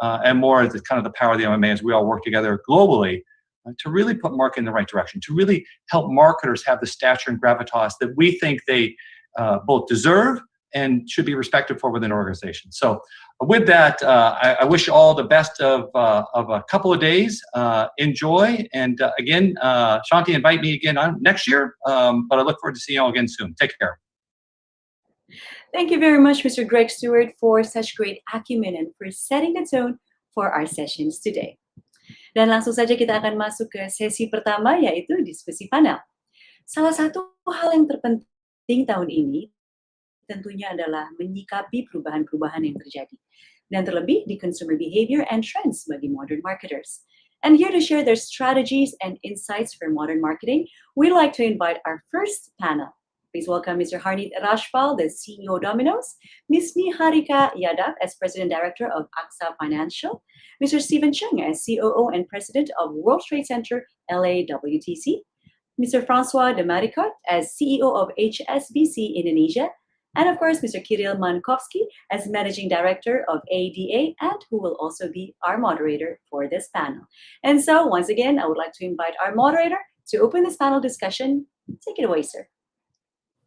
and more as kind of the power of the MMA as we all work together globally to really put marketing in the right direction, to really help marketers have the stature and gravitas that we think they both deserve and should be respected for within an organization. So with that, I wish you all the best of a couple of days. Enjoy. And again, Shanti, invite me again next year, but I look forward to seeing you all again soon. Take care. Thank you very much, Mr. Greg Stewart, for such great acumen and for setting the tone for our sessions today. Dan langsung saja kita akan masuk ke sesi pertama, yaitu diskusi panel. Salah satu hal yang terpenting tahun ini tentunya adalah menyikapi perubahan-perubahan yang terjadi, dan terlebih di consumer behavior and trends bagi modern marketers. And here to share their strategies and insights for modern marketing, we'd like to invite our first panel. Please welcome Mr. Harneet Rajpal, the CEO of Domino's, Ms. Niharika Yadav as President Director of AXA Financial, Mr. Stephen Chung as COO and President of World Trade Center LAWTC, Mr. Francois de Maricotte as CEO of HSBC Indonesia, and of course, Mr. Kirill Mankovsky as Managing Director of ADA, and who will also be our moderator for this panel. And so, once again, I would like to invite our moderator to open this panel discussion. Take it away, sir.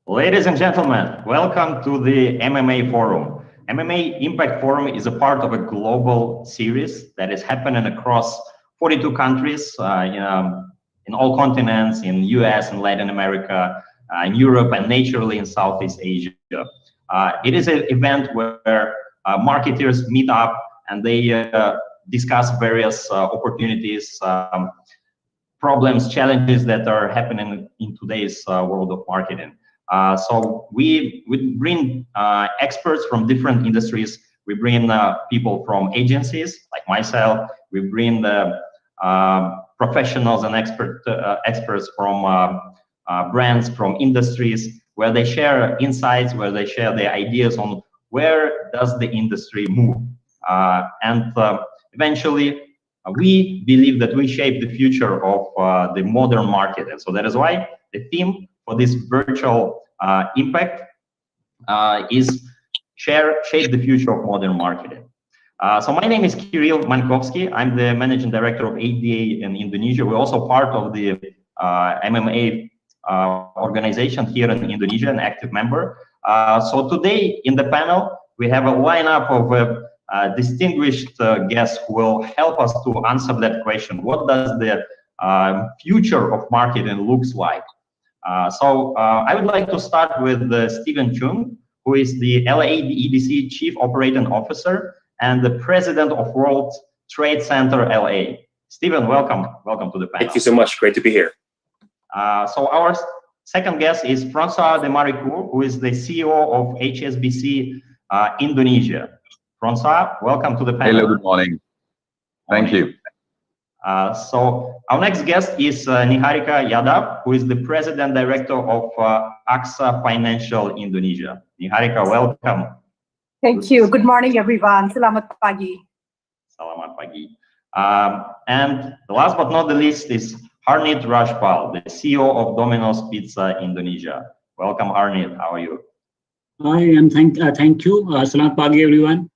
Ladies and gentlemen, welcome to the MMA Forum. MMA Impact Forum is a part of a global series that is happening across 42 countries in all continents, in US and Latin America, in Europe, and naturally in Southeast Asia. It is an event where marketers meet up and they discuss various opportunities, problems, challenges that are happening in today's world of marketing. So we bring experts from different industries. We bring people from agencies like myself. We bring the professionals and experts from brands, from industries, where they share insights, where they share their ideas on where does the industry move. And eventually, we believe that we shape the future of the modern market. And so that is why the theme for this virtual impact is shape the future of modern marketing. So my name is Kirill Mankovsky. I'm the Managing Director of ADA in Indonesia. We're also part of the MMA organization here in Indonesia, an active member. So today in the panel, we have a lineup of distinguished guests who will help us to answer that question. What does the future of marketing looks like? So I would like to start with Stephen Chung, who is the LADEDC Chief Operating Officer and the President of World Trade Center LA. Stephen, welcome. Welcome to the panel. Thank you so much. Great to be here. So our second guest is Francois de Maricotte, who is the CEO of HSBC Indonesia. Francois, welcome to the panel. Hello, good morning. Thank you. So our next guest is Niharika Yadav, who is the President Director of AXA Financial Indonesia. Niharika, welcome. Thank you. Good morning, everyone. Selamat pagi. Selamat pagi. And the last but not the least is Harneet Rajpal, the CEO of Domino's Pizza Indonesia. Welcome, Harneet. How are you? Hi, and thank you. Selamat pagi, everyone.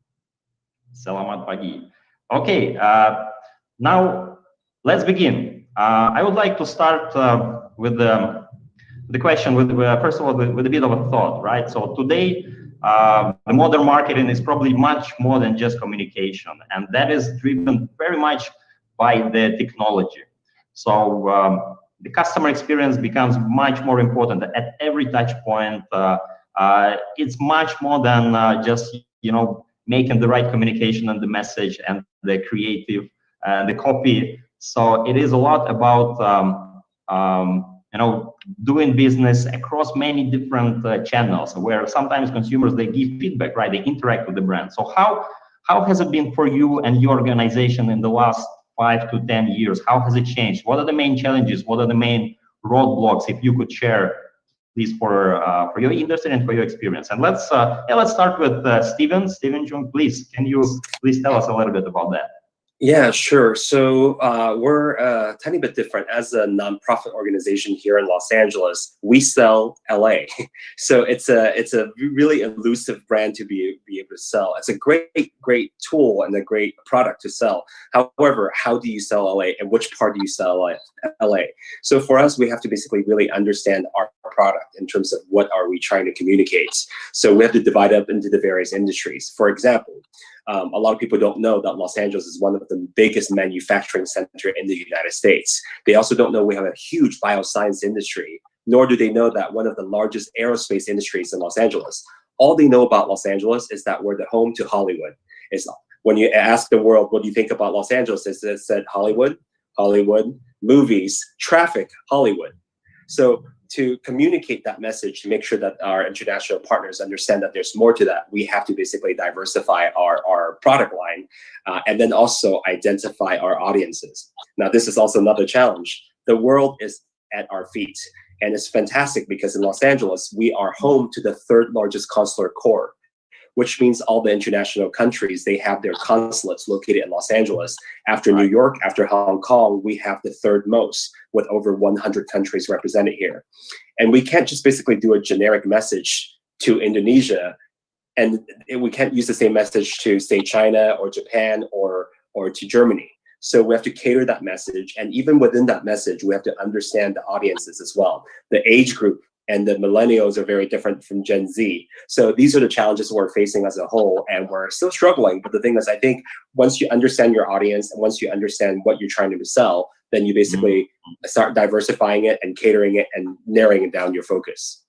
Selamat pagi. Okay, now let's begin. I would like to start with the question, first of all, with a bit of a thought, right? So today, the modern marketing is probably much more than just communication, and that is driven very much by the technology. So the customer experience becomes much more important at every touch point. It's much more than just making the right communication and the message and the creative and the copy. So it is a lot about doing business across many different channels, where sometimes consumers, they give feedback, right? They interact with the brand. So how has it been for you and your organization in the last 5 to 10 years? How has it changed? What are the main challenges? What are the main roadblocks? If you could share these for your industry and for your experience. And let's start with Stephen Chung, please. Can you please tell us a little bit about that? Yeah, sure. So we're a tiny bit different. As a nonprofit organization here in Los Angeles, we sell LA. So it's a really elusive brand to be able to sell. It's a great tool and a great product to sell. However, how do you sell LA and which part do you sell LA? So for us, we have to basically really understand our product in terms of what are we trying to communicate. So we have to divide up into the various industries. For example, a lot of people don't know that Los Angeles is one of the biggest manufacturing center in the United States. They also don't know we have a huge bioscience industry, nor do they know that one of the largest aerospace industries in Los Angeles. All they know about Los Angeles is that we're the home to Hollywood. It's when you ask the world, what do you think about Los Angeles? It said Hollywood, movies, traffic, Hollywood. So to communicate that message, to make sure that our international partners understand that there's more to that, we have to basically diversify our product line and then also identify our audiences. Now, this is also another challenge. The world is at our feet, and it's fantastic because in Los Angeles, we are home to the third largest consular corps, which means all the international countries, they have their consulates located in Los Angeles. After New York, after Hong Kong, we have the third most with over 100 countries represented here. And we can't just basically do a generic message to Indonesia, and we can't use the same message to, say, China or Japan or to Germany. So we have to cater that message. And even within that message, we have to understand the audiences as well. The age group and the millennials are very different from Gen Z. So these are the challenges we're facing as a whole, and we're still struggling. But the thing is, I think once you understand your audience and once you understand what you're trying to sell, then you basically start diversifying it and catering it and narrowing down your focus.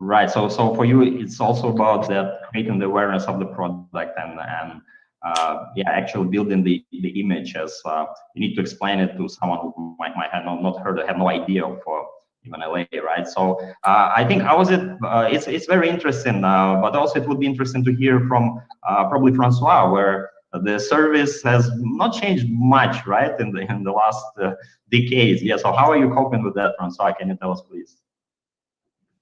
Right. So for you, it's also about that creating the awareness of the product and actually building the image. As you need to explain it to someone who might have not heard, have no idea of even LA, right? So I think how is it? It's very interesting, but also it would be interesting to hear from probably Francois, where the service has not changed much, right, in the last decades. Yeah. So how are you coping with that, Francois? Can you tell us, please?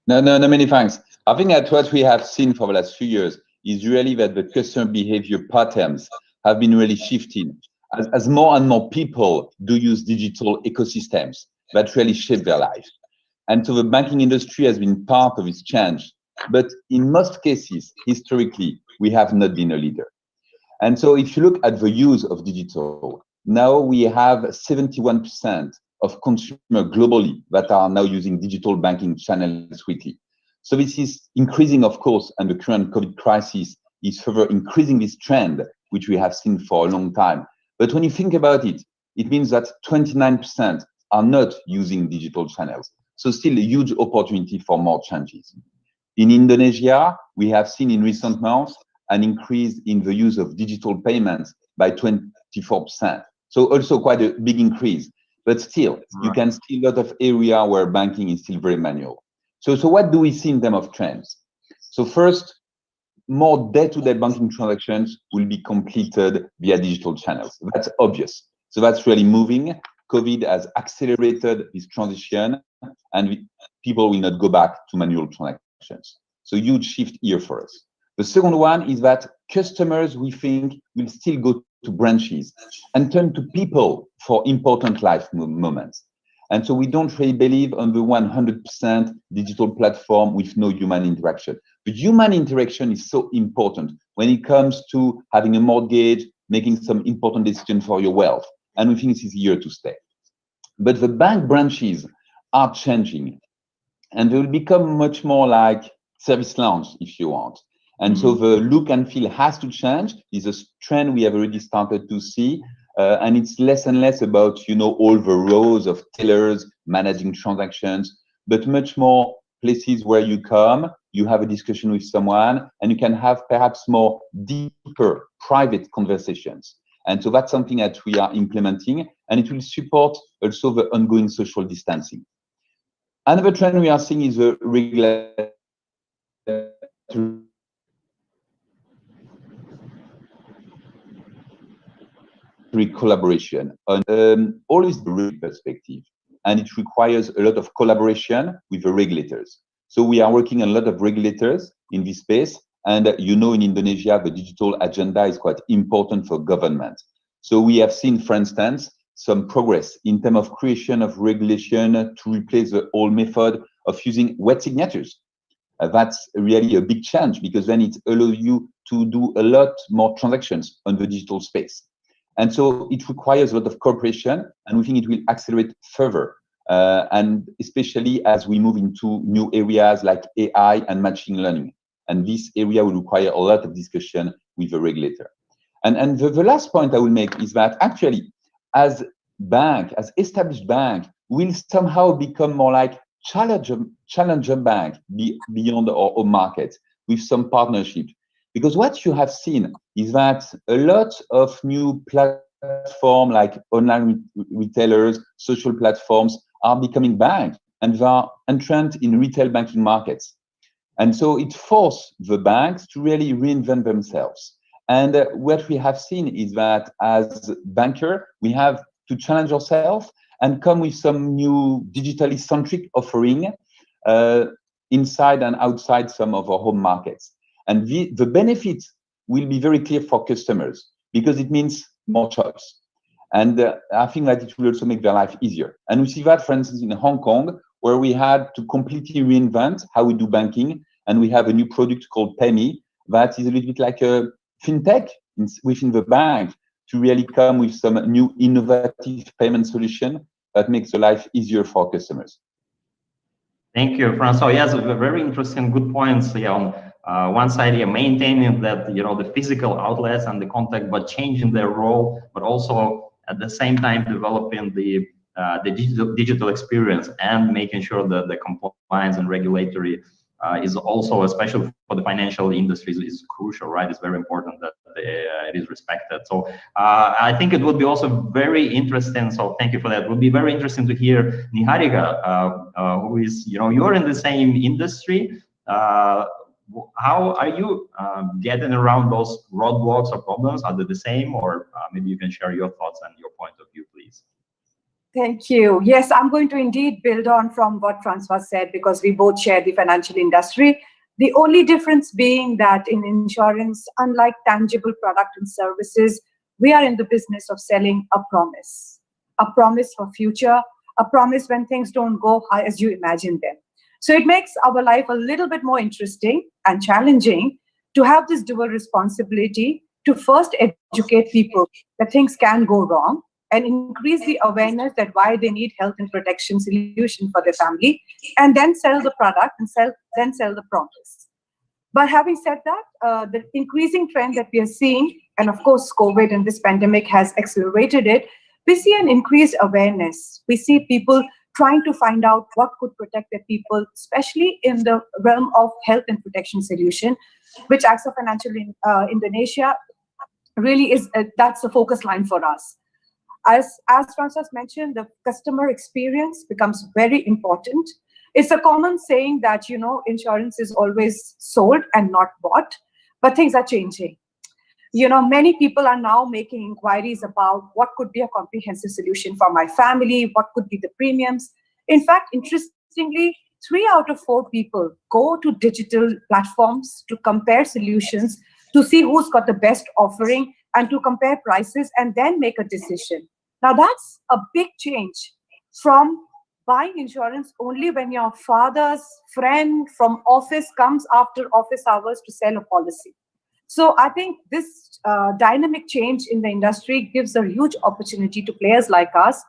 No, many thanks. I think that what we have seen for the last few years is really that the customer behavior patterns have been really shifting as more and more people do use digital ecosystems that really shape their life. And so the banking industry has been part of this change. But in most cases, historically, we have not been a leader. And so if you look at the use of digital, now we have 71% of consumers globally that are now using digital banking channels weekly. So this is increasing, of course, and the current COVID crisis is further increasing this trend, which we have seen for a long time. But when you think about it, it means that 29% are not using digital channels. So still a huge opportunity for more changes. In Indonesia, we have seen in recent months an increase in the use of digital payments by 24%. So also quite a big increase. But still, you can see a lot of area where banking is still very manual. So what do we see in terms of trends? So first, more day-to-day banking transactions will be completed via digital channels. That's obvious. So that's really moving. COVID has accelerated this transition, and people will not go back to manual transactions. So huge shift here for us. The second one is that customers, we think, will still go to branches and turn to people for important life moments. And so we don't really believe on the 100% digital platform with no human interaction. But human interaction is so important when it comes to having a mortgage, making some important decision for your wealth. And we think this is here to stay. But the bank branches are changing, and they will become much more like service lounge, if you want. And so the look and feel has to change. It's a trend we have already started to see. And it's less and less about, all the rows of tellers managing transactions, but much more places where you come, you have a discussion with someone, and you can have perhaps more deeper private conversations. And so that's something that we are implementing, and it will support also the ongoing social distancing. Another trend we are seeing is the regulatory collaboration on always the perspective, and it requires a lot of collaboration with the regulators. So we are working on a lot of regulators in this space, and in Indonesia, the digital agenda is quite important for government. So we have seen, for instance, some progress in terms of creation of regulation to replace the old method of using wet signatures. That's really a big change, because then it allows you to do a lot more transactions on the digital space. And so it requires a lot of cooperation, and we think it will accelerate further. And especially as we move into new areas like AI and machine learning. And this area will require a lot of discussion with the regulator. And the last point I will make is that actually, as established bank, will somehow become more like challenger bank beyond our own market with some partnership. Because what you have seen is that a lot of new platforms like online retailers, social platforms are becoming banks, and they are entrant in retail banking markets. And so it forces the banks to really reinvent themselves. And what we have seen is that as banker, we have to challenge ourselves and come with some new digitally centric offering inside and outside some of our home markets. And the benefits will be very clear for customers, because it means more choice. And I think that it will also make their life easier. And we see that, for instance, in Hong Kong, where we had to completely reinvent how we do banking. And we have a new product called PayMe that is a little bit like a fintech within the bank, to really come with some new innovative payment solution that makes the life easier for customers. Thank you, Francois. Yes, very interesting, good points. Yeah, on one side, yeah, maintaining that, the physical outlets and the contact, but changing their role, but also at the same time developing the digital experience and making sure that the compliance and regulatory is also, especially for the financial industries, is crucial, right? It's very important that it is respected. So I think it would be also very interesting. So thank you for that. It would be very interesting to hear Niharika, who is, you're in the same industry. How are you getting around those roadblocks or problems? Are they the same, or maybe you can share your thoughts and your point of view, please? Thank you. Yes, I'm going to indeed build on from what Francois said, because we both share the financial industry. The only difference being that in insurance, unlike tangible product and services, we are in the business of selling a promise for future, a promise when things don't go as you imagine them. So it makes our life a little bit more interesting and challenging to have this dual responsibility to first educate people that things can go wrong, and increase the awareness that why they need health and protection solution for their family, and then sell the product and then sell the promise. But having said that, the increasing trend that we are seeing, and of course COVID and this pandemic has accelerated it, we see an increased awareness. We see people trying to find out what could protect their people, especially in the realm of health and protection solution, which AXA Financial Indonesia really is, that's the focus line for us. As Francois mentioned, the customer experience becomes very important. It's a common saying that, insurance is always sold and not bought, but things are changing. Many people are now making inquiries about what could be a comprehensive solution for my family, what could be the premiums. In fact, interestingly, 3 out of 4 people go to digital platforms to compare solutions, to see who's got the best offering, and to compare prices and then make a decision. Now, that's a big change from buying insurance only when your father's friend from office comes after office hours to sell a policy. So I think this dynamic change in the industry gives a huge opportunity to players like us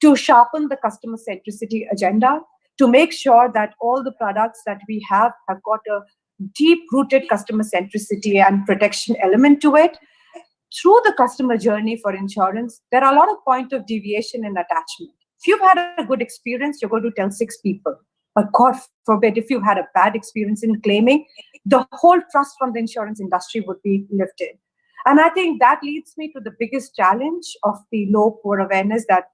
to sharpen the customer centricity agenda, to make sure that all the products that we have got a deep-rooted customer centricity and protection element to it. Through the customer journey for insurance, there are a lot of points of deviation and attachment. If you've had a good experience, you're going to tell 6 people. But God forbid, if you had a bad experience in claiming, the whole trust from the insurance industry would be lifted. And I think that leads me to the biggest challenge of the low core awareness that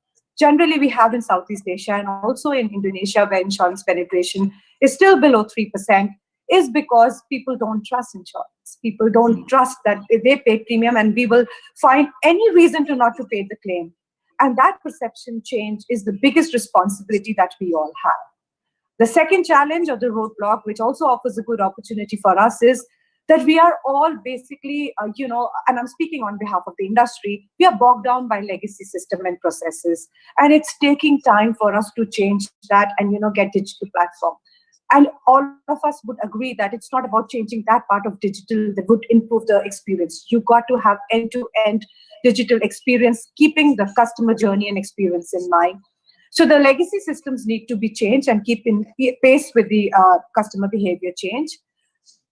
generally we have in Southeast Asia and also in Indonesia, where insurance penetration is still below 3%, is because people don't trust insurance. People don't trust that they pay premium and we will find any reason to not to pay the claim. And that perception change is the biggest responsibility that we all have. The second challenge, or the roadblock, which also offers a good opportunity for us, is that we are all basically, and I'm speaking on behalf of the industry, we are bogged down by legacy system and processes. And it's taking time for us to change that and, get digital platform. And all of us would agree that it's not about changing that part of digital that would improve the experience. You got to have end-to-end digital experience, keeping the customer journey and experience in mind. So the legacy systems need to be changed and keep in pace with the customer behavior change.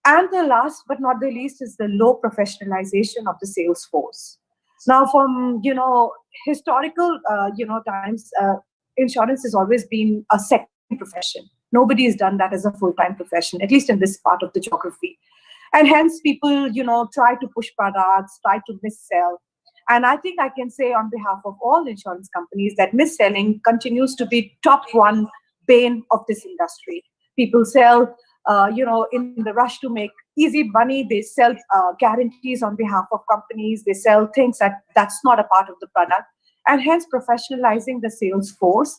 And the last but not the least is the low professionalization of the sales force. Now, from historical times, insurance has always been a second profession. Nobody has done that as a full-time profession, at least in this part of the geography. And hence people, try to push products, try to mis-sell. And I think I can say on behalf of all insurance companies that mis-selling continues to be top one bane of this industry. People sell, in the rush to make easy money, they sell guarantees on behalf of companies. They sell things that's not a part of the product. And hence professionalizing the sales force,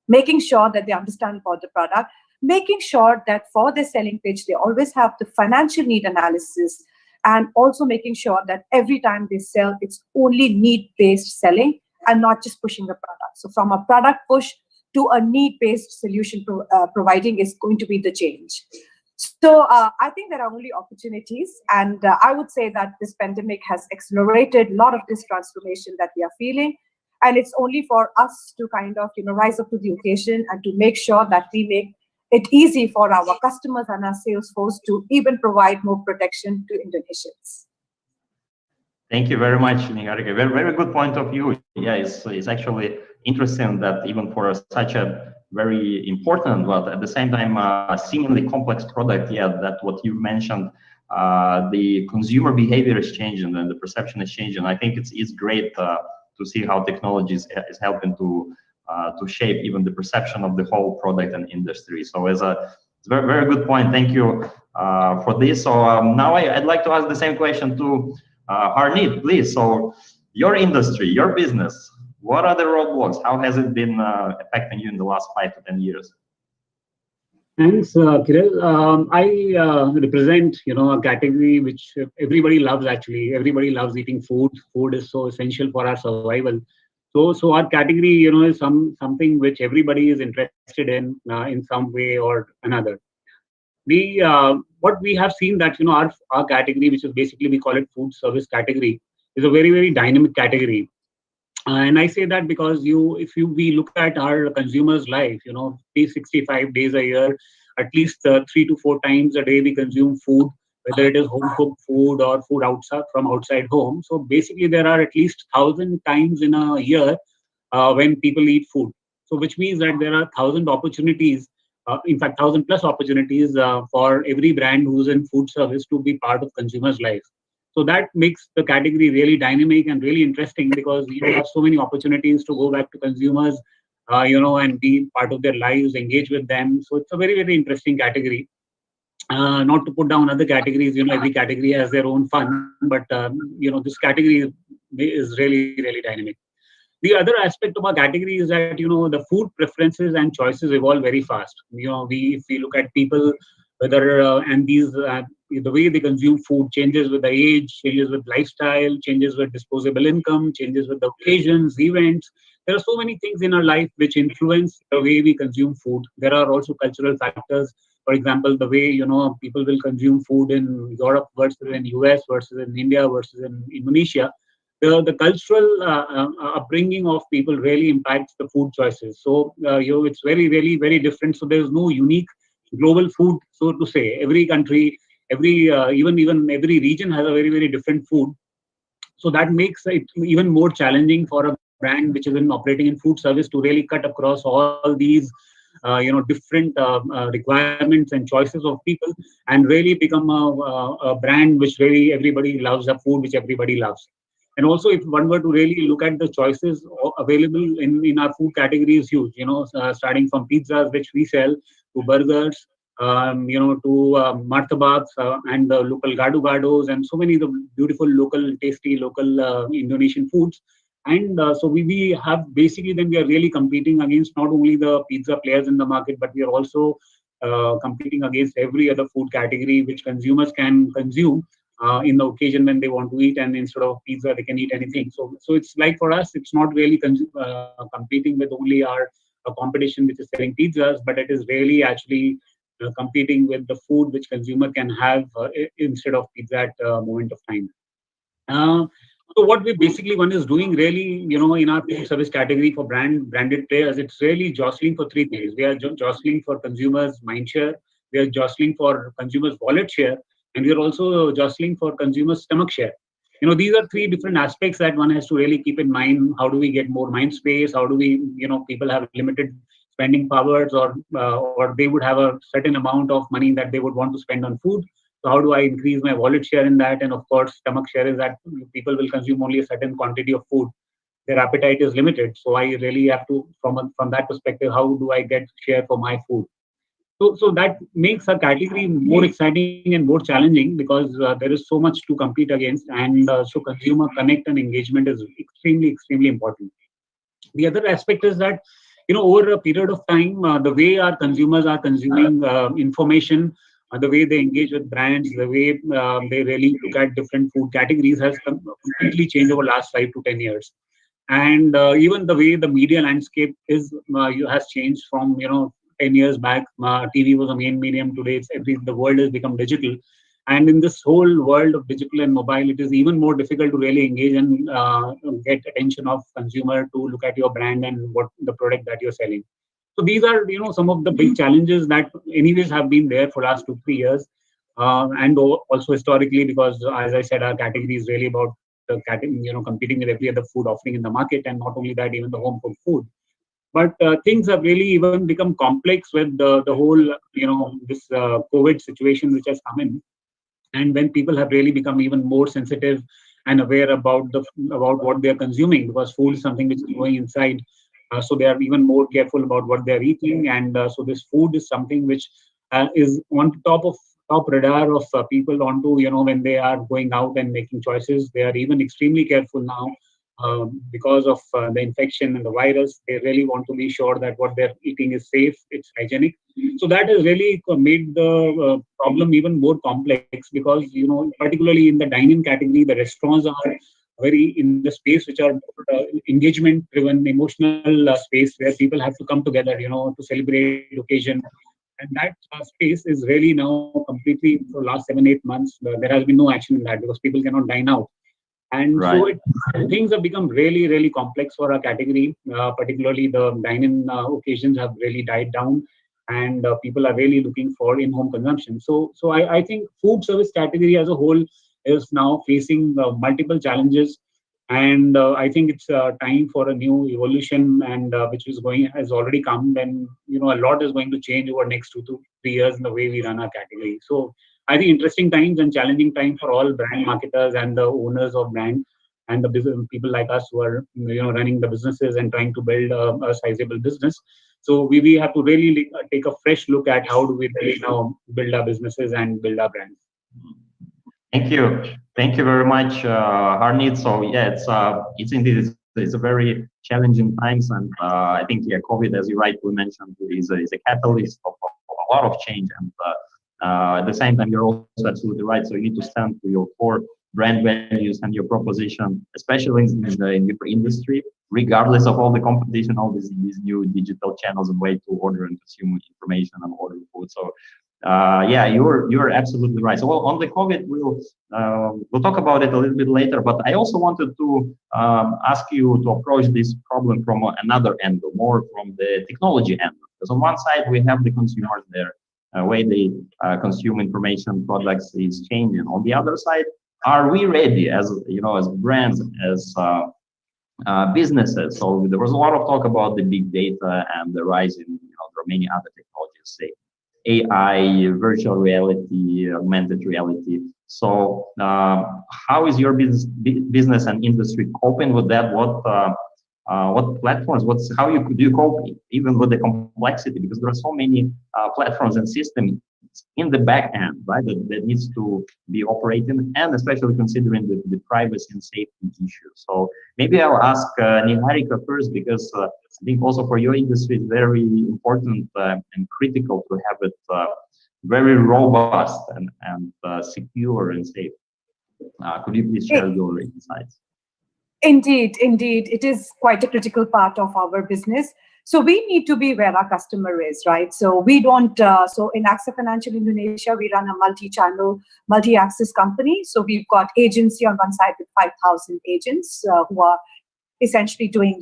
making sure that they understand about the product, making sure that for the selling pitch, they always have the financial need analysis, and also making sure that every time they sell, it's only need-based selling and not just pushing the product. So from a product push to a need-based solution providing is going to be the change. So I think there are only opportunities. And I would say that this pandemic has accelerated a lot of this transformation that we are feeling. And it's only for us to kind of, rise up to the occasion and to make sure that we make it easy for our customers and our sales force to even provide more protection to Indonesians. Thank you very much, Niharika. Very, very good point of view. Yeah, it's actually interesting that even for such a very important, but at the same time, seemingly complex product, that what you mentioned, the consumer behavior is changing and the perception is changing. I think it's great to see how technology is helping to shape even the perception of the whole product and industry. So it's a very, very good point. Thank you for this. So now I'd like to ask the same question to Harneet, please. So your industry, your business, what are the roadblocks? How has it been affecting you in the last 5 to 10 years? Thanks, Kirill. I represent, a category which everybody loves. Actually, everybody loves eating food. Food is so essential for our survival. So our category, is something which everybody is interested in some way or another. What we have seen that our category, which is basically we call it food service category, is a very, very dynamic category. And I say that because we look at our consumers' life, 365 days a year, at least 3 to 4 times a day we consume food, whether it is home cooked food or food outside home. So basically there are at least 1,000 times in a year when people eat food. So which means that there are 1,000 opportunities, in fact 1,000 plus opportunities for every brand who's in food service to be part of consumers' life. So that makes the category really dynamic and really interesting because you have so many opportunities to go back to consumers, and be part of their lives, engage with them. So it's a very, very interesting category. Not to put down other categories, every category has their own fun, but this category is really, really dynamic. The other aspect of our category is that, the food preferences and choices evolve very fast. If we look at people, whether, the way they consume food changes with the age, changes with lifestyle, changes with disposable income, changes with the occasions, events. There are so many things in our life which influence the way we consume food. There are also cultural factors. For example, the way, people will consume food in Europe versus in US versus in India versus in Indonesia. The cultural upbringing of people really impacts the food choices. So, it's very, really very different. So there's no unique global food, so to say. Every country, even every region has a very, very different food. So that makes it even more challenging for a brand which is operating in food service to really cut across all these different requirements and choices of people and really become a brand which really everybody loves, a food which everybody loves. And also, if one were to really look at the choices available in our food category is huge, starting from pizzas, which we sell, to burgers, to martabaks and the local gado-gados and so many of the beautiful local, tasty, local Indonesian foods. And so we have basically then we are really competing against not only the pizza players in the market, but we are also competing against every other food category which consumers can consume in the occasion when they want to eat, and instead of pizza they can eat anything. So it's like, for us, it's not really competing with only our competition which is selling pizzas, but it is really actually competing with the food which consumer can have instead of pizza at moment of time. So what we basically one is doing really, in our food service category for branded players, it's really jostling for three things. We are jostling for consumers' mind share, we are jostling for consumers' wallet share, and we are also jostling for consumers' stomach share. These are three different aspects that one has to really keep in mind. How do we get more mind space? How do we, people have limited spending powers, or they would have a certain amount of money that they would want to spend on food. So how do I increase my wallet share in that? And of course, stomach share is that people will consume only a certain quantity of food. Their appetite is limited. So I really have to, from that perspective, how do I get share for my food? So that makes a category more exciting and more challenging, because there is so much to compete against, and so consumer connect and engagement is extremely important. The other aspect is that, over a period of time, the way our consumers are consuming information, the way they engage with brands, the way they really look at different food categories has completely changed over the last 5 to 10 years. And even the way the media landscape has changed from 10 years back. TV was a main medium. Today, the world has become digital, and in this whole world of digital and mobile, it is even more difficult to really engage and get attention of consumer to look at your brand and what the product that you're selling. So these are some of the big challenges that anyways have been there for last 2-3 years, and also historically, because as I said, our category is really about competing with every other food offering in the market, and not only that, even the home cooked food. But things have really even become complex with the whole this COVID situation which has come in, and when people have really become even more sensitive and aware about what they are consuming, because food is something which is going inside. So they are even more careful about what they are eating, and so this food is something which is on top radar of people onto when they are going out and making choices. They are even extremely careful now because of the infection and the virus. They really want to be sure that what they're eating is safe, it's hygienic. So that has really made the problem even more complex, because particularly in the dine-in category, the restaurants are very in the space which are engagement driven, emotional space where people have to come together to celebrate occasion. And that space is really now completely, for the last 7-8 months, there has been no action in that, because people cannot dine out. And Right. so things have become really complex for our category. Particularly the dine-in occasions have really died down, and people are really looking for in-home consumption. So I think food service category as a whole is now facing multiple challenges, and I think it's time for a new evolution, and which has already come. And a lot is going to change over next 2 to 3 years in the way we run our category. So I think interesting times and challenging time for all brand marketers and the owners of brand, and the business people like us who are running the businesses and trying to build a sizable business. So we have to really take a fresh look at how do we really now build our businesses and build our brands. Thank you very much, Harneet. So yeah, it's indeed it's a very challenging times, and I think COVID, as you rightly mentioned, is a catalyst of a lot of change. And at the same time, you're also absolutely right. So you need to stand for your core brand values and your proposition, especially in your industry, regardless of all the competition, all these new digital channels and way to order and consume information and order food. So yeah, you're absolutely right. So well, on the COVID, we'll talk about it a little bit later. But I also wanted to ask you to approach this problem from another angle, more from the technology angle. Because on one side we have the consumers, their way they consume information products is changing. On the other side, are we ready as as brands, as businesses? So there was a lot of talk about the big data and the rise in there are many other technologies, say AI, virtual reality, augmented reality. So how is your business and industry coping with that? What platforms? How do you cope even with the complexity? Because there are so many platforms and systems in the back end, right? That needs to be operating, and especially considering the privacy and safety issues. So maybe I'll ask Niharika first, because I think also for your industry it's very important and critical to have it very robust and secure and safe. Could you please share your insights? Indeed, it is quite a critical part of our business. So we need to be where our customer is, right? So we don't, so in AXA Financial Indonesia, we run a multi-channel, multi-access company. So we've got agency on one side with 5,000 agents who are essentially doing,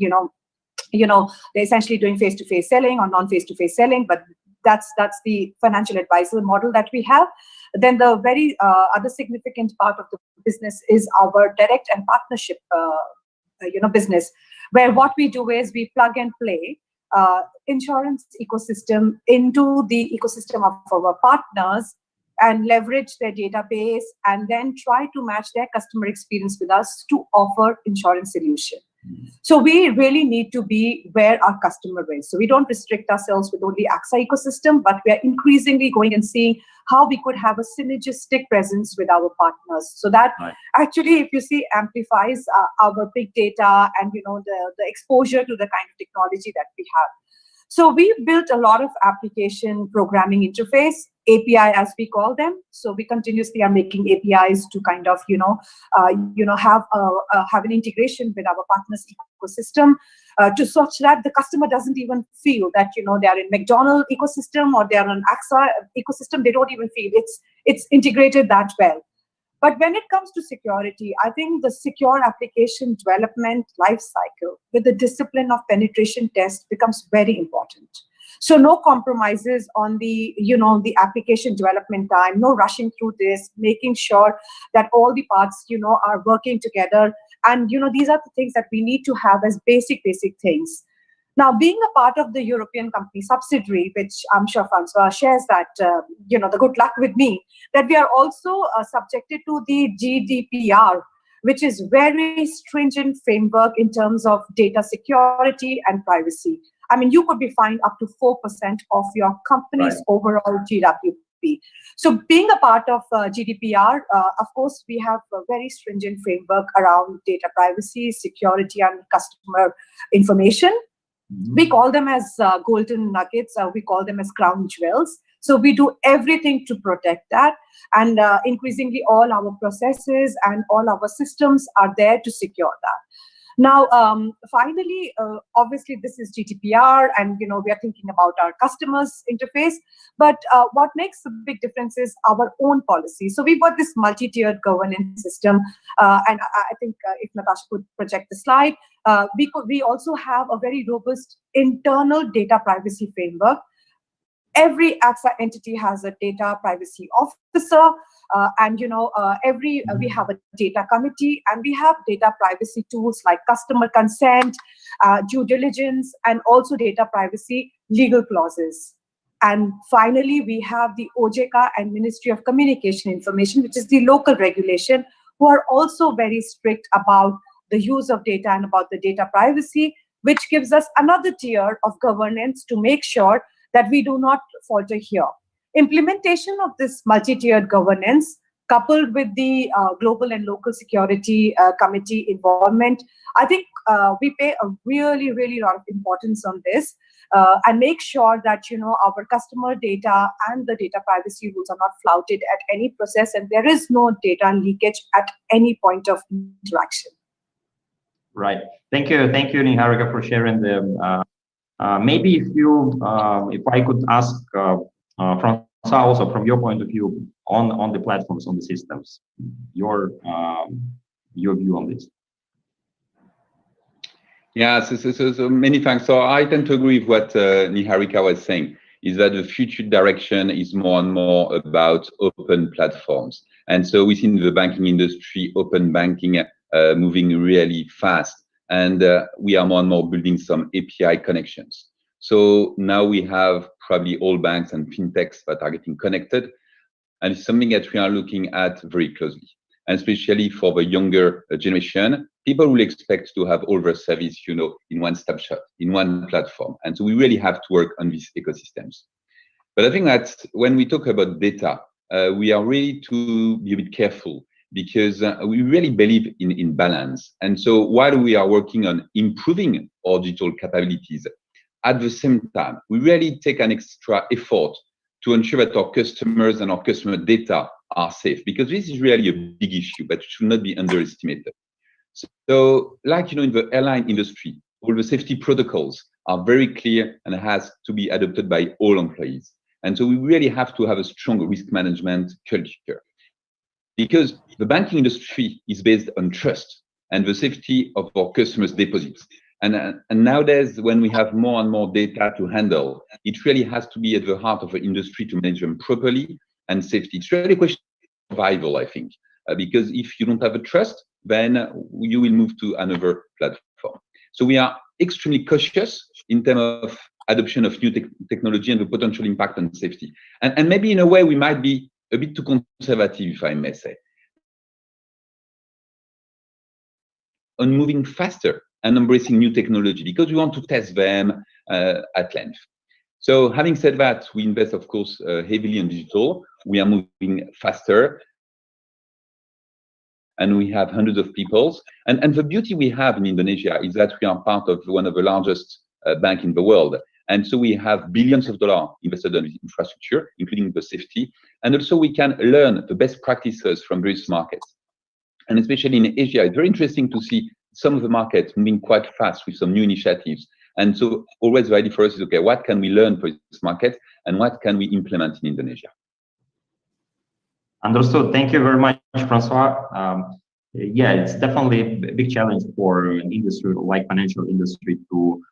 they're essentially doing face-to-face selling or non-face-to-face selling, but that's the financial advisor model that we have. Then the very other significant part of the business is our direct and partnership, business, where what we do is we plug and play insurance ecosystem into the ecosystem of our partners and leverage their database and then try to match their customer experience with us to offer insurance solution. So we really need to be where our customer is. So we don't restrict ourselves with only AXA ecosystem, but we are increasingly going and seeing how we could have a synergistic presence with our partners. So that actually, if you see, amplifies our big data and the exposure to the kind of technology that we have. So we built a lot of application programming interface, API as we call them. So we continuously are making APIs to kind of have an integration with our partners ecosystem to such that the customer doesn't even feel that they are in McDonald's ecosystem or they are in AXA ecosystem. They don't even feel it's integrated that well. But when it comes to security, I think the secure application development life cycle with the discipline of penetration test becomes very important. So no compromises on the application development time, no rushing through this, making sure that all the parts, are working together. And, these are the things that we need to have as basic things. Now, being a part of the European company subsidiary, which I'm sure Francois shares that, the good luck with me, that we are also subjected to the GDPR, which is very stringent framework in terms of data security and privacy. I mean, you could be fined up to 4% of your company's overall GWP. So being a part of GDPR, of course, we have a very stringent framework around data privacy, security, and customer information. We call them as golden nuggets. We call them as crown jewels. So we do everything to protect that. And increasingly, all our processes and all our systems are there to secure that. Now, finally, obviously, this is GDPR, and we are thinking about our customers' interface. But what makes a big difference is our own policy. So we've got this multi-tiered governance system, and I think if Natasha could project the slide, we also have a very robust internal data privacy framework. Every AXA entity has a data privacy officer, and we have a data committee, and we have data privacy tools like customer consent, due diligence, and also data privacy legal clauses. And finally, we have the OJK and Ministry of Communication Information, which is the local regulation, who are also very strict about the use of data and about the data privacy, which gives us another tier of governance to make sure that we do not falter here. Implementation of this multi-tiered governance, coupled with the global and local security committee involvement, I think we pay a really, really lot of importance on this and make sure that our customer data and the data privacy rules are not flouted at any process, and there is no data leakage at any point of interaction. Right. Thank you, Niharika, for sharing the. Maybe if I could ask from also from your point of view on the platforms, on the systems, your view on this. Yeah, so many thanks. So I tend to agree with what Niharika was saying, is that the future direction is more and more about open platforms. And so within the banking industry, open banking moving really fast. And we are more and more building some API connections. So now we have probably all banks and fintechs that are getting connected. And it's something that we are looking at very closely. And especially for the younger generation, people will expect to have all their service, in one-stop shop, in one platform. And so we really have to work on these ecosystems. But I think that when we talk about data, we are really to be a bit careful because we really believe in balance. And so while we are working on improving our digital capabilities, at the same time, we really take an extra effort to ensure that our customers and our customer data are safe, because this is really a big issue, but should not be underestimated. So like, in the airline industry, all the safety protocols are very clear and has to be adopted by all employees. And so we really have to have a strong risk management culture, because the banking industry is based on trust and the safety of our customers' deposits. And nowadays, when we have more and more data to handle, it really has to be at the heart of the industry to manage them properly and safety. It's really a question of survival, I think, because if you don't have a trust, then you will move to another platform. So we are extremely cautious in terms of adoption of new technology and the potential impact on safety. And maybe in a way, we might be a bit too conservative, if I may say, on moving faster and embracing new technology, because we want to test them at length. So having said that, we invest, of course, heavily in digital. We are moving faster, and we have hundreds of people. And the beauty we have in Indonesia is that we are part of one of the largest banks in the world. And so we have billions of dollars invested in infrastructure, including the safety. And also we can learn the best practices from various markets. And especially in Asia, it's very interesting to see some of the markets moving quite fast with some new initiatives. And so always the idea for us is, okay, what can we learn for this market and what can we implement in Indonesia? Understood. Thank you very much, Francois. Yeah, it's definitely a big challenge for an industry like financial industry to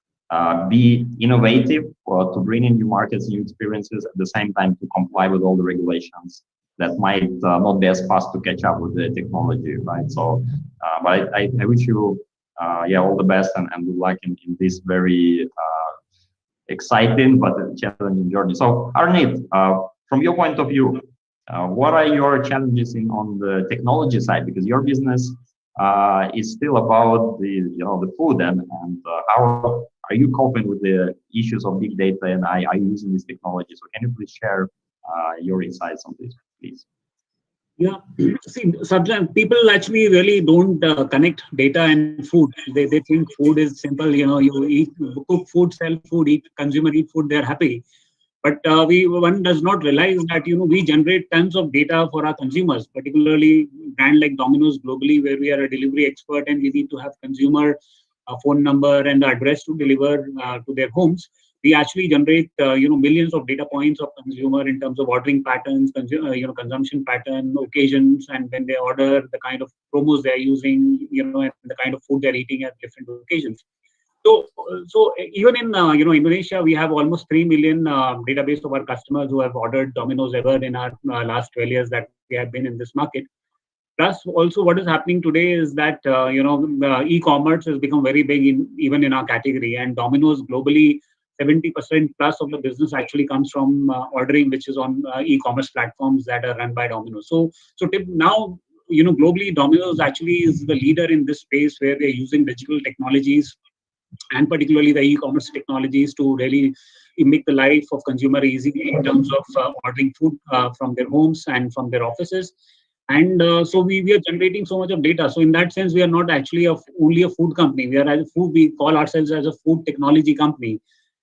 be innovative, or to bring in new markets, new experiences, at the same time to comply with all the regulations that might not be as fast to catch up with the technology, right? So, but I wish you, yeah, all the best and good luck in this very exciting but challenging journey. So, Arnit, from your point of view, what are your challenges on the technology side? Because your business is still about the food, and how are you coping with the issues of big data, and are you using this technology? So can you please share your insights on this, please? Yeah, see, sometimes people actually really don't connect data and food. They think food is simple. You eat, cook food, sell food, consumer eat food, they're happy. But one does not realize that we generate tons of data for our consumers, particularly brand like Domino's globally, where we are a delivery expert and we need to have consumer phone number and address to deliver to their homes. We actually generate millions of data points of consumer in terms of ordering patterns, consumption pattern, occasions, and when they order, the kind of promos they're using, and the kind of food they're eating at different occasions. So even in Indonesia, we have almost 3 million database of our customers who have ordered Domino's ever in our last 12 years that we have been in this market. Plus, also what is happening today is that e-commerce has become very big even in our category, and Domino's globally, 70% plus of the business actually comes from ordering, which is on e-commerce platforms that are run by Domino's. So now, globally, Domino's actually is the leader in this space where they're using digital technologies, and particularly the e-commerce technologies, to really make the life of consumer easy in terms of ordering food from their homes and from their offices. And so we are generating so much of data. So in that sense, we are not actually only a food company. We call ourselves as a food technology company.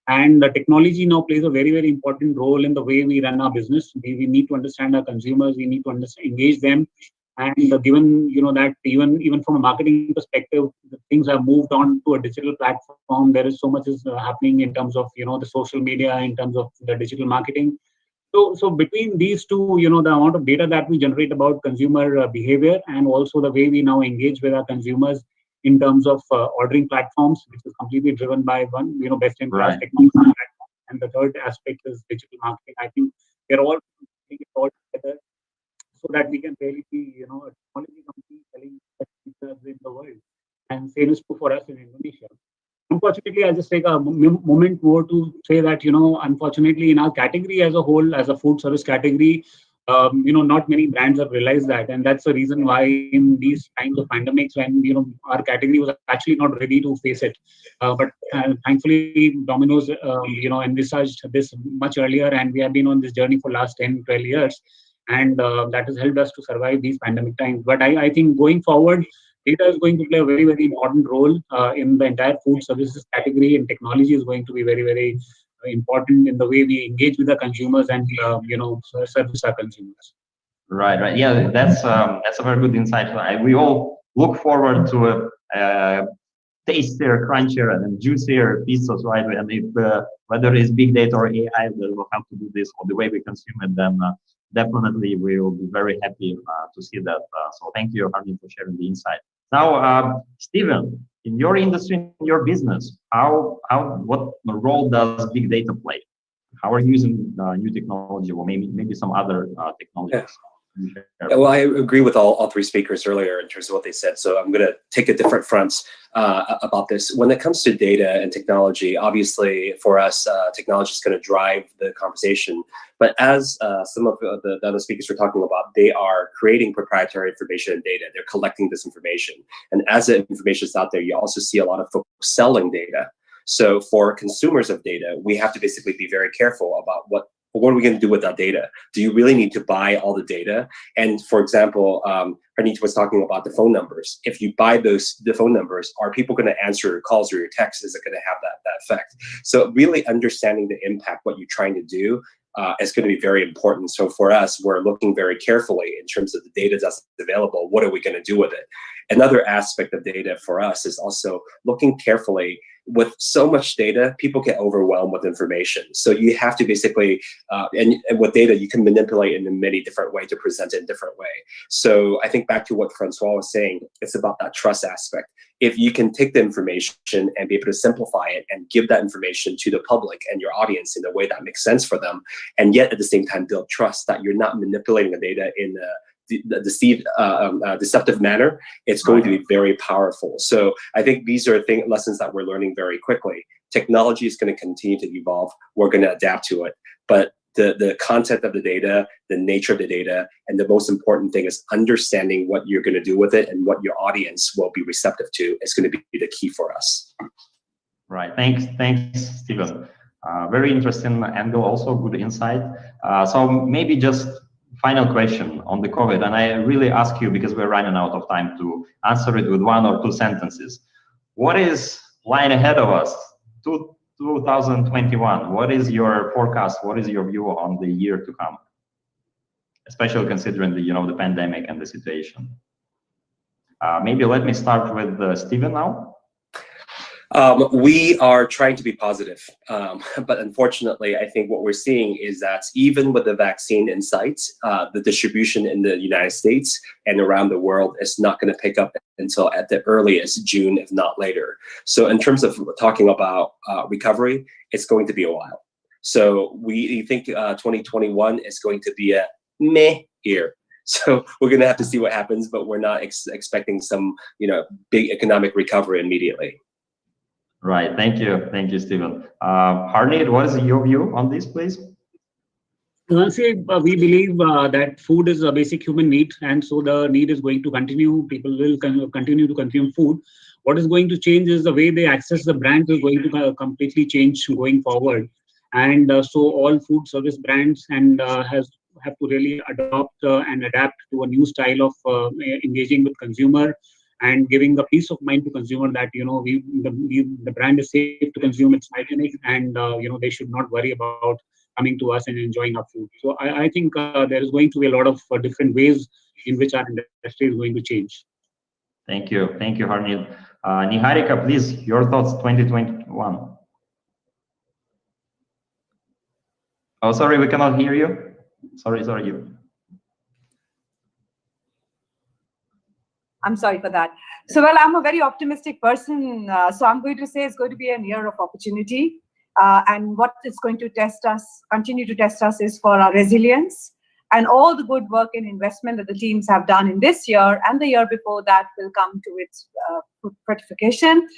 And the technology now plays a very, very important role in the way we run our business. We need to understand our consumers. We need to engage them. And given that even from a marketing perspective, things have moved on to a digital platform. There is so much is happening in terms of the social media, in terms of the digital marketing. So between these two, the amount of data that we generate about consumer behavior, and also the way we now engage with our consumers in terms of ordering platforms, which is completely driven by one best-in-class technology platform. And the third aspect is digital marketing. I think we're all putting it all together so that we can really be, a technology company selling features in the world. And same is true for us in Indonesia. Unfortunately, I'll just take a moment more to say that, unfortunately, in our category as a whole, as a food service category, not many brands have realized that, and that's the reason why in these times of pandemics, when our category was actually not ready to face it, but thankfully Domino's envisaged this much earlier, and we have been on this journey for last 10-12 years, and that has helped us to survive these pandemic times. But I think going forward, data is going to play a very, very important role in the entire food services category, and technology is going to be very, very important in the way we engage with the consumers and service our consumers. Right. Yeah, that's a very good insight. We all look forward to a tastier, crunchier, and juicier pizzas, right? And if whether it's big data or AI that will help to do this, or the way we consume it, then definitely we will be very happy to see that. So thank you, Hardeep, for sharing the insight. Now, Stephen, in your industry, in your business, what role does big data play? How are you using new technology, or maybe some other technologies? Well, I agree with all three speakers earlier in terms of what they said. So I'm going to take a different fronts about this. When it comes to data and technology, obviously for us, technology is going to drive the conversation. But as some of the other speakers were talking about, they are creating proprietary information and data. They're collecting this information. And as the information is out there, you also see a lot of folks selling data. So for consumers of data, we have to basically be very careful about what are we going to do with that data? Do you really need to buy all the data? And for example, Harneet was talking about the phone numbers. If you buy the phone numbers, are people going to answer your calls or your texts? Is it going to have that effect? So really understanding the impact, what you're trying to do, is going to be very important. So for us, we're looking very carefully in terms of the data that's available. What are we going to do with it? Another aspect of data for us is also looking carefully. With so much data, people get overwhelmed with information. So you have to basically, and with data, you can manipulate it in many different ways to present it in a different way. So I think back to what Francois was saying, it's about that trust aspect. If you can take the information and be able to simplify it and give that information to the public and your audience in a way that makes sense for them, and yet at the same time build trust that you're not manipulating the data in deceptive manner, it's going to be very powerful. So I think these are lessons that we're learning very quickly. Technology is going to continue to evolve. We're going to adapt to it. But the content of the data, the nature of the data, and the most important thing is understanding what you're going to do with it and what your audience will be receptive to is going to be the key for us. Right. Thanks, Stephen. Very interesting angle, also good insight. So maybe just final question on the COVID, and I really ask you because we're running out of time to answer it with 1 or 2 sentences. What is lying ahead of us? 2021. What is your forecast? What is your view on the year to come? Especially considering the pandemic and the situation. Maybe let me start with Stephen now. We are trying to be positive, but unfortunately, I think what we're seeing is that even with the vaccine in sight, the distribution in the United States and around the world is not going to pick up until at the earliest June, if not later. So in terms of talking about recovery, it's going to be a while. So we think 2021 is going to be a meh year. So we're going to have to see what happens, but we're not expecting some big economic recovery immediately. Right. Thank you, Stephen. Harneet, what is your view on this, please? We believe that food is a basic human need, and so the need is going to continue. People will continue to consume food. What is going to change is the way they access the brands is going to completely change going forward. And so all food service brands have to really adopt and adapt to a new style of engaging with consumer, and giving the peace of mind to consumer that the brand is safe to consume, it's hygienic, and they should not worry about coming to us and enjoying our food. So I think there is going to be a lot of different ways in which our industry is going to change. Thank you, Harneet. Niharika, please, your thoughts 2021. Oh, sorry, we cannot hear you. Sorry, you. I'm sorry for that. So, well, I'm a very optimistic person. So I'm going to say it's going to be a year of opportunity. And what is going to continue to test us is for our resilience, and all the good work and investment that the teams have done in this year and the year before that will come to its fruition.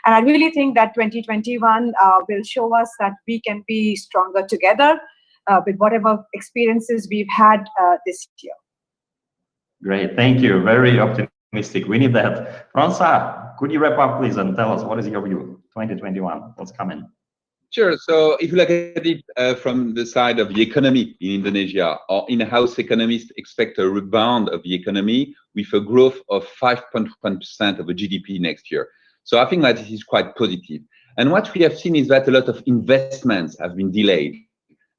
And I really think that 2021 will show us that we can be stronger together. with whatever experiences we've had this year. Great, thank you. Very optimistic. We need that. Francois, could you wrap up, please, and tell us what is your view? 2021, what's coming? Sure. So if you look at it from the side of the economy in Indonesia, our in-house economists expect a rebound of the economy with a growth of 5.1% of the GDP next year. So I think that this is quite positive. And what we have seen is that a lot of investments have been delayed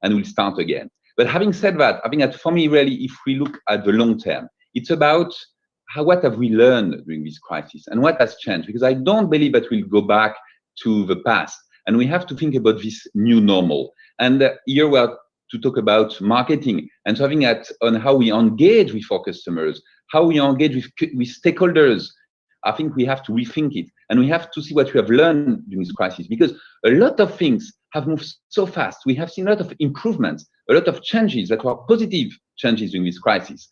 and will start again. But having said that, I think that for me, really, if we look at the long term, it's about what have we learned during this crisis and what has changed? Because I don't believe that we'll go back to the past. And we have to think about this new normal. And here we are to talk about marketing and so having that on how we engage with our customers, how we engage with stakeholders. I think we have to rethink it. And we have to see what we have learned during this crisis, because a lot of things have moved so fast. We have seen a lot of improvements, a lot of changes that were positive changes during this crisis.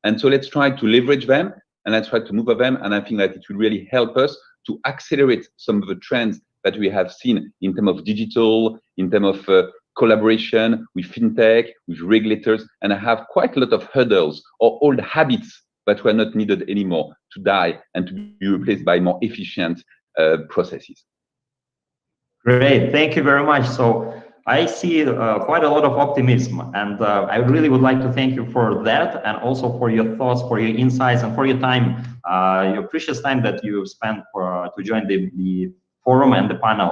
And so let's try to leverage them and let's try to move on them. And I think that it will really help us to accelerate some of the trends that we have seen in terms of digital, in terms of collaboration with fintech, with regulators, and I have quite a lot of hurdles or old habits that were not needed anymore to die and to be replaced by more efficient processes. Great, thank you very much. So I see quite a lot of optimism, and I really would like to thank you for that, and also for your thoughts, for your insights, and for your time, your precious time that you spent to join the forum and the panel.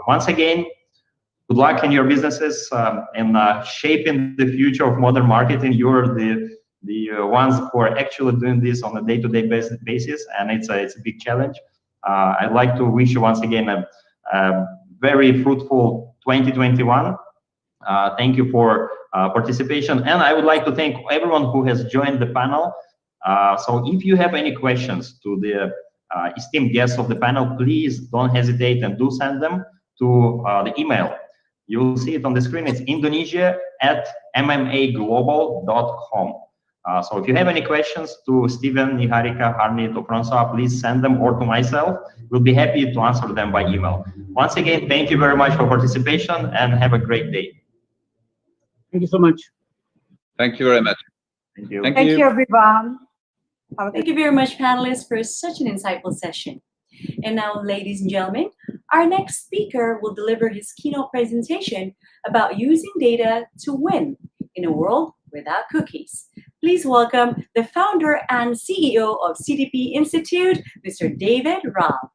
Once again, good luck in your businesses and shaping the future of modern marketing. You're the ones who are actually doing this on a day-to-day basis, and it's a big challenge. I'd like to wish you once again a very fruitful 2021. Thank you for participation, and I would like to thank everyone who has joined the panel. So if you have any questions to the esteemed guests of the panel, please don't hesitate and do send them to the email. You'll see it on the screen. It's indonesia@mmaglobal.com. So if you have any questions to Steven, Niharika, Harnit, or Francois, please send them, or to myself. We'll be happy to answer them by email. Once again, thank you very much for participation and have a great day. Thank you so much. Thank you very much. Thank you. Thank you, everyone. Thank you very much, panelists, for such an insightful session. And now, ladies and gentlemen, our next speaker will deliver his keynote presentation about using data to win in a world without cookies. Please welcome the founder and CEO of CDP Institute, Mr. David Robb.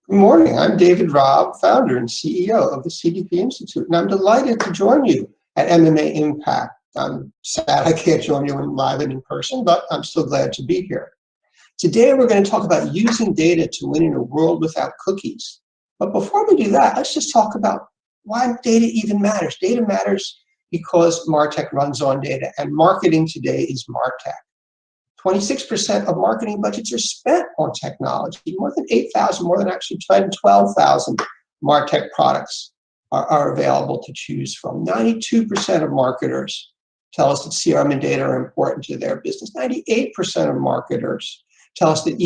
Good morning. I'm David Robb, founder and CEO of the CDP Institute, and I'm delighted to join you at MMA Impact. I'm sad I can't join you live and in person, but I'm still glad to be here. Today, we're going to talk about using data to win in a world without cookies. But before we do that, let's just talk about why data even matters. Data matters because MarTech runs on data, and marketing today is MarTech. 26% of marketing budgets are spent on technology. More than 8,000, more than actually 12,000 MarTech products are available to choose from. 92% of marketers tell us that CRM and data are important to their business. 98% of marketers tell us that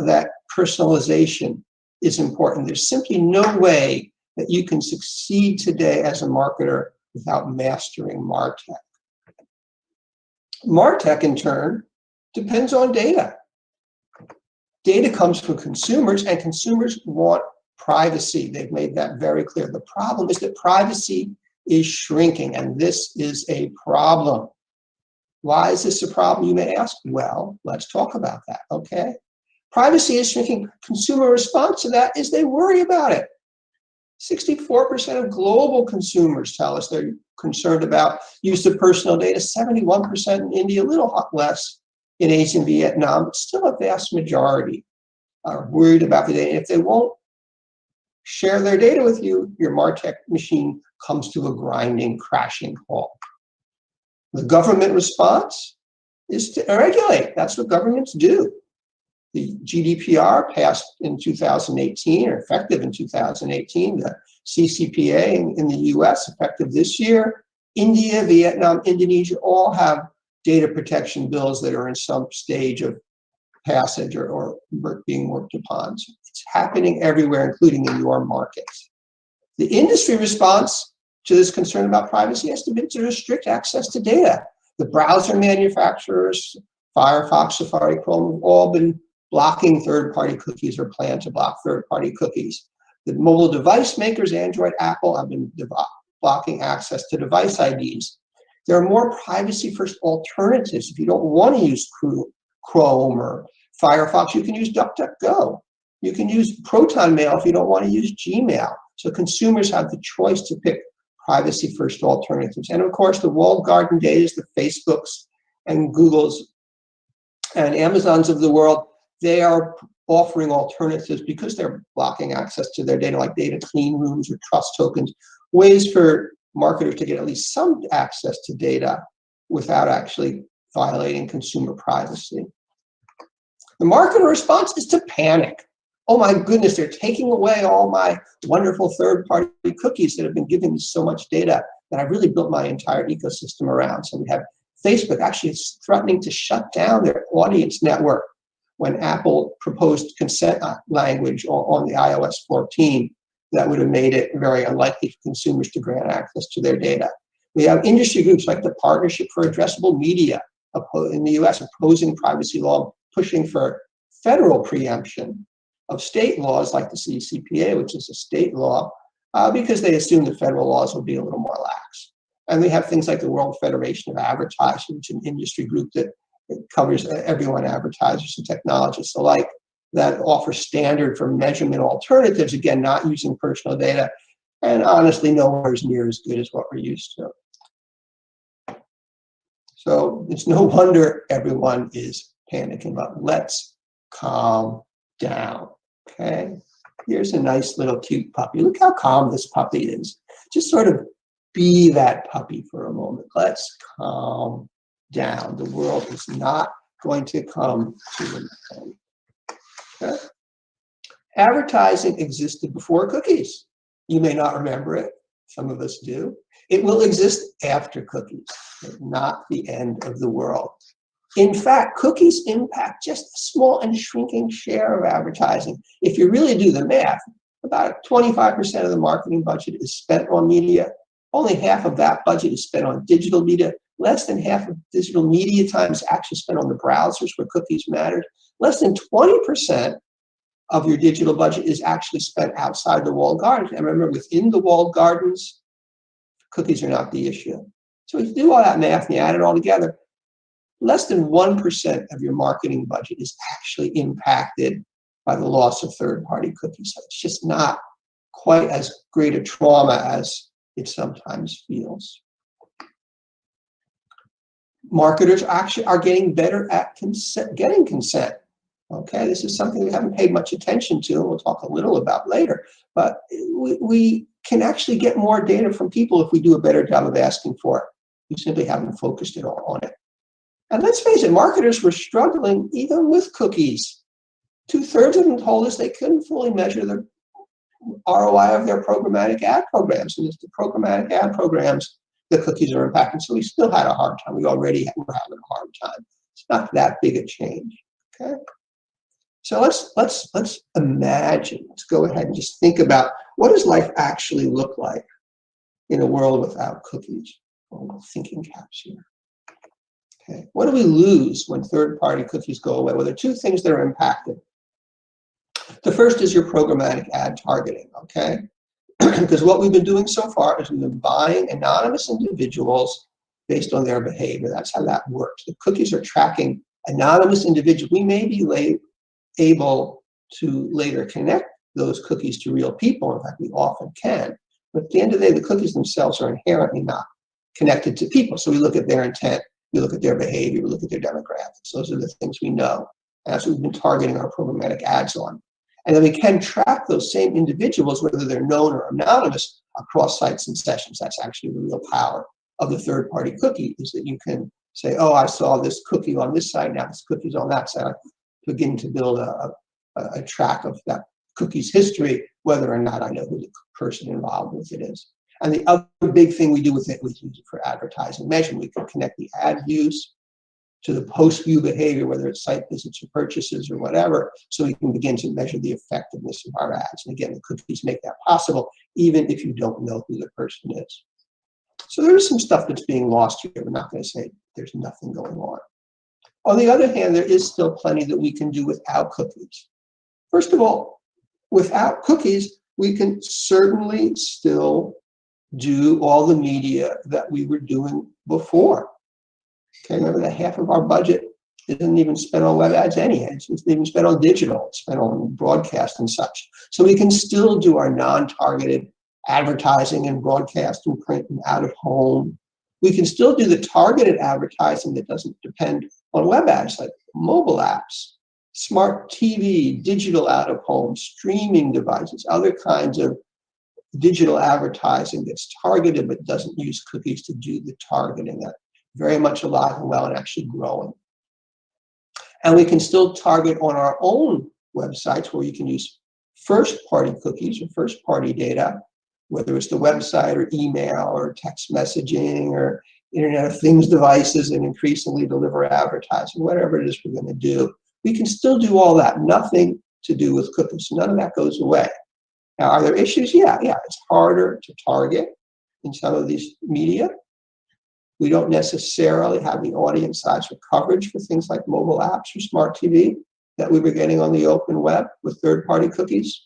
that personalization is important. There's simply no way that you can succeed today as a marketer without mastering MarTech. MarTech, in turn, depends on data. Data comes from consumers, and consumers want privacy. They've made that very clear. The problem is that privacy is shrinking, and this is a problem. Why is this a problem, you may ask? Well, let's talk about that, okay? Privacy is shrinking. Consumer response to that is they worry about it. 64% of global consumers tell us they're concerned about use of personal data. 71% in India, a little less in Asia and Vietnam, but still a vast majority are worried about the data. If they won't share their data with you, your MarTech machine comes to a grinding, crashing halt. The government response is to regulate. That's what governments do. The GDPR passed in 2018, or effective in 2018, the CCPA in the US, effective this year. India, Vietnam, Indonesia all have data protection bills that are in some stage of passage or being worked upon. So it's happening everywhere, including in your markets. The industry response to this concern about privacy has been to restrict access to data. The browser manufacturers, Firefox, Safari, Chrome, have all been blocking third-party cookies or plan to block third-party cookies. The mobile device makers, Android, Apple, have been blocking access to device IDs. There are more privacy-first alternatives. If you don't want to use Chrome or Firefox, you can use DuckDuckGo. You can use Proton Mail if you don't want to use Gmail. So consumers have the choice to pick privacy-first alternatives. And of course, the walled garden days, the Facebooks and Googles and Amazons of the world, they are offering alternatives because they're blocking access to their data, like data clean rooms or trust tokens, ways for marketers to get at least some access to data without actually violating consumer privacy. The marketer response is to panic. Oh my goodness, they're taking away all my wonderful third-party cookies that have been giving me so much data that I really built my entire ecosystem around. So we have Facebook actually threatening to shut down their audience network when Apple proposed consent language on the iOS 14 that would have made it very unlikely for consumers to grant access to their data. We have industry groups like the Partnership for Addressable Media in the US opposing privacy law, pushing for federal preemption of state laws like the CCPA, which is a state law, because they assume the federal laws will be a little more lax. And we have things like the World Federation of Advertising, which is an industry group that covers everyone, advertisers and technologists alike, that offers standard for measurement alternatives, again, not using personal data, and honestly, nowhere near as good as what we're used to. So it's no wonder everyone is panicking, but let's calm down, okay? Here's a nice little cute puppy. Look how calm this puppy is. Just sort of be that puppy for a moment. Let's calm down. The world is not going to come to an end. Okay? Advertising existed before cookies. You may not remember it. Some of us do. It will exist after cookies, not the end of the world. In fact, cookies impact just a small and shrinking share of advertising. If you really do the math, about 25% of the marketing budget is spent on media. Only half of that budget is spent on digital media. Less than half of digital media time is actually spent on the browsers where cookies matter. Less than 20% of your digital budget is actually spent outside the walled gardens. And remember, within the walled gardens, cookies are not the issue. So if you do all that math and you add it all together, less than 1% of your marketing budget is actually impacted by the loss of third-party cookies. So it's just not quite as great a trauma as it sometimes feels. Marketers actually are getting better at getting consent. Okay, this is something we haven't paid much attention to, and we'll talk a little about later, but we can actually get more data from people if we do a better job of asking for it. We simply haven't focused it all on it. And let's face it, marketers were struggling even with cookies. 2/3 of them told us they couldn't fully measure the ROI of their programmatic ad programs, and it's the programmatic ad programs the cookies are impacting. So we still had a hard time. We already were having a hard time. It's not that big a change. Okay. So let's imagine. Let's go ahead and just think about what does life actually look like in a world without cookies? Oh, thinking caps here. Okay. What do we lose when third-party cookies go away? Well, there are two things that are impacted. The first is your programmatic ad targeting. Okay. Because what we've been doing so far is we've been buying anonymous individuals based on their behavior. That's how that works. The cookies are tracking anonymous individuals. We may be able to later connect those cookies to real people. In fact, we often can. But at the end of the day, the cookies themselves are inherently not connected to people. So we look at their intent, we look at their behavior, we look at their demographics. Those are the things we know. And that's what we've been targeting our programmatic ads on. And then we can track those same individuals, whether they're known or anonymous, across sites and sessions. That's actually the real power of the third-party cookie, is that you can say, oh, I saw this cookie on this site, now this cookie's on that site. Begin to build a track of that cookie's history, whether or not I know who the person involved with it is. And the other big thing we do with it, we use it for advertising measurement. We can connect the ad views to the post-view behavior, whether it's site visits or purchases or whatever, so we can begin to measure the effectiveness of our ads. And again, the cookies make that possible, even if you don't know who the person is. So there is some stuff that's being lost here. We're not going to say there's nothing going on. On the other hand, there is still plenty that we can do without cookies. First of all, without cookies, we can certainly still do all the media that we were doing before. Okay, remember that half of our budget isn't even spent on web ads anyhow. It's even spent on digital. It's spent on broadcast and such. So we can still do our non-targeted advertising and broadcast and print and out of home. We can still do the targeted advertising that doesn't depend on web ads, like mobile apps, smart TV, digital out of home, streaming devices, other kinds of digital advertising that's targeted but doesn't use cookies to do the targeting. That very much alive and well and actually growing. And we can still target on our own websites where you can use first-party cookies or first-party data, whether it's the website or email or text messaging or Internet of Things devices, and increasingly deliver advertising, whatever it is we're going to do. We can still do all that, nothing to do with cookies. None of that goes away. Now, are there issues? Yeah, it's harder to target in some of these media. We don't necessarily have the audience size or coverage for things like mobile apps or smart TV that we were getting on the open web with third-party cookies.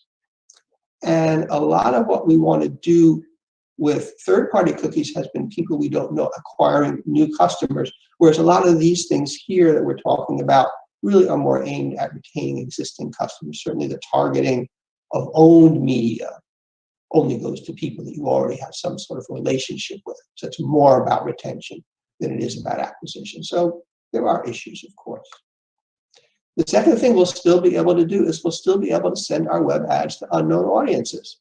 And a lot of what we want to do with third-party cookies has been people we don't know acquiring new customers, whereas a lot of these things here that we're talking about really are more aimed at retaining existing customers. Certainly the targeting of owned media only goes to people that you already have some sort of relationship with. So it's more about retention than it is about acquisition. So there are issues, of course. The second thing we'll still be able to do is we'll still be able to send our web ads to unknown audiences.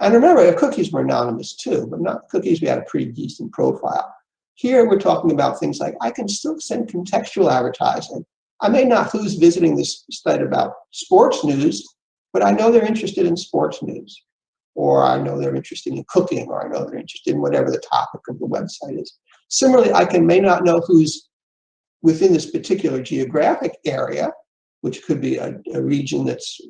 And remember, cookies were anonymous too, but not cookies, we had a pretty decent profile. Here we're talking about things like, I can still send contextual advertising. I may not who's visiting this site about sports news, but I know they're interested in sports news. Or I know they're interested in cooking, or I know they're interested in whatever the topic of the website is. Similarly, I may not know who's within this particular geographic area, which could be a region that's,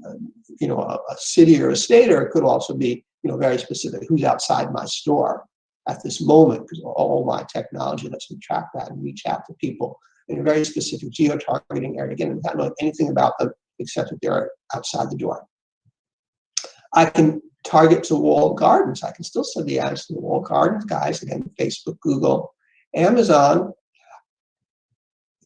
a city or a state, or it could also be, very specific, who's outside my store at this moment, because all my technology lets me track that and reach out to people in a very specific geo-targeting area. Again, without knowing anything about them except that they're outside the door. I can target to walled gardens. I can still send the ads to the walled gardens guys, again, Facebook, Google, Amazon.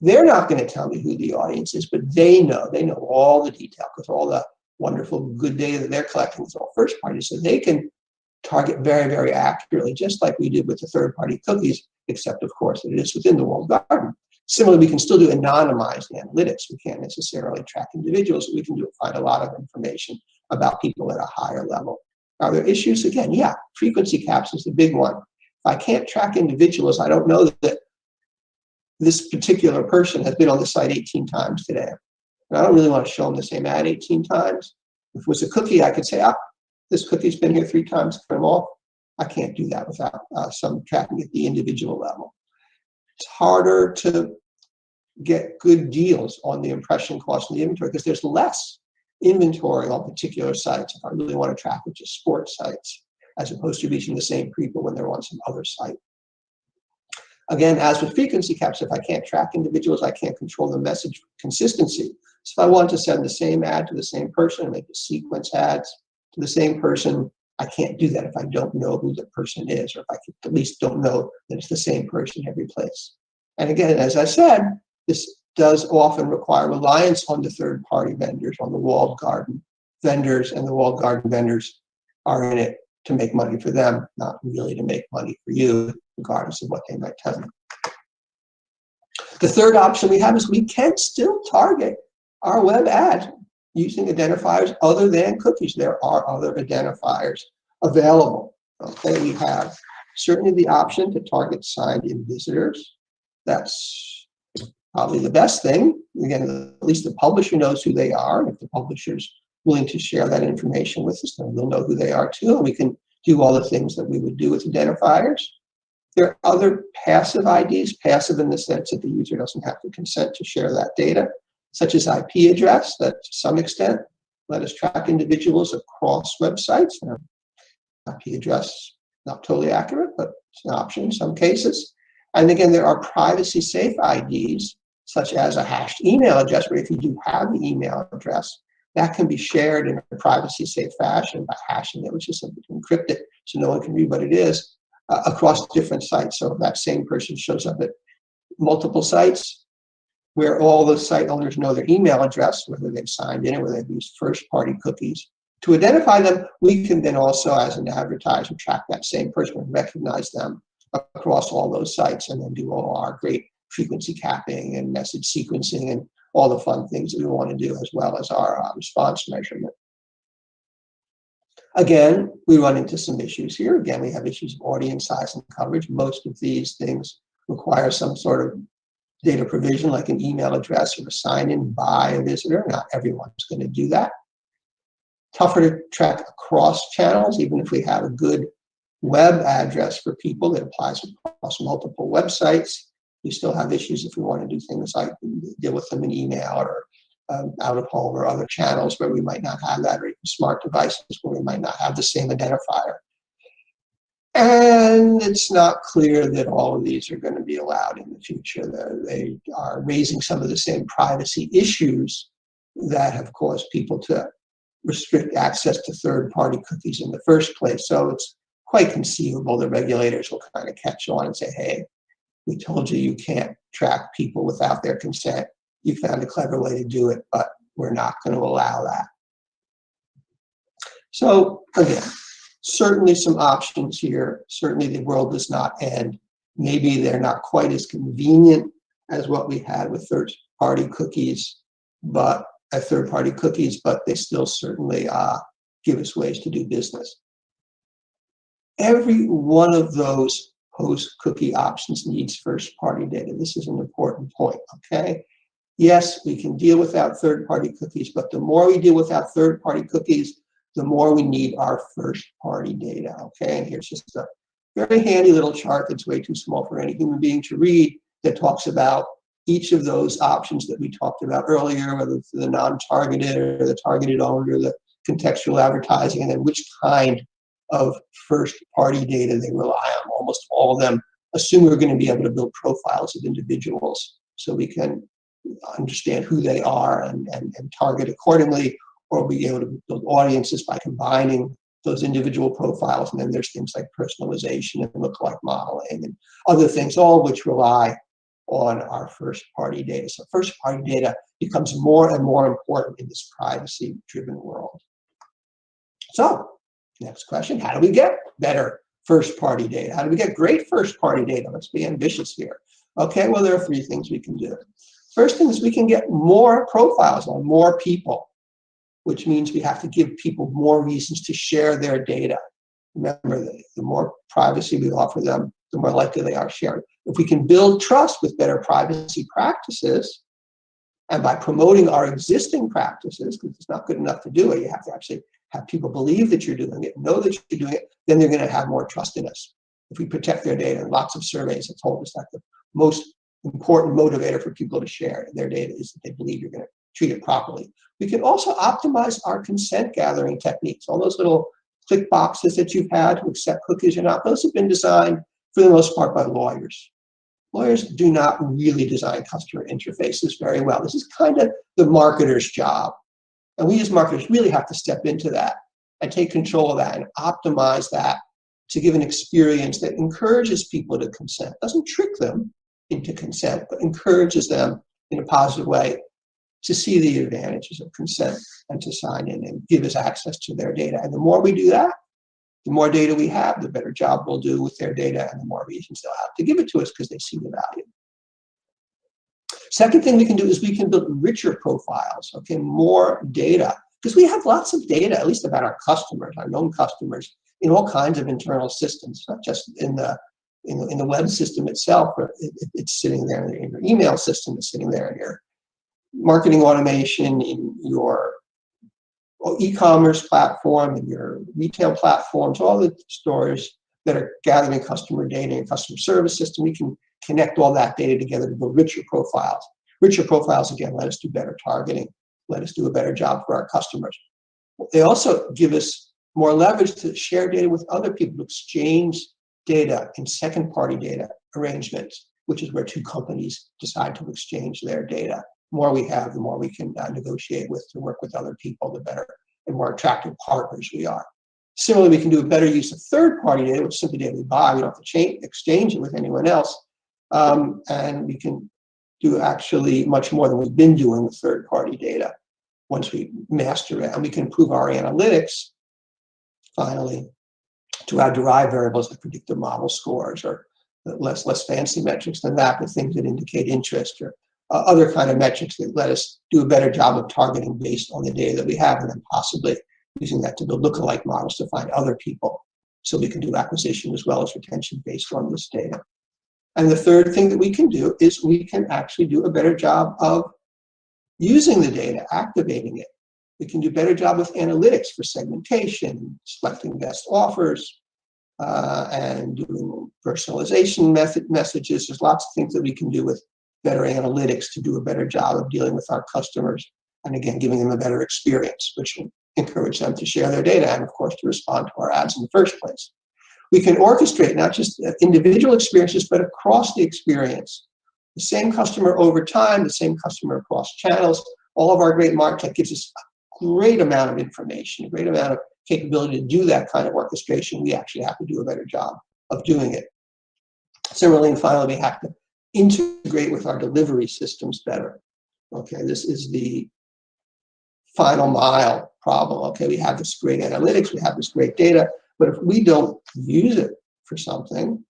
They're not going to tell me who the audience is, but they know all the detail because all the wonderful good data that they're collecting is all first party. So they can target very, very accurately, just like we did with the third-party cookies, except of course that it is within the walled garden. Similarly, we can still do anonymized analytics. We can't necessarily track individuals, but we can find a lot of information about people at a higher level. Are there issues? Again, yeah, frequency caps is the big one. If I can't track individuals, I don't know that this particular person has been on the site 18 times today. And I don't really want to show them the same ad 18 times. If it was a cookie, I could say, this cookie's been here 3 times, turn them off. I can't do that without some tracking at the individual level. It's harder to get good deals on the impression cost and the inventory because there's less inventory on particular sites if I really want to track with just sports sites, as opposed to reaching the same people when they're on some other site. Again, as with frequency caps, if I can't track individuals, I can't control the message consistency. So if I want to send the same ad to the same person and make the sequence ads to the same person, I can't do that if I don't know who the person is, or if I at least don't know that it's the same person every place. And again, as I said, this does often require reliance on the third-party vendors, on the walled garden vendors, and the walled garden vendors are in it to make money for them, not really to make money for you, regardless of what they might tell you. The third option we have is we can still target our web ads using identifiers other than cookies. There are other identifiers available. Okay, we have certainly the option to target signed-in visitors. That's probably the best thing. Again, at least the publisher knows who they are. And if the publisher's willing to share that information with us, then we'll know who they are too. And we can do all the things that we would do with identifiers. There are other passive IDs, passive in the sense that the user doesn't have to consent to share that data, such as IP address, that to some extent let us track individuals across websites. IP address, not totally accurate, but it's an option in some cases. And again, there are privacy safe IDs, such as a hashed email address, where if you do have the email address, that can be shared in a privacy safe fashion by hashing it, which is simply to encrypt it so no one can read what it is, across different sites. So if that same person shows up at multiple sites where all the site owners know their email address, whether they've signed in or whether they've used first-party cookies to identify them, we can then also, as an advertiser, track that same person and recognize them across all those sites, and then do all our great frequency capping and message sequencing and all the fun things that we want to do, as well as our response measurement. Again, we run into some issues here. Again, we have issues of audience size and coverage. Most of these things require some sort of data provision, like an email address or a sign-in by a visitor. Not everyone's going to do that. Tougher to track across channels, even if we have a good web address for people that applies across multiple websites. We still have issues if we want to do things like deal with them in email or out of home or other channels where we might not have that, or even smart devices where we might not have the same identifier. And it's not clear that all of these are going to be allowed in the future. They are raising some of the same privacy issues that have caused people to restrict access to third-party cookies in the first place. So it's quite conceivable that regulators will kind of catch on and say, hey, we told you can't track people without their consent. You found a clever way to do it, but we're not going to allow that. So again, certainly some options here. Certainly the world does not end. Maybe they're not quite as convenient as what we had with third-party cookies, but they still certainly give us ways to do business. Every one of those post-cookie options needs first-party data. This is an important point, okay? Yes, we can deal without third-party cookies, but the more we deal without third-party cookies, the more we need our first-party data, okay? And here's just a very handy little chart that's way too small for any human being to read that talks about each of those options that we talked about earlier, whether it's the non-targeted or the targeted owned or the contextual advertising, and then which kind of first-party data they rely on. Almost all of them assume we're going to be able to build profiles of individuals so we can understand who they are and target accordingly, or be able to build audiences by combining those individual profiles. And then there's things like personalization and lookalike modeling and other things, all of which rely on our first-party data. So first-party data becomes more and more important in this privacy-driven world. So, next question, how do we get better first-party data? How do we get great first-party data? Let's be ambitious here. Okay, well, there are 3 things we can do. First thing is we can get more profiles on more people, which means we have to give people more reasons to share their data. Remember, the more privacy we offer them, the more likely they are sharing. If we can build trust with better privacy practices, and by promoting our existing practices, because it's not good enough to do it, you have to actually have people believe that you're doing it, know that you're doing it, then they're going to have more trust in us. If we protect their data, and lots of surveys have told us that the most important motivator for people to share their data is that they believe you're going to treat it properly. We can also optimize our consent gathering techniques. All those little click boxes that you've had to accept cookies or not, those have been designed for the most part by lawyers. Lawyers do not really design customer interfaces very well. This is kind of the marketer's job. And we as marketers really have to step into that and take control of that and optimize that to give an experience that encourages people to consent. Doesn't trick them into consent, but encourages them in a positive way to see the advantages of consent and to sign in and give us access to their data. And the more we do that, the more data we have, the better job we'll do with their data and the more reasons they'll have to give it to us because they see the value. Second thing we can do is we can build richer profiles, okay, more data, because we have lots of data, at least about our customers, our known customers, in all kinds of internal systems, not just in the web system itself, but it's sitting there in your email system, it's sitting there in your marketing automation, in your e-commerce platform, in your retail platforms, all the stores that are gathering customer data and customer service system. We can connect all that data together to build richer profiles. Richer profiles, again, let us do better targeting, let us do a better job for our customers. They also give us more leverage to share data with other people, to exchange data in second-party data arrangements, which is where two companies decide to exchange their data. The more we have, the more we can negotiate with to work with other people, the better and more attractive partners we are. Similarly, we can do a better use of third-party data, which is simply data we buy. We don't have to exchange it with anyone else. And we can do actually much more than we've been doing with third-party data once we master it. And we can improve our analytics, finally, to add derived variables that predict the model scores, or less fancy metrics than that, but things that indicate interest, or other kind of metrics that let us do a better job of targeting based on the data that we have, and then possibly using that to build lookalike models to find other people, so we can do acquisition as well as retention based on this data. And the third thing that we can do is we can actually do a better job of using the data, activating it. We can do a better job with analytics for segmentation, selecting best offers, and doing personalization messages. There's lots of things that we can do with better analytics to do a better job of dealing with our customers, and again, giving them a better experience, which will encourage them to share their data and, of course, to respond to our ads in the first place. We can orchestrate not just individual experiences, but across the experience. The same customer over time, the same customer across channels. All of our great MarTech gives us a great amount of information, a great amount of capability to do that kind of orchestration. We actually have to do a better job of doing it. Similarly, and finally, we have to integrate with our delivery systems better. Okay, this is the final mile problem. Okay, we have this great analytics, we have this great data, but if we don't use it for something,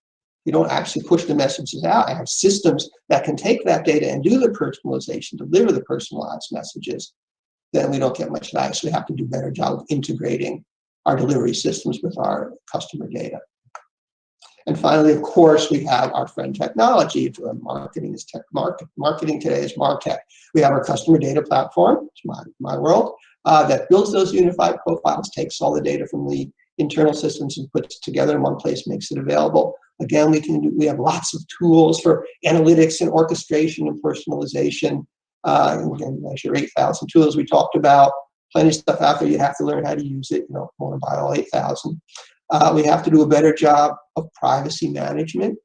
you don't actually push the messages out. I have systems that can take that data and do the personalization, deliver the personalized messages, then we don't get much value. So we have to do a better job of integrating our delivery systems with our customer data. And finally, of course, we have our friend technology. Marketing is marketing today is MarTech. We have our customer data platform, it's my world, that builds those unified profiles, takes all the data from the internal systems and puts it together in one place, makes it available. Again, we have lots of tools for analytics and orchestration and personalization. Again, measure 8,000 tools we talked about. Plenty of stuff out there. You have to learn how to use it. You don't want to buy all 8,000. We have to do a better job of privacy management.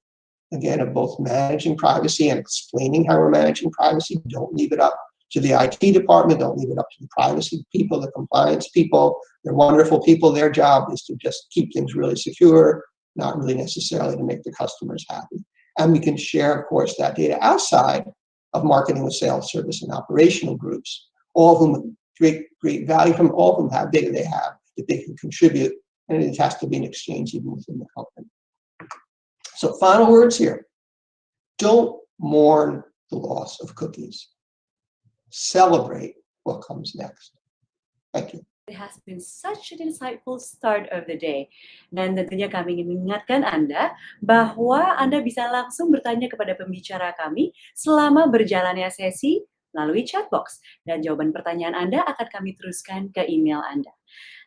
Again, of both managing privacy and explaining how we're managing privacy. Don't leave it up to the IT department. Don't leave it up to the privacy people, the compliance people. They're wonderful people. Their job is to just keep things really secure, not really necessarily to make the customers happy. And we can share, of course, that data outside of marketing, with sales, service, and operational groups. All of them great value from. All of them have data they have that they can contribute, and it has to be an exchange even within the company. So final words here. Don't mourn the loss of cookies. Celebrate what comes next. Thank you. It has been such an insightful start of the day. Dan tentunya kami ingin mengingatkan Anda bahwa Anda bisa langsung bertanya kepada pembicara kami selama berjalannya sesi melalui chat box. Dan jawaban pertanyaan Anda akan kami teruskan ke email Anda.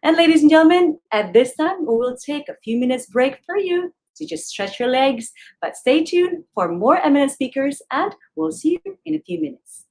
And ladies and gentlemen, at this time, we will take a few minutes break for you to just stretch your legs. But stay tuned for more eminent speakers, and we'll see you in a few minutes.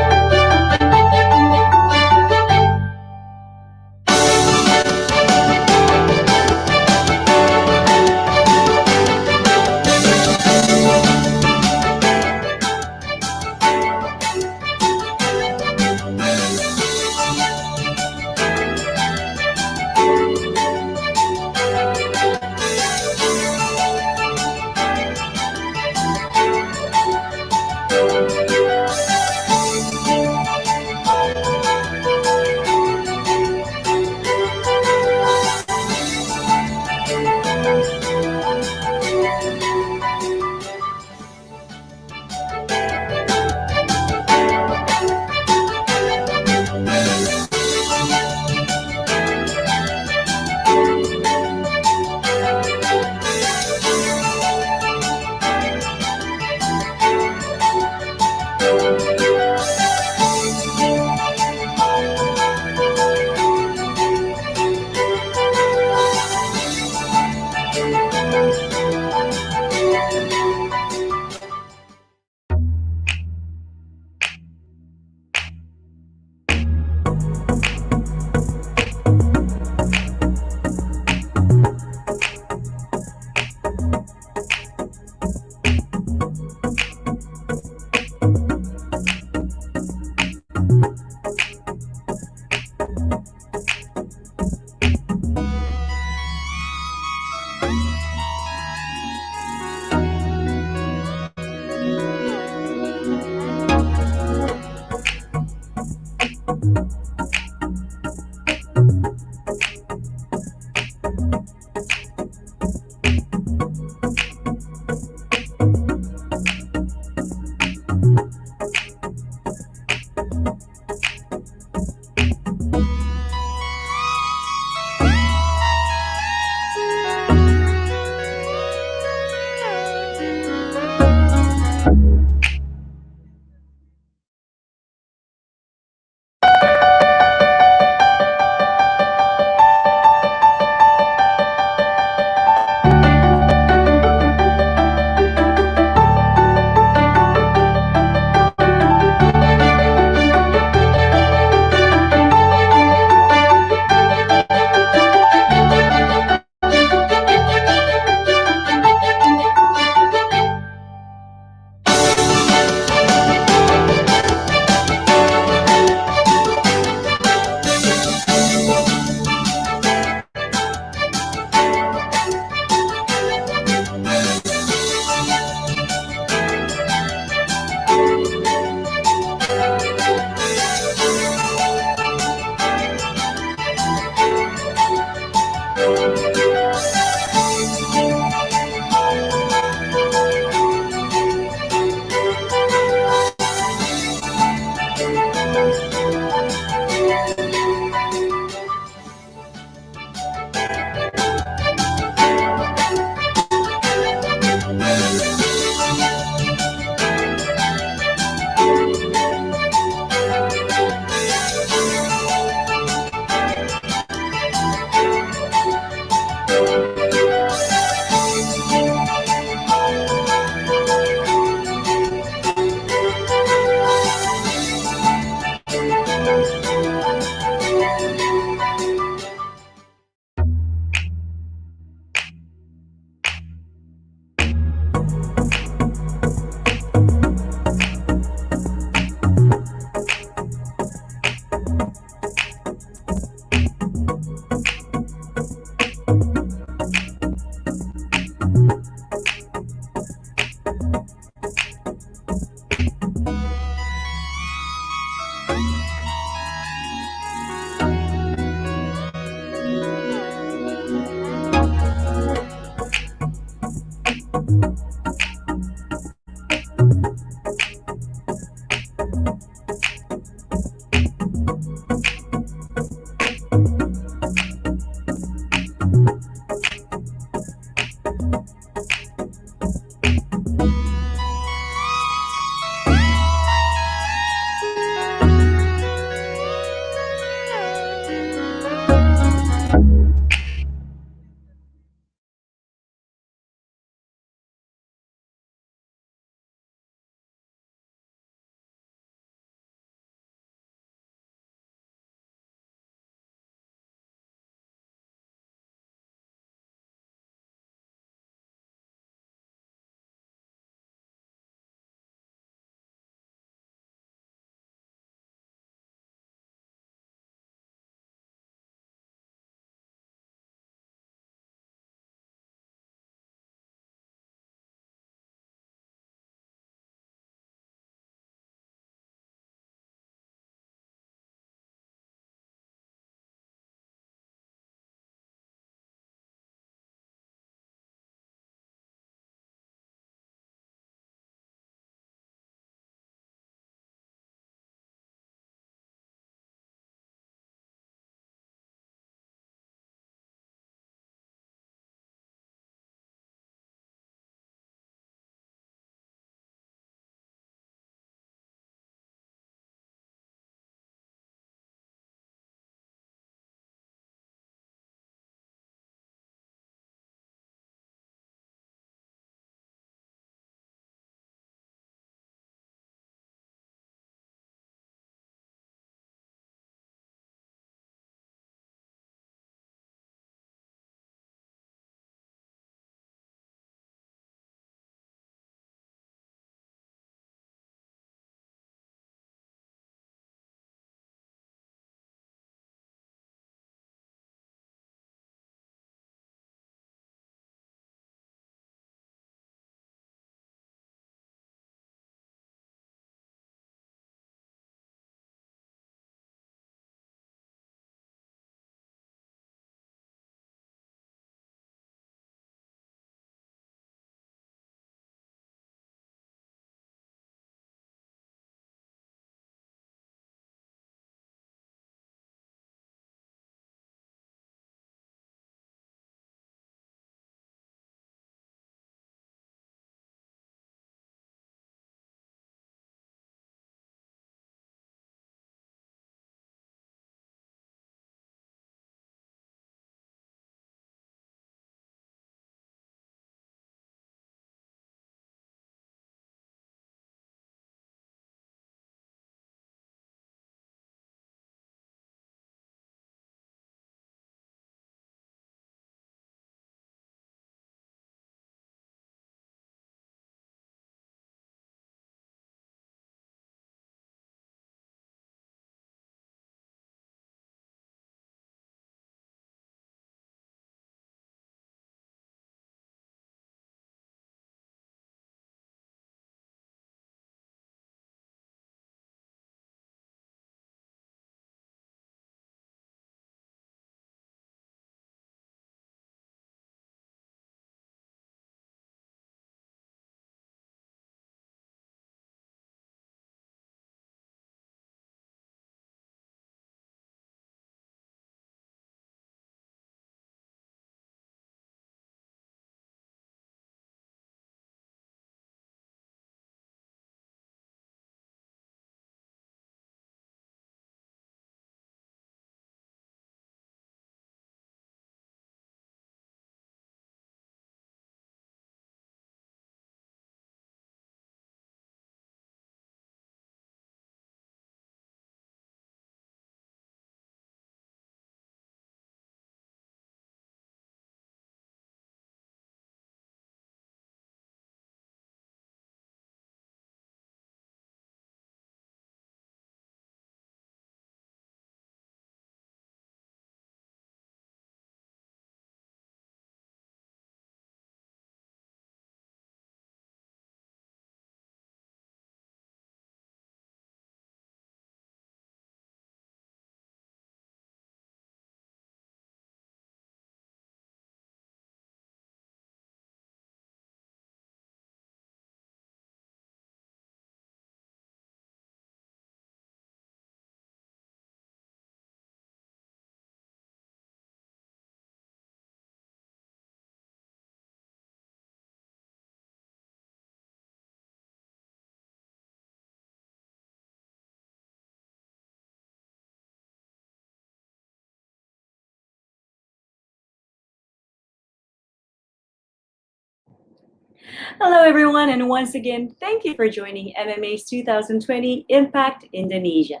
Hello, everyone, and once again, thank you for joining MMA's 2020 Impact Indonesia.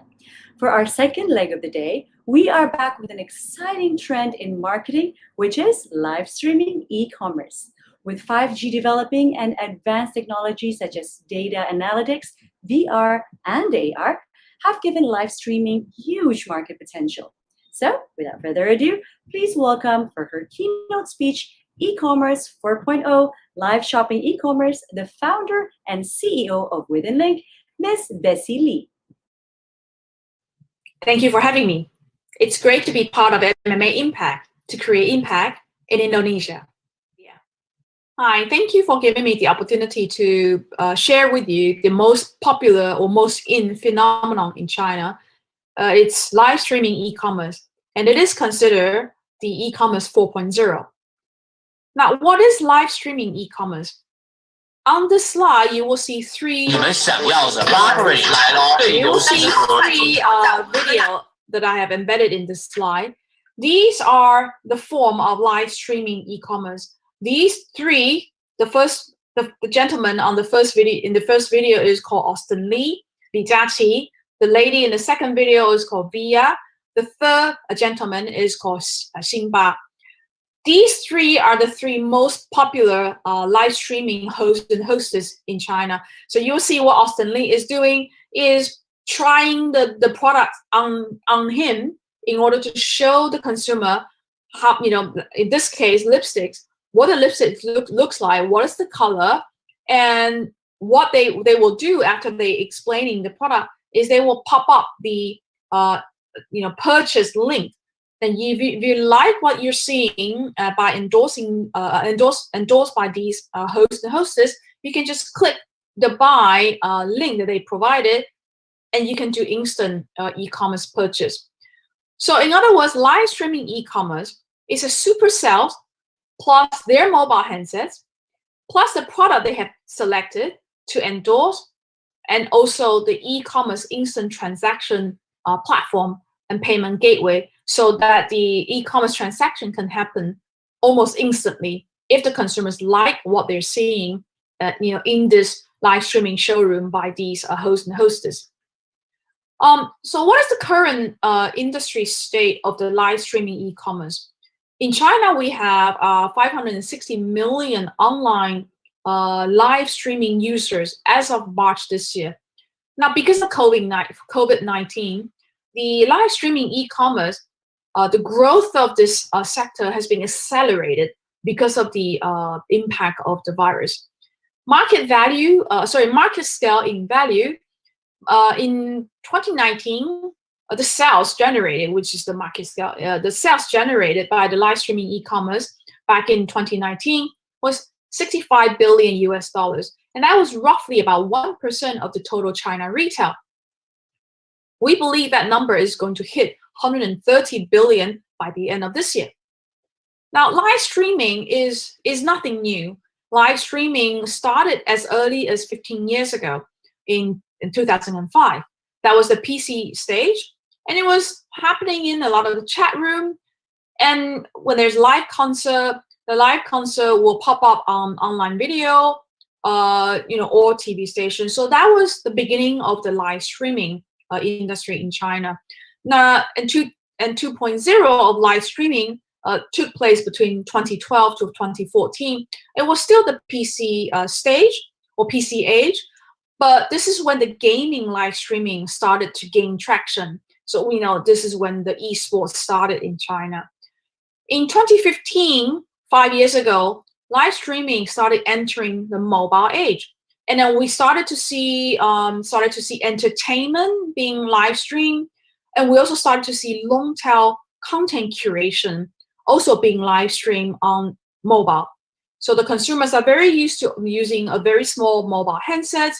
For our second leg of the day, we are back with an exciting trend in marketing, which is live streaming e-commerce. With 5G developing and advanced technologies such as data analytics, VR, and AR have given live streaming huge market potential. So, without further ado, please welcome for her keynote speech, E-commerce 4.0 Live Shopping E-commerce, the founder and CEO of Within Link, Ms. Bessie Lee. Thank you for having me. It's great to be part of MMA Impact to create impact in Indonesia. Hi, thank you for giving me the opportunity to share with you the most popular or most in phenomenon in China. It's live streaming e-commerce, and it is considered the e-commerce 4.0. Now, what is live streaming e-commerce? On this slide, you will see three videos that I have embedded in this slide. These are the form of live streaming e-commerce. These three, the gentleman on the first video is called Austin Lee, Li Jiaqi. The lady in the second video is called Via. The third gentleman is called Xinba. These three are the three most popular live streaming hosts and hostess in China. So you'll see what Austin Lee is doing is trying the product on him in order to show the consumer how, in this case, lipsticks, what a lipstick looks like, what is the color, and what they will do after they explaining the product is they will pop up the purchase link. And if you like what you're seeing by endorsed by these hosts and hostess, you can just click the buy link that they provided, and you can do instant e-commerce purchase. So in other words, live streaming e-commerce is a super sales plus their mobile handsets, plus the product they have selected to endorse, and also the e-commerce instant transaction platform and payment gateway, so that the e-commerce transaction can happen almost instantly if the consumers like what they're seeing, in this live streaming showroom by these hosts and hostess. So what is the current industry state of the live streaming e-commerce? In China, we have 560 million online live streaming users as of March this year. Now, because of COVID-19, the live streaming e-commerce, the growth of this sector has been accelerated because of the impact of the virus. Market scale in value, in 2019, the sales generated, which is the market scale, the sales generated by the live streaming e-commerce back in 2019 was $65 billion US, and that was roughly about 1% of the total China retail. We believe that number is going to hit 130 billion by the end of this year. Now, live streaming is nothing new. Live streaming started as early as 15 years ago in 2005. That was the PC stage, and it was happening in a lot of the chat room. And when there's live concert, the live concert will pop up on online video, or TV station. So that was the beginning of the live streaming industry in China. Now, and 2.0 of live streaming took place between 2012 to 2014. It was still the PC stage or PC age, but this is when the gaming live streaming started to gain traction. So we know this is when the esports started in China. In 2015, 5 years ago, live streaming started entering the mobile age. And then we started to see entertainment being live streamed, and we also started to see long tail content curation also being live streamed on mobile. So the consumers are very used to using a very small mobile handsets,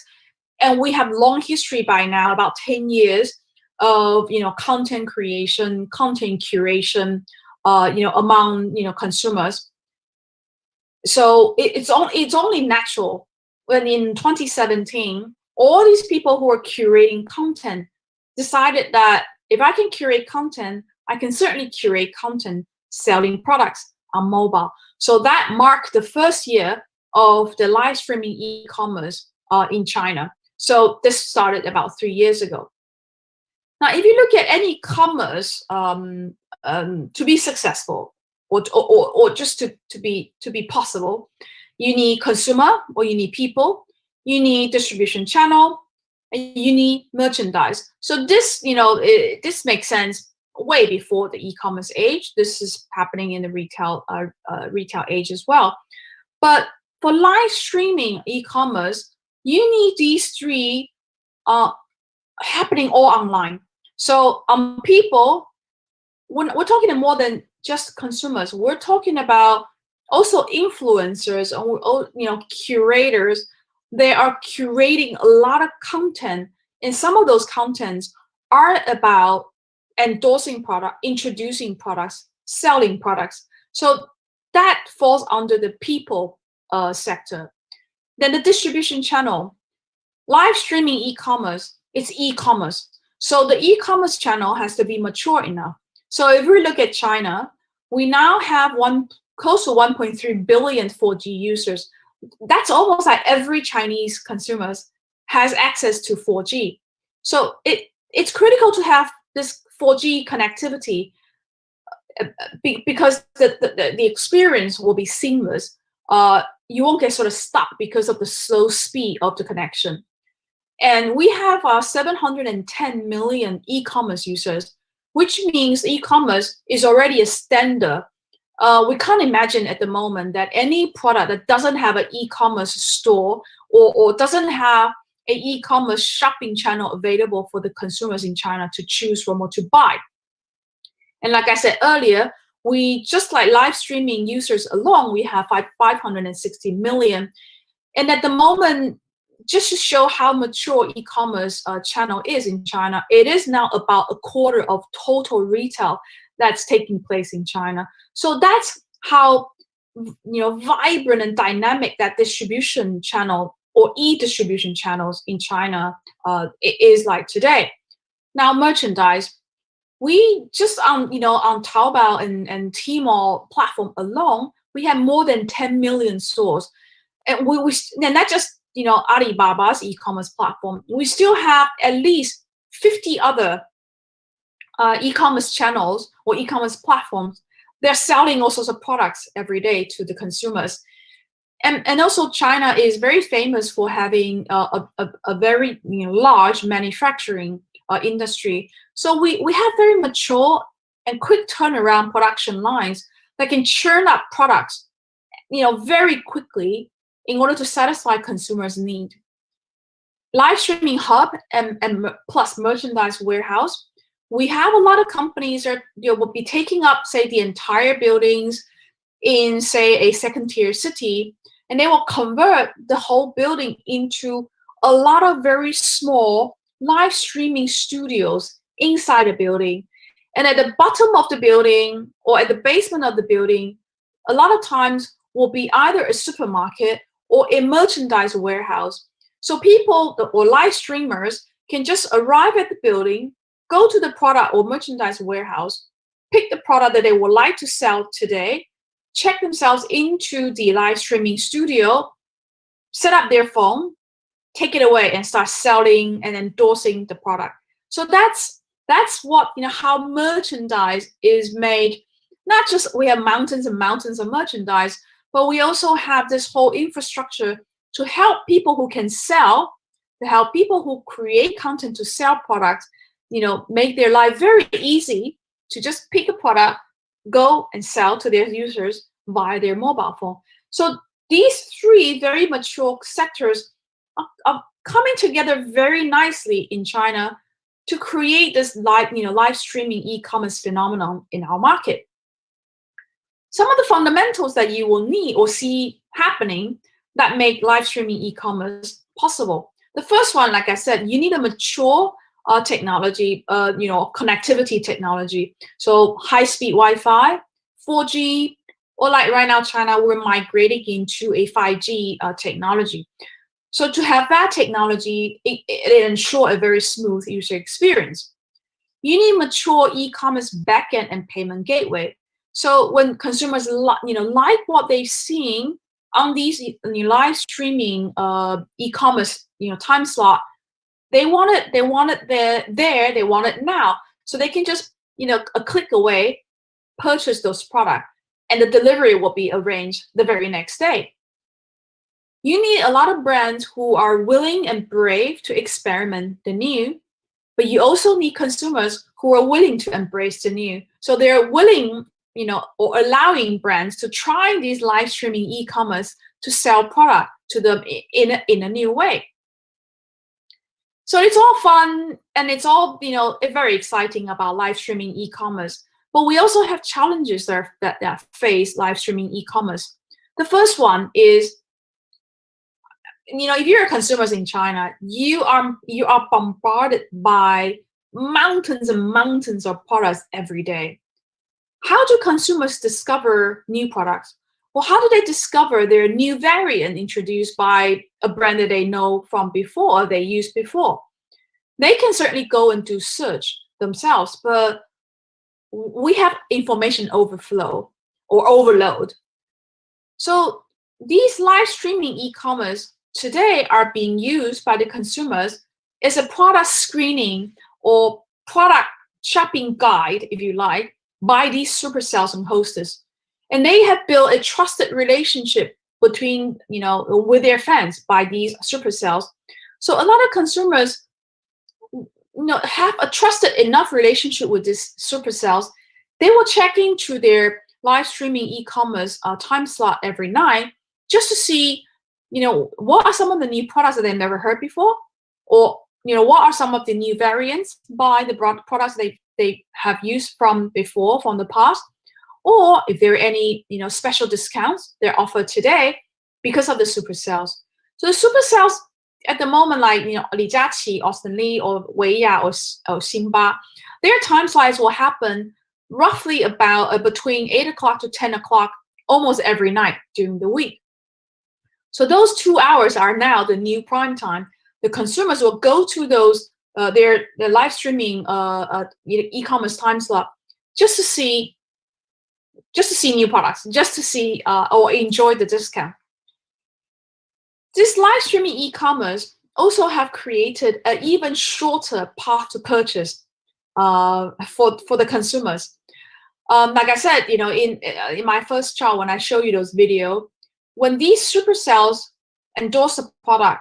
and we have long history by now, about 10 years of content creation, content curation, among consumers. So it's only natural when in 2017, all these people who are curating content decided that if I can curate content, I can certainly curate content selling products on mobile. So that marked the first year of the live streaming e-commerce in China. So this started about 3 years ago. Now, if you look at any commerce to be successful or just to be possible, you need consumer, or you need people, you need distribution channel, and you need merchandise. So this, this makes sense way before the e-commerce age. This is happening in the retail age as well. But for live streaming e-commerce, you need these three happening all online. So people, when we're talking more than just consumers, we're talking about also influencers or curators. They are curating a lot of content, and some of those contents are about endorsing product, introducing products, selling products. So that falls under the people sector. Then the distribution channel, live streaming e-commerce, it's e-commerce. So the e-commerce channel has to be mature enough. So if we look at China, we now have close to 1.3 billion 4G users. That's almost like every Chinese consumer has access to 4G. So it's critical to have this 4G connectivity because the experience will be seamless. You won't get sort of stuck because of the slow speed of the connection. And we have 710 million e-commerce users, which means e-commerce is already a standard. We can't imagine at the moment that any product that doesn't have an e-commerce store or doesn't have an e-commerce shopping channel available for the consumers in China to choose from or to buy. And like I said earlier, we just like live streaming users alone, we have 560 million. And at the moment, just to show how mature e-commerce channel is in China, it is now about a quarter of total retail that's taking place in China. So that's how vibrant and dynamic that distribution channel or e-distribution channels in China is like today. Now, merchandise, we just on Taobao and Tmall platform alone, we have more than 10 million stores, and and not just Alibaba's e-commerce platform. We still have at least 50 other e-commerce channels or e-commerce platforms. They're selling all sorts of products every day to the consumers. And also China is very famous for having a very large manufacturing industry. So we have very mature and quick turnaround production lines that can churn up products very quickly in order to satisfy consumers' need. Live streaming hub and plus merchandise warehouse, we have a lot of companies that will be taking up, say, the entire buildings in, say, a second-tier city, and they will convert the whole building into a lot of very small live streaming studios inside the building. And at the bottom of the building or at the basement of the building, a lot of times will be either a supermarket or a merchandise warehouse. So people or live streamers can just arrive at the building, go to the product or merchandise warehouse, pick the product that they would like to sell today, check themselves into the live streaming studio, set up their phone, take it away and start selling and endorsing the product. So that's what how merchandise is made. Not just we have mountains and mountains of merchandise, but we also have this whole infrastructure to help people who can sell, to help people who create content to sell products, make their life very easy to just pick a product, go and sell to their users via their mobile phone. So these three very mature sectors are coming together very nicely in China to create this live streaming e-commerce phenomenon in our market. Some of the fundamentals that you will need or see happening that make live streaming e-commerce possible. The first one, like I said, you need a mature technology, connectivity technology. So high-speed Wi-Fi, 4G, or like right now, China, we're migrating into a 5G technology. So to have that technology, it ensures a very smooth user experience. You need mature e-commerce backend and payment gateway. So when consumers like what they've seen on these live streaming e-commerce time slot, they want it there, they want it now, so they can just a click away purchase those products, and the delivery will be arranged the very next day. You need a lot of brands who are willing and brave to experiment the new, but you also need consumers who are willing to embrace the new. So they're willing, or allowing brands to try these live streaming e-commerce to sell product to them in a new way. So it's all fun and it's all very exciting about live streaming e-commerce. But we also have challenges that face live streaming e-commerce. The first one is, if you're consumers in China, you are bombarded by mountains and mountains of products every day. How do consumers discover new products? Well, how do they discover their new variant introduced by a brand that they know from before, or they used before? They can certainly go and do search themselves, but we have information overflow or overload. So these live streaming e-commerce today are being used by the consumers as a product screening or product shopping guide, if you like, by these supercells and hostess. And they have built a trusted relationship between, with their fans by these supercells. So a lot of consumers have a trusted enough relationship with these supercells. They will check into their live streaming e-commerce time slot every night just to see, what are some of the new products that they've never heard before, or what are some of the new variants by the products they have used from before, from the past, or if there are any special discounts they're offered today because of the supercells. So the supercells at the moment, like Li Jiaqi, Austin Lee, or Wei Ya, or Xinba, their time slides will happen roughly about between 8 o'clock to 10 o'clock almost every night during the week. So those 2 hours are now the new prime time. The consumers will go to those their live streaming e-commerce time slot just to see new products, just to see or enjoy the discount. This live streaming e-commerce also have created an even shorter path to purchase for the consumers. Like I said, in my first chart, when I show you those video, when these supercells endorse a product,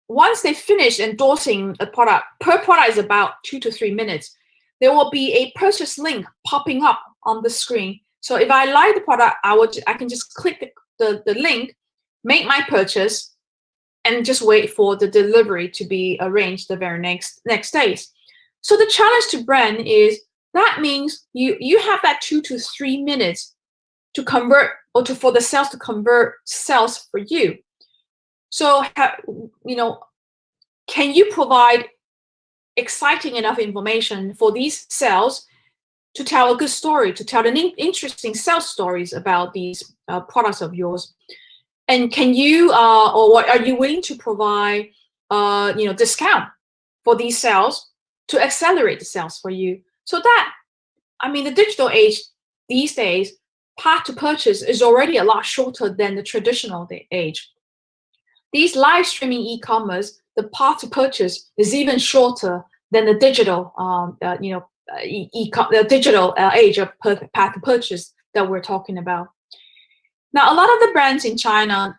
once they finish endorsing a product, per product is about 2 to 3 minutes, there will be a purchase link popping up on the screen. So if I like the product, I can just click the link, make my purchase, and just wait for the delivery to be arranged the very next days. So the challenge to brand is that means you have that 2 to 3 minutes to convert, or for the sales to convert sales for you. So can you provide exciting enough information for these sales to tell a good story, to tell an interesting sales stories about these products of yours? And can you, or what are you willing to provide, discount for these sales to accelerate the sales for you? So that, the digital age these days, path to purchase is already a lot shorter than the traditional age. These live streaming e-commerce, the path to purchase is even shorter than the digital, the digital age of path to purchase that we're talking about. Now, a lot of the brands in China,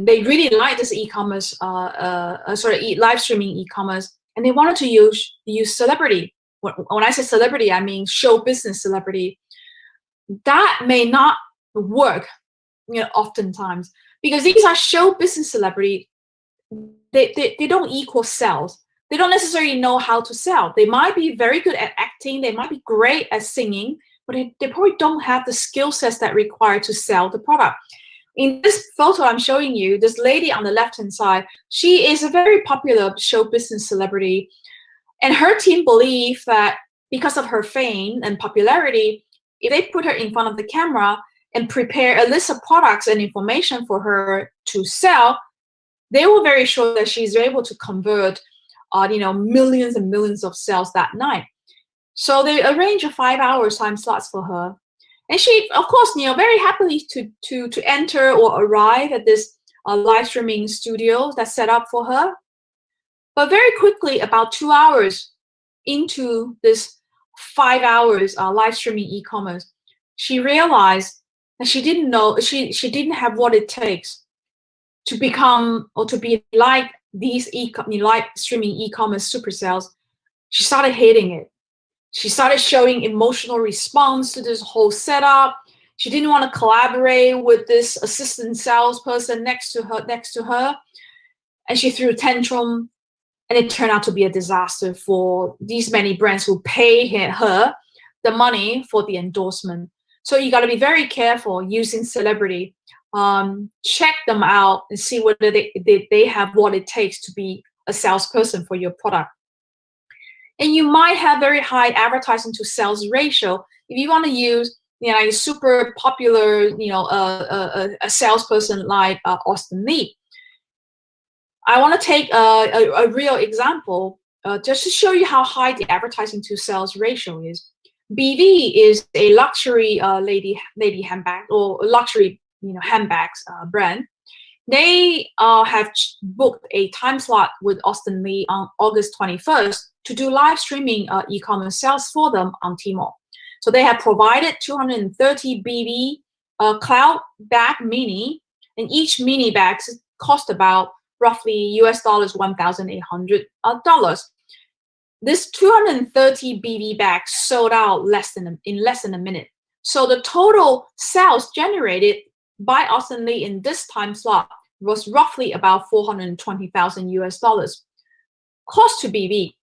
they really like this e-commerce, live streaming e-commerce, and they wanted to use celebrity. When I say celebrity, I mean show business celebrity. That may not work, oftentimes, because these are show business celebrity. They don't equal sales. They don't necessarily know how to sell. They might be very good at acting. They might be great at singing, but they probably don't have the skill sets that required to sell the product. In this photo I'm showing you, this lady on the left-hand side, she is a very popular show business celebrity. And her team believe that because of her fame and popularity, if they put her in front of the camera and prepare a list of products and information for her to sell, they were very sure that she's able to convert millions and millions of sales that night. So they arrange a 5-hour time slots for her. And she, of course, very happily to enter or arrive at this live streaming studio that's set up for her. But very quickly, about 2 hours into this 5 hours live streaming e-commerce, she realized that she didn't know, she didn't have what it takes to become or to be like these live streaming e-commerce supercells. She started hating it. She started showing emotional response to this whole setup. She didn't want to collaborate with this assistant salesperson next to her, and she threw a tantrum, and it turned out to be a disaster for these many brands who pay her the money for the endorsement. So you got to be very careful using celebrity. Check them out and see whether they have what it takes to be a salesperson for your product. And you might have very high advertising to sales ratio. If you want to use, a super popular, a salesperson like Austin Lee. I want to take a real example just to show you how high the advertising to sales ratio is. BV is a luxury lady handbag or luxury handbags brand. They have booked a time slot with Austin Lee on August 21st to do live streaming e-commerce sales for them on Tmall. So they have provided 230 BV cloud bag mini, and each mini bag cost about roughly US dollars $1,800. This 230 BV bags sold out in less than a minute. So the total sales generated by Austin Lee in this time slot was roughly about 420,000 US dollars. Cost to BV.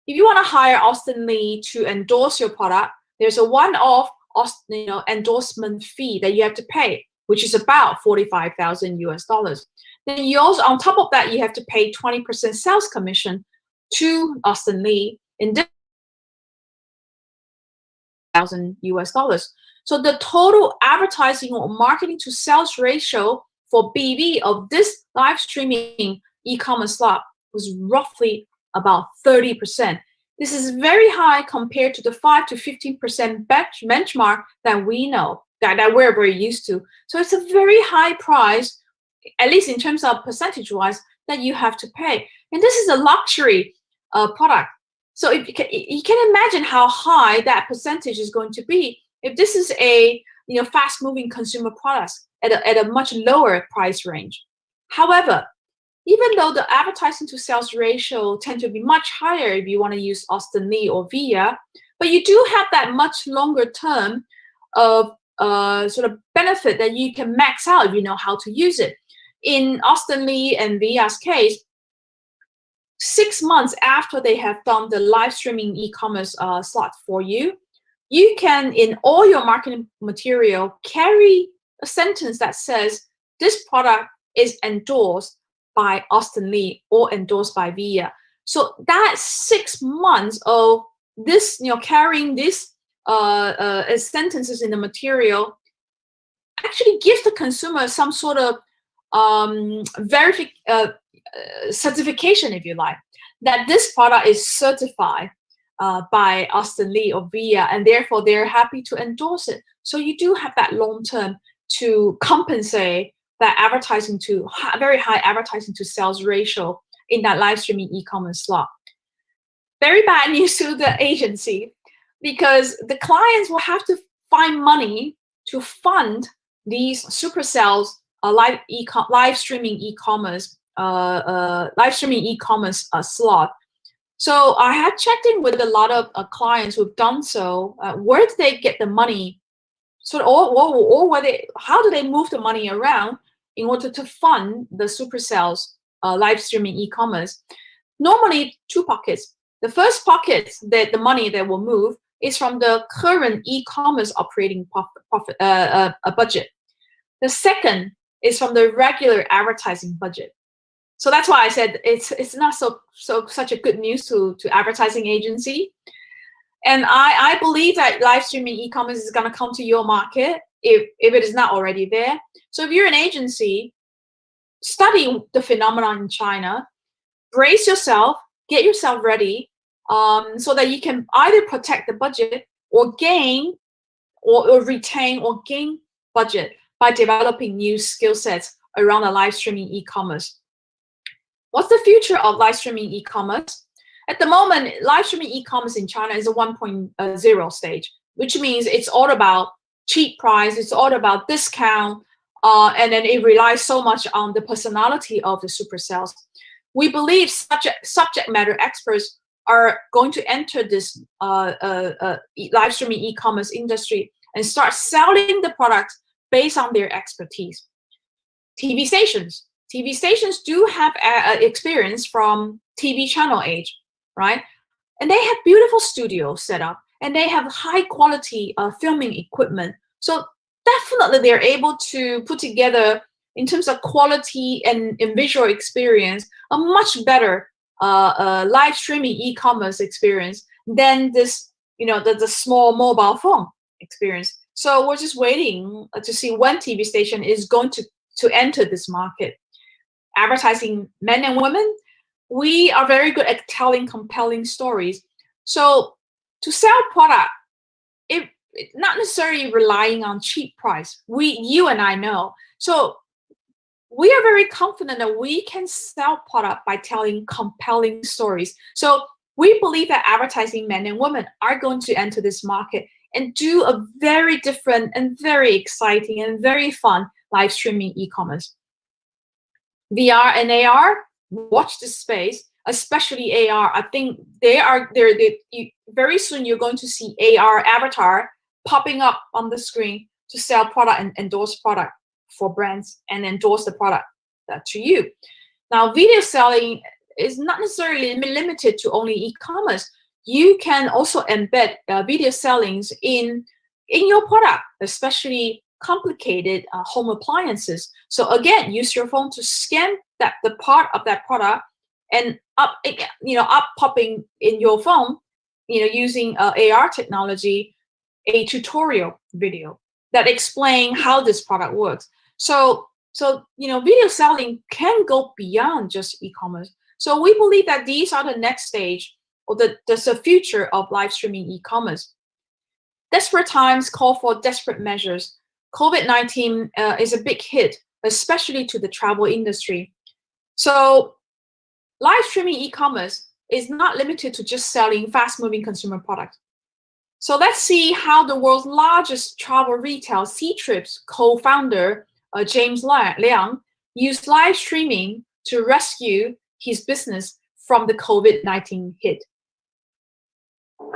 If you want to hire Austin Lee to endorse your product, there's a one-off endorsement fee that you have to pay, which is about 45,000 US dollars. Then you also, on top of that, you have to pay 20% sales commission to Austin Lee in this $1,000 US dollars. So the total advertising or marketing to sales ratio for BV of this live streaming e-commerce slot was roughly about 30%. This is very high compared to the 5 to 15% benchmark that we know, that we're very used to. So it's a very high price, at least in terms of percentage-wise, that you have to pay. And this is a luxury product. So if you can imagine how high that percentage is going to be if this is a fast-moving consumer product at a much lower price range. However, even though the advertising to sales ratio tend to be much higher if you want to use Austin Lee or Via, but you do have that much longer term of sort of benefit that you can max out if you know how to use it. In Austin Lee and Via's case, 6 months after they have done the live streaming e-commerce slot for you, you can, in all your marketing material, carry a sentence that says, this product is endorsed by Austin Lee or endorsed by Via. So that 6 months of this, carrying this sentences in the material actually gives the consumer some sort of certification, if you like, that this product is certified by Austin Lee or Via, and therefore they're happy to endorse it. So you do have that long term to compensate that advertising to very high advertising to sales ratio in that live streaming e-commerce slot. Very bad news to the agency, because the clients will have to find money to fund these super sales live streaming e-commerce slot. So I had checked in with a lot of clients who've done so. Where do they get the money? So, or how do they move the money around in order to fund the super sales live streaming e-commerce? Normally, 2 pockets. The first pocket that the money that will move is from the current e-commerce operating budget. The second is from the regular advertising budget. So that's why I said it's not such a good news to advertising agency. And I believe that live streaming e-commerce is going to come to your market if it is not already there. So if you're an agency, study the phenomenon in China, brace yourself, get yourself ready, so that you can either protect the budget or gain or retain or gain budget by developing new skill sets around the live streaming e-commerce. What's the future of live streaming e-commerce? At the moment, live streaming e-commerce in China is a 1.0 stage, which means it's all about cheap price, it's all about discount, and then it relies so much on the personality of the super sales. We believe subject matter experts are going to enter this live streaming e-commerce industry and start selling the product based on their expertise. TV stations do have experience from TV channel age, right? And they have beautiful studios set up, and they have high quality filming equipment. So definitely they're able to put together, in terms of quality and visual experience, a much better live streaming e-commerce experience than this, the small mobile phone experience. So we're just waiting to see when TV station is going to enter this market. Advertising men and women, we are very good at telling compelling stories. So to sell product, it not necessarily relying on cheap price. You and I know. So we are very confident that we can sell product by telling compelling stories. So we believe that advertising men and women are going to enter this market and do a very different and very exciting and very fun live streaming e-commerce. VR and AR, watch this space, especially AR. I think very soon you're going to see AR avatar popping up on the screen to sell product and endorse product for brands and endorse the product to you. Now, video selling is not necessarily limited to only e-commerce. You can also embed video sellings in your product, especially complicated home appliances. So again, use your phone to scan the part of that product and up popping in your phone, using AR technology, a tutorial video that explain how this product works. So video selling can go beyond just e-commerce. So we believe that these are the next stage, or the future of live streaming e-commerce. Desperate times call for desperate measures. COVID-19 is a big hit, especially to the travel industry. So live streaming e-commerce is not limited to just selling fast-moving consumer products. So let's see how the world's largest travel retail, Ctrip's co-founder, James Liang, used live streaming to rescue his business from the COVID-19 hit.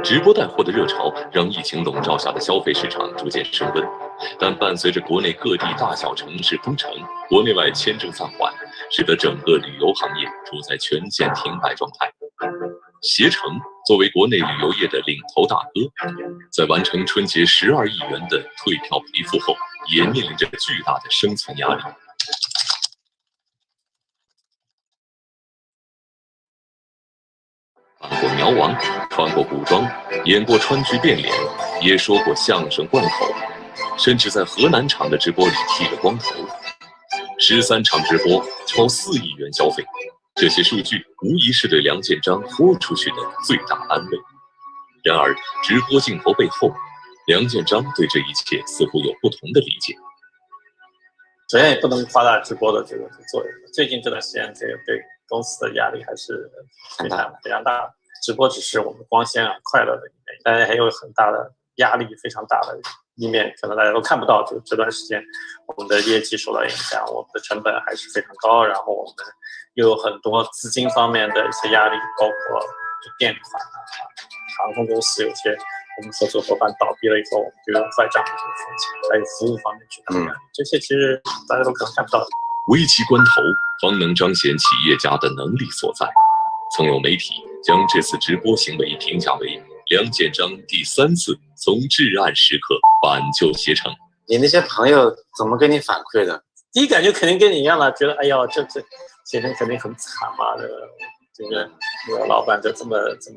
直播带货的热潮让疫情笼罩下的消费市场逐渐升温，但伴随着国内各地大小城市封城，国内外签证暂缓，使得整个旅游行业处在全线停摆状态。携程作为国内旅游业的领头大哥，在完成春节12亿元的退票赔付后，也面临着巨大的生存压力。看过苗王，穿过古装，演过川剧变脸，也说过相声贯口，甚至在河南场的直播里剃了光头。13场直播超4亿元消费，这些数据无疑是对梁建章豁出去的最大安慰。然而，直播镜头背后，梁建章对这一切似乎有不同的理解。首先也不能夸大直播的这个作用。最近这段时间，这个对公司的压力还是非常大的。直播只是我们光鲜快乐的一面，但是还有很大的压力，非常大的一面，可能大家都看不到。就这段时间，我们的业绩受到影响，我们的成本还是非常高，然后我们又有很多资金方面的一些压力，包括垫款航空公司有些我们合作伙伴倒闭了以后，我们就有坏账的这个风险，还有服务方面巨大的压力，这些其实大家都可能看不到。危急关头，方能彰显企业家的能力所在。曾有媒体将这次直播行为评价为梁建章第3次从至暗时刻挽救携程。你那些朋友怎么跟你反馈的？第一感觉肯定跟你一样了，觉得哎呀，这携程肯定很惨嘛，这个老板就这么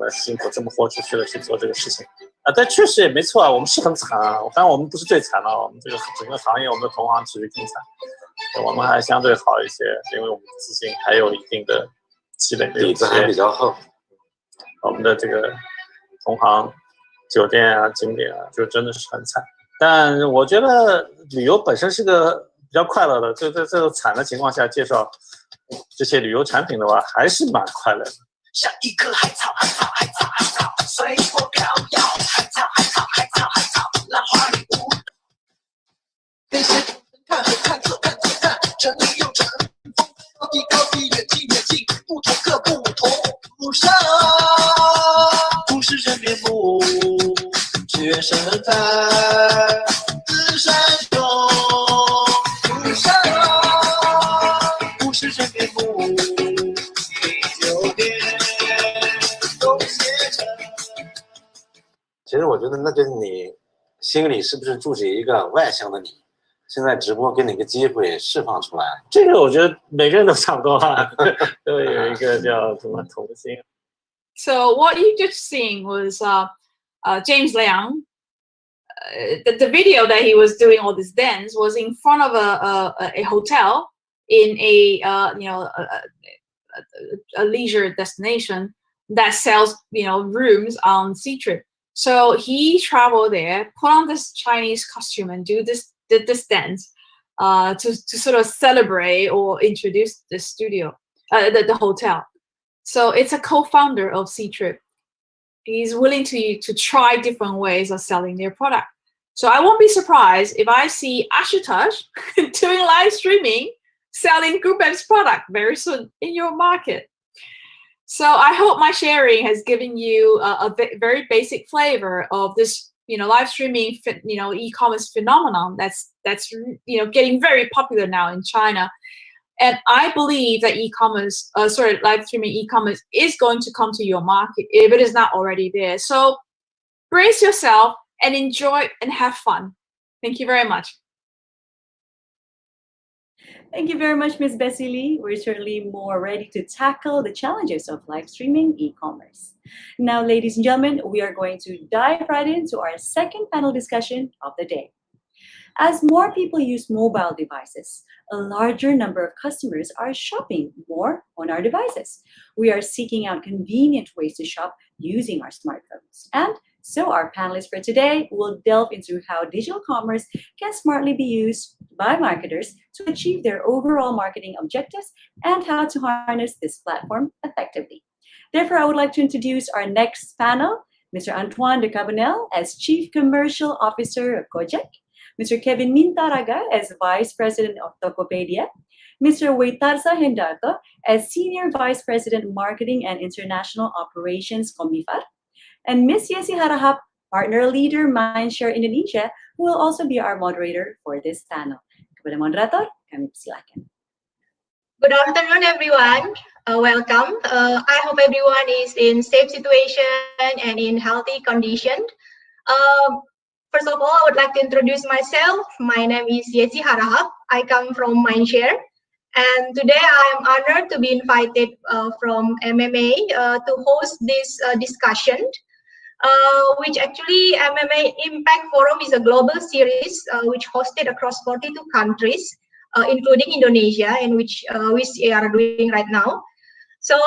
辛苦，这么豁出去了去做这个事情啊。但确实也没错啊，我们是很惨啊。当然我们不是最惨了，我们这个整个行业，我们的同行其实更惨，我们还相对好一些，因为我们资金还有一定的积累，底子还比较厚。我们的这个同行酒店啊、景点啊，就真的是很惨。但我觉得旅游本身是个比较快乐的，就在这种惨的情况下介绍这些旅游产品的话，还是蛮快乐的。像一棵海草，海草，海草，海草，随风飘摇，海草，海草，海草，海草，浪花里舞。那些看看左看左看，城里又城，高低高低，远近远近，不同各不同。路上不是人面目，却身在自山中。路上不是人面目，酒店东邪城。其实我觉得那就是你心里是不是住着一个外向的你？现在直播给你个机会释放出来。这个我觉得每个人都差不多啊，都有一个叫什么童心。So what you just seen was James Liang. The video that he was doing all this dance was in front of a hotel in a leisure destination that sells rooms on Sea Trip. So he traveled there, put on this Chinese costume, and did this dance to sort of celebrate or introduce the studio, the hotel. So it's a co-founder of Sea Trip. He's willing to try different ways of selling their product. So I won't be surprised if I see Ashutosh doing live streaming, selling Group M's product very soon in your market. So I hope my sharing has given you a very basic flavor of this, live streaming, e-commerce phenomenon that's getting very popular now in China. And I believe that live streaming e-commerce is going to come to your market if it is not already there. So brace yourself and enjoy and have fun. Thank you very much. Thank you very much, Ms. Bessie Lee. We're certainly more ready to tackle the challenges of live streaming e-commerce. Now, ladies and gentlemen, we are going to dive right into our second panel discussion of the day. As more people use mobile devices, a larger number of customers are shopping more on our devices. We are seeking out convenient ways to shop using our smartphones. And so our panelists for today will delve into how digital commerce can smartly be used by marketers to achieve their overall marketing objectives and how to harness this platform effectively. Therefore, I would like to introduce our next panel, Mr. Antoine de Cabonel as Chief Commercial Officer of Gojek, Mr. Kevin Mintaraga as Vice President of Tokopedia, Mr. Waitarsa Hendarto as Senior Vice President Marketing and International Operations Kombifar, and Ms. Yesi Harahap, Partner Leader Mindshare Indonesia, who will also be our moderator for this panel. Kepada moderator, kami persilakan. Good afternoon, everyone. Welcome. I hope everyone is in safe situation and in healthy condition. First of all, I would like to introduce myself. My name is Yesi Harahap. I come from Mindshare. And today I am honored to be invited from MMA to host this discussion, which actually MMA Impact Forum is a global series which hosted across 42 countries, including Indonesia, in which we are doing right now. So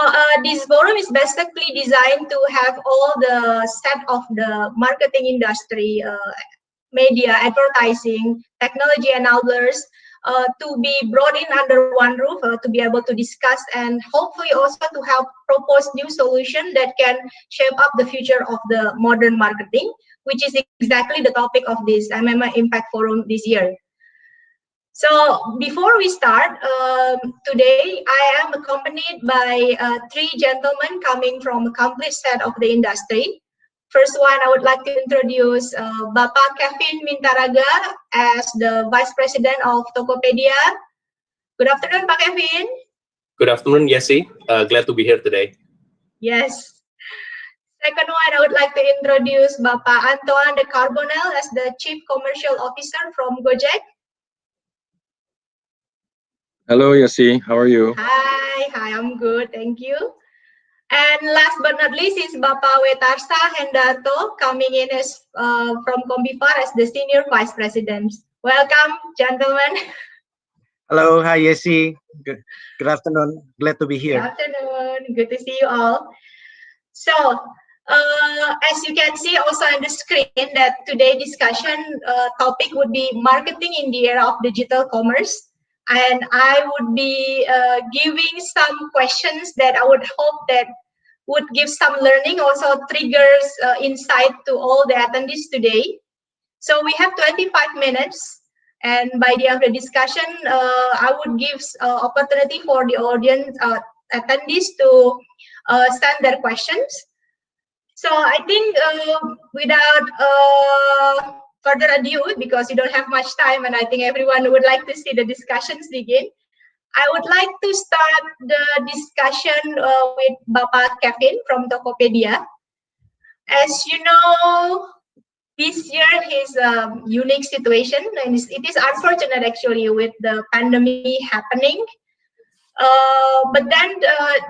this forum is basically designed to have all the set of the marketing industry, media, advertising, technology enablers to be brought in under one roof to be able to discuss and hopefully also to help propose new solutions that can shape up the future of the modern marketing, which is exactly the topic of this MMA Impact Forum this year. So before we start, today I am accompanied by three gentlemen coming from a complete set of the industry. First one, I would like to introduce Bapak Kevin Mintaraga as the Vice President of Tokopedia. Good afternoon, Pak Kevin. Good afternoon, Yesi. Glad to be here today. Yes. Second one, I would like to introduce Bapak Antoine de Carbonel as the Chief Commercial Officer from Gojek. Hello, Yesi. How are you? Hi, I'm good. Thank you. And last but not least is Bapak Waitarsa Hendarto coming in as from Kombifar as the Senior Vice President. Welcome, gentlemen. Hello, hi, Yesi. Good afternoon. Glad to be here. Good afternoon. Good to see you all. So As you can see also on the screen, that today's discussion topic would be marketing in the era of digital commerce. And I would be giving some questions that I would hope that would give some learning, also triggers insight to all the attendees today. So we have 25 minutes. And by the end of the discussion, I would give opportunity for the audience attendees to send their questions. So I think without further ado, because we don't have much time and I think everyone would like to see the discussions begin, I would like to start the discussion with Bapak Kevin from Tokopedia. As you know, this year is a unique situation and it is unfortunate actually with the pandemic happening. But then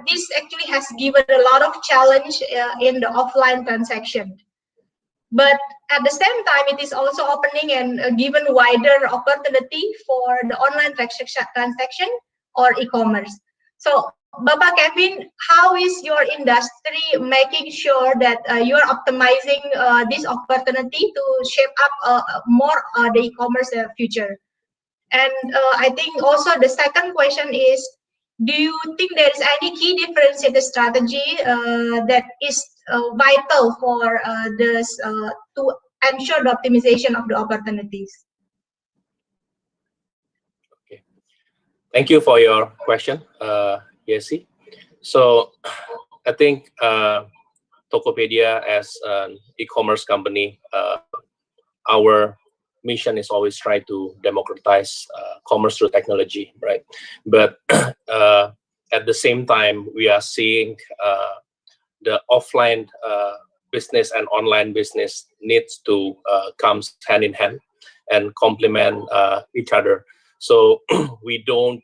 this actually has given a lot of challenge in the offline transaction. But at the same time, it is also opening and given wider opportunity for the online transaction or e-commerce. So, Bapak Kevin, how is your industry making sure that you are optimizing this opportunity to shape up more the e-commerce future? And I think also the second question is, do you think there is any key difference in the strategy that is vital for this to ensure the optimization of the opportunities? Okay, thank you for your question, Yesi. So I think Tokopedia as an e-commerce company, our mission is always try to democratize commerce through technology, right? But at the same time, we are seeing the offline business and online business needs to come hand in hand and complement each other. So we don't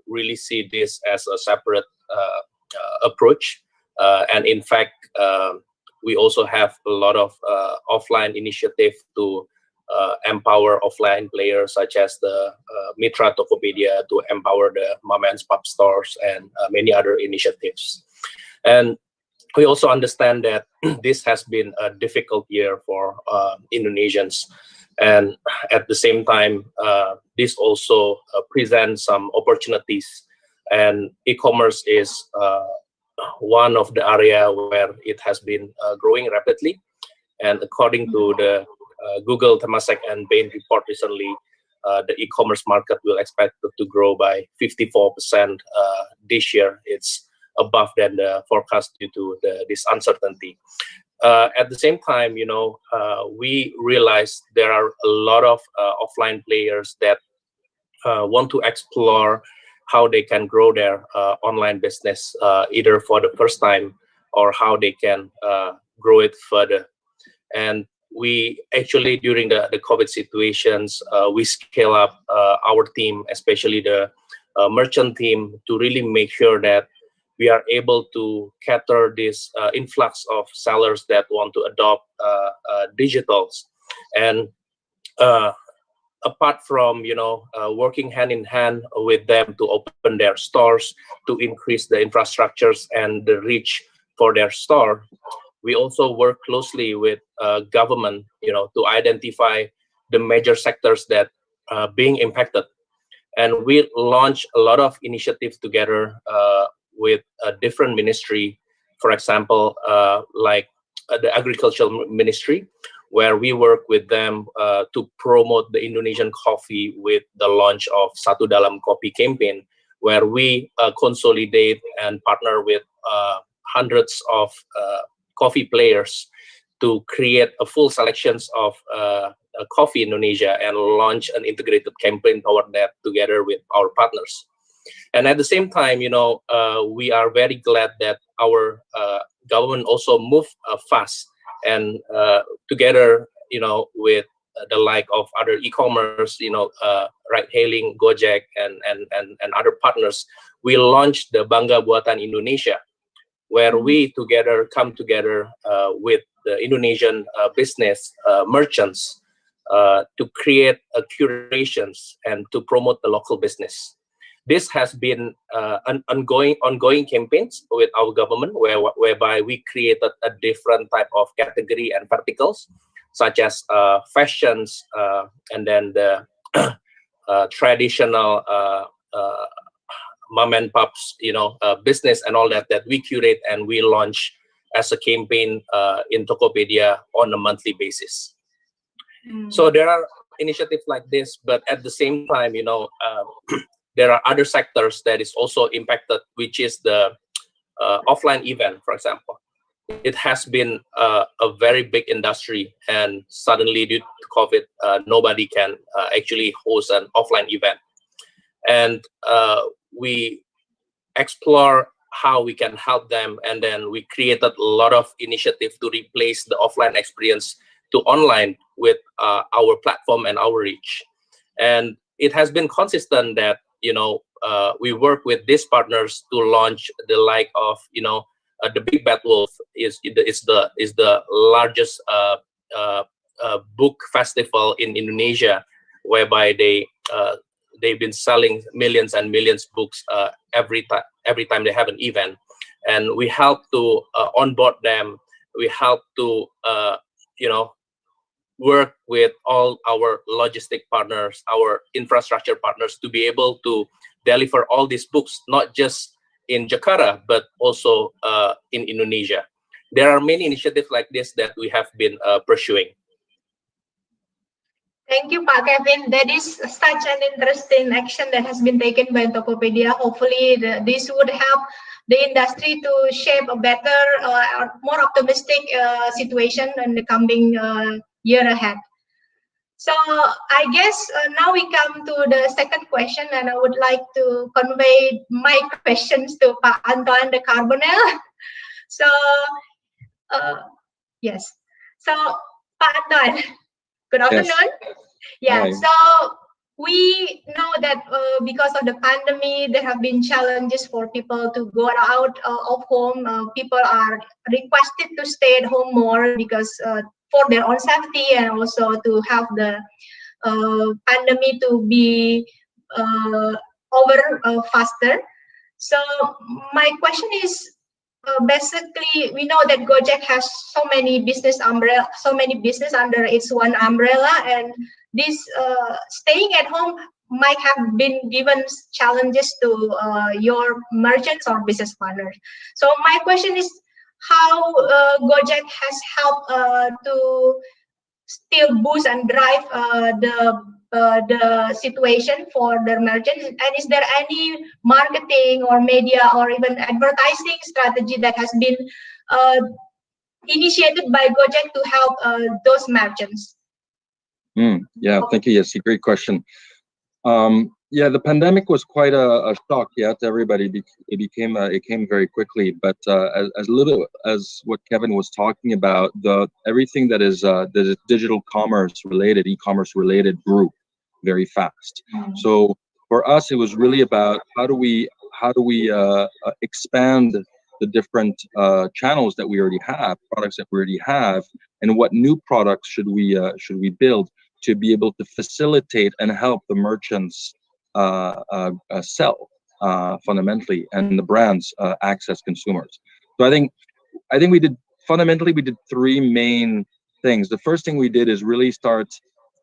really see this as a separate approach. And in fact, we also have a lot of offline initiative to empower offline players such as the Mitra Tokopedia to empower the mom and pop stores and many other initiatives. And we also understand that this has been a difficult year for Indonesians. And at the same time, this also presents some opportunities. And e-commerce is one of the area where it has been growing rapidly. And according to the Google Temasek and Bain report recently, the e-commerce market will expect to grow by 54% this year. It's above than the forecast due to this uncertainty. At the same time, you know, we realize there are a lot of offline players that want to explore how they can grow their online business either for the first time or how they can grow it further. And we actually, during the COVID situations, we scale up our team, especially the merchant team, to really make sure that we are able to cater this influx of sellers that want to adopt digitals. And apart from, you know, working hand in hand with them to open their stores, to increase the infrastructures and the reach for their store, we also work closely with government, you know, to identify the major sectors that are being impacted. And we launch a lot of initiatives together with a different ministry, for example, like the Agricultural Ministry, where we work with them to promote the Indonesian coffee with the launch of Satu Dalam Kopi campaign, where we consolidate and partner with hundreds of coffee players to create a full selections of coffee in Indonesia and launch an integrated campaign toward that together with our partners. And at the same time, you know, we are very glad that our government also moved fast and together, you know, with the like of other e-commerce, you know, ride-hailing, Gojek, and other partners, we launched the Bangga Buatan Indonesia, where we come together with the Indonesian business merchants to create curations and to promote the local business. this has been an ongoing campaigns with our government, whereby we created a different type of category and verticals, such as fashions, and then the traditional mom and pops, business and all that we curate and we launch as a campaign in Tokopedia on a monthly basis. So there are initiatives like this, but at the same time, there are other sectors that is also impacted, which is the offline event, for example. It has been a very big industry, and suddenly due to COVID, nobody can actually host an offline event. And we explore how we can help them, and then we created a lot of initiatives to replace the offline experience to online with our platform and our reach. And it has been consistent that we work with these partners to launch the like of the Big Bad Wolf is the largest book festival in Indonesia, whereby they've been selling millions and millions books every time they have an event, and we help to onboard them. We help to work with all our logistic partners, our infrastructure partners, to be able to deliver all these books, not just in Jakarta, but also in Indonesia. There are many initiatives like this that we have been pursuing. Thank you, Pak Kevin. That is such an interesting action that has been taken by Tokopedia. Hopefully, this would help the industry to shape a better, more optimistic situation in the coming year ahead. So I guess now we come to the second question, and I would like to convey my questions to Pak Antoine de Carbonell. So yes, so Pak Antoine, good afternoon. Yes. Yeah, Hi. so we know that because of the pandemic, there have been challenges for people to go out of home. People are requested to stay at home more because for their own safety, and also to have the pandemic to be over faster. So my question is, basically, we know that Gojek has so many business under its one umbrella, and this staying at home might have been given challenges to your merchants or business partners. So my question is, how Gojek has helped to still boost and drive the situation for the merchants, and is there any marketing or media or even advertising strategy that has been initiated by Gojek to help those merchants? Yeah, thank you. Yes, great question. Yeah, the pandemic was quite a shock, to everybody. It came very quickly. But as little as what Kevin was talking about, everything that is digital commerce related, e-commerce related, grew very fast. So for us, it was really about how do we expand the different channels that we already have, products that we already have, and what new products should we build to be able to facilitate and help the merchants sell fundamentally, and the brands access consumers. So I think we did three main things. The first thing we did is really start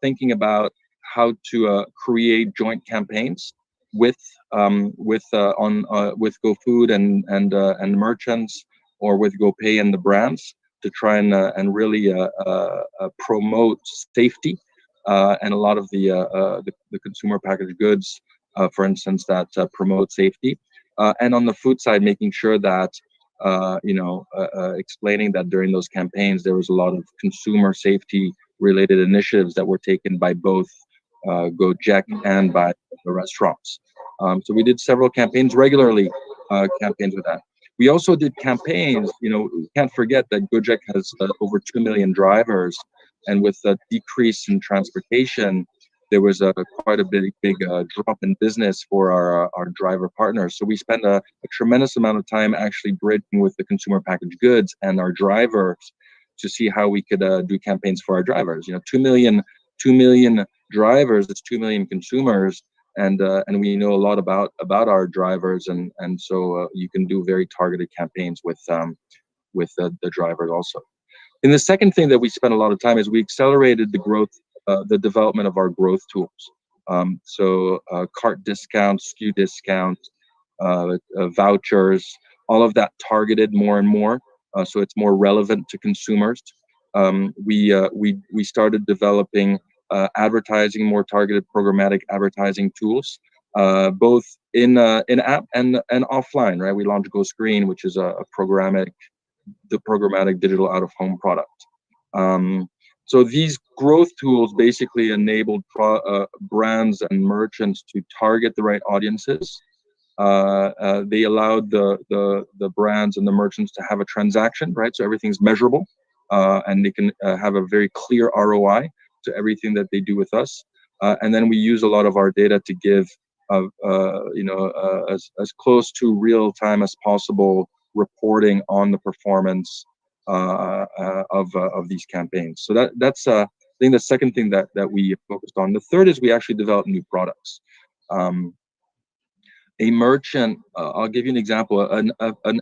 thinking about how to create joint campaigns with GoFood and merchants, or with GoPay and the brands, to try and really promote safety. And a lot of the consumer packaged goods, for instance, that promote safety. And on the food side, making sure that, explaining that during those campaigns, there was a lot of consumer safety related initiatives that were taken by both Gojek and by the restaurants. So we did several campaigns regularly, campaigns with that. We also did campaigns, we can't forget that Gojek has over 2 million drivers. And with the decrease in transportation, there was quite a big drop in business for our driver partners. So we spent a tremendous amount of time actually bridging with the consumer packaged goods and our drivers to see how we could do campaigns for our drivers. 2 million drivers, it's 2 million consumers. and we know a lot about our drivers, and so you can do very targeted campaigns with the drivers also. And the second thing that we spent a lot of time is we accelerated the growth, the development of our growth tools. So cart discounts, SKU discounts, vouchers, all of that targeted more and more, so it's more relevant to consumers. We started developing advertising, more targeted programmatic advertising tools, both in app and offline. Right, we launched Go Screen, which is the programmatic digital out of home product. So these growth tools basically enabled brands and merchants to target the right audiences. They allowed the brands and the merchants to have a transaction, right? So everything's measurable, and they can have a very clear ROI to everything that they do with us. And then we use a lot of our data to give, as close to real time as possible reporting on the performance of these campaigns. So that's I think the second thing that we focused on. The third is we actually developed new products. A merchant, I'll give you an example, an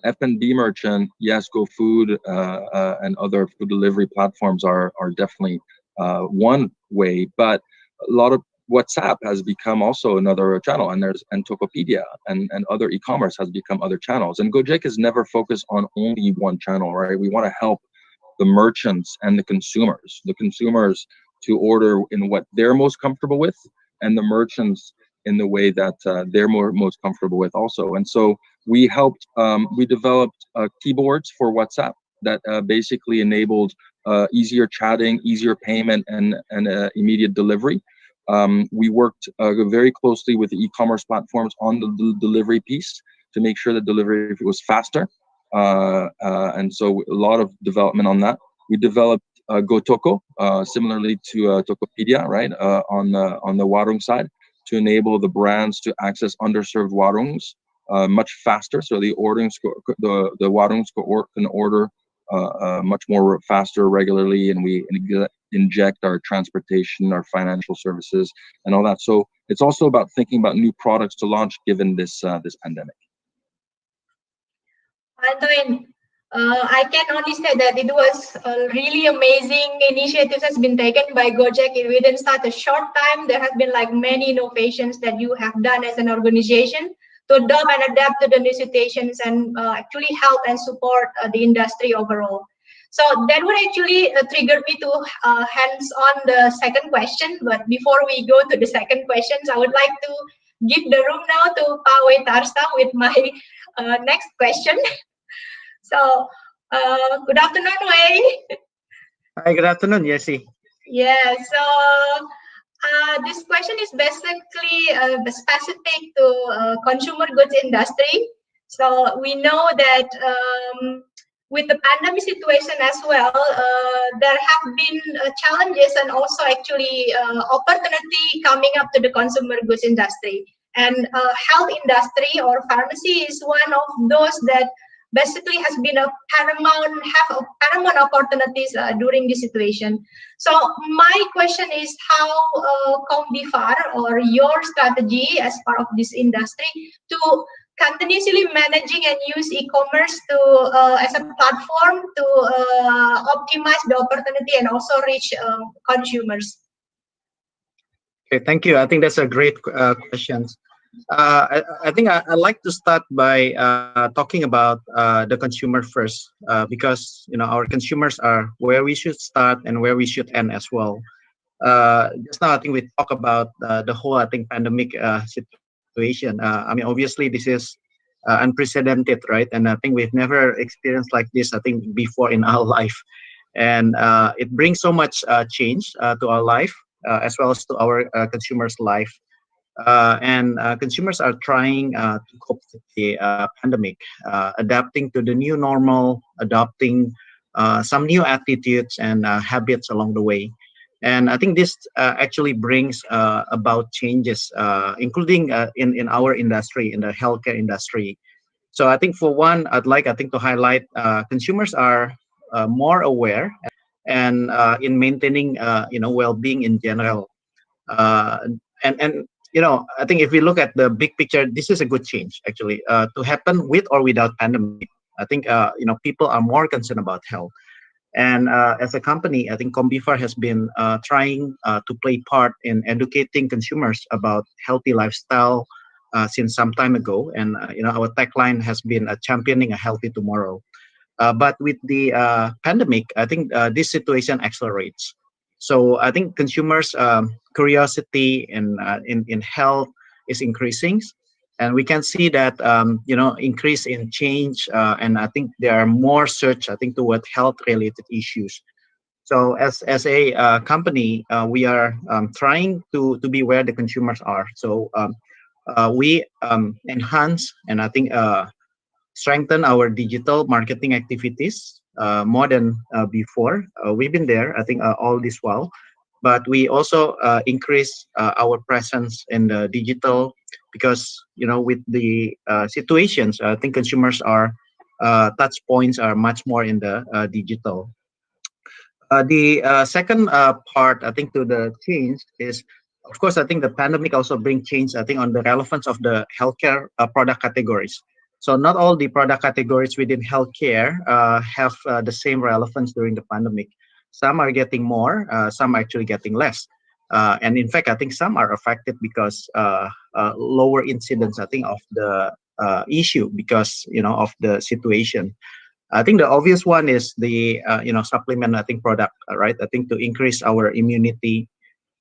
F&B merchant, yes, GoFood and other food delivery platforms are definitely one way, but a lot of WhatsApp has become also another channel, and Tokopedia and other e-commerce has become other channels. And Gojek is never focused on only one channel, right? We want to help the merchants and the consumers to order in what they're most comfortable with, and the merchants in the way that they're most comfortable with also. And so we developed keyboards for WhatsApp that basically enabled easier chatting, easier payment, and immediate delivery. We worked very closely with the e-commerce platforms on the delivery piece to make sure that delivery was faster. And so a lot of development on that. We developed GoToko, similarly to Tokopedia, right, on the warung side, to enable the brands to access underserved warungs much faster. So the warungs can order much more faster regularly, and we inject our transportation, our financial services, and all that. So it's also about thinking about new products to launch given this pandemic. Antoine, I can only say that it was a really amazing initiative has been taken by Gojek within such a short time. There has been like many innovations that you have done as an organization to adopt and adapt to the new situations and actually help and support the industry overall. So that would actually trigger me to hands on the second question. But before we go to the second questions, I would like to give the room now to Pak Wei Tarsta with my next question. So, good afternoon, Wei. Hi, good afternoon, Yesi. Yeah, so this question is basically specific to consumer goods industry. So we know that with the pandemic situation as well, there have been challenges and also actually opportunity coming up to the consumer goods industry. And health industry or pharmacy is one of those that basically has been a paramount opportunities during this situation. So my question is how Komdifar or your strategy as part of this industry to continuously managing and use e-commerce to as a platform to optimize the opportunity and also reach consumers. Okay, thank you. I think that's a great question. I think I'd like to start by talking about the consumer first, because our consumers are where we should start and where we should end as well. Just now, I think we talk about the whole pandemic situation. I mean, obviously this is unprecedented, right? And I think we've never experienced like this, I think, before in our life, and it brings so much change to our life as well as to our consumers' life. And consumers are trying to cope with the pandemic, adapting to the new normal, adopting some new attitudes and habits along the way. And I think this actually brings about changes, including in our industry, in the healthcare industry. So I think for one, I'd like to highlight consumers are more aware and in maintaining well-being in general. And I think if we look at the big picture, this is a good change actually to happen with or without pandemic. I think people are more concerned about health. And as a company, I think Combifar has been trying to play part in educating consumers about healthy lifestyle since some time ago. And our tagline has been championing a healthy tomorrow. But with the pandemic, I think this situation accelerates. So I think consumers' curiosity in health is increasing, and we can see that increase in change, and I think there are more search I think toward health related issues. So as a company, we are trying to be where the consumers are. So we enhance and I think strengthen our digital marketing activities more than before. We've been there, I think, all this while, but we also increase our presence in the digital because with the situations, I think consumers are touch points are much more in the digital. The second part, I think, to the change is, of course, I think the pandemic also bring change, I think, on the relevance of the healthcare product categories. So not all the product categories within healthcare have the same relevance during the pandemic. Some are getting more, some are actually getting less. And in fact, I think some are affected because lower incidence, I think, of the issue because, of the situation. I think the obvious one is the supplement, I think, product, right? I think to increase our immunity,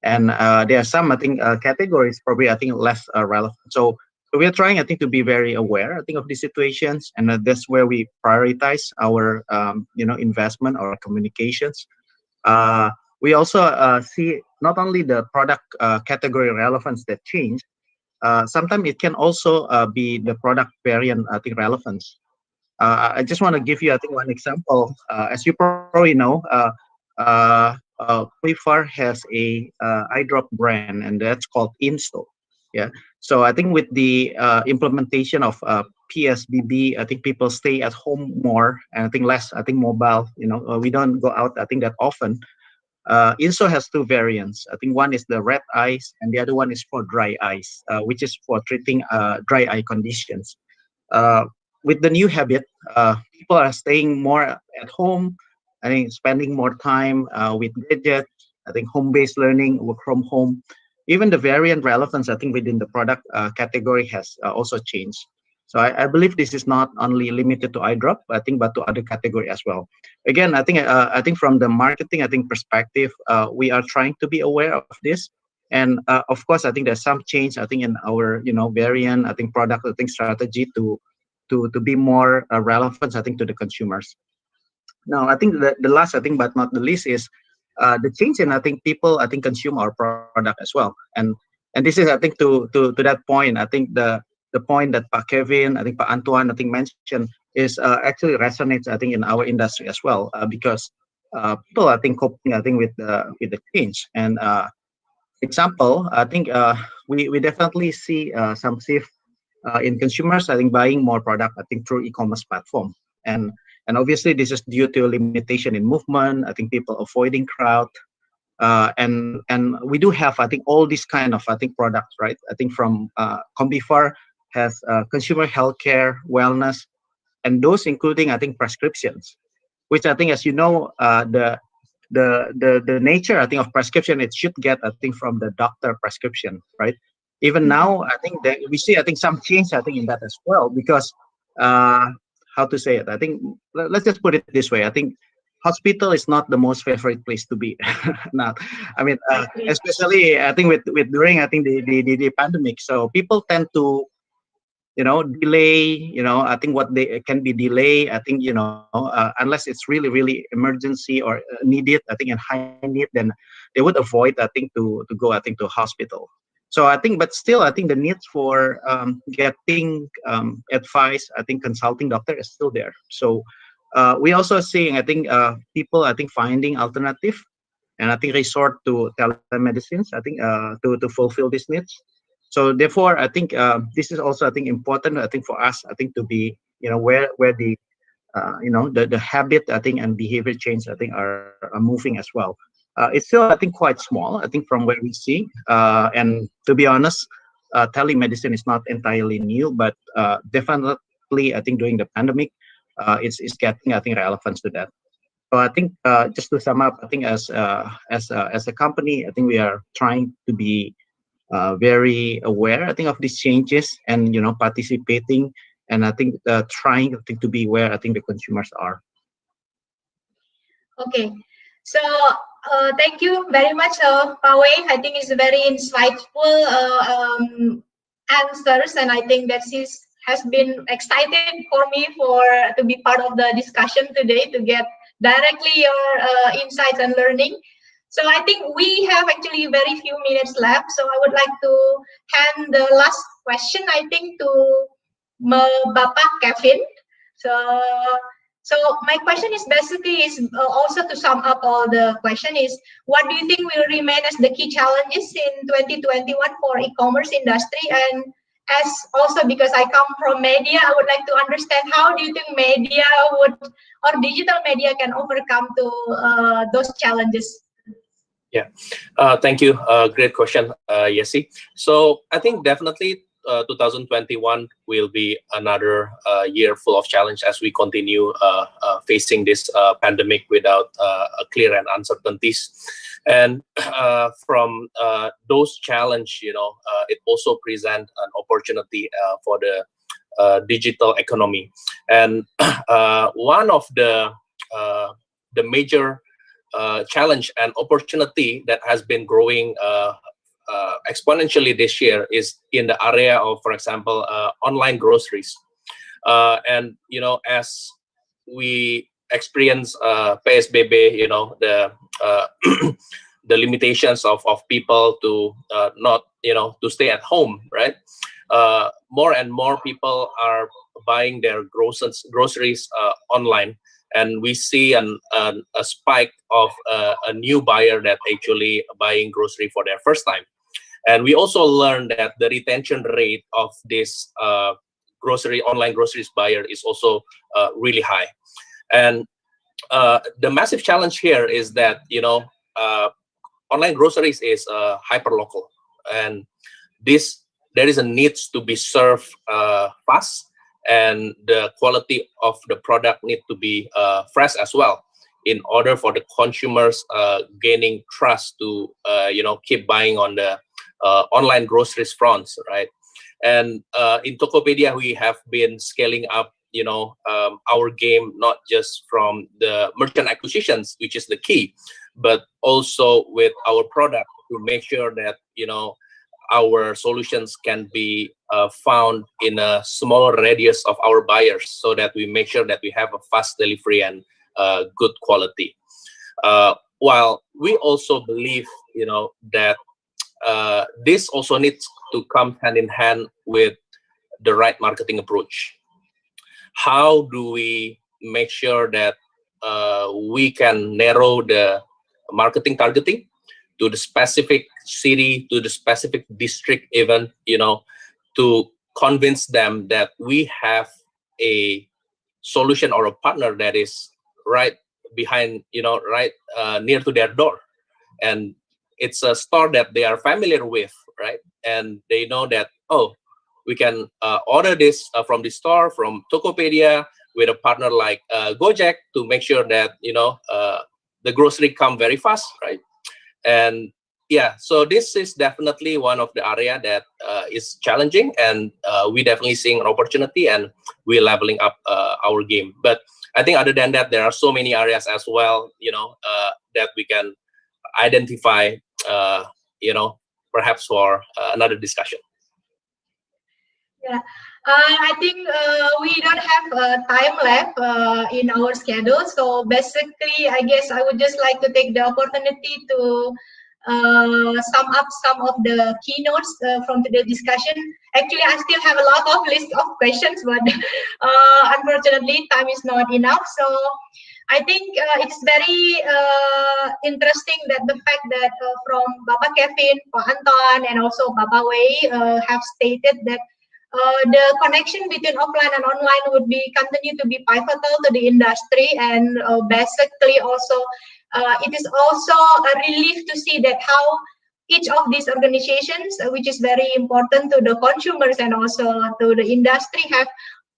and there are some I think categories probably I think less relevant. So we are trying I think to be very aware I think of these situations, and that's where we prioritize our investment or communications. We also see not only the product category relevance that change. Sometimes it can also be the product variant I think relevance. I just want to give you, I think, one example. As you probably know, Combifar has a eye drop brand, and that's called Insto. Yeah. So I think with the implementation of PSBB, I think people stay at home more, and I think less, I think, mobile. We don't go out, I think, that often. Insto has two variants. I think one is the red eyes, and the other one is for dry eyes, which is for treating dry eye conditions. With the new habit, people are staying more at home. I think spending more time with gadgets. I think home-based learning, work from home. Even the variant relevance, I think, within the product category has also changed. So I believe this is not only limited to eye drop, I think, but to other category as well. Again, I think from the marketing, I think, perspective, we are trying to be aware of this. And of course, I think there's some change, I think, in our variant, I think, product, I think, strategy to be more relevant, I think, to the consumers. Now, I think the last, I think, but not the least, is the change in, I think, people, I think, consume our product as well. And this is, I think, to that point, I think the point that Pak Kevin, I think Pak Antoine, I think, mentioned is actually resonates, I think, in our industry as well, because people, I think, coping, I think, with the change. And example, I think we definitely see some shift in consumers, I think, buying more product, I think, through e-commerce platform. And obviously, this is due to limitation in movement. I think people avoiding crowd, and we do have, I think, all these kind of, I think, products, right? I think from Combifar has consumer healthcare, wellness, and those including, I think, prescriptions, which I think, as you know, the nature, I think, of prescription, it should get, I think, from the doctor prescription, right? Even now, I think that we see, I think, some change, I think, in that as well, because how to say it? I think let's just put it this way. I think hospital is not the most favorite place to be. Now, I mean, especially I think with during I think the pandemic, so people tend to delay. I think what they can be delay. I think unless it's really emergency or needed. I think in high need, then they would avoid. I think to go. I think to hospital. So I think, but still, I think the need for getting advice, I think consulting doctor is still there. So we also seeing, I think, people, I think, finding alternative, and I think resort to telemedicine, I think, to fulfill these needs. So therefore, I think this is also, I think, important, I think, for us, I think, to be, where the, the habit, I think, and behavior change, I think, are moving as well. It's still, I think, quite small, I think, from where we see. And to be honest, telemedicine is not entirely new, but definitely I think during the pandemic, it's getting, I think, relevance to that. So I think just to sum up, I think as a company, I think we are trying to be very aware, I think, of these changes and participating, and I think trying, I think, to be where I think the consumers are. Okay, so thank you very much, Pawe. I think it's very insightful answers, and I think that has been exciting for me to be part of the discussion today, to get directly your insights and learning. So I think we have actually very few minutes left. So I would like to hand the last question, I think, to Bapak Kevin. So my question is basically also to sum up all the question is, what do you think will remain as the key challenges in 2021 for e-commerce industry? And as also because I come from media, I would like to understand how do you think media or digital media can overcome those challenges? Yeah, thank you. Great question, Yesi. So I think definitely 2021 will be another year full of challenge as we continue facing this pandemic without clear and uncertainties. And from those challenges, it also presents an opportunity for the digital economy. And one of the major challenge and opportunity that has been growing exponentially this year is in the area of, for example, online groceries. And as we experience PSBB, the limitations of people to not to stay at home, right? More and more people are buying their groceries online. And we see a spike of a new buyer that actually buying grocery for their first time. And we also learned that the retention rate of this online groceries buyer is also really high. And the massive challenge here is that online groceries is hyper local, and there is a need to be served fast. And the quality of the product need to be fresh as well, in order for the consumers gaining trust to keep buying on the online groceries fronts, right? And in Tokopedia, we have been scaling up our game, not just from the merchant acquisitions, which is the key, but also with our product, to make sure that our solutions can be found in a smaller radius of our buyers, so that we make sure that we have a fast delivery and good quality. While we also believe, that this also needs to come hand in hand with the right marketing approach. How do we make sure that we can narrow the marketing targeting to the specific city, to the specific district, even, to convince them that we have a solution or a partner that is right behind, right near to their door. And it's a store that they are familiar with, right? And they know that, oh, we can order this from the store, from Tokopedia, with a partner like Gojek, to make sure that, the grocery come very fast, right? And yeah, so this is definitely one of the area that is challenging, and we definitely seeing an opportunity, and we're leveling up our game. But I think other than that, there are so many areas as well, that we can identify, perhaps for another discussion. Yeah, I think we don't have time left in our schedule. So basically, I guess I would just like to take the opportunity to sum up some of the keynotes from today's discussion. Actually, I still have a lot of list of questions, but unfortunately, time is not enough. So I think it's very interesting that the fact that from Bapak Kevin, Pak Anton, and also Bapak Wei have stated that the connection between offline and online would continue to be pivotal to the industry, and basically also it is also a relief to see that how each of these organizations, which is very important to the consumers and also to the industry, have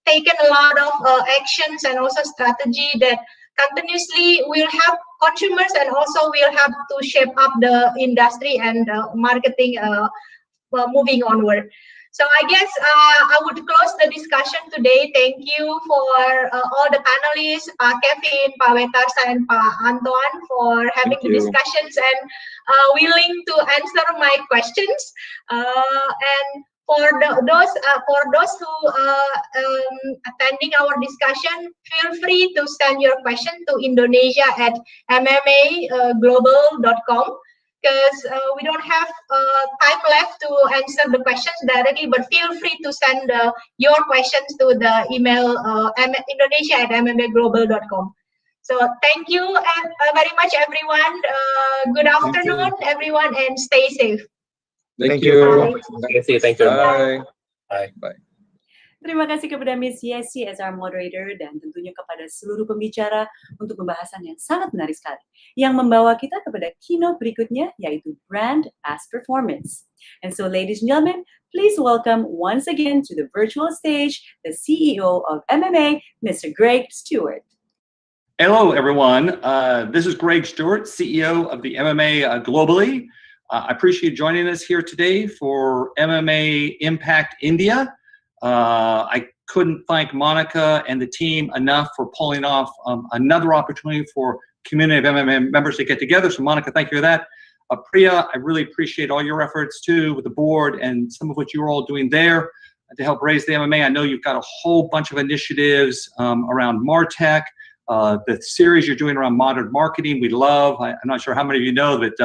taken a lot of actions and also strategy that continuously will help consumers and also will help to shape up the industry and marketing moving onward. So I guess I would close the discussion today. Thank you for all the panelists, Pak Kevin, Pak Wetarsa, and Pak Antoine for having the discussions and willing to answer my questions. And for those who attending our discussion, feel free to send your question to Indonesia@mmaglobal.com. Because we don't have time left to answer the questions directly, but feel free to send your questions to the email Indonesia@mmaglobal.com. So thank you very much, everyone. Good afternoon, everyone, and stay safe. Thank you. Thank you. Bye. Bye. Bye. Terima kasih kepada Miss Yesi as our moderator dan tentunya kepada seluruh pembicara untuk pembahasan yang sangat menarik sekali yang membawa kita kepada keynote berikutnya yaitu Brand as Performance. And so ladies and gentlemen, please welcome once again to the virtual stage the CEO of MMA, Mr. Greg Stewart. Hello, everyone. This is Greg Stewart, CEO of the MMA globally. I appreciate you joining us here today for MMA Impact India. I couldn't thank Monica and the team enough for pulling off another opportunity for community of MMA members to get together. So Monica, thank you for that. Priya, I really appreciate all your efforts too with the board and some of what you're all doing there to help raise the MMA. I know you've got a whole bunch of initiatives around MarTech, the series you're doing around modern marketing. We love. I'm not sure how many of you know that.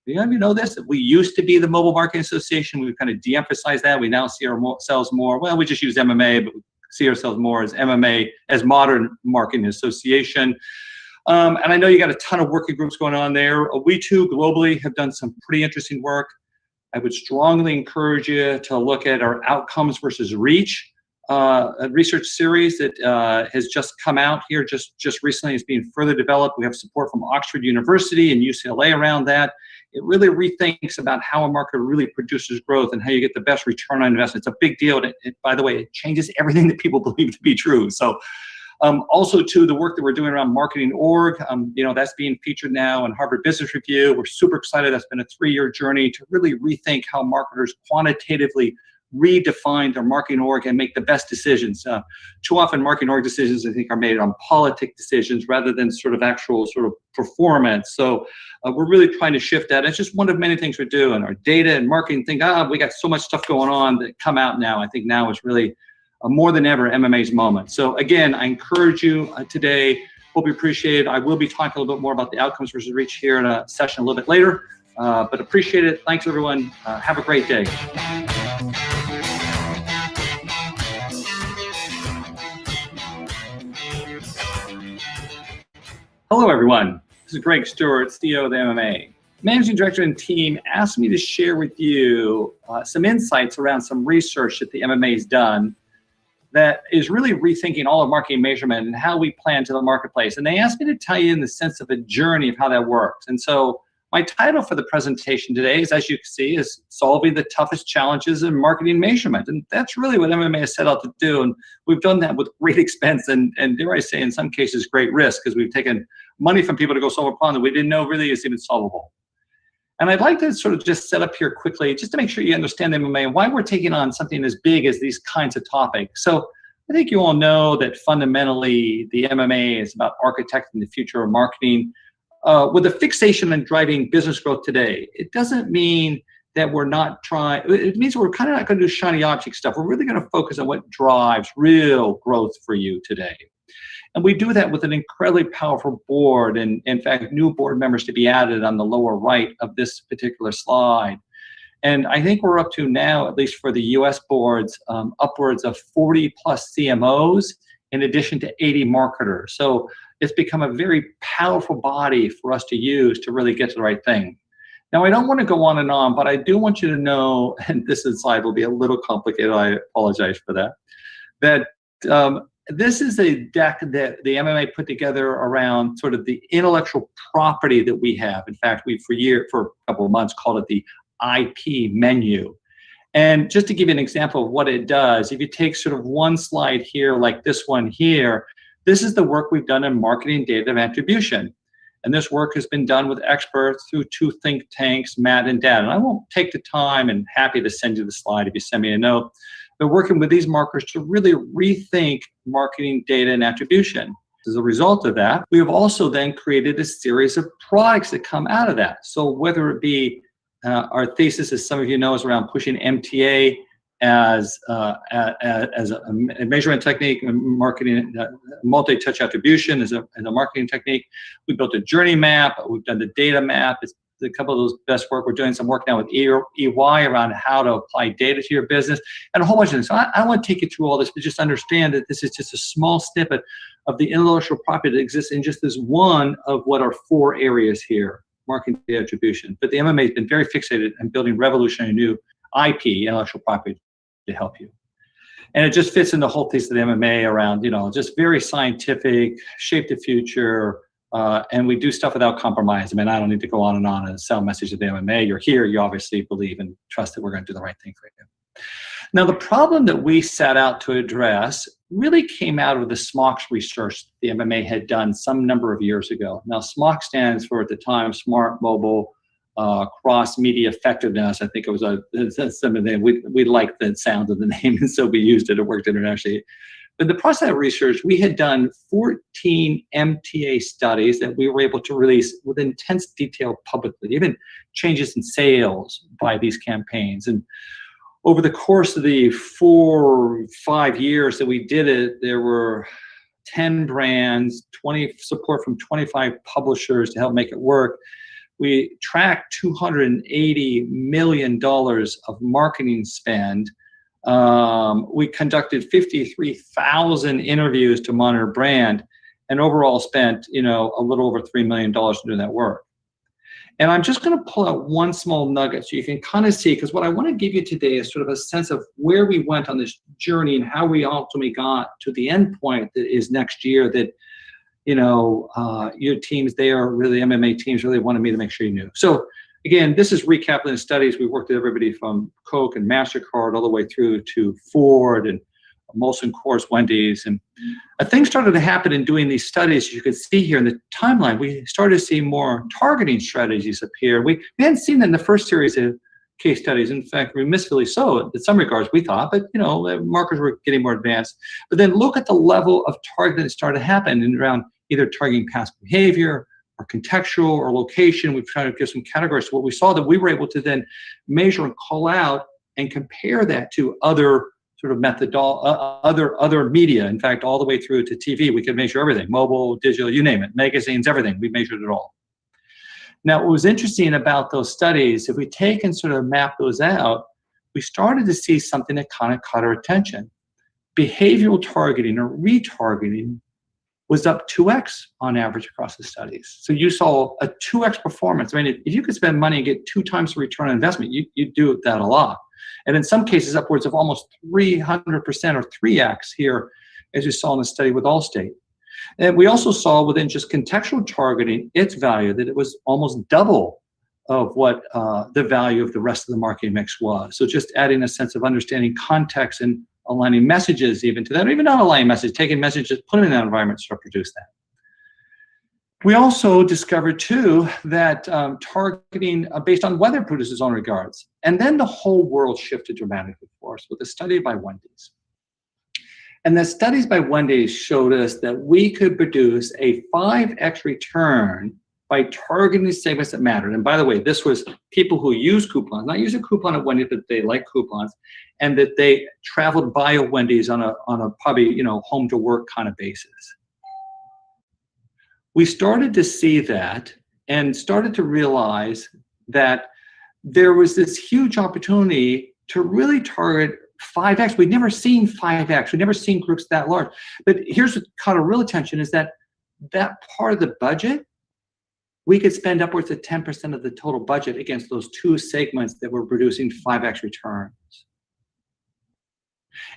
Do you know this? We used to be the Mobile Marketing Association. We've kind of de-emphasized that. We now see ourselves more, well, we just use MMA, but we see ourselves more as MMA, as Modern Marketing Association. And I know you got a ton of working groups going on there. We too, globally, have done some pretty interesting work. I would strongly encourage you to look at our Outcomes versus Reach a research series that has just come out here just recently. It's being further developed. We have support from Oxford University and UCLA around that. It really rethinks about how a market really produces growth and how you get the best return on investment. It's a big deal. By the way, it changes everything that people believe to be true. So also too, the work that we're doing around marketing org, that's being featured now in Harvard Business Review. We're super excited. That's been a 3-year journey to really rethink how marketers quantitatively redefine their marketing org and make the best decisions. Too often marketing org decisions, I think, are made on politic decisions rather than actual performance. So we're really trying to shift that. It's just one of many things we're doing. Our data and marketing think, we got so much stuff going on that come out now. I think now is really more than ever MMA's moment. So again, I encourage you today, hope you appreciate it. I will be talking a little bit more about the Outcomes versus Reach here in a session a little bit later, but appreciate it. Thanks everyone. Have a great day. Hello, everyone. This is Greg Stewart, CEO of the MMA. Managing Director and team asked me to share with you some insights around some research that the MMA has done that is really rethinking all of marketing measurement and how we plan to the marketplace. And they asked me to tell you in the sense of a journey of how that works. And so my title for the presentation today is, as you can see, is Solving the Toughest Challenges in Marketing Measurement. And that's really what MMA has set out to do. And we've done that with great expense and dare I say, in some cases, great risk, because we've taken money from people to go solve a problem that we didn't know really is even solvable. And I'd like to just set up here quickly, just to make sure you understand the MMA and why we're taking on something as big as these kinds of topics. So I think you all know that fundamentally the MMA is about architecting the future of marketing with a fixation on driving business growth today. It doesn't mean that we're not trying, it means we're kind of not going to do shiny object stuff. We're really going to focus on what drives real growth for you today. And we do that with an incredibly powerful board, and in fact, new board members to be added on the lower right of this particular slide. And I think we're up to now, at least for the US boards, upwards of 40 plus CMOs, in addition to 80 marketers. So it's become a very powerful body for us to use to really get to the right thing. Now, I don't want to go on and on, but I do want you to know, and this slide will be a little complicated, I apologize for that, that this is a deck that the MMA put together around sort of the intellectual property that we have. In fact, we for a couple of months called it the IP menu. And just to give you an example of what it does, if you take sort of one slide here, like this one here, this is the work we've done in marketing data attribution. And this work has been done with experts through 2 think tanks, Matt and Dan. And I won't take the time, and happy to send you the slide if you send me a note. They're working with these markers to really rethink marketing data and attribution. As a result of that, we have also then created a series of products that come out of that. So whether it be our thesis, as some of you know, is around pushing MTA as a measurement technique, marketing, multi-touch attribution as a marketing technique. We built a journey map. We've done the data map. It's a couple of those best work. We're doing some work now with EY around how to apply data to your business and a whole bunch of things. So I don't want to take you through all this, but just understand that this is just a small snippet of the intellectual property that exists in just this one of what are 4 areas here, marketing data attribution. But the MMA has been very fixated on building revolutionary new IP, intellectual property, to help you. And it just fits in the whole thesis of the MMA around, just very scientific, shape the future, and we do stuff without compromise. I mean, I don't need to go on and sell message to the MMA. You're here, you obviously believe and trust that we're going to do the right thing for you. Now, the problem that we set out to address really came out of the SMOCS research the MMA had done some number of years ago. Now, SMOCS stands for, at the time, Smart Mobile Cross-Media Effectiveness. I think it was something we liked the sound of the name, and so we used it. It worked internationally. But in the process of that research, we had done 14 MTA studies that we were able to release with intense detail publicly, even changes in sales by these campaigns. And over the course of the 4 or 5 years that we did it, there were 10 brands, 20 support from 25 publishers to help make it work. We tracked $280 million of marketing spend. We conducted 53,000 interviews to monitor brand, and overall spent, a little over $3 million doing that work. And I'm just going to pull out one small nugget so you can kind of see, because what I want to give you today is sort of a sense of where we went on this journey and how we ultimately got to the end point that is next year that, your teams, they are really, MMA teams really wanted me to make sure you knew. So again, this is recapping the studies. We worked with everybody from Coke and MasterCard all the way through to Ford and Molson Coors, Wendy's. And a thing started to happen in doing these studies. You could see here in the timeline, we started to see more targeting strategies appear. We hadn't seen that in the first series of case studies. In fact, remissively so in some regards, we thought, but markers were getting more advanced. But then look at the level of targeting that started to happen in around either targeting past behavior or contextual or location. We've tried to give some categories to what we saw that we were able to then measure and call out and compare that to other sort of other media. In fact, all the way through to TV, we could measure everything, mobile, digital, you name it, magazines, everything. We measured it all. Now, what was interesting about those studies, if we take and sort of map those out, we started to see something that kind of caught our attention. Behavioral targeting or retargeting was up 2x on average across the studies. So you saw a 2x performance. I mean, if you could spend money and get 2 times the return on investment, you do that a lot. And in some cases, upwards of almost 300% or 3x here, as you saw in the study with Allstate. And we also saw within just contextual targeting, its value, that it was almost double of what the value of the rest of the marketing mix was. So just adding a sense of understanding context and aligning messages even to that, or even not aligning messages, taking messages, putting them in that environment to produce that. We also discovered too that targeting based on weather produces its own regards. And then the whole world shifted dramatically for us with a study by Wendy's. And the studies by Wendy's showed us that we could produce a 5x return by targeting segments that mattered. And by the way, this was people who use coupons, not use a coupon at Wendy's, but they like coupons, and that they traveled by a Wendy's on a probably home to work kind of basis. We started to see that and started to realize that there was this huge opportunity to really target 5x. We'd never seen 5x. We'd never seen groups that large. But here's what caught our real attention is that part of the budget, we could spend upwards of 10% of the total budget against those 2 segments that were producing 5x returns.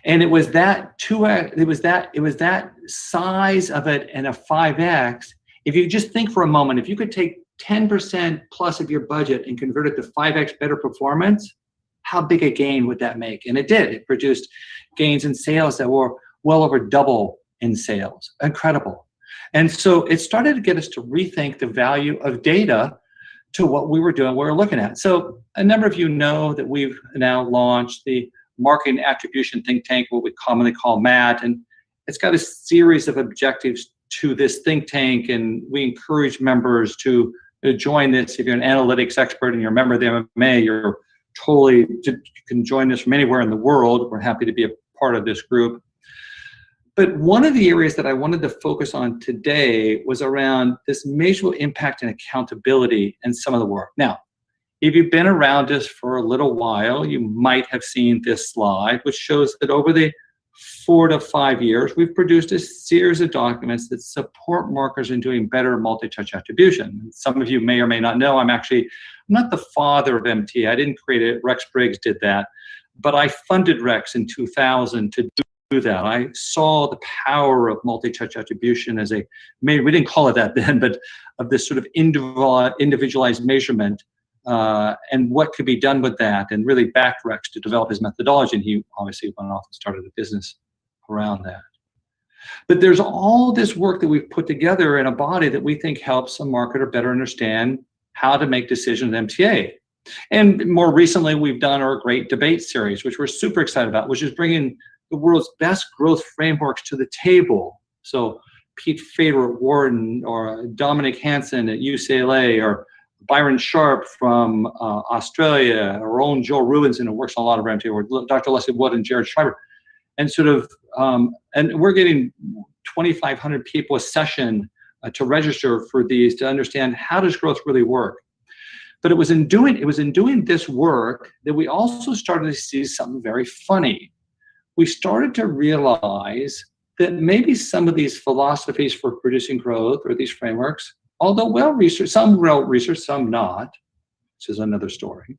And it was that 2x, it was that size of it and a 5x. If you just think for a moment, if you could take 10% plus of your budget and convert it to 5x better performance, how big a gain would that make? And it did. It produced gains in sales that were well over double in sales. Incredible. And so it started to get us to rethink the value of data to what we were doing, what we were looking at. So a number of you know that we've now launched the Marketing Attribution Think Tank, what we commonly call MAT, and it's got a series of objectives to this think tank, and we encourage members to join this. If you're an analytics expert and you're a member of the MMA, you can join this from anywhere in the world. We're happy to be a part of this group. But one of the areas that I wanted to focus on today was around this measurable impact and accountability in some of the work. Now, if you've been around us for a little while, you might have seen this slide, which shows that over the 4 to 5 years, we've produced a series of documents that support marketers in doing better multi-touch attribution. Some of you may or may not know, I'm not the father of MTA. I didn't create it. Rex Briggs did that. But I funded Rex in 2000 to do that. I saw the power of multi-touch attribution as we didn't call it that then, but of this sort of individualized measurement and what could be done with that, and really backed Rex to develop his methodology. And he obviously went off and started a business around that. But there's all this work that we've put together in a body that we think helps a marketer better understand how to make decisions in MTA. And more recently, we've done our great debate series, which we're super excited about, which is bringing the world's best growth frameworks to the table. So Pete Fader at Wharton, or Dominic Hansen at UCLA, or Byron Sharp from Australia, our own Joel Rubinson, who works on a lot of MTA, or Dr. Leslie Wood and Jared Schreiber. And and we're getting 2,500 people a session to register for these to understand how does growth really work. But it was in doing this work that we also started to see something very funny. We started to realize that maybe some of these philosophies for producing growth, or these frameworks, although well-researched, some not, which is another story,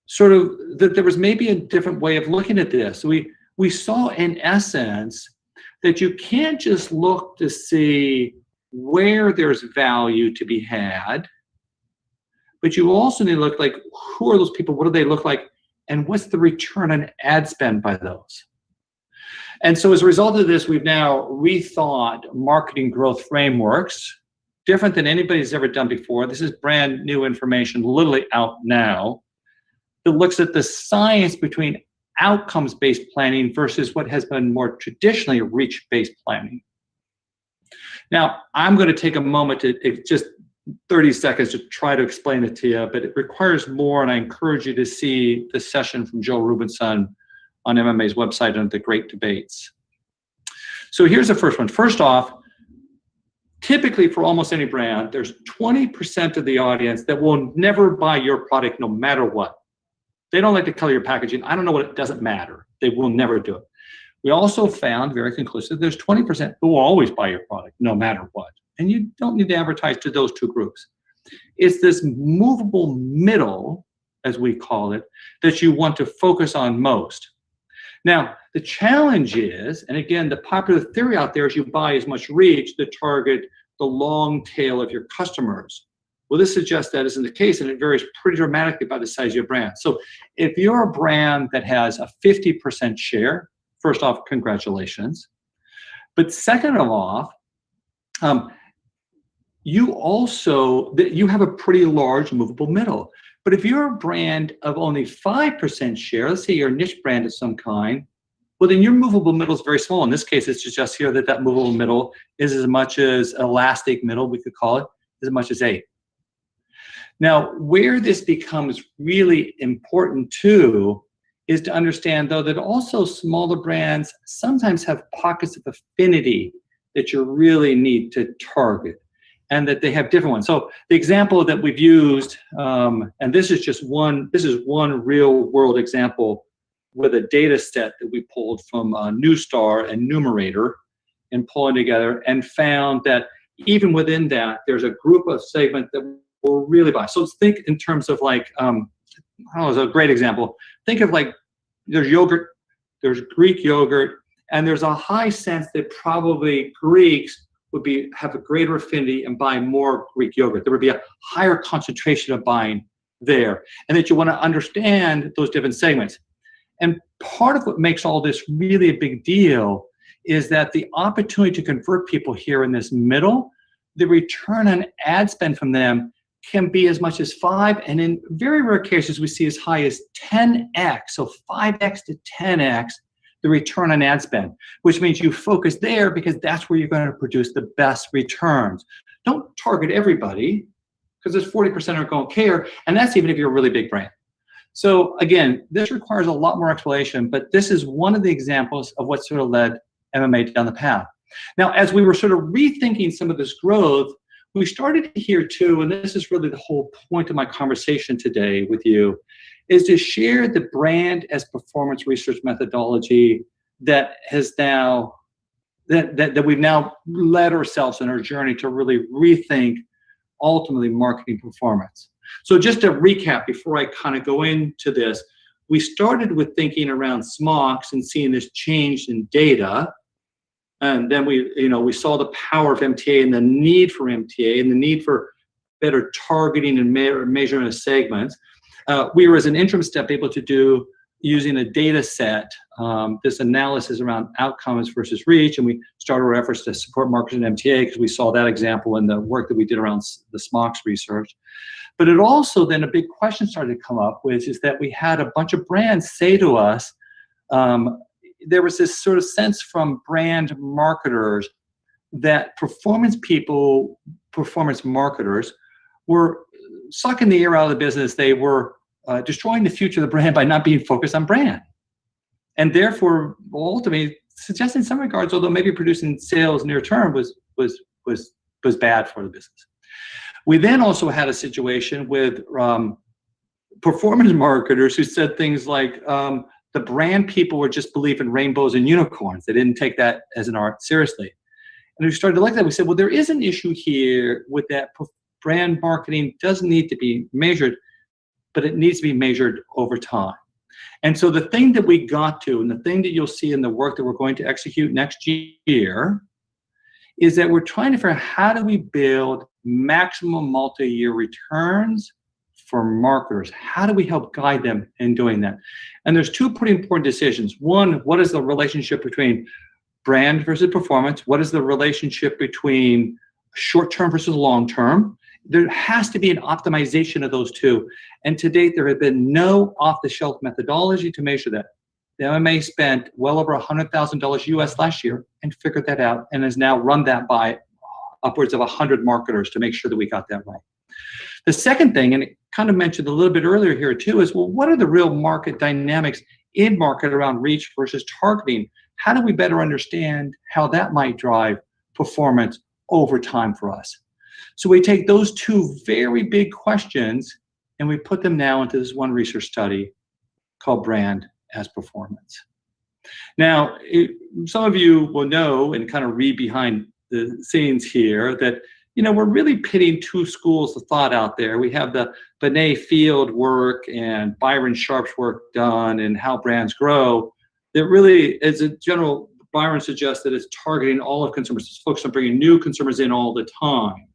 sort of that there was maybe a different way of looking at this. We saw, in essence, that you can't just look to see where there's value to be had, but you also need to look like, who are those people, what do they look like, and what's the return on ad spend by those? And so as a result of this, we've now rethought marketing growth frameworks, different than anybody's ever done before. This is brand new information, literally out now, that looks at the science between outcomes-based planning versus what has been more traditionally reach-based planning. Now, I'm going to take a moment to just 30 seconds to try to explain it to you, but it requires more, and I encourage you to see the session from Joe Rubinson on MMA's website under the Great Debates. So here's the first one. First off, typically for almost any brand, there's 20% of the audience that will never buy your product no matter what. They don't like the color of your packaging. I don't know what, it doesn't matter. They will never do it. We also found, very conclusive, there's 20% who will always buy your product no matter what. And you don't need to advertise to those two groups. It's this movable middle, as we call it, that you want to focus on most. Now, the challenge is, and again, the popular theory out there is you buy as much reach to target the long tail of your customers. Well, this suggests that isn't the case, and it varies pretty dramatically by the size of your brand. So if you're a brand that has a 50% share, first off, congratulations. But second of all, you have a pretty large movable middle. But if you're a brand of only 5% share, let's say you're a niche brand of some kind, well, then your movable middle is very small. In this case, it's just here that movable middle is as much as elastic middle, we could call it, as much as 8. Now, where this becomes really important too is to understand, though, that also smaller brands sometimes have pockets of affinity that you really need to target, and that they have different ones. So the example that we've used, and this is one real world example with a data set that we pulled from Newstar and Numerator and pulling together, and found that even within that, there's a group of segment that will really buy. So think in terms of like, it's a great example. Think of like, there's yogurt there's Greek yogurt, and there's a high sense that probably Greeks would have a greater affinity and buy more Greek yogurt. There would be a higher concentration of buying there, and that you want to understand those different segments. And part of what makes all this really a big deal is that the opportunity to convert people here in this middle, the return on ad spend from them can be as much as 5, and in very rare cases, we see as high as 10x, so 5x to 10x the return on ad spend, which means you focus there because that's where you're going to produce the best returns. Don't target everybody, because there's 40% aren't going to care, and that's even if you're a really big brand. So again, this requires a lot more explanation, but this is one of the examples of what sort of led MMA down the path. Now, as we were sort of rethinking some of this growth, we started to hear too, and this is really the whole point of my conversation today with you, is to share the brand as performance research methodology that has now, that we've now led ourselves in our journey to really rethink ultimately marketing performance. So just to recap before I kind of go into this, we started with thinking around SMOCs and seeing this change in data. And then we saw the power of MTA and the need for MTA and the need for better targeting and measurement of segments. We were, as an interim step, able to do, using a data set, this analysis around outcomes versus reach, and we started our efforts to support marketers in MTA because we saw that example in the work that we did around the SMOCs research. But it also then a big question started to come up, which is that we had a bunch of brands say to us, there was this sort of sense from brand marketers that performance people, performance marketers, were sucking the air out of the business. They were destroying the future of the brand by not being focused on brand. And therefore, ultimately, suggesting in some regards, although maybe producing sales near term was bad for the business. We then also had a situation with performance marketers who said things like, the brand people were just believing rainbows and unicorns. They didn't take that as an art seriously. And we started to look at that. We said, well, there is an issue here with that. Brand marketing doesn't need to be measured, but it needs to be measured over time. And so the thing that we got to, and the thing that you'll see in the work that we're going to execute next year, is that we're trying to figure out how do we build maximum multi-year returns for marketers. How do we help guide them in doing that? And there's two pretty important decisions. One, what is the relationship between brand versus performance? What is the relationship between short-term versus long-term? There has to be an optimization of those two. And to date, there has been no off-the-shelf methodology to measure that. The MMA spent well over $100,000 US last year and figured that out and has now run that by upwards of 100 marketers to make sure that we got that right. The second thing, and it kind of mentioned a little bit earlier here too, is, well, what are the real market dynamics in market around reach versus targeting? How do we better understand how that might drive performance over time for us? So we take those two very big questions and we put them now into this one research study called Brand as Performance. Now, some of you will know and kind of read behind the scenes here that, you know, we're really pitting two schools of thought out there. We have the Benet Field work and Byron Sharp's work done and how brands grow. That really, as a general, Byron suggests that it's targeting all of consumers. It's focused on bringing new consumers in all the time.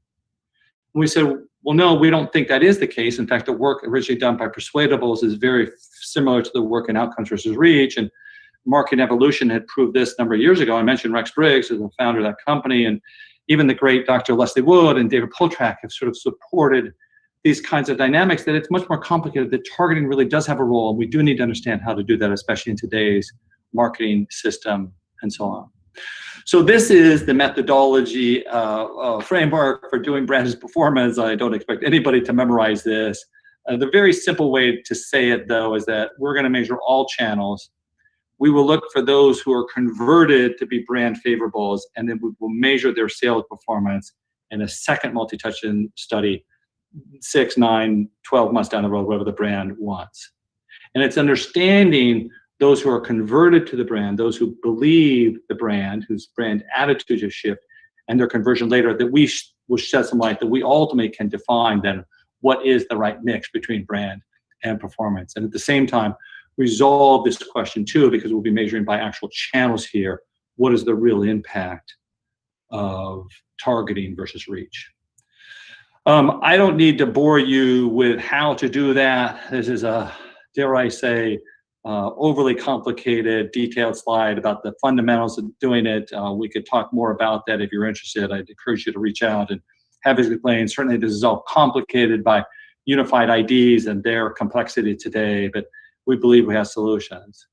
And we said, well, no, we don't think that is the case. In fact, the work originally done by Persuadables is very similar to the work in Outcomes versus Reach. And Marketing Evolution had proved this a number of years ago. I mentioned Rex Briggs as the founder of that company. And even the great Dr. Leslie Wood and David Poltrak have sort of supported these kinds of dynamics, that it's much more complicated, that targeting really does have a role. And we do need to understand how to do that, especially in today's marketing system and so on. So this is the methodology framework for doing brand as performance. I don't expect anybody to memorize this. The very simple way to say it, though, is that we're going to measure all channels. We will look for those who are converted to be brand favorables, and then we will measure their sales performance in a second multi-touch study 6, 9, 12 months down the road, whatever the brand wants. And it's understanding those who are converted to the brand, those who believe the brand, whose brand attitudes have shifted, and their conversion later, that we will shed some light, that we ultimately can define then what is the right mix between brand and performance. And at the same time, resolve this question too, because we'll be measuring by actual channels here. What is the real impact of targeting versus reach? I don't need to bore you with how to do that. This is a, dare I say, overly complicated, detailed slide about the fundamentals of doing it. We could talk more about that if you're interested. I'd encourage you to reach out and have it explained. Certainly this is all complicated by unified IDs and their complexity today, but we believe we have solutions.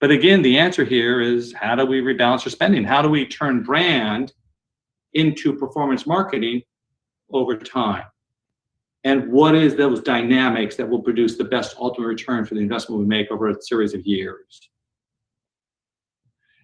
But again, the answer here is, how do we rebalance our spending? How do we turn brand into performance marketing over time? And what is those dynamics that will produce the best ultimate return for the investment we make over a series of years?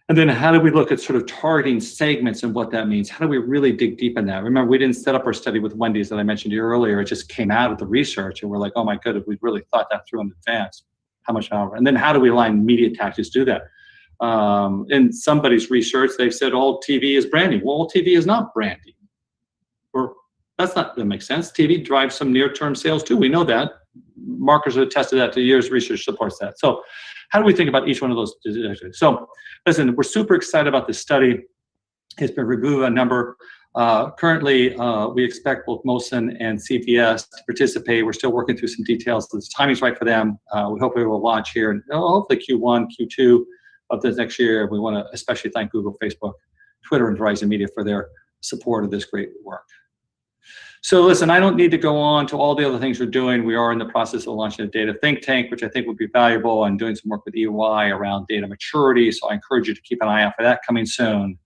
And then how do we look at sort of targeting segments and what that means? How do we really dig deep in that? Remember, we didn't set up our study with Wendy's that I mentioned to you earlier. It just came out of the research and we're like, oh my goodness, we really thought that through in advance. How much power? And then how do we align media tactics to do that? In somebody's research, they've said all TV is branding. Well, all TV is not branding. Or that makes sense. TV drives some near-term sales too. We know that. Marketers have tested that for years. Research supports that. So how do we think about each one of those? So listen, we're super excited about this study. It's been reviewed a number. Currently, we expect both Mosen and CVS to participate. We're still working through some details. The timing's right for them. We hope we will launch here in hopefully Q1, Q2 of this next year. We want to especially thank Google, Facebook, Twitter, and Verizon Media for their support of this great work. So listen, I don't need to go on to all the other things we're doing. We are in the process of launching a data think tank, which I think would be valuable, and doing some work with EY around data maturity. So I encourage you to keep an eye out for that coming soon.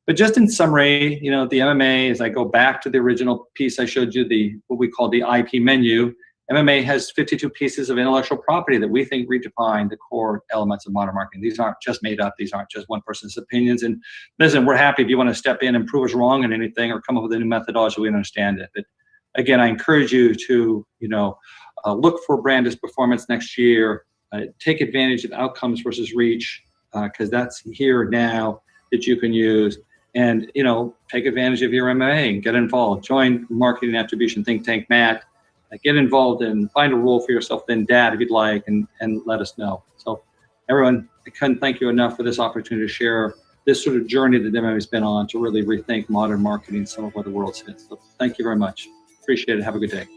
But just in summary, you know, the MMA, as I go back to the original piece I showed you, what we call the IP menu, MMA has 52 pieces of intellectual property that we think redefine the core elements of modern marketing. These aren't just made up. These aren't just one person's opinions. And listen, we're happy if you want to step in and prove us wrong in anything or come up with a new methodology. We understand it. But again, I encourage you to, look for brand as performance next year. Take advantage of outcomes versus reach, because that's here now that you can use. And, take advantage of your MMA and get involved. Join Marketing Attribution Think Tank, Matt. Get involved and find a role for yourself then dad if you'd like, and let us know. So everyone, I couldn't thank you enough for this opportunity to share this sort of journey that MMA has been on to really rethink modern marketing, some of where the world sits. So thank you very much. Appreciate it. Have a good day.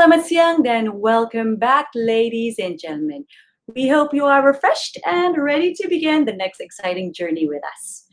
Selamat siang dan welcome back, ladies and gentlemen. We hope you are refreshed and ready to begin the next exciting journey with us.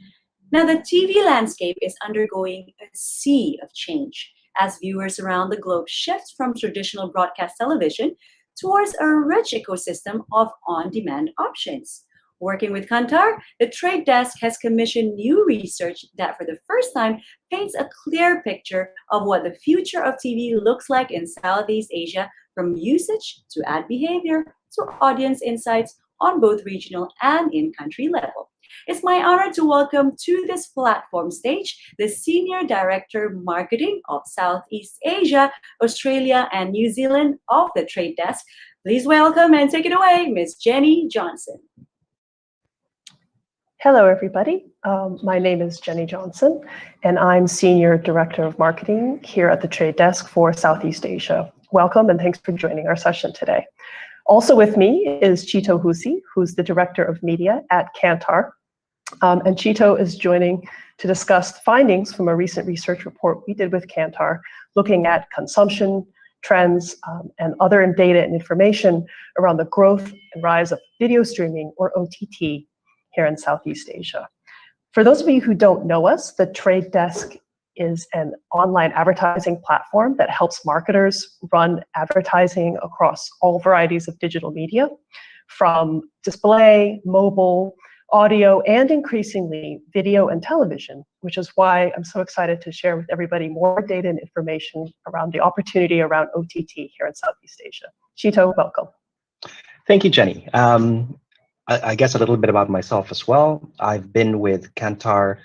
Now, the TV landscape is undergoing a sea of change as viewers around the globe shift from traditional broadcast television towards a rich ecosystem of on-demand options. Working with Kantar, the Trade Desk has commissioned new research that for the first time paints a clear picture of what the future of TV looks like in Southeast Asia, from usage to ad behavior to audience insights on both regional and in-country level. It's my honor to welcome to this platform stage the Senior Director Marketing of Southeast Asia, Australia, and New Zealand of the Trade Desk. Please welcome and take it away, Ms. Jenny Johnson. Hello, everybody. My name is Jenny Johnson, and I'm Senior Director of Marketing here at the Trade Desk for Southeast Asia. Welcome, and thanks for joining our session today. Also with me is Chito Husi, who's the Director of Media at Kantar. And Chito is joining to discuss findings from a recent research report we did with Kantar, looking at consumption trends and other data and information around the growth and rise of video streaming, or OTT, here in Southeast Asia. For those of you who don't know us, the Trade Desk is an online advertising platform that helps marketers run advertising across all varieties of digital media, from display, mobile, audio, and increasingly video and television, which is why I'm so excited to share with everybody more data and information around the opportunity around OTT here in Southeast Asia. Chito, welcome. Thank you, Jenny. I guess a little bit about myself as well. I've been with Kantar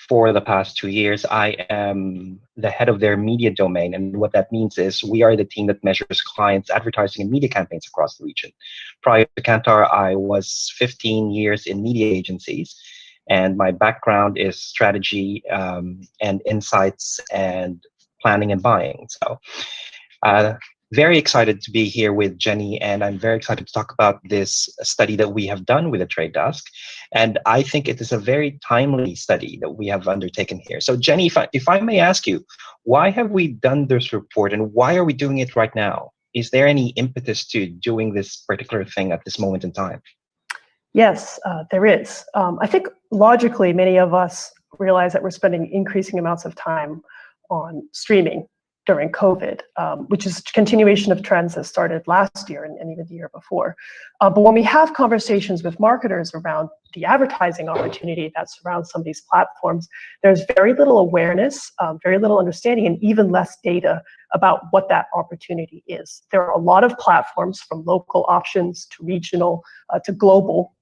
for the past 2 years. I am the head of their media domain, and what that means is we are the team that measures clients' advertising and media campaigns across the region. Prior to Kantar, I was 15 years in media agencies, and my background is strategy and insights and planning and buying. So very excited to be here with Jenny, and I'm very excited to talk about this study that we have done with the Trade Desk. And I think it is a very timely study that we have undertaken here. So Jenny, if I may ask you, why have we done this report and why are we doing it right now? Is there any impetus to doing this particular thing at this moment in time? Yes, there is. I think logically, many of us realize that we're spending increasing amounts of time on streaming during COVID, which is a continuation of trends that started last year and even the year before. But when we have conversations with marketers around the advertising opportunity that surrounds some of these platforms, there's very little awareness, very little understanding, and even less data about what that opportunity is. There are a lot of platforms, from local options to regional to global.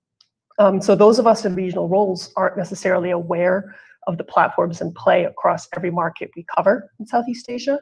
So those of us in regional roles aren't necessarily aware of the platforms in play across every market we cover in Southeast Asia.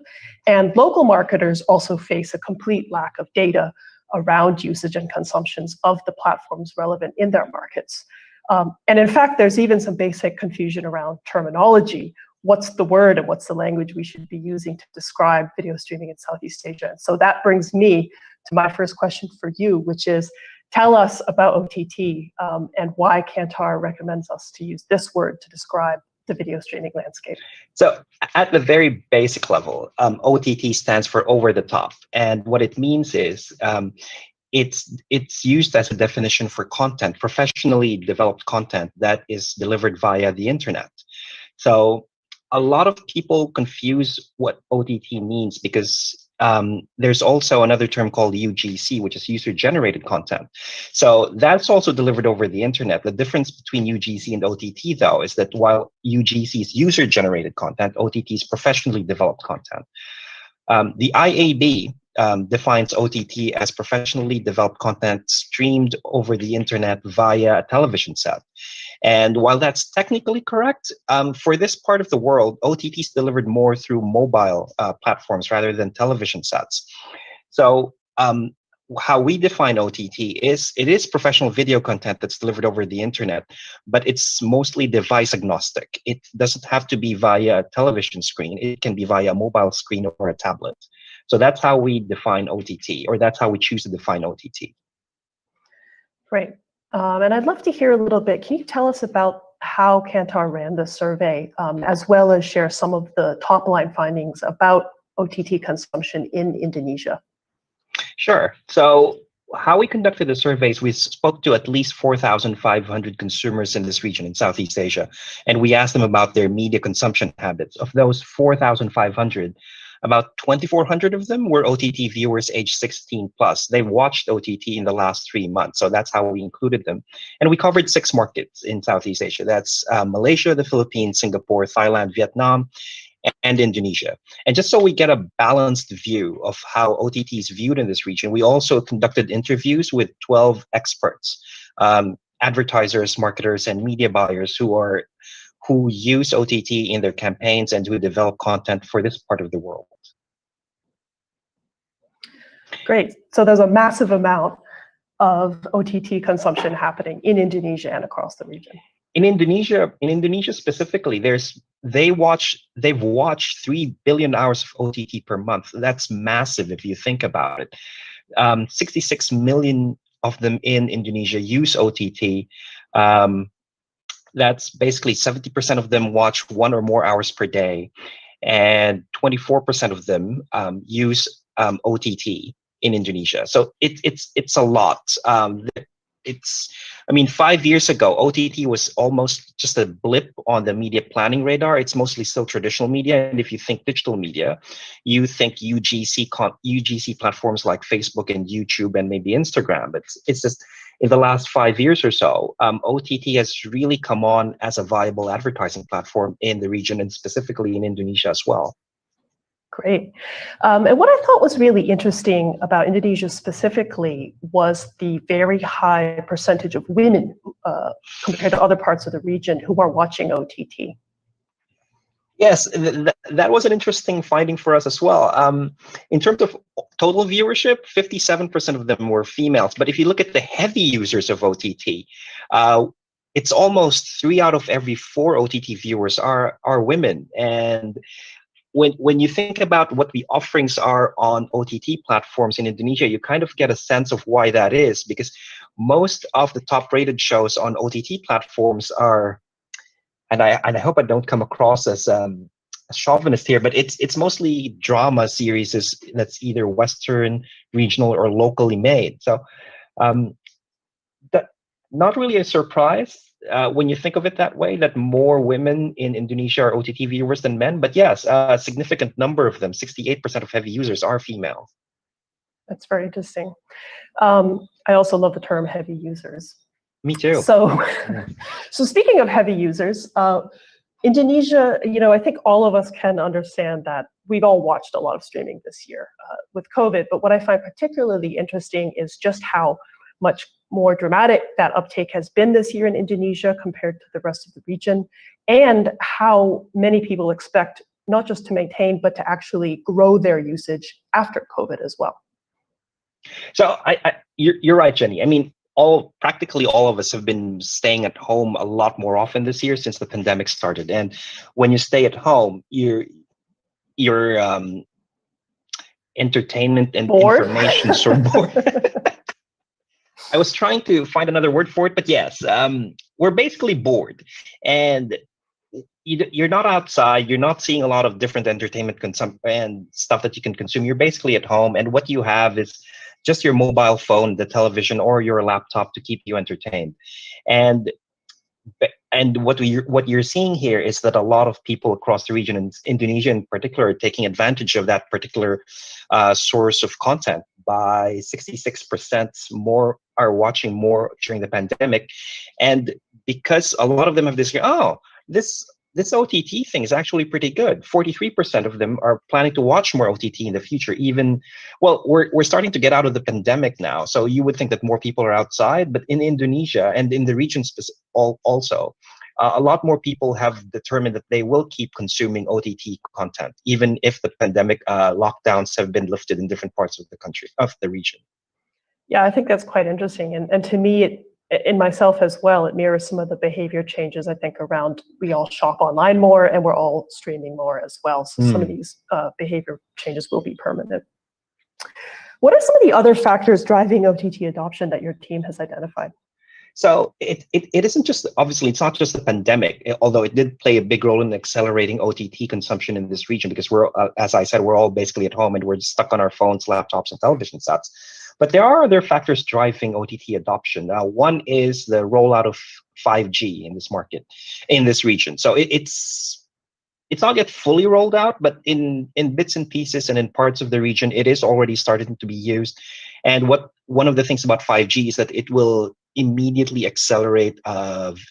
And local marketers also face a complete lack of data around usage and consumptions of the platforms relevant in their markets. And in fact, there's even some basic confusion around terminology. What's the word and what's the language we should be using to describe video streaming in Southeast Asia? And so that brings me to my first question for you, which is, tell us about OTT and why Kantar recommends us to use this word to describe the video streaming landscape. So at the very basic level, OTT stands for over the top. And what it means is it's used as a definition for content, professionally developed content that is delivered via the internet. So a lot of people confuse what OTT means because there's also another term called UGC, which is user-generated content. So that's also delivered over the internet. The difference between UGC and OTT, though, is that while UGC is user-generated content, OTT is professionally developed content. The IAB defines OTT as professionally developed content streamed over the internet via a television set. And while that's technically correct, for this part of the world, OTT is delivered more through mobile platforms rather than television sets. So how we define OTT is it is professional video content that's delivered over the internet, but it's mostly device agnostic. It doesn't have to be via a television screen. It can be via a mobile screen or a tablet. So that's how we define OTT, or that's how we choose to define OTT. Great. And I'd love to hear a little bit. Can you tell us about how Kantar ran the survey, as well as share some of the top line findings about OTT consumption in Indonesia? Sure. So how we conducted the surveys, we spoke to at least 4,500 consumers in this region in Southeast Asia, and we asked them about their media consumption habits. Of those 4,500, about 2,400 of them were OTT viewers aged 16 plus. They watched OTT in the last 3 months, so that's how we included them. And we covered 6 markets in Southeast Asia. That's Malaysia, the Philippines, Singapore, Thailand, Vietnam, and Indonesia. And just so we get a balanced view of how OTT is viewed in this region, we also conducted interviews with 12 experts, advertisers, marketers, and media buyers who use OTT in their campaigns and who develop content for this part of the world. Great. So there's a massive amount of OTT consumption happening in Indonesia and across the region. In Indonesia specifically, they've watched 3 billion hours of OTT per month. That's massive if you think about it. 66 million of them in Indonesia use OTT. That's basically 70% of them watch 1 or more hours per day, and 24% of them use OTT in Indonesia. So it's a lot. I mean, 5 years ago, OTT was almost just a blip on the media planning radar. It's mostly still traditional media. And if you think digital media, you think UGC platforms like Facebook and YouTube and maybe Instagram. But it's just in the last 5 years or so, OTT has really come on as a viable advertising platform in the region and specifically in Indonesia as well. Great. And what I thought was really interesting about Indonesia specifically was the very high percentage of women compared to other parts of the region who are watching OTT. Yes, that was an interesting finding for us as well. In terms of total viewership, 57% of them were females. But if you look at the heavy users of OTT, it's almost 3 out of every 4 OTT viewers are women. And when you think about what the offerings are on OTT platforms in Indonesia, you kind of get a sense of why that is, because most of the top-rated shows on OTT platforms are, and I hope I don't come across as a chauvinist here, but it's mostly drama series that's either Western, regional, or locally made. So that not really a surprise. When you think of it that way, that more women in Indonesia are OTT viewers than men. But yes, a significant number of them, 68% of heavy users, are female. That's very interesting. I also love the term heavy users. Me too. So, so speaking of heavy users, Indonesia, I think all of us can understand that we've all watched a lot of streaming this year with COVID. But what I find particularly interesting is just how much more dramatic that uptake has been this year in Indonesia compared to the rest of the region, and how many people expect not just to maintain, but to actually grow their usage after COVID as well. So you're right, Jenny. I mean, practically all of us have been staying at home a lot more often this year since the pandemic started. And when you stay at home, your entertainment and information sort of bored. I was trying to find another word for it, but yes, we're basically bored, and you're not outside. You're not seeing a lot of different entertainment and stuff that you can consume. You're basically at home, and what you have is just your mobile phone, the television, or your laptop to keep you entertained. And what you're seeing here is that a lot of people across the region, and Indonesia in particular, are taking advantage of that particular source of content. By 66% more are watching more during the pandemic, and because a lot of them have this, this OTT thing is actually pretty good. 43% of them are planning to watch more OTT in the future. We're starting to get out of the pandemic now, so you would think that more people are outside, but in Indonesia and in the region also, a lot more people have determined that they will keep consuming OTT content, even if the pandemic lockdowns have been lifted in different parts of the country, of the region. Yeah, I think that's quite interesting. And to me, in myself as well, it mirrors some of the behavior changes, I think, around we all shop online more and we're all streaming more as well. So some of these behavior changes will be permanent. What are some of the other factors driving OTT adoption that your team has identified? So it isn't just, obviously, it's not just the pandemic, although it did play a big role in accelerating OTT consumption in this region because we're, as I said, we're all basically at home and we're stuck on our phones, laptops, and television sets. But there are other factors driving OTT adoption. One is the rollout of 5G in this market, in this region. So it's not yet fully rolled out, but in bits and pieces and in parts of the region, it is already starting to be used. And one of the things about 5G is that it will immediately accelerate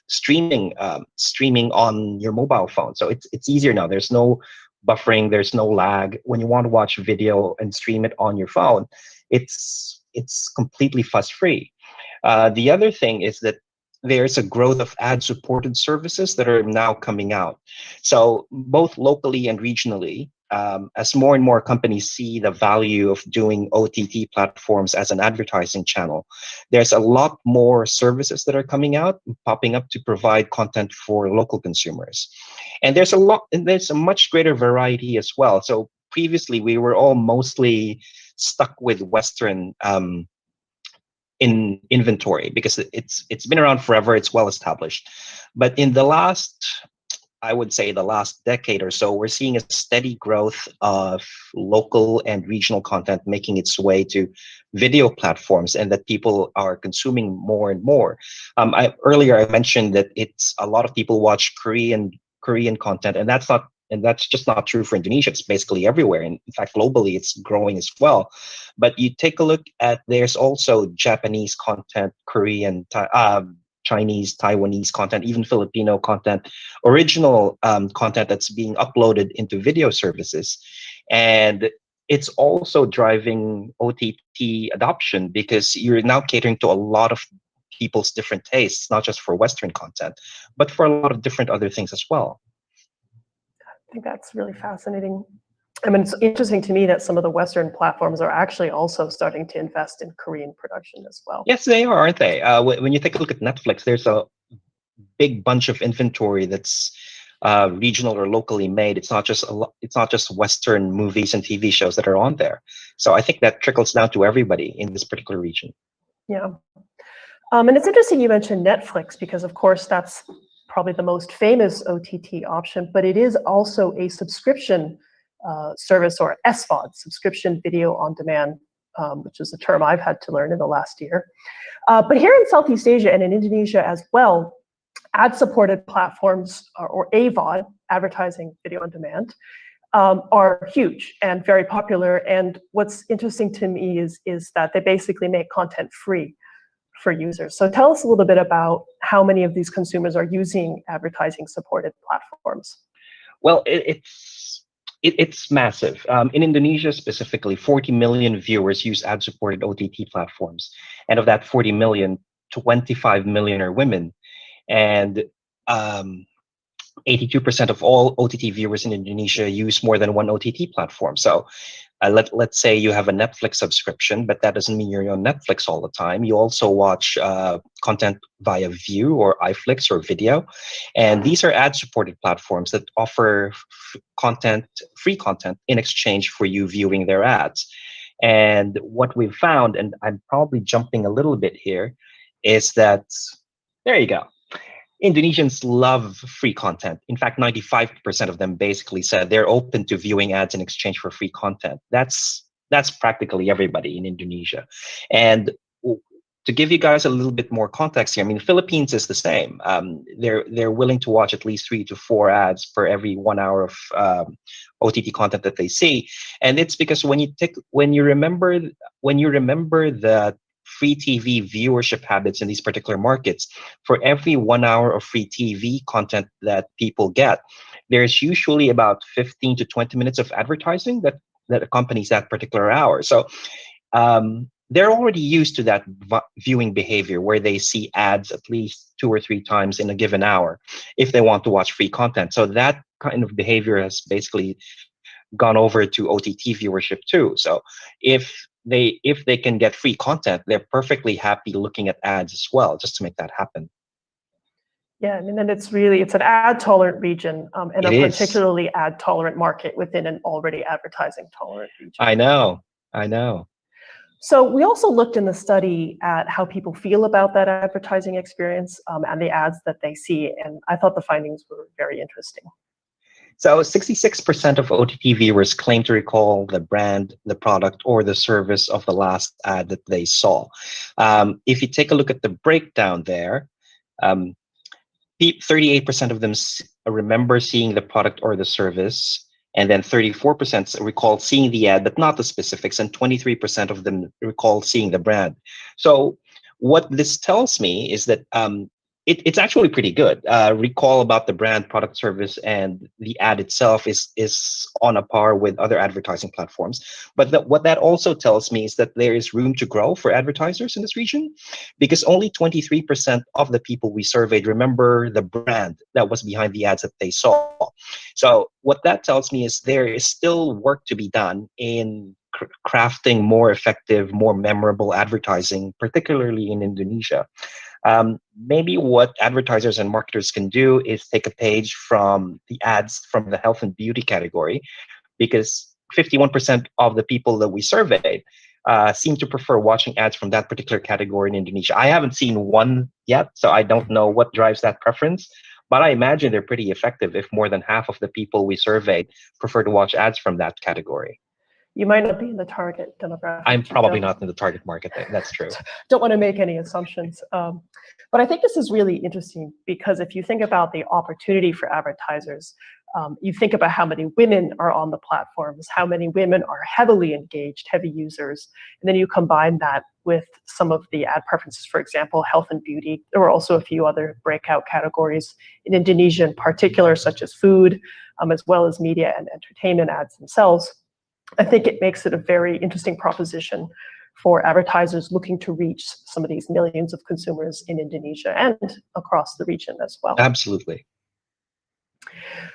streaming on your mobile phone. So it's easier now. There's no buffering, there's no lag. When you want to watch video and stream it on your phone, it's completely fuss-free. The other thing is that there's a growth of ad-supported services that are now coming out. So both locally and regionally, as more and more companies see the value of doing OTT platforms as an advertising channel, there's a lot more services that are coming out, popping up to provide content for local consumers. And there's a much greater variety as well. So previously, we were all mostly stuck with Western in inventory because it's been around forever, it's well established. But in the last, I would say the last decade or so, we're seeing a steady growth of local and regional content making its way to video platforms, and that people are consuming more and more. Earlier I mentioned that it's a lot of people watch Korean content, and that's just not true for Indonesia. It's basically everywhere. And in fact, globally, it's growing as well. But you take a look at, there's also Japanese content, Korean, Chinese, Taiwanese content, even Filipino content, original content that's being uploaded into video services. And it's also driving OTT adoption because you're now catering to a lot of people's different tastes, not just for Western content, but for a lot of different other things as well. I think that's really fascinating. I mean, it's interesting to me that some of the Western platforms are actually also starting to invest in Korean production as well. Yes, they are, aren't they? When you take a look at Netflix, there's a big bunch of inventory that's regional or locally made. It's not just Western movies and TV shows that are on there. So I think that trickles down to everybody in this particular region. Yeah. And it's interesting you mentioned Netflix because, of course, that's probably the most famous OTT option, but it is also a subscription service, or SVOD, subscription video on demand, which is a term I've had to learn in the last year. But here in Southeast Asia and in Indonesia as well, ad-supported platforms, or AVOD, advertising video on demand, are huge and very popular. And what's interesting to me is that they basically make content free for users. So tell us a little bit about how many of these consumers are using advertising-supported platforms. Well, it's massive. In Indonesia specifically, 40 million viewers use ad-supported OTT platforms. And of that 40 million, 25 million are women. And 82% of all OTT viewers in Indonesia use more than one OTT platform. So let's say you have a Netflix subscription, but that doesn't mean you're on Netflix all the time. You also watch content via View or iFlix or Video. And these are ad-supported platforms that offer free content in exchange for you viewing their ads. And what we've found, and I'm probably jumping a little bit here, is that, there you go. Indonesians love free content. In fact, 95% of them basically said they're open to viewing ads in exchange for free content. That's practically everybody in Indonesia. And to give you guys a little bit more context here, I mean, the Philippines is the same. They're willing to watch at least 3 to 4 ads for every 1 hour of OTT content that they see. And it's because when you remember that free TV viewership habits in these particular markets, for every 1 hour of free TV content that people get, there's usually about 15 to 20 minutes of advertising that accompanies that particular hour. So they're already used to that viewing behavior where they see ads at least 2 or 3 times in a given hour if they want to watch free content. So that kind of behavior has basically gone over to OTT viewership too. So if they can get free content, they're perfectly happy looking at ads as well, just to make that happen. Yeah, I mean, and it's an ad-tolerant region, and a particularly ad-tolerant market within an already advertising-tolerant region. I know. So we also looked in the study at how people feel about that advertising experience and the ads that they see, and I thought the findings were very interesting. So 66% of OTT viewers claim to recall the brand, the product, or the service of the last ad that they saw. If you take a look at the breakdown there, 38% of them remember seeing the product or the service, and then 34% recall seeing the ad, but not the specifics, and 23% of them recall seeing the brand. So what this tells me is that it's actually pretty good. Recall about the brand, product, service, and the ad itself is on a par with other advertising platforms. But what that also tells me is that there is room to grow for advertisers in this region, because only 23% of the people we surveyed remember the brand that was behind the ads that they saw. So what that tells me is there is still work to be done in crafting more effective, more memorable advertising, particularly in Indonesia. Maybe what advertisers and marketers can do is take a page from the ads from the health and beauty category, because 51% of the people that we surveyed seem to prefer watching ads from that particular category in Indonesia. I haven't seen one yet, so I don't know what drives that preference, but I imagine they're pretty effective if more than half of the people we surveyed prefer to watch ads from that category. You might not be in the target demographic. I'm probably not in the target market. That's true. Don't want to make any assumptions. But I think this is really interesting, because if you think about the opportunity for advertisers, you think about how many women are on the platforms, how many women are heavily engaged, heavy users, and then you combine that with some of the ad preferences, for example, health and beauty. There were also a few other breakout categories in Indonesia in particular, such as food, as well as media and entertainment ads themselves. I think it makes it a very interesting proposition for advertisers looking to reach some of these millions of consumers in Indonesia and across the region as well. Absolutely.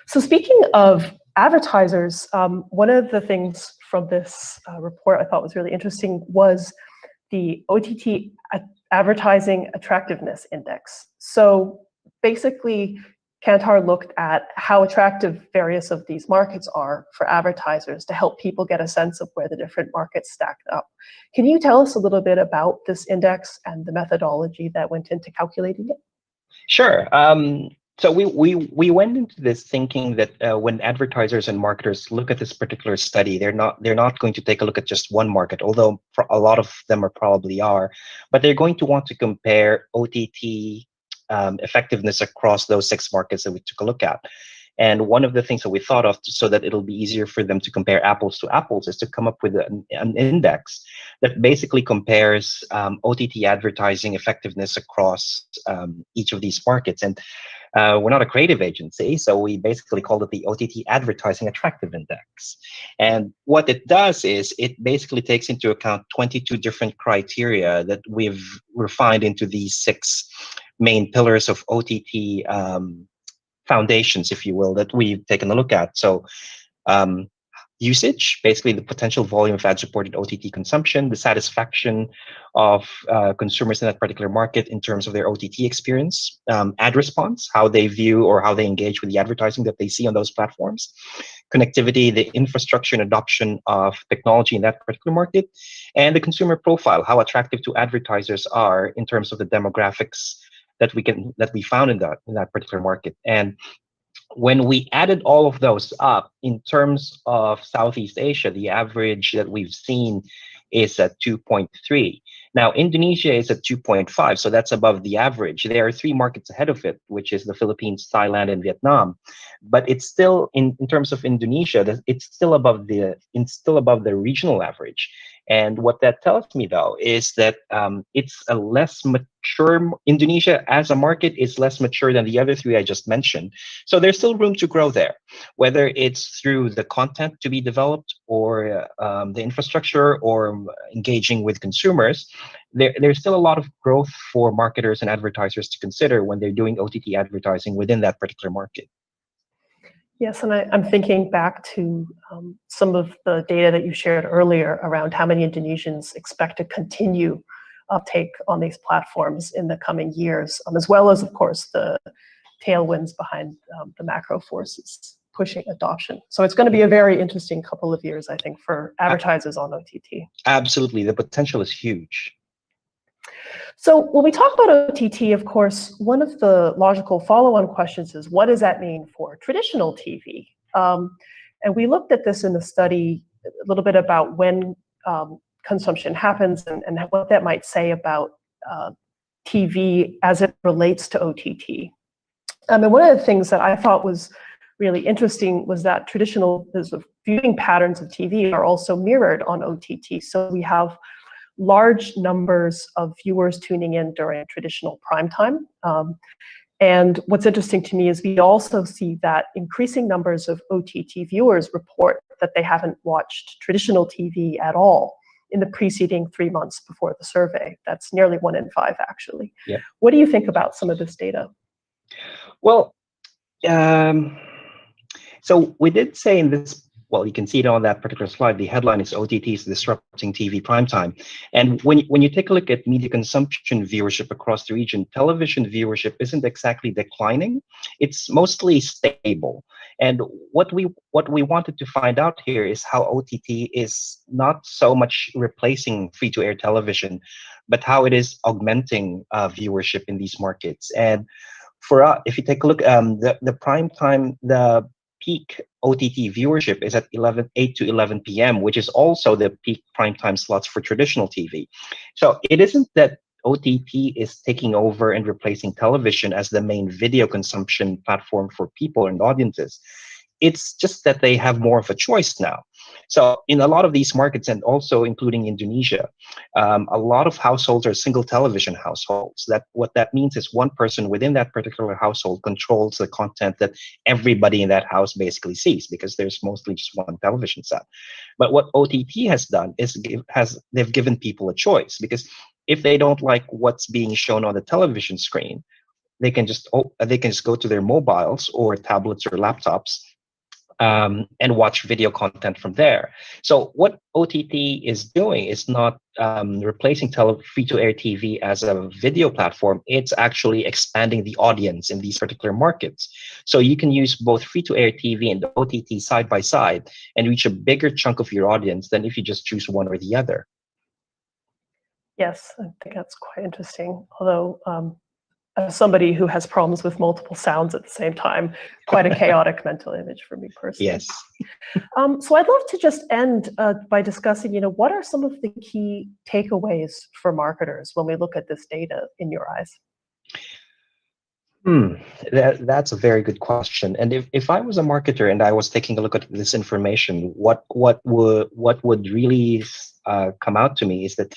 So speaking of advertisers, one of the things from this report I thought was really interesting was the OTT Advertising Attractiveness Index. So basically, Kantar looked at how attractive various of these markets are for advertisers to help people get a sense of where the different markets stacked up. Can you tell us a little bit about this index and the methodology that went into calculating it? Sure. So we went into this thinking that when advertisers and marketers look at this particular study, they're not going to take a look at just one market, although for a lot of them probably are, but they're going to want to compare OTT effectiveness across those 6 markets that we took a look at. And one of the things that we thought of so that it'll be easier for them to compare apples to apples is to come up with an index that basically compares OTT advertising effectiveness across each of these markets. And we're not a creative agency, so we basically called it the OTT Advertising Attractive Index. And what it does is it basically takes into account 22 different criteria that we've refined into these 6 main pillars of OTT foundations, if you will, that we've taken a look at. So usage, basically the potential volume of ad-supported OTT consumption, the satisfaction of consumers in that particular market in terms of their OTT experience, ad response, how they view or how they engage with the advertising that they see on those platforms, connectivity, the infrastructure and adoption of technology in that particular market, and the consumer profile, how attractive to advertisers are in terms of the demographics that we found in that particular market. And when we added all of those up, in terms of Southeast Asia, the average that we've seen is at 2.3. Now, Indonesia is at 2.5, so that's above the average. There are 3 markets ahead of it, which is the Philippines, Thailand, and Vietnam. But it's still, in terms of Indonesia, it's still above the regional average. And what that tells me, though, is that it's a less mature, Indonesia as a market is less mature than the other 3 I just mentioned. So there's still room to grow there, whether it's through the content to be developed or the infrastructure or engaging with consumers. There's still a lot of growth for marketers and advertisers to consider when they're doing OTT advertising within that particular market. Yes, and I'm thinking back to some of the data that you shared earlier around how many Indonesians expect to continue uptake on these platforms in the coming years, as well as, of course, the tailwinds behind the macro forces pushing adoption. So it's going to be a very interesting couple of years, I think, for advertisers on OTT. Absolutely, the potential is huge. So when we talk about OTT, of course, one of the logical follow-on questions is, what does that mean for traditional TV? And we looked at this in the study a little bit about when consumption happens and what that might say about TV as it relates to OTT. And one of the things that I thought was really interesting was that traditional viewing patterns of TV are also mirrored on OTT. So we have large numbers of viewers tuning in during traditional prime time. And what's interesting to me is we also see that increasing numbers of OTT viewers report that they haven't watched traditional TV at all in the preceding 3 months before the survey. That's nearly 1 in 5, actually. Yep. What do you think about some of this data? Well, so we did say in this, well, you can see it on that particular slide, the headline is OTTs disrupting TV primetime. And when you take a look at media consumption viewership across the region, television viewership isn't exactly declining. It's mostly stable. And what we wanted to find out here is how OTT is not so much replacing free-to-air television, but how it is augmenting viewership in these markets. And for us, if you take a look, the prime time, the peak OTT viewership is at 8 to 11 p.m., which is also the peak primetime slots for traditional TV. So it isn't that OTT is taking over and replacing television as the main video consumption platform for people and audiences. It's just that they have more of a choice now. So in a lot of these markets, and also including Indonesia, a lot of households are single television households. What that means is one person within that particular household controls the content that everybody in that house basically sees, because there's mostly just one television set. But what OTT has done is they've given people a choice, because if they don't like what's being shown on the television screen, they can just go to their mobiles or tablets or laptops and watch video content from there. So what OTT is doing is not replacing free-to-air TV as a video platform. It's actually expanding the audience in these particular markets. So you can use both free-to-air TV and OTT side by side and reach a bigger chunk of your audience than if you just choose one or the other. Yes, I think that's quite interesting. Although, as somebody who has problems with multiple sounds at the same time, quite a chaotic mental image for me personally. Yes. So I'd love to just end by discussing, what are some of the key takeaways for marketers when we look at this data in your eyes? That's a very good question. And if I was a marketer and I was taking a look at this information, what would really come out to me is that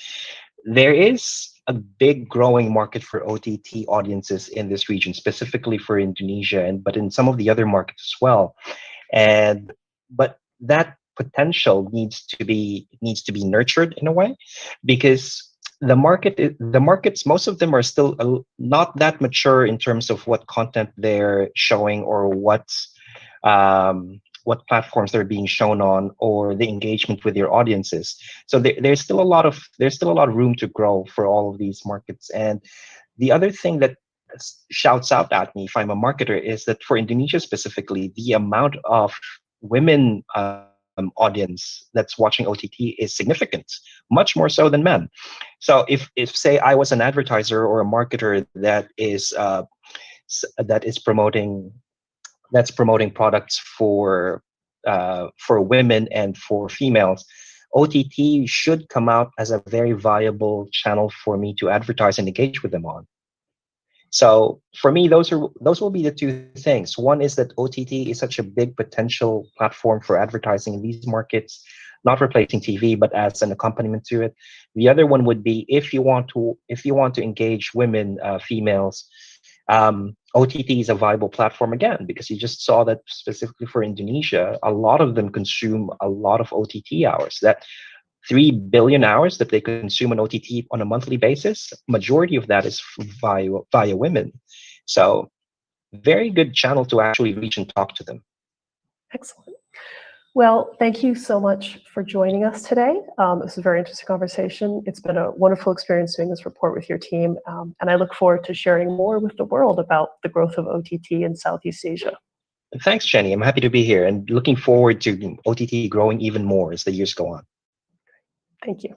there is a big growing market for OTT audiences in this region, specifically for Indonesia, but in some of the other markets as well. But that potential needs to be nurtured in a way, because the markets, most of them are still not that mature in terms of what content they're showing or what platforms they're being shown on, or the engagement with their audiences. So there's still a lot of room to grow for all of these markets. And the other thing that shouts out at me if I'm a marketer is that for Indonesia specifically, the amount of women audience that's watching OTT is significant, much more so than men. So if say I was an advertiser or a marketer that is promoting products for women and for females, OTT should come out as a very viable channel for me to advertise and engage with them on. So for me, those will be the two things. One is that OTT is such a big potential platform for advertising in these markets, not replacing TV, but as an accompaniment to it. The other one would be if you want to engage women, females, OTT is a viable platform again, because you just saw that specifically for Indonesia, a lot of them consume a lot of OTT hours. That 3 billion hours that they consume on OTT on a monthly basis, majority of that is via women. So very good channel to actually reach and talk to them. Excellent. Well, thank you so much for joining us today. It was a very interesting conversation. It's been a wonderful experience doing this report with your team, and I look forward to sharing more with the world about the growth of OTT in Southeast Asia. Thanks, Jenny. I'm happy to be here and looking forward to OTT growing even more as the years go on. Thank you.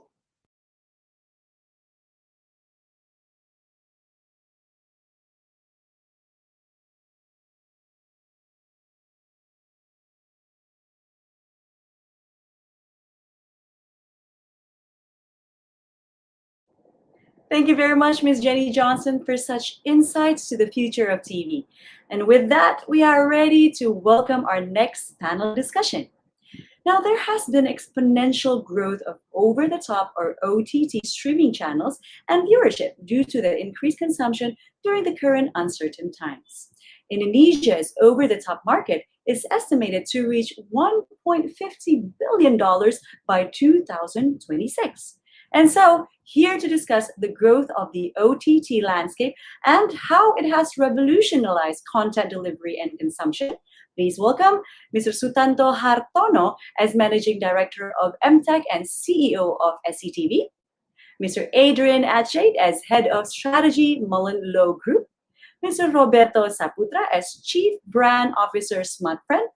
Thank you very much, Ms. Jenny Johnson, for such insights to the future of TV. And with that, we are ready to welcome our next panel discussion. Now, there has been exponential growth of over-the-top or OTT streaming channels and viewership due to the increased consumption during the current uncertain times. Indonesia's over-the-top market is estimated to reach $1.50 billion by 2026. And so, here to discuss the growth of the OTT landscape and how it has revolutionized content delivery and consumption, please welcome Mr. Sutanto Hartono as Managing Director of MTech and CEO of SCTV, Mr. Adrian Atchade as Head of Strategy, Mullen Lowe Group, Mr. Roberto Saputra as Chief Brand Officer, SmartFriend,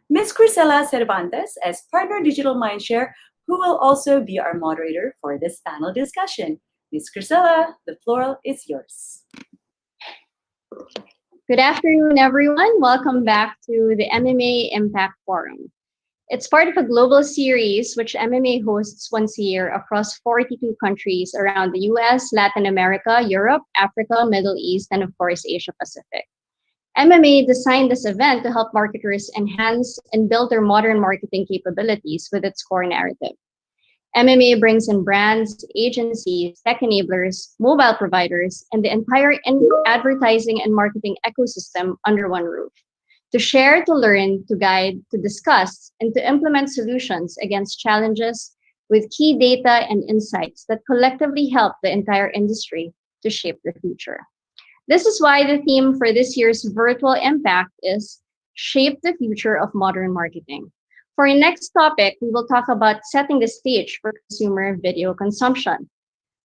Ms. Crisela Cervantes as Partner Digital Mindshare, who will also be our moderator for this panel discussion. Ms. Crisela, the floor is yours. Good afternoon, everyone. Welcome back to the MMA Impact Forum. It's part of a global series which MMA hosts once a year across 42 countries around the US, Latin America, Europe, Africa, Middle East, and of course, Asia Pacific. MMA designed this event to help marketers enhance and build their modern marketing capabilities with its core narrative. MMA brings in brands, agencies, tech enablers, mobile providers, and the entire advertising and marketing ecosystem under one roof to share, to learn, to guide, to discuss, and to implement solutions against challenges with key data and insights that collectively help the entire industry to shape the future. This is why the theme for this year's Virtual Impact is Shape the Future of Modern Marketing. For our next topic, we will talk about setting the stage for consumer video consumption.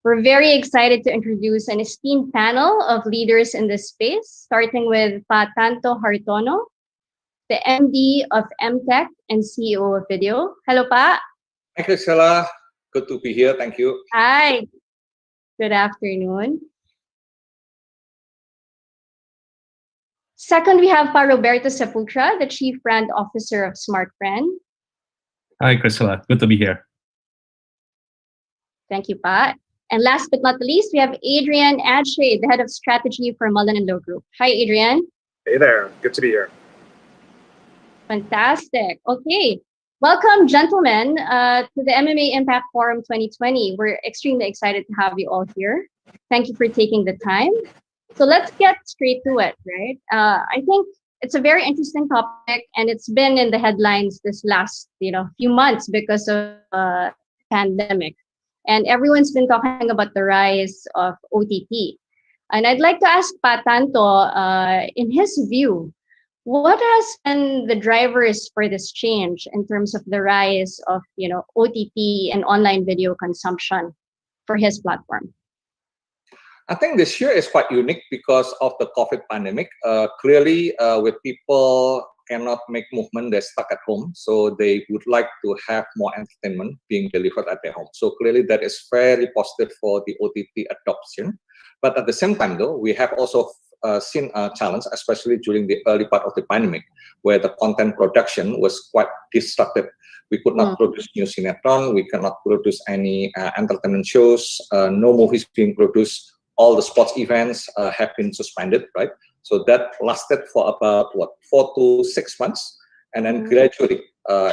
We're very excited to introduce an esteemed panel of leaders in this space, starting with Pa Tanto Hartono, the MD of MTech and CEO of Video. Hello, Pa. Thank you, Stella. Good to be here. Thank you. Hi. Good afternoon. Second, we have Pa Roberto Saputra, the Chief Brand Officer of SmartFriend. Hi, Crisela. Good to be here. Thank you, Pa. And last but not the least, we have Adrian Atchade, the Head of Strategy for Mullen & Lowe Group. Hi, Adrian. Hey there. Good to be here. Fantastic. Okay. Welcome, gentlemen, to the MMA Impact Forum 2020. We're extremely excited to have you all here. Thank you for taking the time. So let's get straight to it, right? I think it's a very interesting topic, and it's been in the headlines this last, few months because of pandemic. And everyone's been talking about the rise of OTT. And I'd like to ask Pa Tanto, in his view, what has been the drivers for this change in terms of the rise of, OTT and online video consumption for his platform? I think this year is quite unique because of the COVID pandemic. Clearly, with people cannot make movement, they're stuck at home. So they would like to have more entertainment being delivered at their home. So clearly that is very positive for the OTT adoption. But at the same time, though, we have also seen a challenge, especially during the early part of the pandemic, where the content production was quite disrupted. We could not produce new cinetron, we cannot produce any entertainment shows, no movies being produced. All the sports events have been suspended, right? So that lasted for about, 4 to 6 months. And then gradually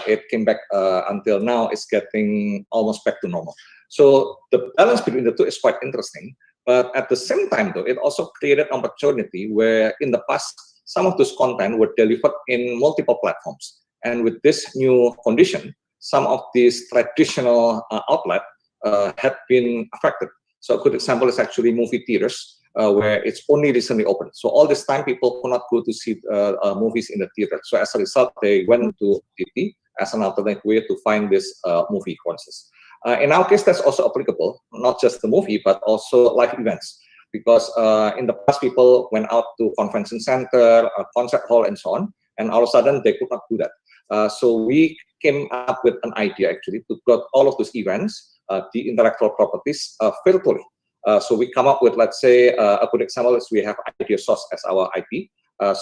it came back until now it's getting almost back to normal. So the balance between the two is quite interesting. But at the same time, though, it also created an opportunity where in the past, some of those content were delivered in multiple platforms. And with this new condition, some of these traditional outlets had been affected. So a good example is actually movie theaters, where it's only recently opened. So all this time, people could not go to see movies in the theater. So as a result, they went to OTT as an alternate way to find this movie concerts. In our case, that's also applicable, not just the movie, but also live events. Because in the past, people went out to convention center, concert hall, and so on. and all of a sudden they could not do that. So we came up with an idea actually to plot all of those events, the intellectual properties, virtually. So we come up with, let's say, a good example is we have Idea Source as our IP.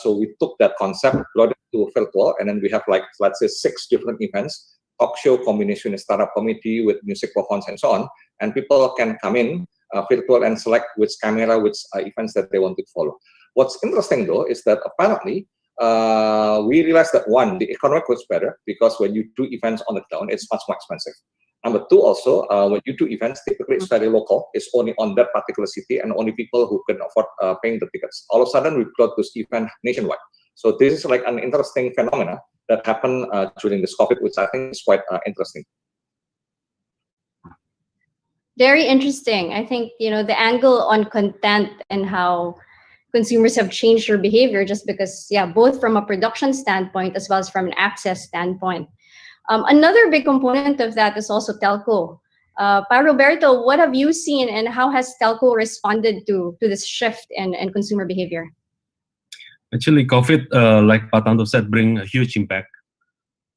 So we took that concept, brought it to virtual, and then we have, like, let's say, 6 different events, talk show combination with startup comedy with music performance and so on, and people can come in virtual and select which camera, which events that they want to follow. What's interesting though is that apparently we realized that one, the economic was better because when you do events on the ground, it's much more expensive. Number 2, also, when you do events, typically it's very local. It's only on that particular city and only people who can afford paying the tickets. All of a sudden, we got this event nationwide. So this is like an interesting phenomena that happened during this COVID, which I think is quite interesting. Very interesting. I think, the angle on content and how consumers have changed their behavior just because, both from a production standpoint as well as from an access standpoint. Another big component of that is also telco. Pa Roberto, what have you seen and how has telco responded to this shift in consumer behavior? Actually, COVID, like Pak Tanto said, bring a huge impact.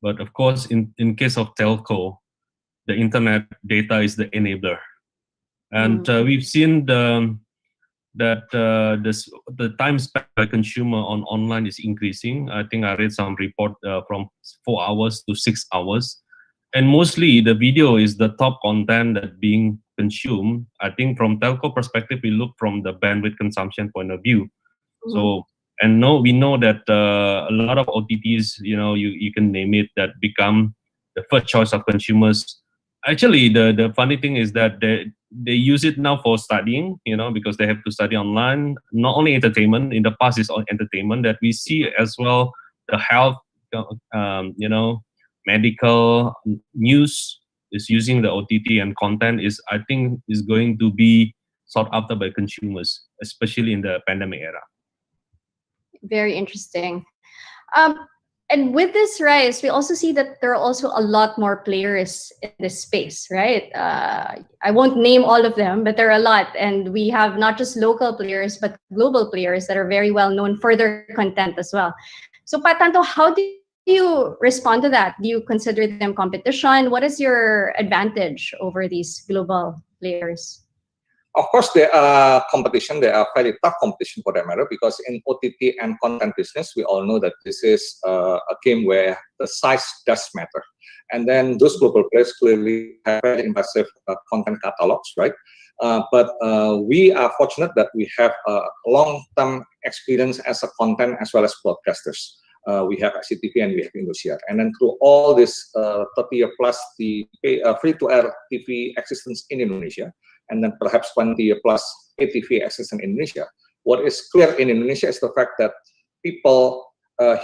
But of course, in case of telco, the internet data is the enabler. And we've seen the time spent by consumer on online is increasing. I think I read some report from 4 hours to 6 hours. And mostly the video is the top content that being consumed. I think from telco perspective, we look from the bandwidth consumption point of view. So, and we know that a lot of OTTs, you can name it, that become the first choice of consumers. Actually, the funny thing is that they use it now for studying, because they have to study online. Not only entertainment, in the past it's on entertainment that we see as well. The health, medical news is using the OTT, and content I think is going to be sought after by consumers, especially in the pandemic era. Very interesting. And with this rise, we also see that there are also a lot more players in this space, right? I won't name all of them, but there are a lot. And we have not just local players, but global players that are very well known for their content as well. So Pak Tanto, how do you respond to that? Do you consider them competition? What is your advantage over these global players? Of course, there are competition. There are very tough competition for that matter, because in OTT and content business, we all know that this is a game where the size does matter. And then those global players clearly have very impressive content catalogs, right? But we are fortunate that we have a long-term experience as a content as well as broadcasters. We have ICTV and we have Indosiar. And then through all this 30-year plus the free-to-air TV existence in Indonesia, and then perhaps 20-year plus ATV existence in Indonesia, what is clear in Indonesia is the fact that people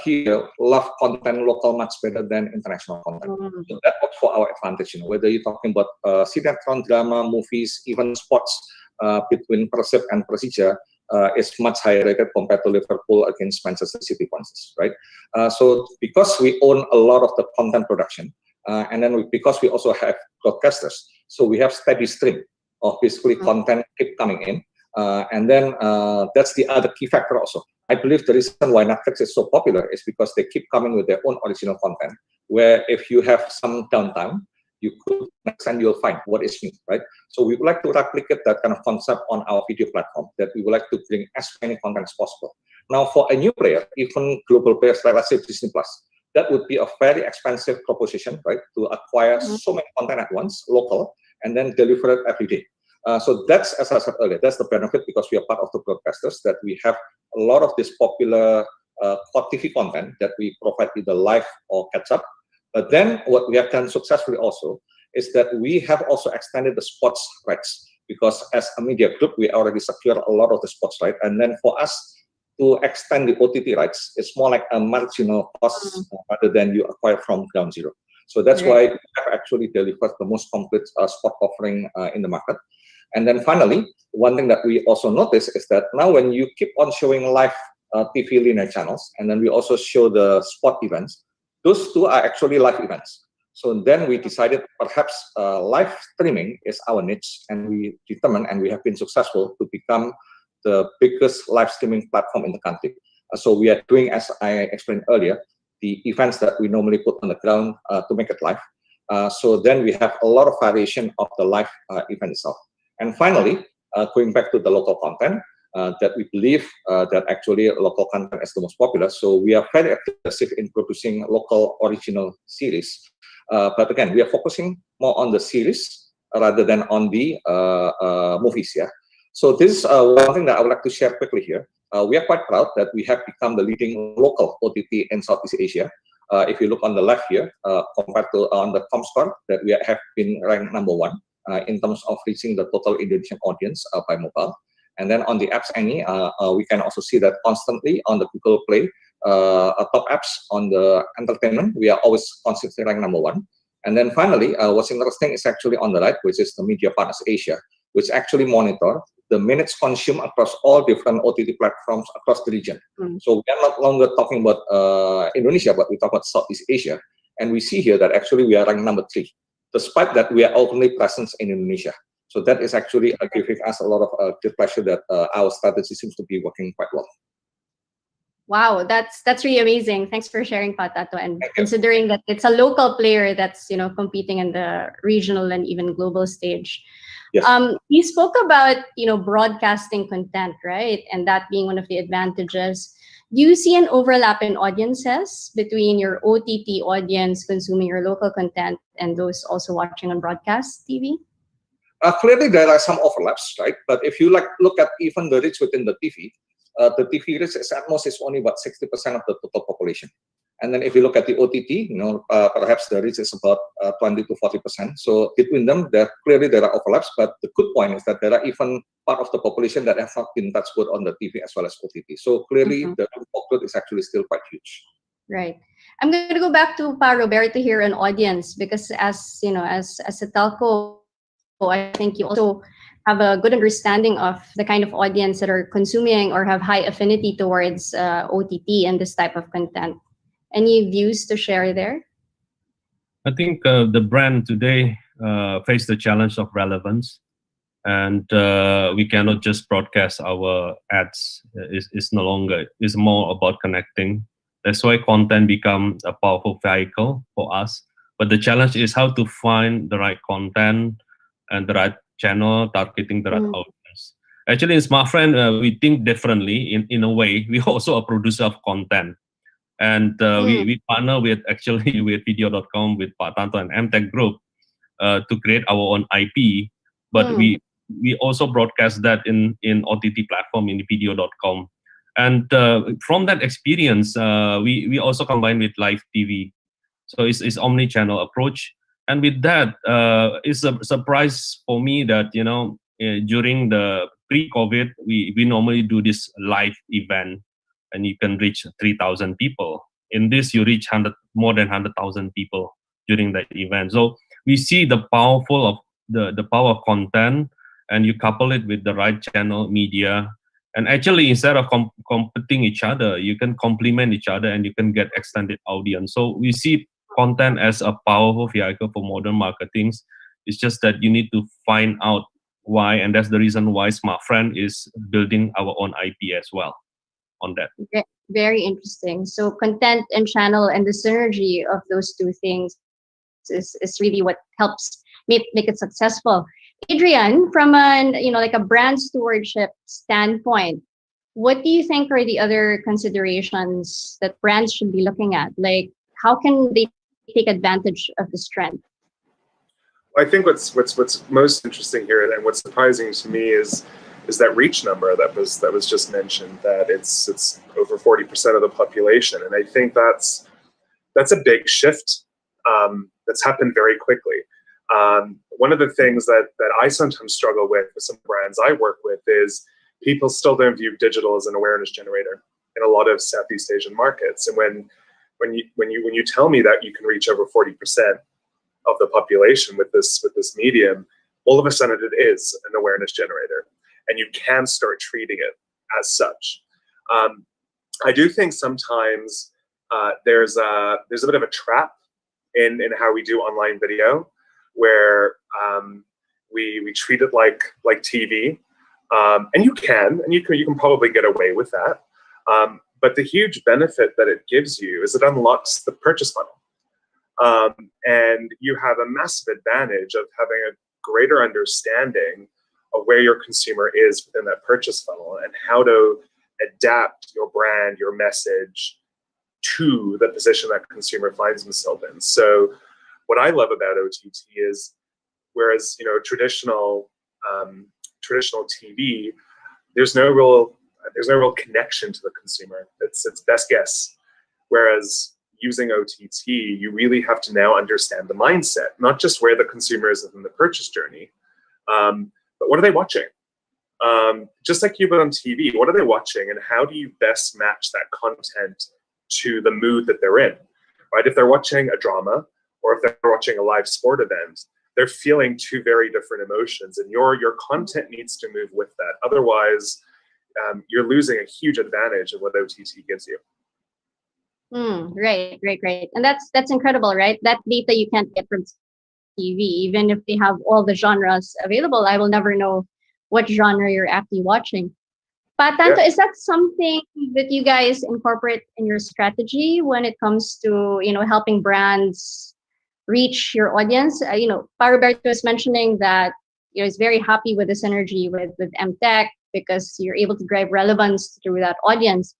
here love content local much better than international content. So that works for our advantage. Whether you're talking about sinetron, drama, movies, even sports between Persib and Persija, is much higher rated compared to Liverpool against Manchester City, for instance, right? So because we own a lot of the content production, and then because we also have broadcasters, so we have steady stream of basically content keep coming in. And then that's the other key factor also. I believe the reason why Netflix is so popular is because they keep coming with their own original content, where if you have some downtime, you could next time you'll find what is new, right? So we would like to replicate that kind of concept on our video platform, that we would like to bring as many content as possible. Now, for a new player, even global players like, let's say, Disney Plus, that would be a very expensive proposition, right? To acquire so many content at once, local, and then deliver it every day. So that's, as I said earlier, that's the benefit, because we are part of the broadcasters, that we have a lot of this popular TV content that we provide either live or catch up. But then what we have done successfully also is that we have also extended the sports rights, because as a media group, we already secured a lot of the sports rights. And then for us to extend the OTT rights, it's more like a marginal cost rather than you acquire from ground zero. So that's why we have actually delivered the most complete sport offering in the market. And then finally, one thing that we also notice is that now when you keep on showing live TV linear channels, and then we also show the sport events, those two are actually live events. So then we decided perhaps live streaming is our niche, and we determined, and we have been successful to become the biggest live streaming platform in the country. So we are doing, as I explained earlier, the events that we normally put on the ground to make it live. So then we have a lot of variation of the live event itself. And finally, going back to the local content, that we believe that actually local content is the most popular. So we are very aggressive in producing local original series. But again, we are focusing more on the series rather than on the movies. Yeah. So this is one thing that I would like to share quickly here. We are quite proud that we have become the leading local OTT in Southeast Asia. If you look on the left here, compared to on the ComScore, that we have been ranked #1 in terms of reaching the total Indonesian audience by mobile. And then on the apps Annie, we can also see that constantly on the Google Play top apps on the entertainment, we are always consistently ranked #1. And then finally, what's interesting is actually on the right, which is the Media Partners Asia, which actually monitor the minutes consumed across all different OTT platforms across the region. So we are not longer talking about Indonesia, but we talk about Southeast Asia. And we see here that actually we are ranked #3, despite that we are only present in Indonesia. So that is actually giving us a lot of good pleasure that our strategy seems to be working quite well. Wow, that's really amazing. Thanks for sharing, Pat Tato, and considering that it's a local player that's competing in the regional and even global stage. Yes. You spoke about broadcasting content, right? And that being one of the advantages. Do you see an overlap in audiences between your OTT audience consuming your local content and those also watching on broadcast TV? Clearly, there are some overlaps, right? But if you look at even the reach within the TV reach is at most is only about 60% of the total population. And then if you look at the OTT, perhaps the reach is about 20 to 40%. So between them, clearly there are overlaps. But the good point is that there are even part of the population that have not been touched both on the TV as well as OTT. So clearly, the growth is actually still quite huge. Right. I'm going to go back to Pa Roberto here on audience, because as a telco, I think you also have a good understanding of the kind of audience that are consuming or have high affinity towards OTT and this type of content. Any views to share there? I think the brand today face the challenge of relevance, and we cannot just broadcast our ads. It's no longer. It's more about connecting. That's why content become a powerful vehicle for us. But the challenge is how to find the right content and the right channel targeting the right audience. Actually, in SmartFriend, we think differently in a way. We also a producer of content. And we partner with Video.com, with Pak Tanto and MTech Group to create our own IP. But we also broadcast that in OTT platform, in Video.com. And from that experience, we also combine with live TV. So it's omni-channel approach. And with that, it's a surprise for me that, during the pre-COVID, we normally do this live event and you can reach 3,000 people. In this, you reach more than 100,000 people during that event. So we see the power of content, and you couple it with the right channel media. And actually, instead of competing each other, you can complement each other and you can get extended audience. So we see content as a powerful vehicle for modern marketing. It's just that you need to find out why, and that's the reason why SmartFriend is building our own IP as well on that. Very interesting. So content and channel and the synergy of those two things is really what helps make it successful. Adrian, from a brand stewardship standpoint, what do you think are the other considerations that brands should be looking at? Like, how can they take advantage of this trend? I think what's most interesting here, and what's surprising to me, is that reach number that was just mentioned. That it's over 40% of the population, and I think that's a big shift that's happened very quickly. One of the things that I sometimes struggle with some brands I work with is people still don't view digital as an awareness generator in a lot of Southeast Asian markets. And when you tell me that you can reach over 40% of the population with this medium, all of a sudden it is an awareness generator, and you can start treating it as such. I do think sometimes there's a bit of a trap in how we do online video, where we treat it like TV, and you can probably get away with that. But the huge benefit that it gives you is it unlocks the purchase funnel. And you have a massive advantage of having a greater understanding of where your consumer is within that purchase funnel and how to adapt your brand, your message to the position that consumer finds themselves in. So what I love about OTT is, whereas traditional TV, there's no real connection to the consumer. It's best guess. Whereas using OTT, you really have to now understand the mindset, not just where the consumer is in the purchase journey, but what are they watching? Just like you put on TV, what are they watching, and how do you best match that content to the mood that they're in, right? If they're watching a drama or if they're watching a live sport event, they're feeling two very different emotions, and your content needs to move with that. Otherwise, you're losing a huge advantage of what OTT gives you. Right. And that's incredible, right? That data you can't get from TV. Even if they have all the genres available, I will never know what genre you're actually watching. But Tanto, is that something that you guys incorporate in your strategy when it comes to helping brands reach your audience? Pa Roberto is mentioning that is very happy with the synergy with MTech because you're able to drive relevance through that audience.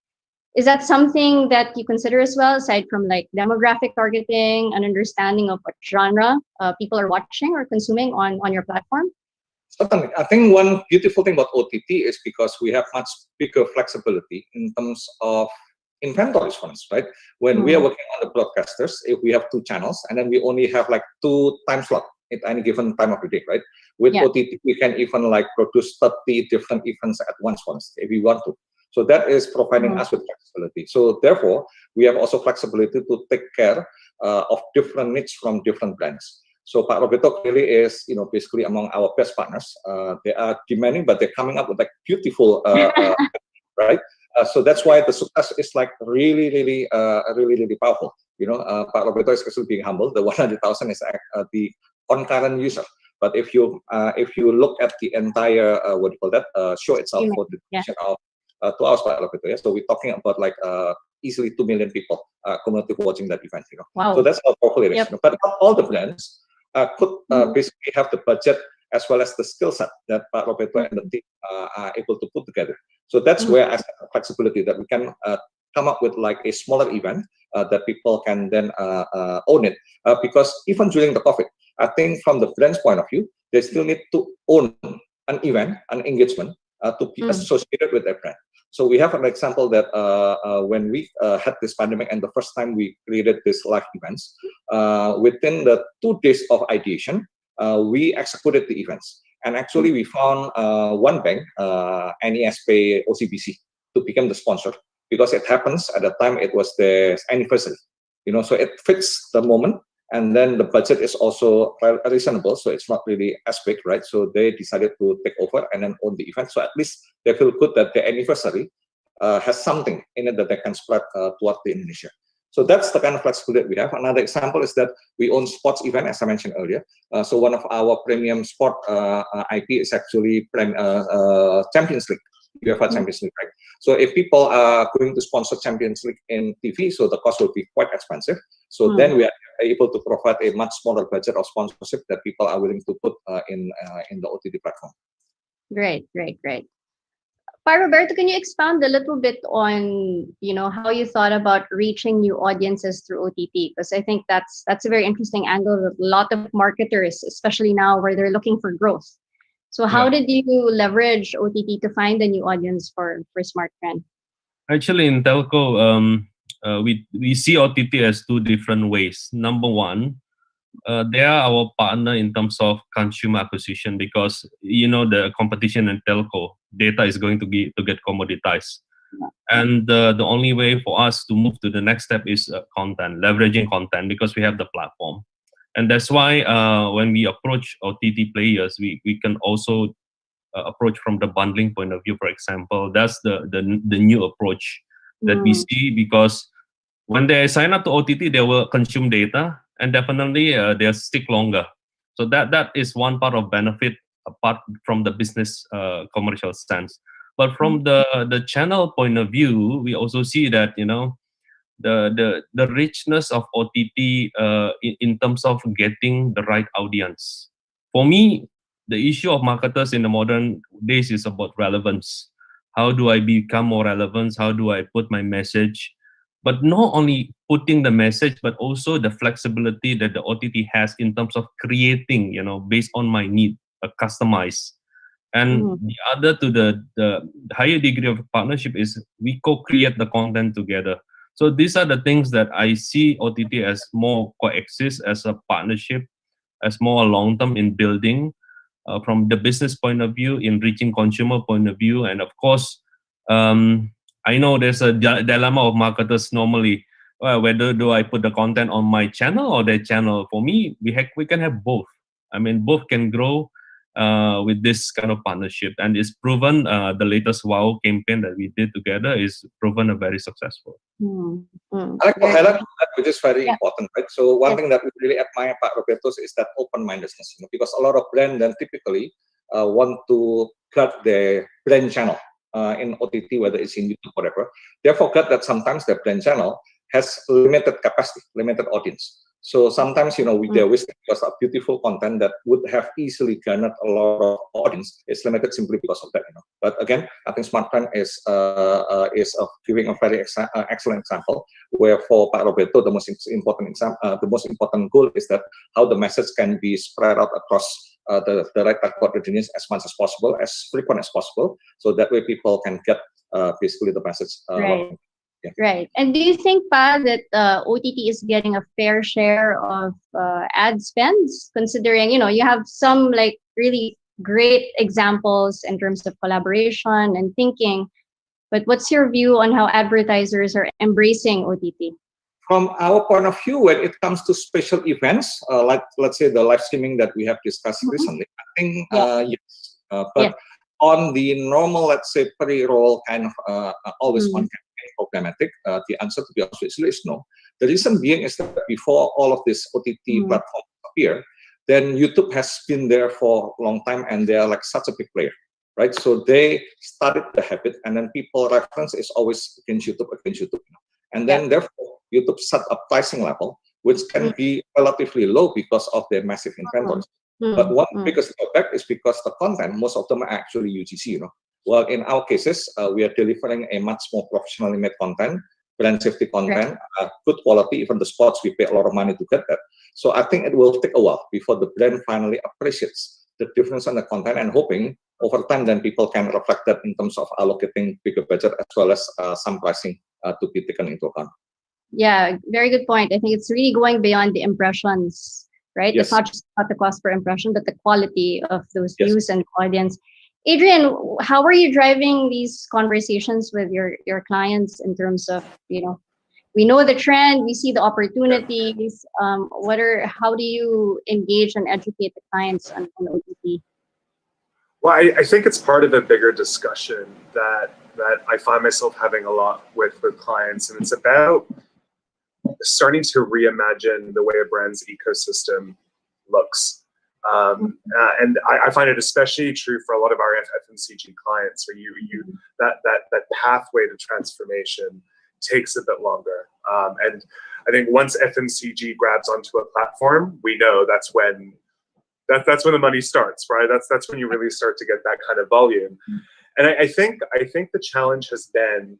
Is that something that you consider as well, aside from like demographic targeting and understanding of what genre people are watching or consuming on your platform? Certainly. I think one beautiful thing about OTT is because we have much bigger flexibility in terms of inventories, for instance, right? When we are working on the broadcasters, if we have 2 channels and then we only have like 2 time slots at any given time of the day, right? With OTT, we can even like produce 30 different events at once, for instance, if we want to. So that is providing us with flexibility. So therefore, we have also flexibility to take care of different needs from different brands. So Pak Roberto clearly is, basically among our best partners. They are demanding, but they're coming up with like beautiful, right? So that's why the success is like really powerful. Pak Roberto is actually being humble. The 100,000 is the concurrent user. But if you look at the entire show itself for the duration of 2 hours, Pak Roberto, so we're talking about like easily 2 million people cumulatively watching that event. Wow. So that's how powerful it is. But not all the brands could basically have the budget as well as the skill set that Pak Roberto and the team are able to put together. So that's where I have flexibility that we can come up with like a smaller event that people can then own it. Because even during the COVID, I think from the brand's point of view, they still need to own an event, an engagement to be associated with their brand. So we have an example that when we had this pandemic and the first time we created these live events, within the 2 days of ideation, we executed the events. And actually we found one bank, NESP OCBC, to become the sponsor because it happens at the time it was the anniversary. So it fits the moment. And then the budget is also reasonable, so it's not really as big, right? So they decided to take over and then own the event. So at least they feel good that the anniversary has something in it that they can spread toward the Indonesia. So that's the kind of flexibility we have. Another example is that we own sports event, as I mentioned earlier. So one of our premium sport IP is actually Champions League. UEFA Champions League, right? So if people are going to sponsor Champions League in TV, so the cost will be quite expensive. So then we are able to provide a much smaller budget of sponsorship that people are willing to put in the OTT platform. Great. Pa Roberto, can you expand a little bit on how you thought about reaching new audiences through OTT? Because I think that's a very interesting angle that a lot of marketers, especially now where they're looking for growth. So how did you leverage OTT to find a new audience for SmartTrend? Actually, in telco, we see OTT as 2 different ways. Number one, they are our partner in terms of consumer acquisition because the competition in telco data is going to get commoditized, and the only way for us to move to the next step is content, leveraging content because we have the platform. And that's why when we approach OTT players, we can also approach from the bundling point of view. For example, that's the new approach that we see, because when they sign up to OTT, they will consume data and definitely they'll stick longer. So that is one part of benefit apart from the business commercial stance. But from the channel point of view, we also see that, you know, the richness of OTT in terms of getting the right audience. For me, the issue of marketers in the modern days is about relevance. How do I become more relevant? How do I put my message? But not only putting the message, but also the flexibility that the OTT has in terms of creating, you know, based on my need, customized. And the other to the higher degree of partnership is we co-create the content together. So these are the things that I see OTT as more coexist as a partnership, as more long-term in building from the business point of view, in reaching consumer point of view. And of course, I know there's a dilemma of marketers normally. Whether do I put the content on my channel or their channel? For me, we can have both. I mean, both can grow with this kind of partnership, and it's proven. The latest WOW campaign that we did together is proven a very successful. I like to highlight that, which is very important, right? So one thing that we really admire about Roberto's is that open-mindedness, you know, because a lot of brands then typically want to cut their brand channel in OTT, whether it's in YouTube, whatever. They forget that sometimes their brand channel has limited capacity, limited audience. So sometimes, you know, they're wasting because of beautiful content that would have easily garnered a lot of audience. It's limited simply because of that, you know. But again, I think SmartPlan is giving a very excellent example. Where for Pak Roberto, the most important goal is that how the message can be spread out across the right target audience as much as possible, as frequent as possible, so that way people can get basically the message. Right. Yeah. Right. And do you think, Pa, that OTT is getting a fair share of ad spends, considering, you know, you have some like really great examples in terms of collaboration and thinking, but what's your view on how advertisers are embracing OTT? From our point of view, when it comes to special events, like let's say the live streaming that we have discussed recently, I think yes. But on the normal, let's say pre-roll kind of always on campaign programmatic, the answer to be honest is no. The reason being is that before all of this OTT platforms appear, then YouTube has been there for a long time, and they are like such a big player, right? So they started the habit, and then people reference is always against YouTube, and then therefore YouTube set a pricing level which can be relatively low because of their massive inventories. But one biggest drawback is because the content, most of them are actually UGC, you know. Well, in our cases, we are delivering a much more professionally made content, brand safety content, good quality. Even the sports, we pay a lot of money to get that. So I think it will take a while before the brand finally appreciates the difference in the content, and hoping over time then people can reflect that in terms of allocating bigger budget as well as some pricing to be taken into account. Yeah, very good point. I think it's really going beyond the impressions, right? It's not just about the cost per impression, but the quality of those views and audience. Adrian, how are you driving these conversations with your clients in terms of, you know, we know the trend, we see the opportunities. How do you engage and educate the clients on OTT? Well, I think it's part of a bigger discussion that I find myself having a lot with clients, and it's about starting to reimagine the way a brand's ecosystem looks. And I find it especially true for a lot of our FMCG clients, where that pathway to transformation takes a bit longer. And I think once FMCG grabs onto a platform, we know that's when the money starts, right? That's when you really start to get that kind of volume. And I think the challenge has been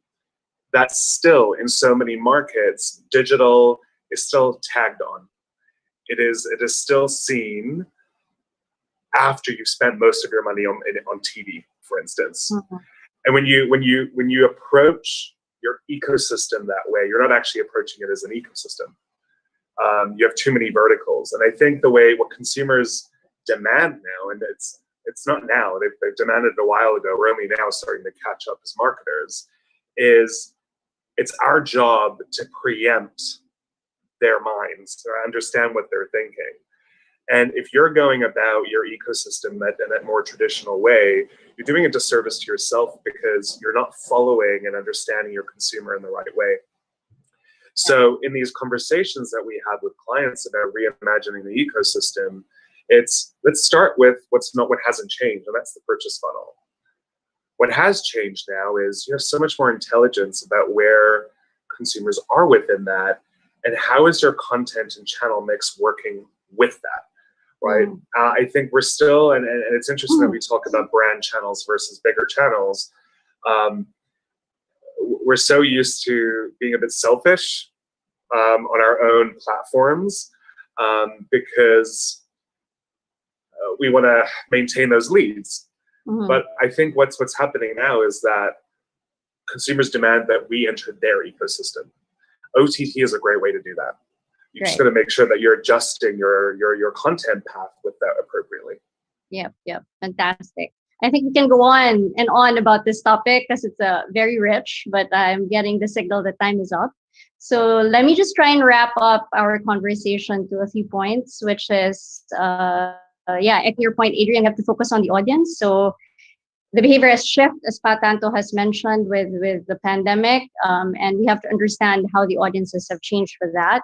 that still in so many markets, digital is still tagged on. It is still seen after you've spent most of your money on TV, for instance. And when you approach your ecosystem that way, you're not actually approaching it as an ecosystem. You have too many verticals, and I think what consumers demand now, and it's not now, they've demanded it a while ago, we're only now starting to catch up as marketers, is it's our job to preempt their minds, or understand what they're thinking. And if you're going about your ecosystem in that more traditional way, you're doing a disservice to yourself, because you're not following and understanding your consumer in the right way. So in these conversations that we have with clients about reimagining the ecosystem, let's start with what hasn't changed, and that's the purchase funnel. What has changed now is you have so much more intelligence about where consumers are within that, and how is your content and channel mix working with that, right? I think we're still, and it's interesting that we talk about brand channels versus bigger channels. We're so used to being a bit selfish on our own platforms because we want to maintain those leads. But I think what's happening now is that consumers demand that we enter their ecosystem. OTT is a great way to do that. You just got to make sure that you're adjusting your content path with that appropriately. Yep, fantastic. I think we can go on and on about this topic because it's very rich, but I'm getting the signal that time is up. So let me just try and wrap up our conversation to a few points, which is, at your point, Adrian, you have to focus on the audience. So the behavior has shifted, as Patanto has mentioned, with the pandemic, and we have to understand how the audiences have changed for that.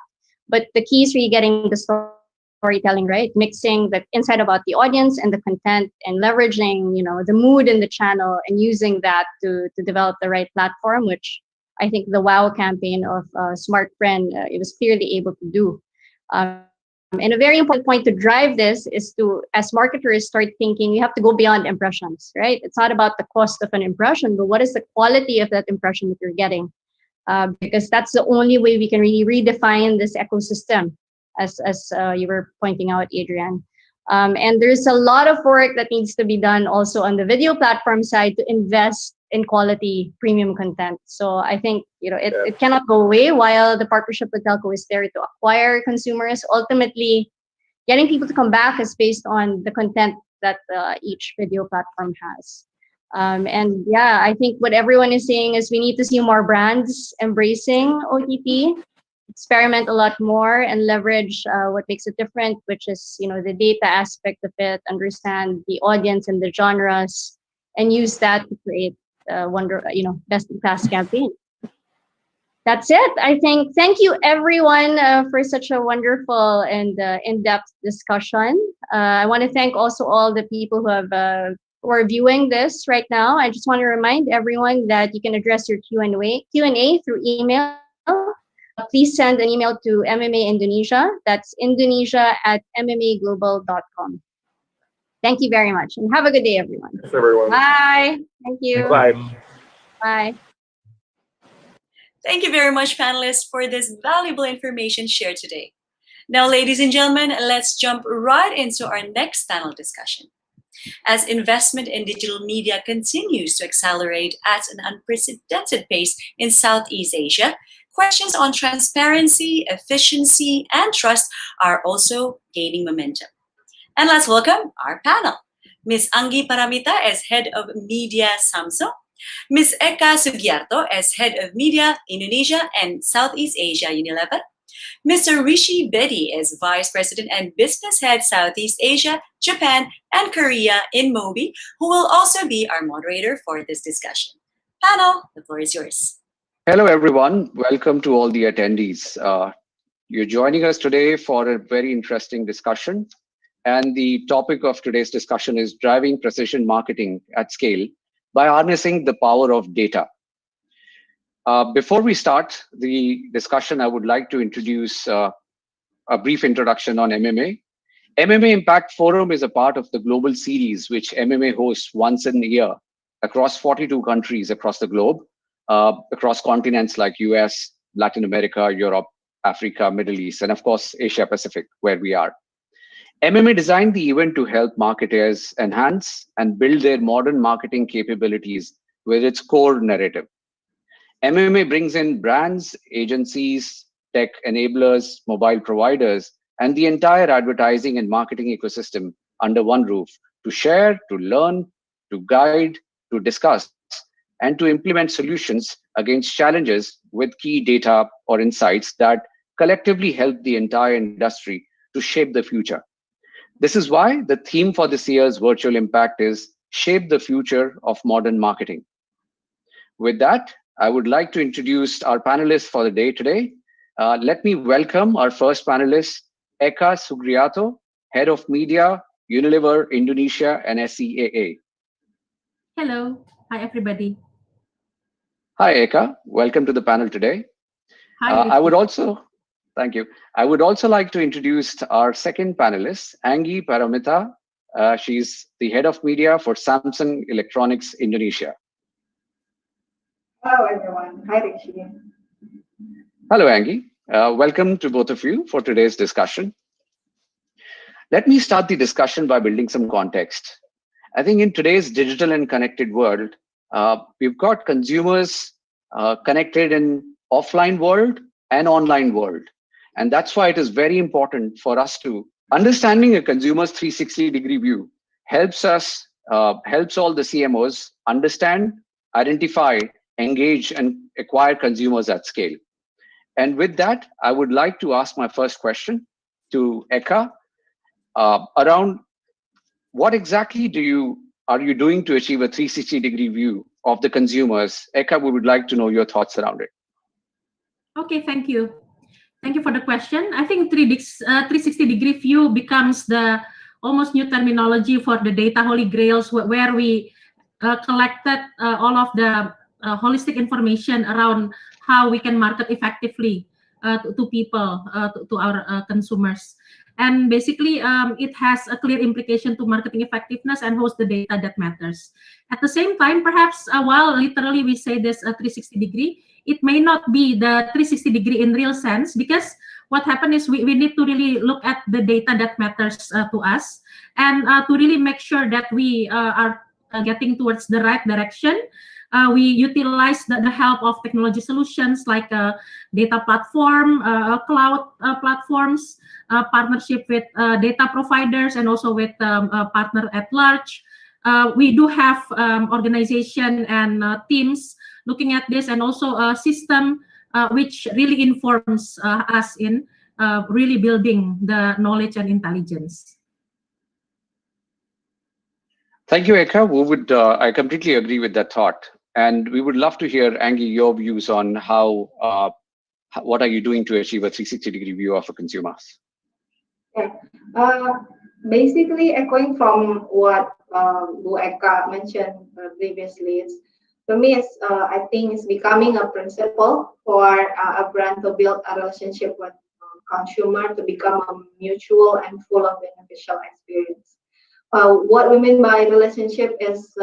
But the key is really getting the storytelling right, mixing the insight about the audience and the content, and leveraging, the mood in the channel, and using that to develop the right platform, which I think the WOW campaign of Smart Friend, it was clearly able to do. And a very important point to drive this is to, as marketers, start thinking you have to go beyond impressions, right? It's not about the cost of an impression, but what is the quality of that impression that you're getting? Because that's the only way we can really redefine this ecosystem, as you were pointing out, Adrian. And there's a lot of work that needs to be done also on the video platform side to invest in quality premium content. So I think it cannot go away while the partnership with telco is there to acquire consumers. Ultimately, getting people to come back is based on the content that each video platform has. I think what everyone is saying is we need to see more brands embracing OTT, experiment a lot more, and leverage what makes it different, which is the data aspect of it, understand the audience and the genres, and use that to create best-in-class campaign. That's it. I think. Thank you, everyone, for such a wonderful and in-depth discussion. I want to thank also all the people who are viewing this right now. I just want to remind everyone that you can address your Q&A through email. Please send an email to MMA Indonesia. That's Indonesia@MMAglobal.com. Thank you very much, and have a good day, everyone. Thanks, everyone. Bye. Thank you. Bye. Bye. Thank you very much, panelists, for this valuable information shared today. Now, ladies and gentlemen, let's jump right into our next panel discussion. As investment in digital media continues to accelerate at an unprecedented pace in Southeast Asia, questions on transparency, efficiency, and trust are also gaining momentum. And let's welcome our panel. Ms. Anggi Paramita as Head of Media Samsung, Ms. Eka Sugiarto as Head of Media Indonesia and Southeast Asia Unilever, Mr. Rishi Bedi as Vice President and Business Head Southeast Asia, Japan, and Korea in Mobi, who will also be our moderator for this discussion. Panel, the floor is yours. Hello, everyone. Welcome to all the attendees. You're joining us today for a very interesting discussion. And the topic of today's discussion is driving precision marketing at scale by harnessing the power of data. Before we start the discussion, I would like to introduce a brief introduction on MMA. MMA Impact Forum is a part of the global series which MMA hosts once in a year across 42 countries across the globe, across continents like US, Latin America, Europe, Africa, Middle East, and of course, Asia Pacific, where we are. MMA designed the event to help marketers enhance and build their modern marketing capabilities with its core narrative. MMA brings in brands, agencies, tech enablers, mobile providers, and the entire advertising and marketing ecosystem under one roof to share, to learn, to guide, to discuss, and to implement solutions against challenges with key data or insights that collectively help the entire industry to shape the future. This is why the theme for this year's Virtual Impact is Shape the Future of Modern Marketing. With that, I would like to introduce our panelists for the day today. Let me welcome our first panelist, Eka Sugiarto, Head of Media, Unilever Indonesia and SEAA. Hello. Hi, everybody. Hi, Eka. Welcome to the panel today. Hi, I would also, thank you. I would also like to introduce our second panelist, Anggi Paramita. She's the head of media for Samsung Electronics Indonesia. Hello, everyone. Hi, Rishi. Hello, Anggi. Welcome to both of you for today's discussion. Let me start the discussion by building some context. I think in today's digital and connected world, we've got consumers connected in offline world and online world. And that's why it is very important for us to understanding a consumer's 360-degree view helps us, helps all the CMOs understand, identify, engage, and acquire consumers at scale. And with that, I would like to ask my first question to Eka around what exactly are you doing to achieve a 360-degree view of the consumers? Eka, we would like to know your thoughts around it. Okay, thank you. Thank you for the question. I think 360-degree view becomes the almost new terminology for the data holy grails, where we collected all of the holistic information around how we can market effectively to people, to our consumers. And basically, it has a clear implication to marketing effectiveness and host the data that matters. At the same time, perhaps while literally we say this 360-degree, it may not be the 360-degree in real sense, because what happened is we need to really look at the data that matters to us, and to really make sure that we are getting towards the right direction. We utilize the help of technology solutions like data platform, cloud platforms, partnership with data providers, and also with partner at large. We do have organization and teams looking at this, and also a system which really informs us in really building the knowledge and intelligence. Thank you, Eka. I completely agree with that thought. And we would love to hear, Anggi, your views on what are you doing to achieve a 360-degree view of a consumer? Okay. Basically, echoing from what Bu Eka mentioned previously, for me, I think it's becoming a principle for a brand to build a relationship with consumer to become a mutual and full of beneficial experience. What we mean by relationship is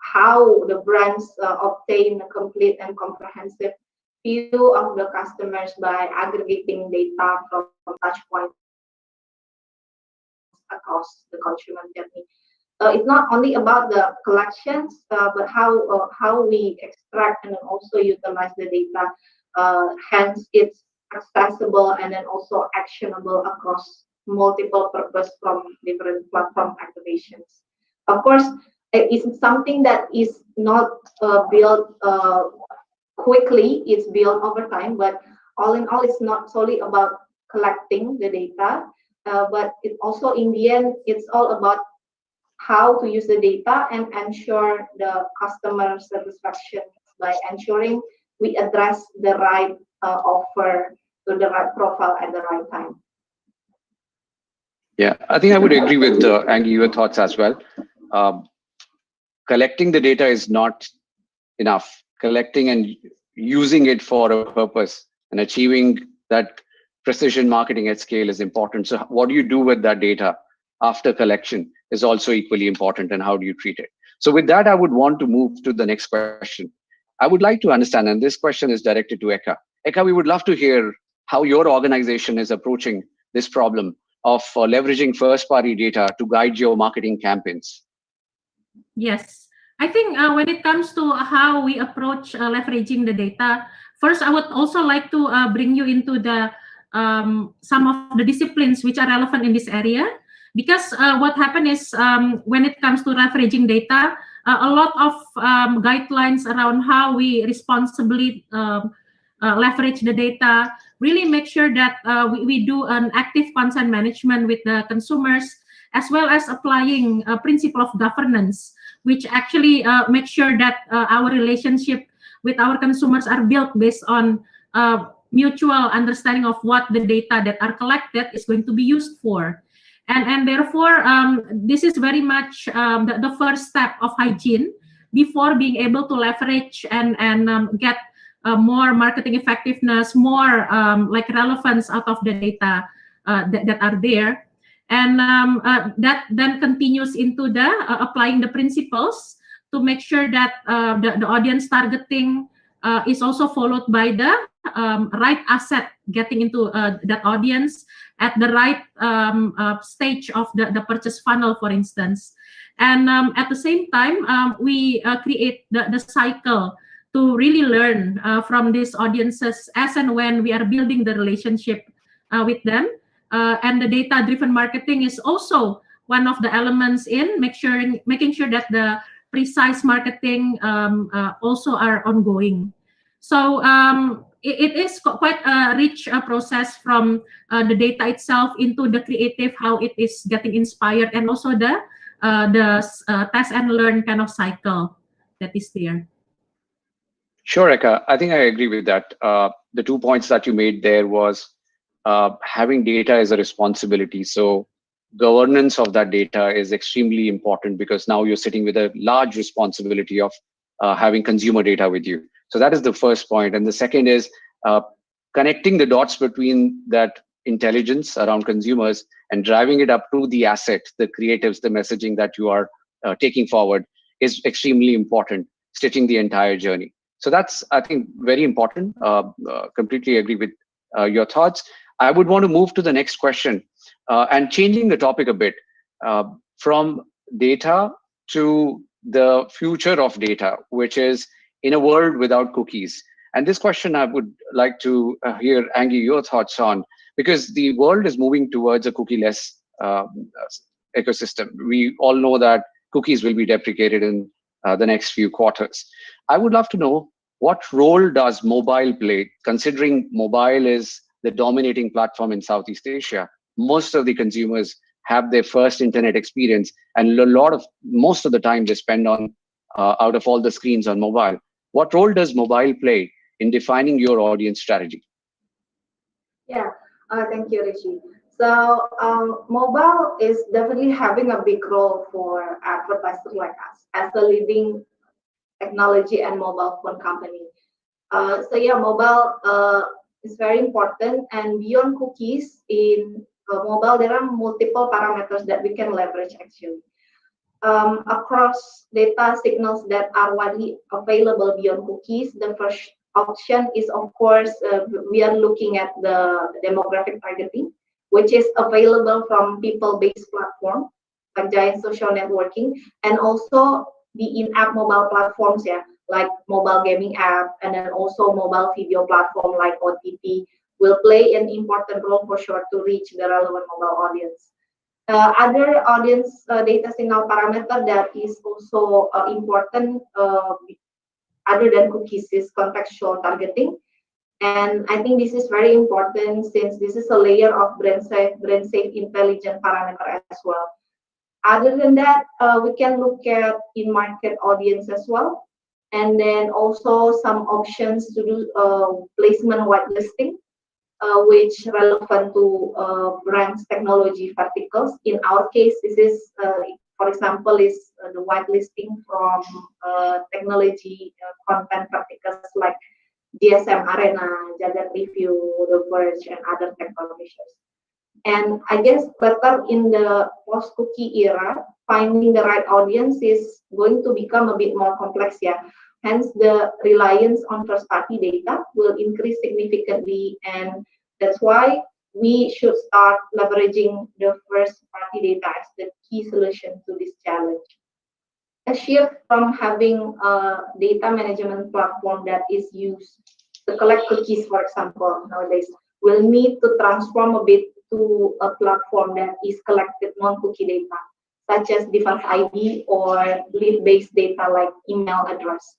how the brands obtain a complete and comprehensive view of the customers by aggregating data from touch points across the consumer journey. It's not only about the collections, but how we extract and also utilize the data. Hence, it's accessible and then also actionable across multiple purpose from different platform activations. Of course, it's something that is not built quickly. It's built over time, but all in all, it's not solely about collecting the data, but it also, in the end, it's all about how to use the data and ensure the customer satisfaction by ensuring we address the right offer to the right profile at the right time. Yeah, I think I would agree with Anggi, your thoughts as well. Collecting the data is not enough. Collecting and using it for a purpose and achieving that precision marketing at scale is important. So what do you do with that data after collection is also equally important, and how do you treat it? So with that, I would want to move to the next question. I would like to understand, and this question is directed to Eka. Eka, we would love to hear how your organization is approaching this problem of leveraging first-party data to guide your marketing campaigns. Yes, I think when it comes to how we approach leveraging the data, first I would also like to bring you into the some of the disciplines which are relevant in this area, because what happened is when it comes to leveraging data, a lot of guidelines around how we responsibly leverage the data, really make sure that we do an active consent management with the consumers, as well as applying a principle of governance, which actually make sure that our relationship with our consumers are built based on mutual understanding of what the data that are collected is going to be used for. And therefore, this is very much the first step of hygiene before being able to leverage and get more marketing effectiveness, more like relevance out of the data that are there. And that then continues into the applying the principles to make sure that the audience targeting is also followed by the right asset getting into that audience at the right stage of the purchase funnel, for instance. And at the same time, we create the cycle to really learn from these audiences as and when we are building the relationship with them. And the data-driven marketing is also one of the elements in making sure that the precise marketing also are ongoing. So it is quite a rich process from the data itself into the creative, how it is getting inspired, and also the test and learn kind of cycle that is there. Sure, Eka. I think I agree with that. The 2 points that you made there was having data as a responsibility. So governance of that data is extremely important because now you're sitting with a large responsibility of having consumer data with you. So that is the first point. And the second is connecting the dots between that intelligence around consumers and driving it up to the asset, the creatives, the messaging that you are taking forward is extremely important, stitching the entire journey. So that's, I think, very important. Completely agree with your thoughts. I would want to move to the next question and changing the topic a bit from data to the future of data, which is in a world without cookies. And this question I would like to hear, Angie, your thoughts on, because the world is moving towards a cookie-less ecosystem. We all know that cookies will be deprecated in the next few quarters. I would love to know, what role does mobile play, considering mobile is the dominating platform in Southeast Asia? Most of the consumers have their first internet experience, and most of the time they spend on out of all the screens on mobile. What role does mobile play in defining your audience strategy? Yeah, thank you, Rishi. So mobile is definitely having a big role for advertisers like us as a leading technology and mobile phone company. So yeah, mobile is very important, and beyond cookies in mobile, there are multiple parameters that we can leverage actually. Across data signals that are widely available beyond cookies, the first option is, of course, we are looking at the demographic targeting, which is available from people-based platform like giant social networking, and also the in-app mobile platforms, yeah, like mobile gaming app, and then also mobile video platform like OTT will play an important role for sure to reach the relevant mobile audience. Other audience data signal parameter that is also important other than cookies is contextual targeting. And I think this is very important since this is a layer of brand safe intelligent parameter as well. Other than that, we can look at in-market audience as well. And then also some options to do placement whitelisting, which relevant to brands technology verticals. In our case, this is, for example, is the whitelisting from technology content verticals like GSM Arena, Jagat Review, The Verge, and other tech publishers. And I guess better in the post-cookie era, finding the right audience is going to become a bit more complex, yeah. Hence, the reliance on first-party data will increase significantly, and that's why we should start leveraging the first-party data as the key solution to this challenge. A shift from having a data management platform that is used to collect cookies, for example, nowadays, will need to transform a bit to a platform that is collected non-cookie data, such as device ID or lead-based data like email address,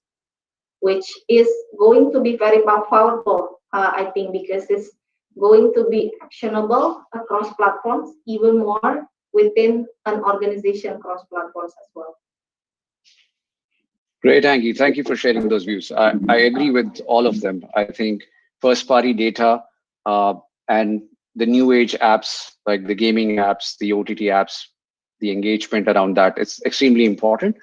which is going to be very powerful, I think, because it's going to be actionable across platforms, even more within an organization across platforms as well. Great, Angie. Thank you for sharing those views. I agree with all of them. I think first-party data and the new age apps, like the gaming apps, the OTT apps, the engagement around that, it's extremely important.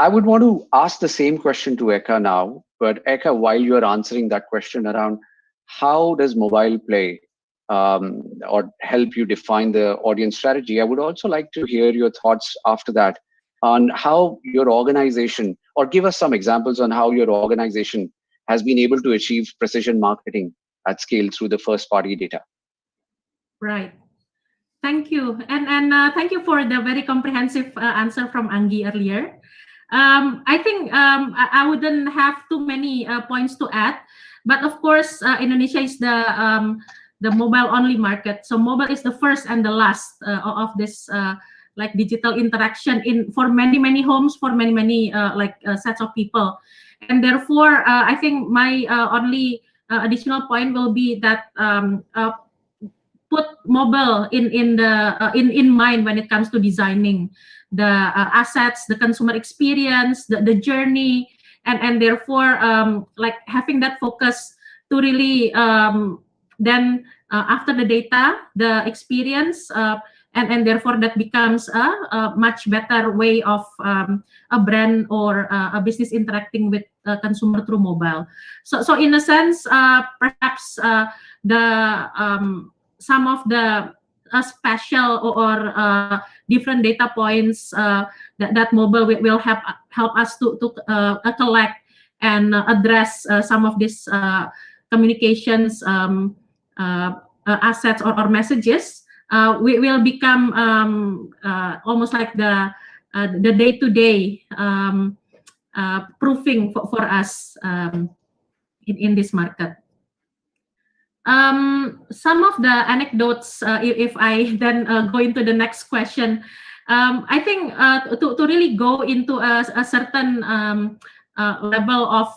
I would want to ask the same question to Eka now, but Eka, while you're answering that question around how does mobile play or help you define the audience strategy, I would also like to hear your thoughts after that on how your organization, or give us some examples on how your organization has been able to achieve precision marketing at scale through the first party data. Right. Thank you. And thank you for the very comprehensive answer from Anggi earlier. I think I wouldn't have too many points to add, but of course, Indonesia is the mobile-only market. So mobile is the first and the last of this like digital interaction for many homes, for many sets of people, and therefore I think my only additional point will be that put mobile in mind when it comes to designing the assets, the consumer experience, the journey, and therefore like having that focus to really then after the data, the experience, and therefore that becomes a much better way of a brand or a business interacting with consumer through mobile. So in a sense, perhaps some of the special or different data points that mobile will help us to collect and address some of these communications assets or messages. Will become almost like the day-to-day proofing for us in this market. Some of the anecdotes, if I then go into the next question, I think to really go into a certain level of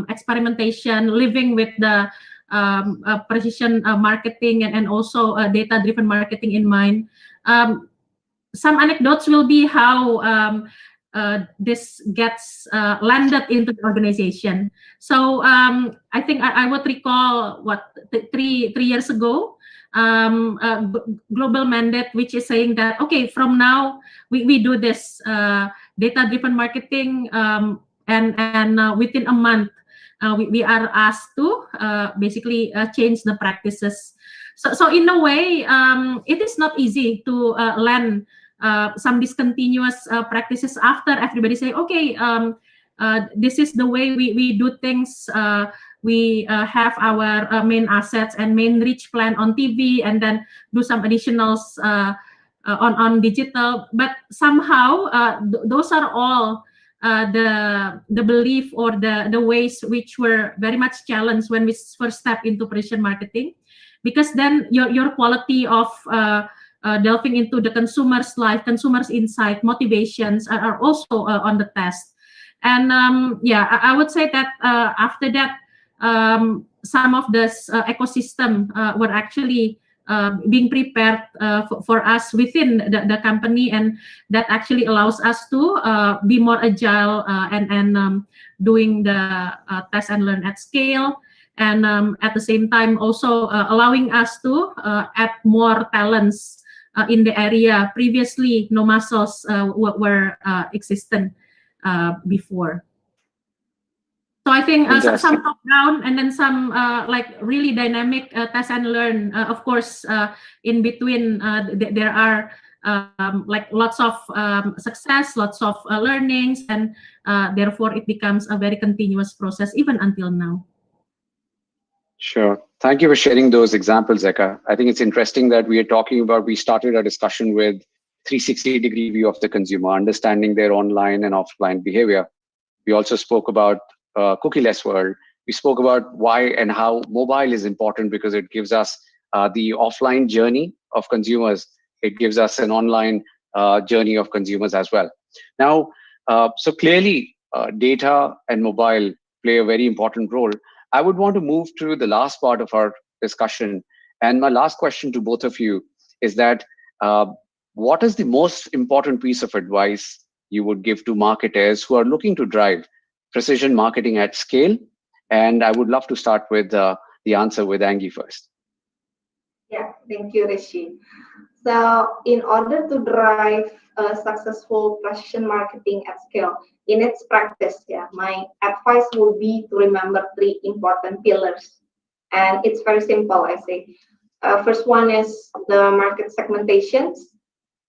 experimentation, living with the precision marketing and also data-driven marketing in mind. Some anecdotes will be how this gets landed into the organization. So I think I would recall three years ago, global mandate, which is saying that, okay, from now we do this data-driven marketing, and within a month, we are asked to basically change the practices. So in a way, it is not easy to land some discontinuous practices after everybody say, okay, this is the way we do things. We have our main assets and main reach plan on TV, and then do some additionals on digital. But somehow those are all the belief or the ways which were very much challenged when we first step into precision marketing, because then your quality of delving into the consumer's life, consumer's insight, motivations are also on the test. And yeah, I would say that after that, some of this ecosystem were actually being prepared for us within the company, and that actually allows us to be more agile and doing the test and learn at scale, and at the same time also allowing us to add more talents in the area previously no muscles were existent before. So I think some top down and then some like really dynamic test and learn. Of course, in between there are like lots of success, lots of learnings, and therefore it becomes a very continuous process even until now. Sure. Thank you for sharing those examples, Eka. I think it's interesting that we started our discussion with 360-degree view of the consumer, understanding their online and offline behavior. We also spoke about cookie-less world. We spoke about why and how mobile is important, because it gives us the offline journey of consumers. It gives us an online journey of consumers as well. Now, so clearly data and mobile play a very important role. I would want to move to the last part of our discussion. And my last question to both of you is that what is the most important piece of advice you would give to marketers who are looking to drive precision marketing at scale? And I would love to start with the answer with Anggi first. Yeah, thank you, Rishi. So in order to drive a successful precision marketing at scale, in its practice, my advice would be to remember 3 important pillars. And it's very simple, I say. First one is the market segmentations.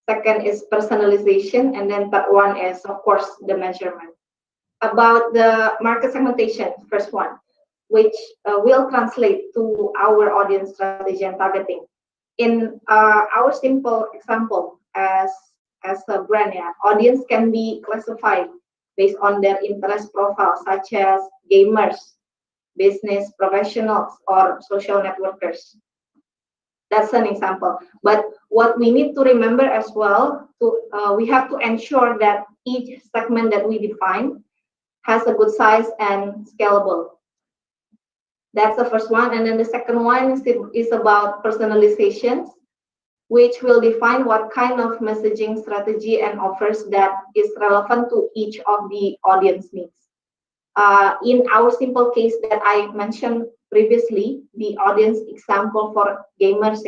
Second is personalization. And then third one is, of course, the measurement. About the market segmentation, first one, which will translate to our audience strategy and targeting. In our simple example, as a brand, audience can be classified based on their interest profile, such as gamers, business professionals, or social networkers. That's an example. But what we need to remember as well, we have to ensure that each segment that we define has a good size and scalable. That's the first one. And then the second one is about personalizations, which will define what kind of messaging strategy and offers that is relevant to each of the audience needs. In our simple case that I mentioned previously, the audience example for gamers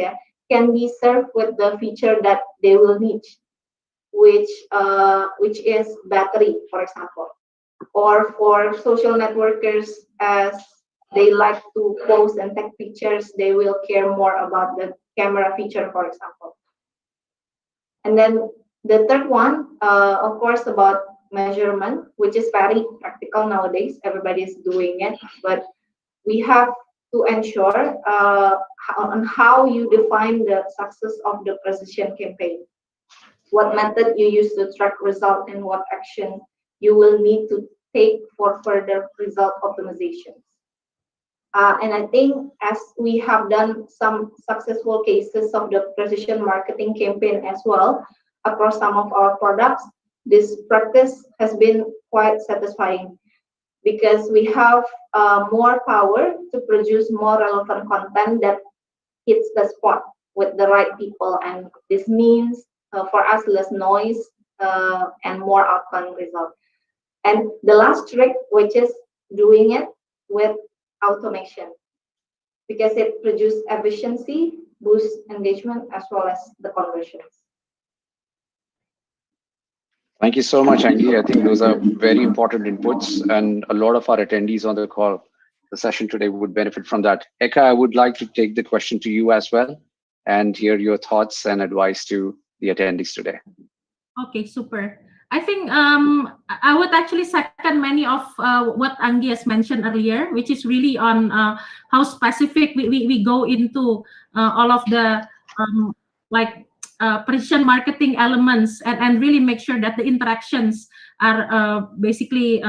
can be served with the feature that they will need, which is battery, for example. Or for social networkers, as they like to post and take pictures, they will care more about the camera feature, for example. And then the third one, of course, about measurement, which is very practical nowadays. Everybody is doing it, but we have to ensure on how you define the success of the precision campaign, what method you use to track result, and what action you will need to take for further result optimizations. And I think as we have done some successful cases of the precision marketing campaign as well across some of our products, this practice has been quite satisfying because we have more power to produce more relevant content that hits the spot with the right people. And this means for us less noise and more outcome result. And the last trick, which is doing it with automation, because it produces efficiency, boosts engagement, as well as the conversions. Thank you so much, Angie. I think those are very important inputs, and a lot of our attendees on the call, the session today, would benefit from that. Eka, I would like to take the question to you as well and hear your thoughts and advice to the attendees today. Okay, super. I think I would actually second many of what Angie has mentioned earlier, which is really on how specific we go into all of the precision marketing elements and really make sure that the interactions are basically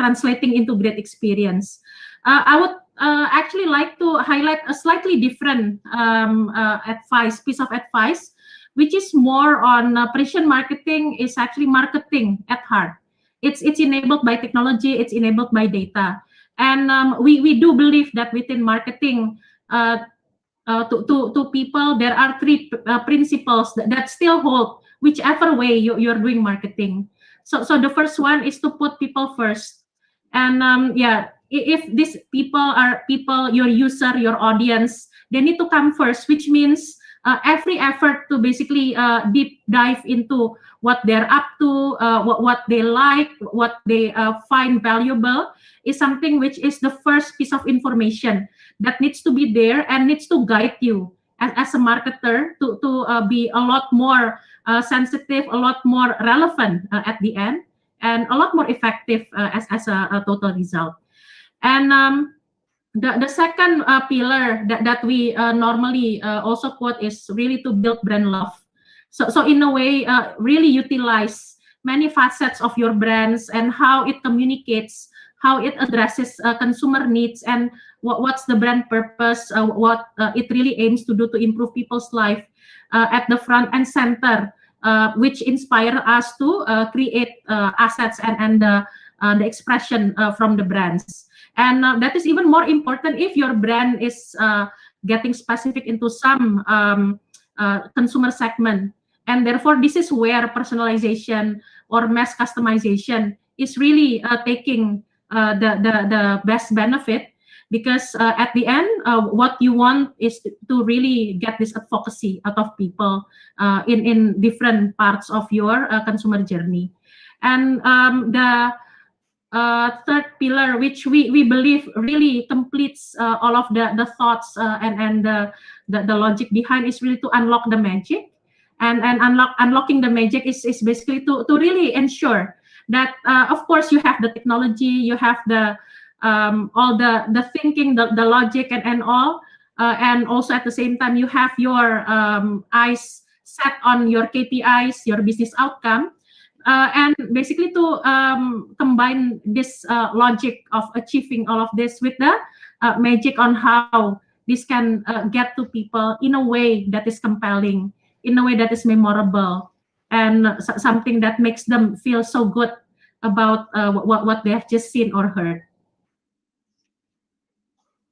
translating into great experience. I would actually like to highlight a slightly different piece of advice, which is more on precision marketing is actually marketing at heart. It's enabled by technology, it's enabled by data. And we do believe that within marketing, to people, there are 3 principles that still hold whichever way you're doing marketing. So the first one is to put people first. And if these people are your user, your audience, they need to come first, which means every effort to basically deep dive into what they're up to, what they like, what they find valuable is something which is the first piece of information that needs to be there and needs to guide you as a marketer to be a lot more sensitive, a lot more relevant at the end, and a lot more effective as a total result. And the second pillar that we normally also quote is really to build brand love. So in a way, really utilize many facets of your brands and how it communicates, how it addresses consumer needs, and what's the brand purpose, what it really aims to do to improve people's life at the front and center, which inspire us to create assets and the expression from the brands. And that is even more important if your brand is getting specific into some consumer segment. And therefore, this is where personalization or mass customization is really taking the best benefit. because at the end, what you want is to really get this advocacy out of people in different parts of your consumer journey. And the third pillar, which we believe really completes all of the thoughts and the logic behind, is really to unlock the magic. And unlocking the magic is basically to really ensure that of course you have the technology, you have the all the thinking, the logic and all, and also at the same time you have your eyes set on your KPIs, your business outcome, and basically to combine this logic of achieving all of this with the magic on how this can get to people in a way that is compelling, in a way that is memorable, and something that makes them feel so good about what they have just seen or heard.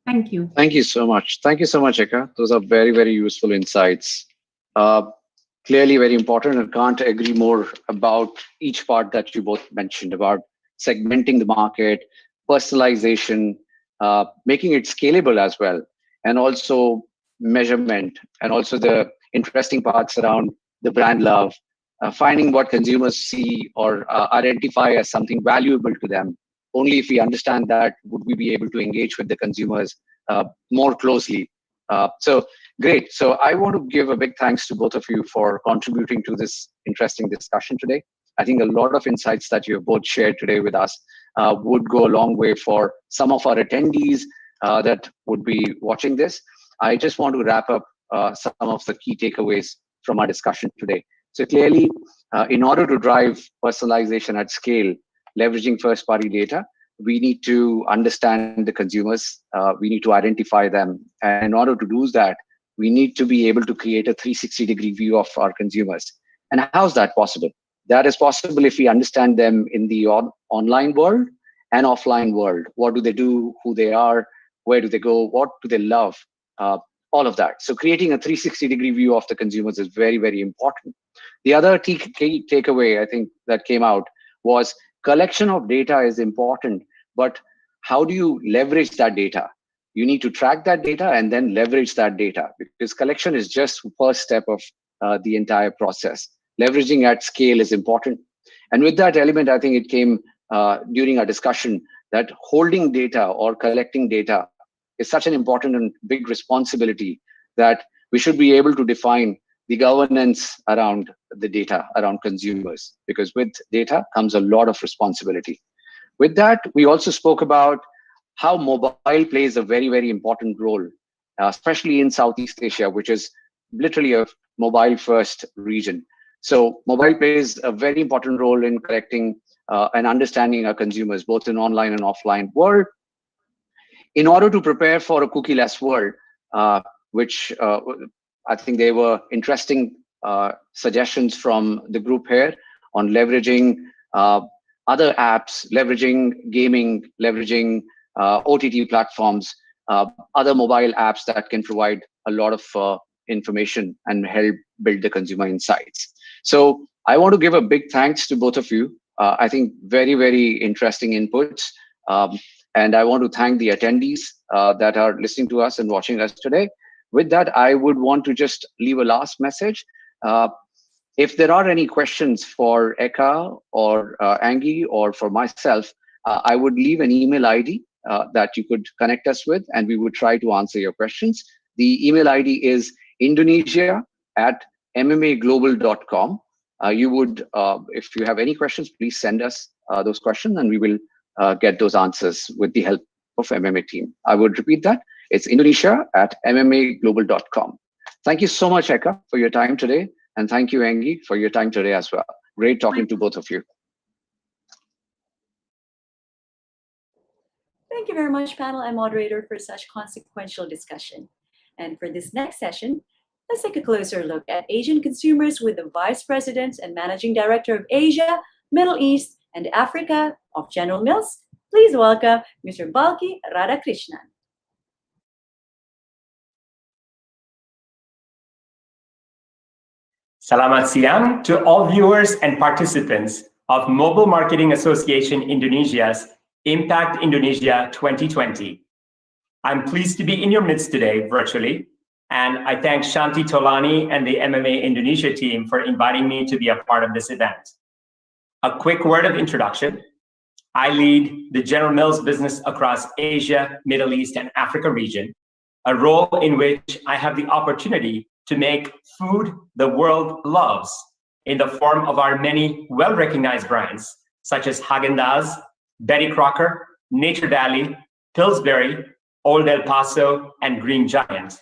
Thank you. Thank you so much. Thank you so much, Eka. Those are very, very useful insights. Clearly very important. I can't agree more about each part that you both mentioned about segmenting the market, personalization, making it scalable as well, and also measurement, and also the interesting parts around the brand love, finding what consumers see or identify as something valuable to them. Only if we understand that would we be able to engage with the consumers more closely. So great. So I want to give a big thanks to both of you for contributing to this interesting discussion today. I think a lot of insights that you have both shared today with us would go a long way for some of our attendees that would be watching this. I just want to wrap up some of the key takeaways from our discussion today. So clearly, in order to drive personalization at scale, leveraging first-party data, we need to understand the consumers, we need to identify them. And in order to do that, we need to be able to create a 360-degree view of our consumers. And how's that possible? That is possible if we understand them in the online world and offline world. What do they do, who they are, where do they go, what do they love, all of that. So creating a 360-degree view of the consumers is very, very important. The other key takeaway, I think, that came out was collection of data is important, but how do you leverage that data? You need to track that data and then leverage that data, because collection is just the first step of the entire process. Leveraging at scale is important. And with that element, I think it came during our discussion that holding data or collecting data is such an important and big responsibility that we should be able to define the governance around the data, around consumers, because with data comes a lot of responsibility. With that, we also spoke about how mobile plays a very, very important role, especially in Southeast Asia, which is literally a mobile-first region. So mobile plays a very important role in collecting and understanding our consumers, both in online and offline world. In order to prepare for a cookie-less world, which I think there were interesting suggestions from the group here on leveraging other apps, leveraging gaming, leveraging OTT platforms, other mobile apps that can provide a lot of information and help build the consumer insights. So I want to give a big thanks to both of you. I think very, very interesting inputs. And I want to thank the attendees that are listening to us and watching us today. With that, I would want to just leave a last message. If there are any questions for Eka or Angie or for myself, I would leave an email ID that you could connect us with, and we would try to answer your questions. The email ID is indonesia@mmagglobal.com. You would, if you have any questions, please send us those questions, and we will get those answers with the help of MMA team. I would repeat that. It's indonesia@mmagglobal.com. Thank you so much, Eka, for your time today. And thank you, Angie, for your time today as well. Great talking to both of you. Thank you very much, panel and moderator, for such consequential discussion. And for this next session, let's take a closer look at Asian consumers with the Vice President and Managing Director of Asia, Middle East, and Africa of General Mills. Please welcome Mr. Balki Radhakrishnan. Selamat siang to all viewers and participants of Mobile Marketing Association Indonesia's Impact Indonesia 2020. I'm pleased to be in your midst today virtually, and I thank Shanti Tolani and the MMA Indonesia team for inviting me to be a part of this event. A quick word of introduction. I lead the General Mills business across Asia, Middle East, and Africa region, a role in which I have the opportunity to make food the world loves in the form of our many well-recognized brands, such as Haagen-Dazs, Betty Crocker, Nature Valley, Pillsbury, Old El Paso, and Green Giant.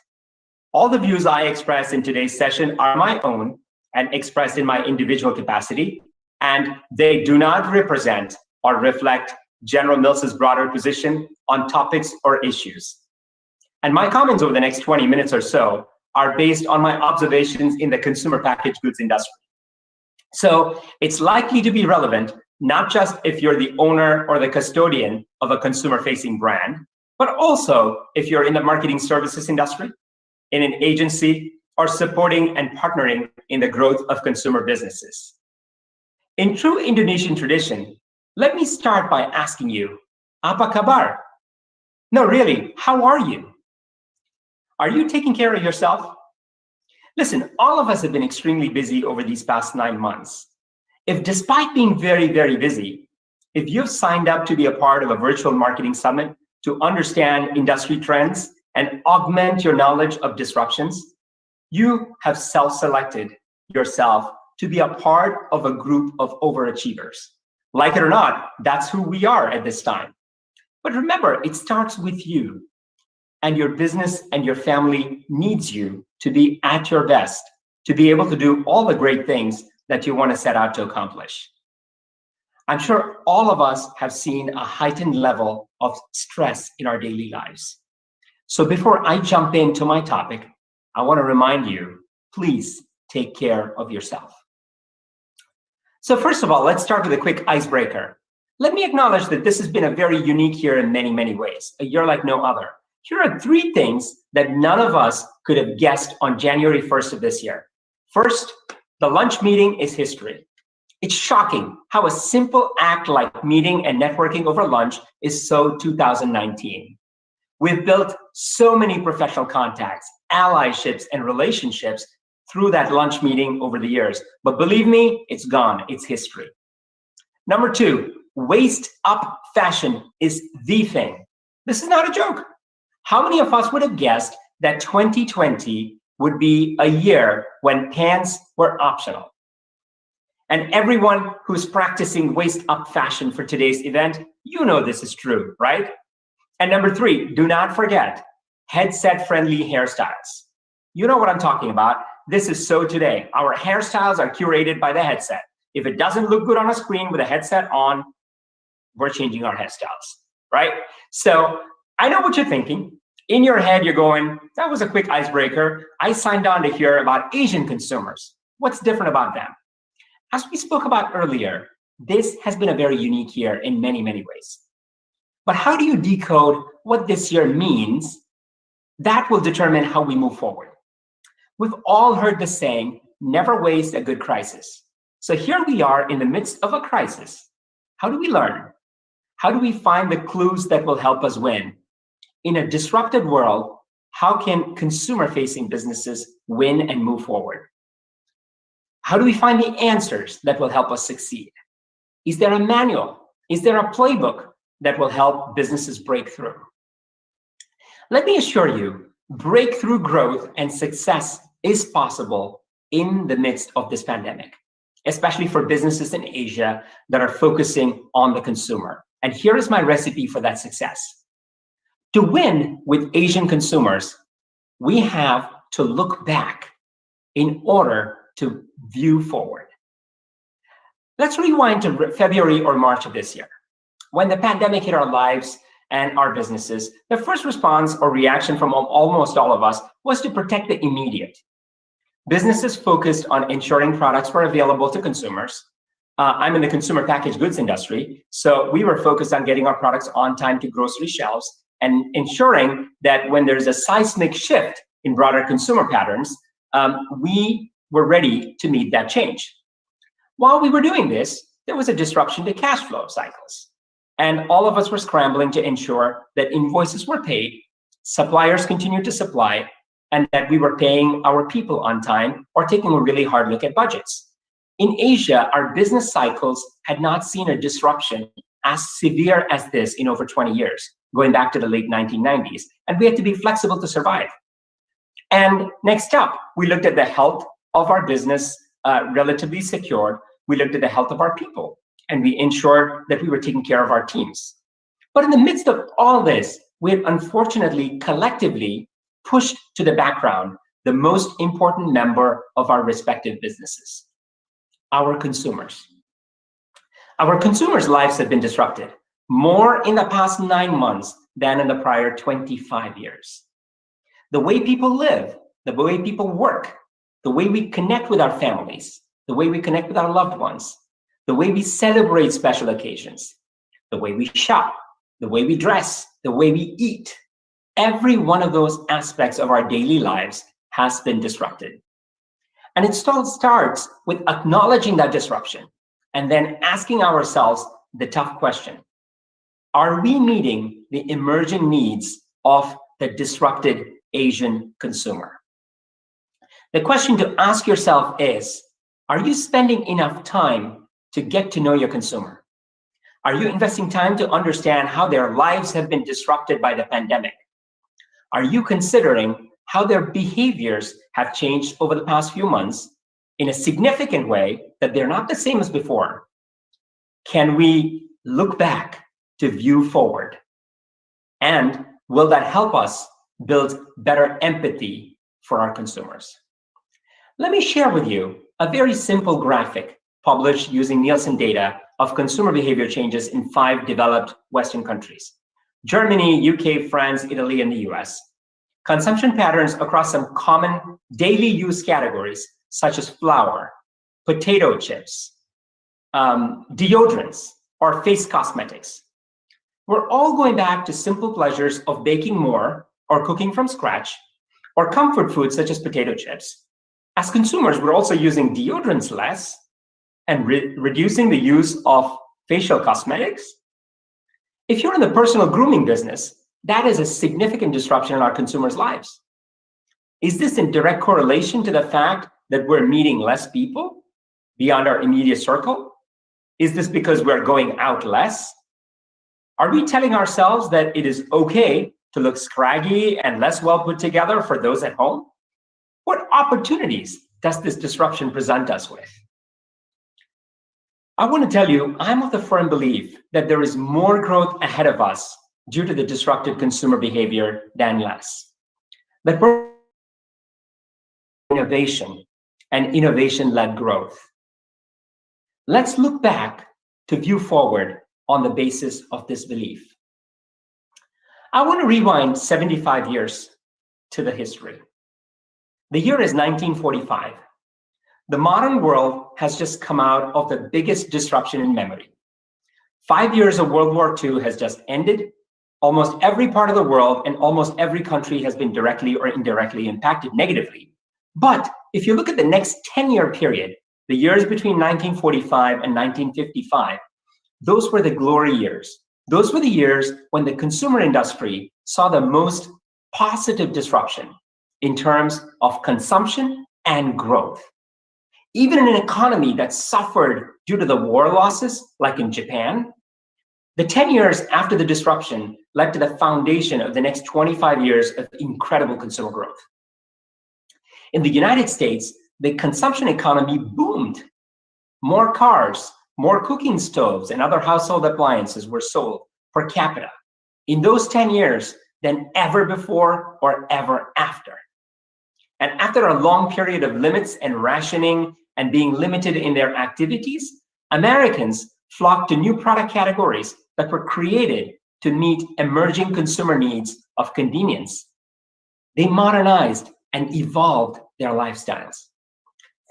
All the views I express in today's session are my own and expressed in my individual capacity, and they do not represent or reflect General Mills' broader position on topics or issues. And my comments over the next 20 minutes or so are based on my observations in the consumer packaged goods industry. So it's likely to be relevant, not just if you're the owner or the custodian of a consumer-facing brand, but also if you're in the marketing services industry, in an agency, or supporting and partnering in the growth of consumer businesses. In true Indonesian tradition, let me start by asking you, apa kabar? No, really, how are you? Are you taking care of yourself? Listen, all of us have been extremely busy over these past 9 months. If despite being very, very busy, if you've signed up to be a part of a virtual marketing summit to understand industry trends and augment your knowledge of disruptions, you have self-selected yourself to be a part of a group of overachievers. Like it or not, that's who we are at this time. But remember, it starts with you, and your business and your family needs you to be at your best, to be able to do all the great things that you want to set out to accomplish. I'm sure all of us have seen a heightened level of stress in our daily lives. So before I jump into my topic, I want to remind you, please take care of yourself. So first of all, let's start with a quick icebreaker. Let me acknowledge that this has been a very unique year in many, many ways, a year like no other. Here are 3 things that none of us could have guessed on January 1st of this year. First, the lunch meeting is history. It's shocking how a simple act like meeting and networking over lunch is so 2019. We've built so many professional contacts, allyships, and relationships through that lunch meeting over the years. But believe me, it's gone. It's history. Number 2, waist up fashion is the thing. This is not a joke. How many of us would have guessed that 2020 would be a year when pants were optional? And everyone who's practicing waist up fashion for today's event, you know this is true, right? And number 3, do not forget headset-friendly hairstyles. You know what I'm talking about. This is so today. Our hairstyles are curated by the headset. If it doesn't look good on a screen with a headset on, we're changing our hairstyles, right? So I know what you're thinking. In your head, you're going, that was a quick icebreaker. I signed on to hear about Asian consumers. What's different about them? As we spoke about earlier, this has been a very unique year in many, many ways. But how do you decode what this year means? That will determine how we move forward. We've all heard the saying, never waste a good crisis. So here we are in the midst of a crisis. How do we learn? How do we find the clues that will help us win? In a disrupted world, how can consumer-facing businesses win and move forward? How do we find the answers that will help us succeed? Is there a manual? Is there a playbook that will help businesses break through? Let me assure you, breakthrough growth and success is possible in the midst of this pandemic, especially for businesses in Asia that are focusing on the consumer. And here is my recipe for that success. To win with Asian consumers, we have to look back in order to view forward. Let's rewind to February or March of this year. When the pandemic hit our lives and our businesses, the first response or reaction from almost all of us was to protect the immediate. Businesses focused on ensuring products were available to consumers. I'm in the consumer packaged goods industry, so we were focused on getting our products on time to grocery shelves and ensuring that when there's a seismic shift in broader consumer patterns, we were ready to meet that change. While we were doing this, there was a disruption to cash flow cycles. And all of us were scrambling to ensure that invoices were paid suppliers continued to supply, and that we were paying our people on time or taking a really hard look at budgets. In Asia, our business cycles had not seen a disruption as severe as this in over 20 years, going back to the late 1990s, and we had to be flexible to survive. And next up, we looked at the health of our business, relatively secure. We looked at the health of our people, and we ensured that we were taking care of our teams. But in the midst of all this, we had unfortunately collectively pushed to the background the most important member of our respective businesses, our consumers. Our consumers' lives have been disrupted more in the past 9 months than in the prior 25 years. The way people live, the way people work, the way we connect with our families, the way we connect with our loved ones, the way we celebrate special occasions, the way we shop, the way we dress, the way we eat, every one of those aspects of our daily lives has been disrupted. And it still starts with acknowledging that disruption and then asking ourselves the tough question: are we meeting the emerging needs of the disrupted Asian consumer? The question to ask yourself is, are you spending enough time to get to know your consumer? Are you investing time to understand how their lives have been disrupted by the pandemic? Are you considering how their behaviors have changed over the past few months in a significant way that they're not the same as before? Can we look back to view forward? And will that help us build better empathy for our consumers? Let me share with you a very simple graphic published using Nielsen data of consumer behavior changes in 5 developed Western countries: Germany, UK, France, Italy, and the US. Consumption patterns across some common daily use categories, such as flour, potato chips, deodorants, or face cosmetics. We're all going back to simple pleasures of baking more or cooking from scratch, or comfort foods such as potato chips. As consumers, we're also using deodorants less and reducing the use of facial cosmetics. If you're in the personal grooming business, that is a significant disruption in our consumers' lives. Is this in direct correlation to the fact that we're meeting less people beyond our immediate circle? Is this because we're going out less? Are we telling ourselves that it is okay to look scraggy and less well put together for those at home? What opportunities does this disruption present us with? I want to tell you, I'm of the firm belief that there is more growth ahead of us due to the disrupted consumer behavior than less. That innovation and innovation-led growth. Let's look back to view forward on the basis of this belief. I want to rewind 75 years to the history. The year is 1945. The modern world has just come out of the biggest disruption in memory. 5 years of World War II has just ended. Almost every part of the world and almost every country has been directly or indirectly impacted negatively. But if you look at the next 10-year period, the years between 1945 and 1955, those were the glory years. Those were the years when the consumer industry saw the most positive disruption in terms of consumption and growth. Even in an economy that suffered due to the war losses, like in Japan, the 10 years after the disruption led to the foundation of the next 25 years of incredible consumer growth. In the United States, the consumption economy boomed. More cars, more cooking stoves, and other household appliances were sold per capita in those 10 years than ever before or ever after. And after a long period of limits and rationing and being limited in their activities, Americans flocked to new product categories that were created to meet emerging consumer needs of convenience. They modernized and evolved their lifestyles.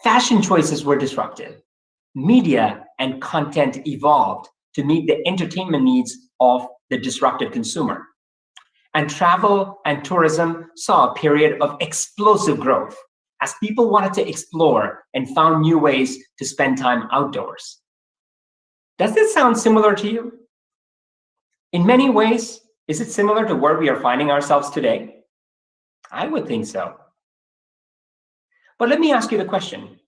Fashion choices were disrupted. Media and content evolved to meet the entertainment needs of the disrupted consumer. And travel and tourism saw a period of explosive growth as people wanted to explore and found new ways to spend time outdoors. Does this sound similar to you? In many ways, Is it similar to where we are finding ourselves today? I would think so. But let me ask you the question.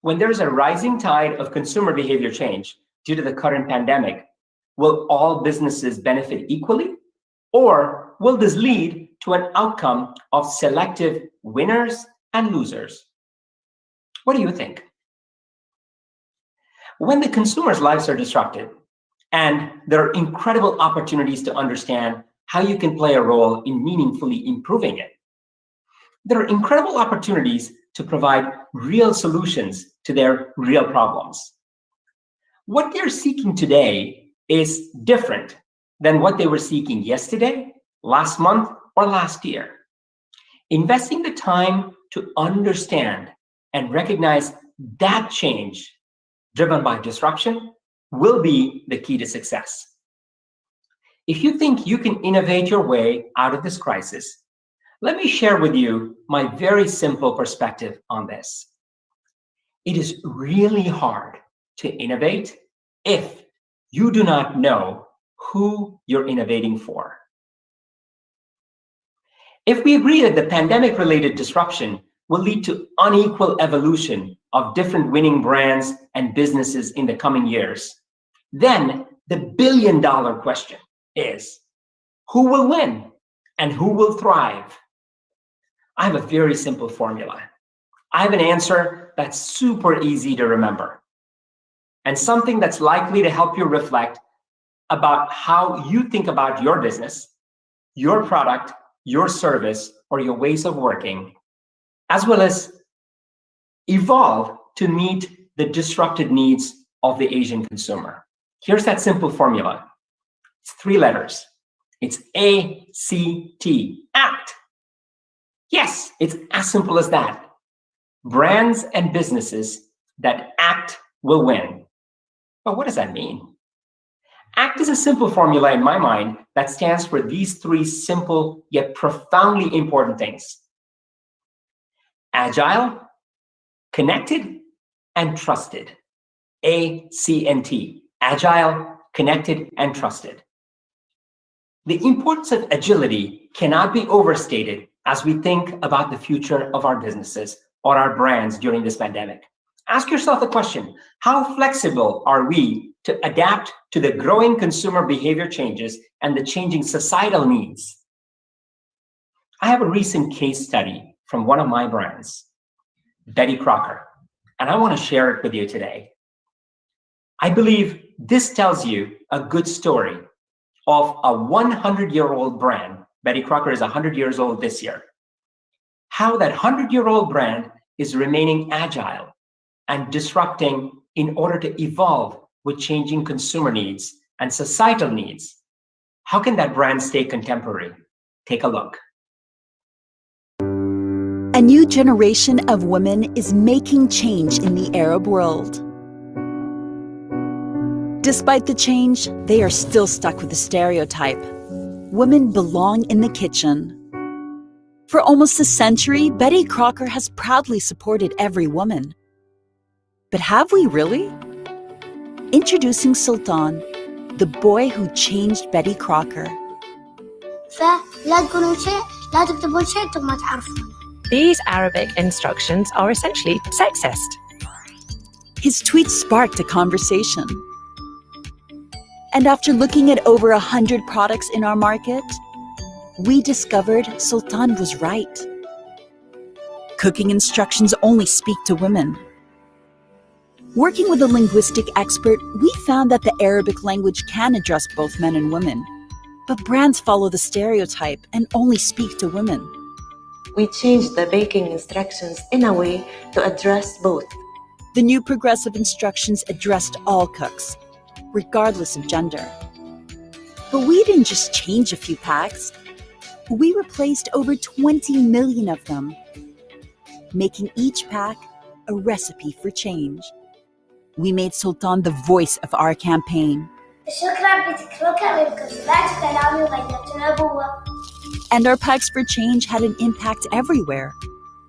When there is a rising tide of consumer behavior change due to the current pandemic, will all businesses benefit equally? Or will this lead to an outcome of selective winners and losers? What do you think? When the consumer's lives are disrupted, and there are incredible opportunities to understand how you can play a role in meaningfully improving it, there are incredible opportunities to provide real solutions to their real problems. What they're seeking today is different than what they were seeking yesterday, last month, or last year. Investing the time to understand and recognize that change driven by disruption will be the key to success. If you think you can innovate your way out of this crisis, let me share with you my very simple perspective on this. It is really hard to innovate if you do not know who you're innovating for. If we agree that the pandemic-related disruption will lead to unequal evolution of different winning brands and businesses in the coming years, then the billion-dollar question is, who will win and who will thrive? I have a very simple formula. I have an answer that's super easy to remember, and something that's likely to help you reflect about how you think about your business, your product, your service, or your ways of working, as well as evolve to meet the disrupted needs of the Asian consumer. Here's that simple formula. It's 3 letters. It's ACT, ACT. Yes, it's as simple as that. Brands and businesses that act will win. But what does that mean? ACT is a simple formula in my mind that stands for these 3 simple yet profoundly important things. Agile, connected, and trusted. ACNT, agile, connected, and trusted. The importance of agility cannot be overstated as we think about the future of our businesses or our brands during this pandemic. Ask yourself the question, how flexible are we to adapt to the growing consumer behavior changes and the changing societal needs? I have a recent case study from one of my brands, Betty Crocker, and I want to share it with you today. I believe this tells you a good story of a 100-year-old brand. Betty Crocker is 100 years old this year. How that 100-year-old brand is remaining agile and disrupting in order to evolve with changing consumer needs and societal needs. How can that brand stay contemporary? Take a look. A new generation of women is making change in the Arab world. Despite the change, they are still stuck with the stereotype. Women belong in the kitchen. For almost a century, Betty Crocker has proudly supported every woman. But have we really? Introducing Sultan, the boy who changed Betty Crocker. These Arabic instructions are essentially sexist. His tweet sparked a conversation. And after looking at over 100 products in our market, we discovered Sultan was right. Cooking instructions only speak to women. Working with a linguistic expert, we found that the Arabic language can address both men and women. But brands follow the stereotype and only speak to women. We changed the baking instructions in a way to address both. The new progressive instructions addressed all cooks, regardless of gender. But we didn't just change a few packs. We replaced over 20 million of them, making each pack a recipe for change. We made Sultan the voice of our campaign. And our packs for change had an impact everywhere.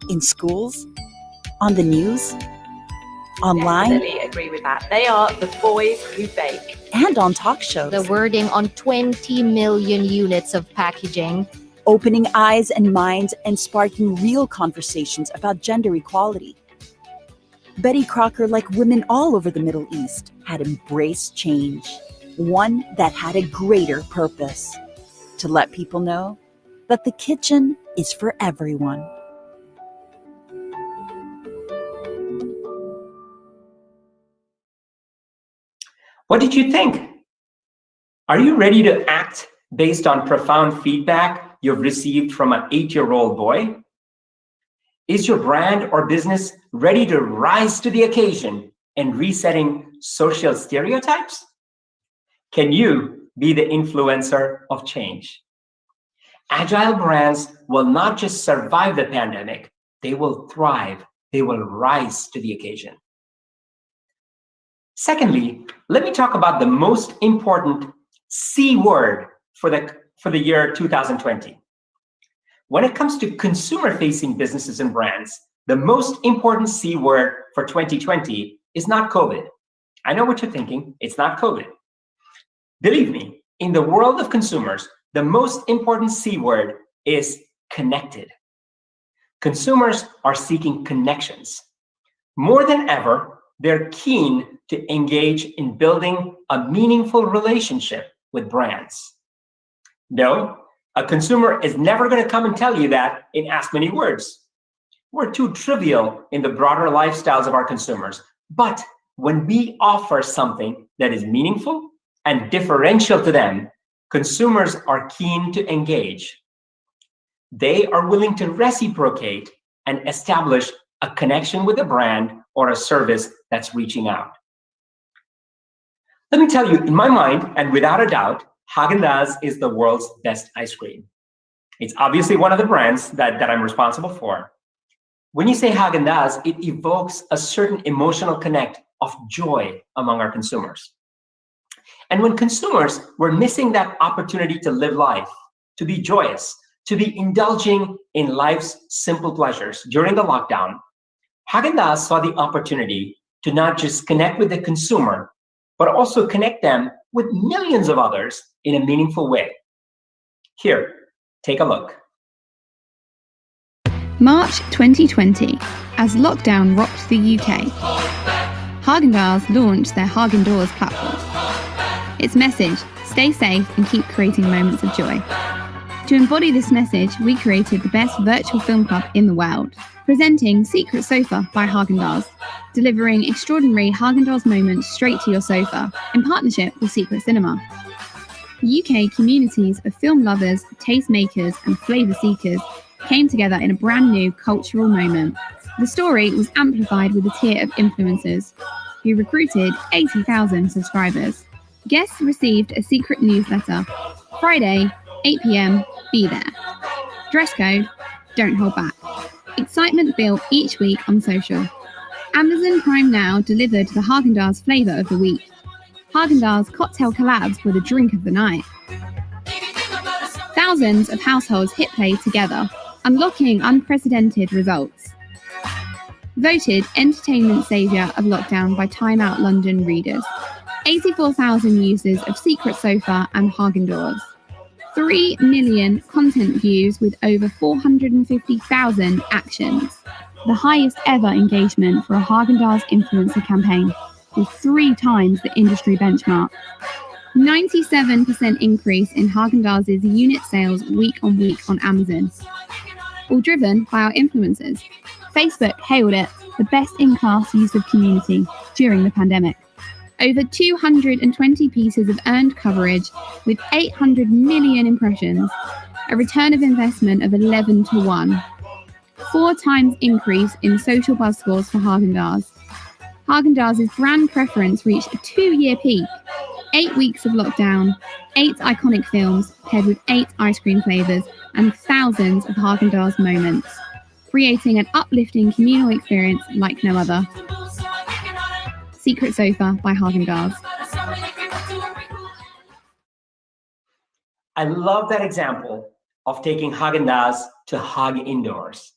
In schools, on the news, online. Definitely agree with that. They are the boys who bake. and on talk shows. The wording on 20 million units of packaging. Opening eyes and minds and sparking real conversations about gender equality. Betty Crocker, like women all over the Middle East, had embraced change, one that had a greater purpose: to let people know that the kitchen is for everyone. What did you think? Are you ready to act based on profound feedback you've received from an 8-year-old boy? Is your brand or business ready to rise to the occasion and resetting social stereotypes? Can you be the influencer of change? Agile brands will not just survive the pandemic, they will thrive, they will rise to the occasion. Secondly, let me talk about the most important C word for the year 2020. When it comes to consumer-facing businesses and brands, the most important C word for 2020 is not COVID. I know what you're thinking, it's not COVID. Believe me, in the world of consumers, the most important C word is connected. Consumers are seeking connections. More than ever, they're keen to engage in building a meaningful relationship with brands. No, a consumer is never going to come and tell you that in as many words. We're too trivial in the broader lifestyles of our consumers. But when we offer something that is meaningful and differential to them, consumers are keen to engage. They are willing to reciprocate and establish a connection with a brand or a service that's reaching out. Let me tell you, in my mind, and without a doubt, Häagen-Dazs is the world's best ice cream. It's obviously one of the brands that I'm responsible for. When you say Häagen-Dazs, it evokes a certain emotional connect of joy among our consumers. And when consumers were missing that opportunity to live life, to be joyous, to be indulging in life's simple pleasures during the lockdown, Häagen-Dazs saw the opportunity to not just connect with the consumer, but also connect them with millions of others in a meaningful way. Here, take a look. March 2020, as lockdown rocked the UK, Häagen-Dazs launched their Häagen-Dazs platform. Its message, stay safe and keep creating moments of joy. To embody this message, we created the best virtual film club in the world, presenting Secret Sofa by Häagen-Dazs, delivering extraordinary Häagen-Dazs moments straight to your sofa in partnership with Secret Cinema. UK communities of film lovers, taste makers and flavour seekers came together in a brand new cultural moment. The story was amplified with a tier of influencers who recruited 80,000 subscribers. Guests received a secret newsletter. Friday, 8 p.m, be there. Dress code, don't hold back. Excitement built each week on social. Amazon Prime Now delivered the Häagen-Dazs flavour of the week. Häagen-Dazs cocktail collabs were the drink of the night. Thousands of households hit play together, unlocking unprecedented results. Voted Entertainment Saviour of Lockdown by Time Out London readers. 84,000 users of Secret Sofa and Häagen-Dazs. 3 million content views with over 450,000 actions. The highest ever engagement for a Häagen-Dazs influencer campaign, with 3 times the industry benchmark. 97% increase in Häagen-Dazs' unit sales week on week on Amazon. All driven by our influencers. Facebook hailed it the best-in-class use of community during the pandemic. Over 220 pieces of earned coverage with 800 million impressions, a return of investment of 11 to 1. 4 times increase in social buzz scores for Häagen-Dazs. Häagen-Dazs' brand preference reached a 2-year peak. 8 weeks of lockdown, 8 iconic films paired with 8 ice cream flavours and thousands of Häagen-Dazs moments, creating an uplifting communal experience like no other. Secret Sofa by Häagen-Dazs. I love that example of taking Häagen-Dazs to Haag indoors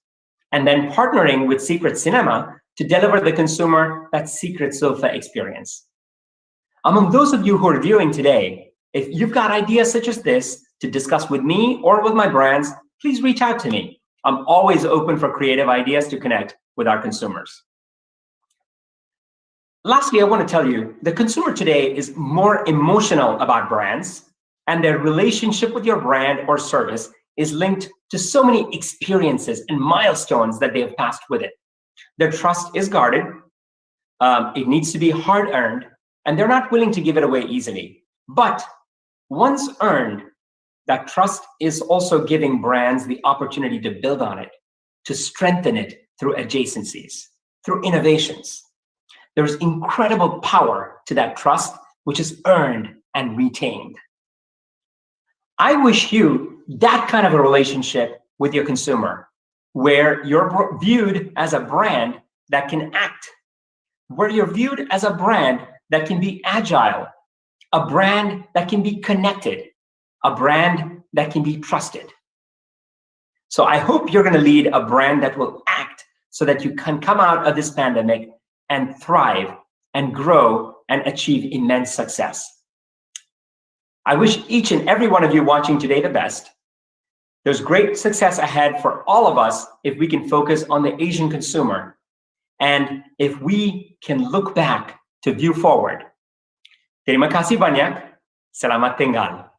and then partnering with Secret Cinema to deliver the consumer that Secret Sofa experience. Among those of you who are viewing today, if you've got ideas such as this to discuss with me or with my brands, please reach out to me. I'm always open for creative ideas to connect with our consumers. Lastly, I want to tell you, the consumer today is more emotional about brands, and their relationship with your brand or service is linked to so many experiences and milestones that they have passed with it. Their trust is guarded, it needs to be hard-earned, and they're not willing to give it away easily. But once earned, that trust is also giving brands the opportunity to build on it, to strengthen it through adjacencies, through innovations. There's incredible power to that trust, which is earned and retained. I wish you that kind of a relationship with your consumer, where you're viewed as a brand that can act, where you're viewed as a brand that can be agile, a brand that can be connected, a brand that can be trusted. So I hope you're going to lead a brand that will act so that you can come out of this pandemic and thrive and grow and achieve immense success. I wish each and every one of you watching today the best. There's great success ahead for all of us if we can focus on the Asian consumer and if we can look back to view forward. Terima kasih banyak. Selamat tinggal.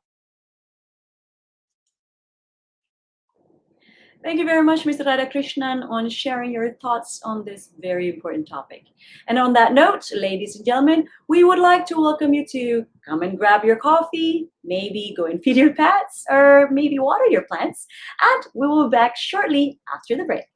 Thank you very much, Mr. Radhakrishnan, on sharing your thoughts on this very important topic. And on that note, ladies and gentlemen, we would like to welcome you to come and grab your coffee, maybe go and feed your pets, or maybe water your plants. And we will be back shortly after the break.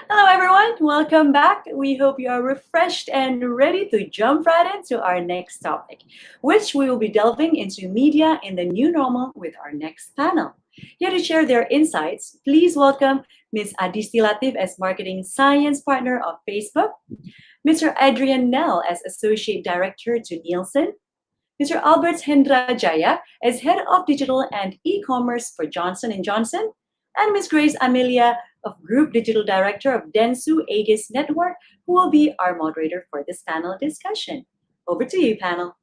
Hello, everyone. Welcome back. We hope you are refreshed and ready to jump right into our next topic, which we will be delving into media in the new normal with our next panel. Here to share their insights, please welcome Ms. Adisti Latif as Marketing Science Partner of Facebook, Mr. Adrian Nell as Associate Director to Nielsen, Mr. Albert Hendra Jaya as Head of Digital and E-commerce for Johnson & Johnson, and Ms. Grace Amelia of Group Digital Director of Dentsu Aegis Network, who will be our moderator for this panel discussion. Over to you, panel.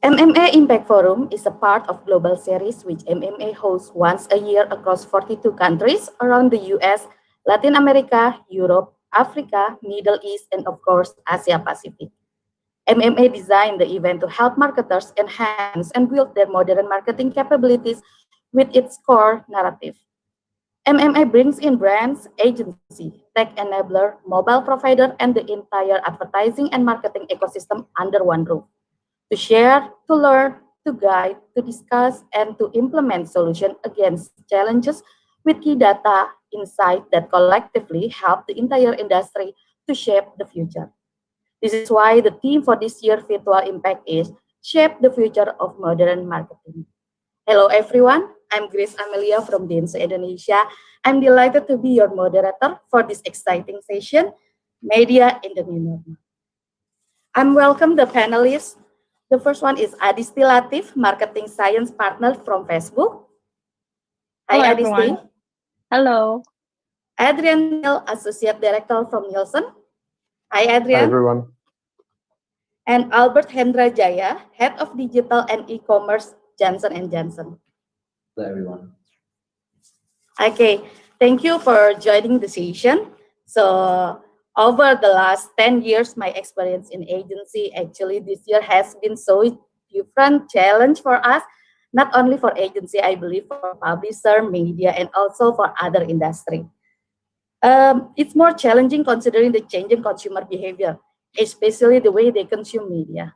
MMA Impact Forum is a part of global series which MMA hosts once a year across 42 countries around the US, Latin America, Europe, Africa, Middle East, and of course, Asia Pacific. MMA designed the event to help marketers enhance and build their modern marketing capabilities with its core narrative. MMA brings in brands, agency, tech enabler, mobile provider, and the entire advertising and marketing ecosystem under one roof to share, to learn, to guide, to discuss, and to implement solutions against challenges with key data insight that collectively help the entire industry to shape the future. This is why the theme for this year's Virtual Impact is Shape the Future of Modern Marketing. Hello everyone, I'm Grace Amelia from Dentsu Indonesia. I'm delighted to be your moderator for this exciting session, Media in the New Normal. I'm welcome the panelists. The first one is Adisti Latif, Marketing Science Partner from Facebook. Hi, Hello, Adisti. everyone. Hello. Adrian Neal, Associate Director from Nielsen. Hi, Adrian. Hi, everyone. And Albert Hendra Jaya, Head of Digital and E-Commerce, Johnson & Johnson. Hello, everyone. Okay, thank you for joining the session. So, over the last 10 years, my experience in agency, actually this year has been so different challenge for us, not only for agency, I believe for publisher, media, and also for other industry. It's more challenging considering the changing consumer behavior, especially the way they consume media.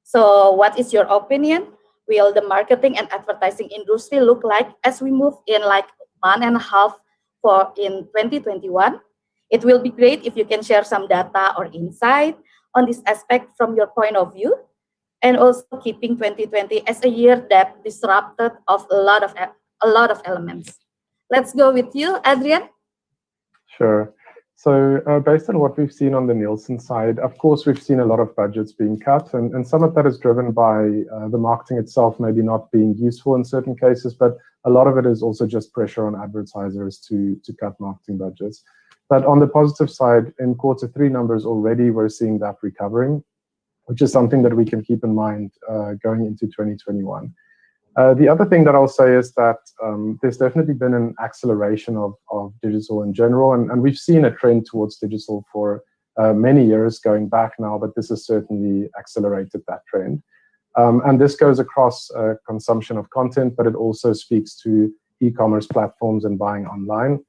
So what is your opinion? Will the marketing and advertising industry look like as we move in like 1.5 for in 2021? It will be great if you can share some data or insight on this aspect from your point of view, and also keeping 2020 as a year that disrupted of a lot of elements. Let's go with you, Adrian. Sure. So based on what we've seen on the Nielsen side, of course, we've seen a lot of budgets being cut, and some of that is driven by the marketing itself maybe not being useful in certain cases, but a lot of it is also just pressure on advertisers to cut marketing budgets. But on the positive side, in Q3 numbers already, we're seeing that recovering, which is something that we can keep in mind going into 2021. The other thing that I'll say is that there's definitely been an acceleration of digital in general, and we've seen a trend towards digital for many years going back now, but this has certainly accelerated that trend. And this goes across consumption of content, but it also speaks to e-commerce platforms and buying online.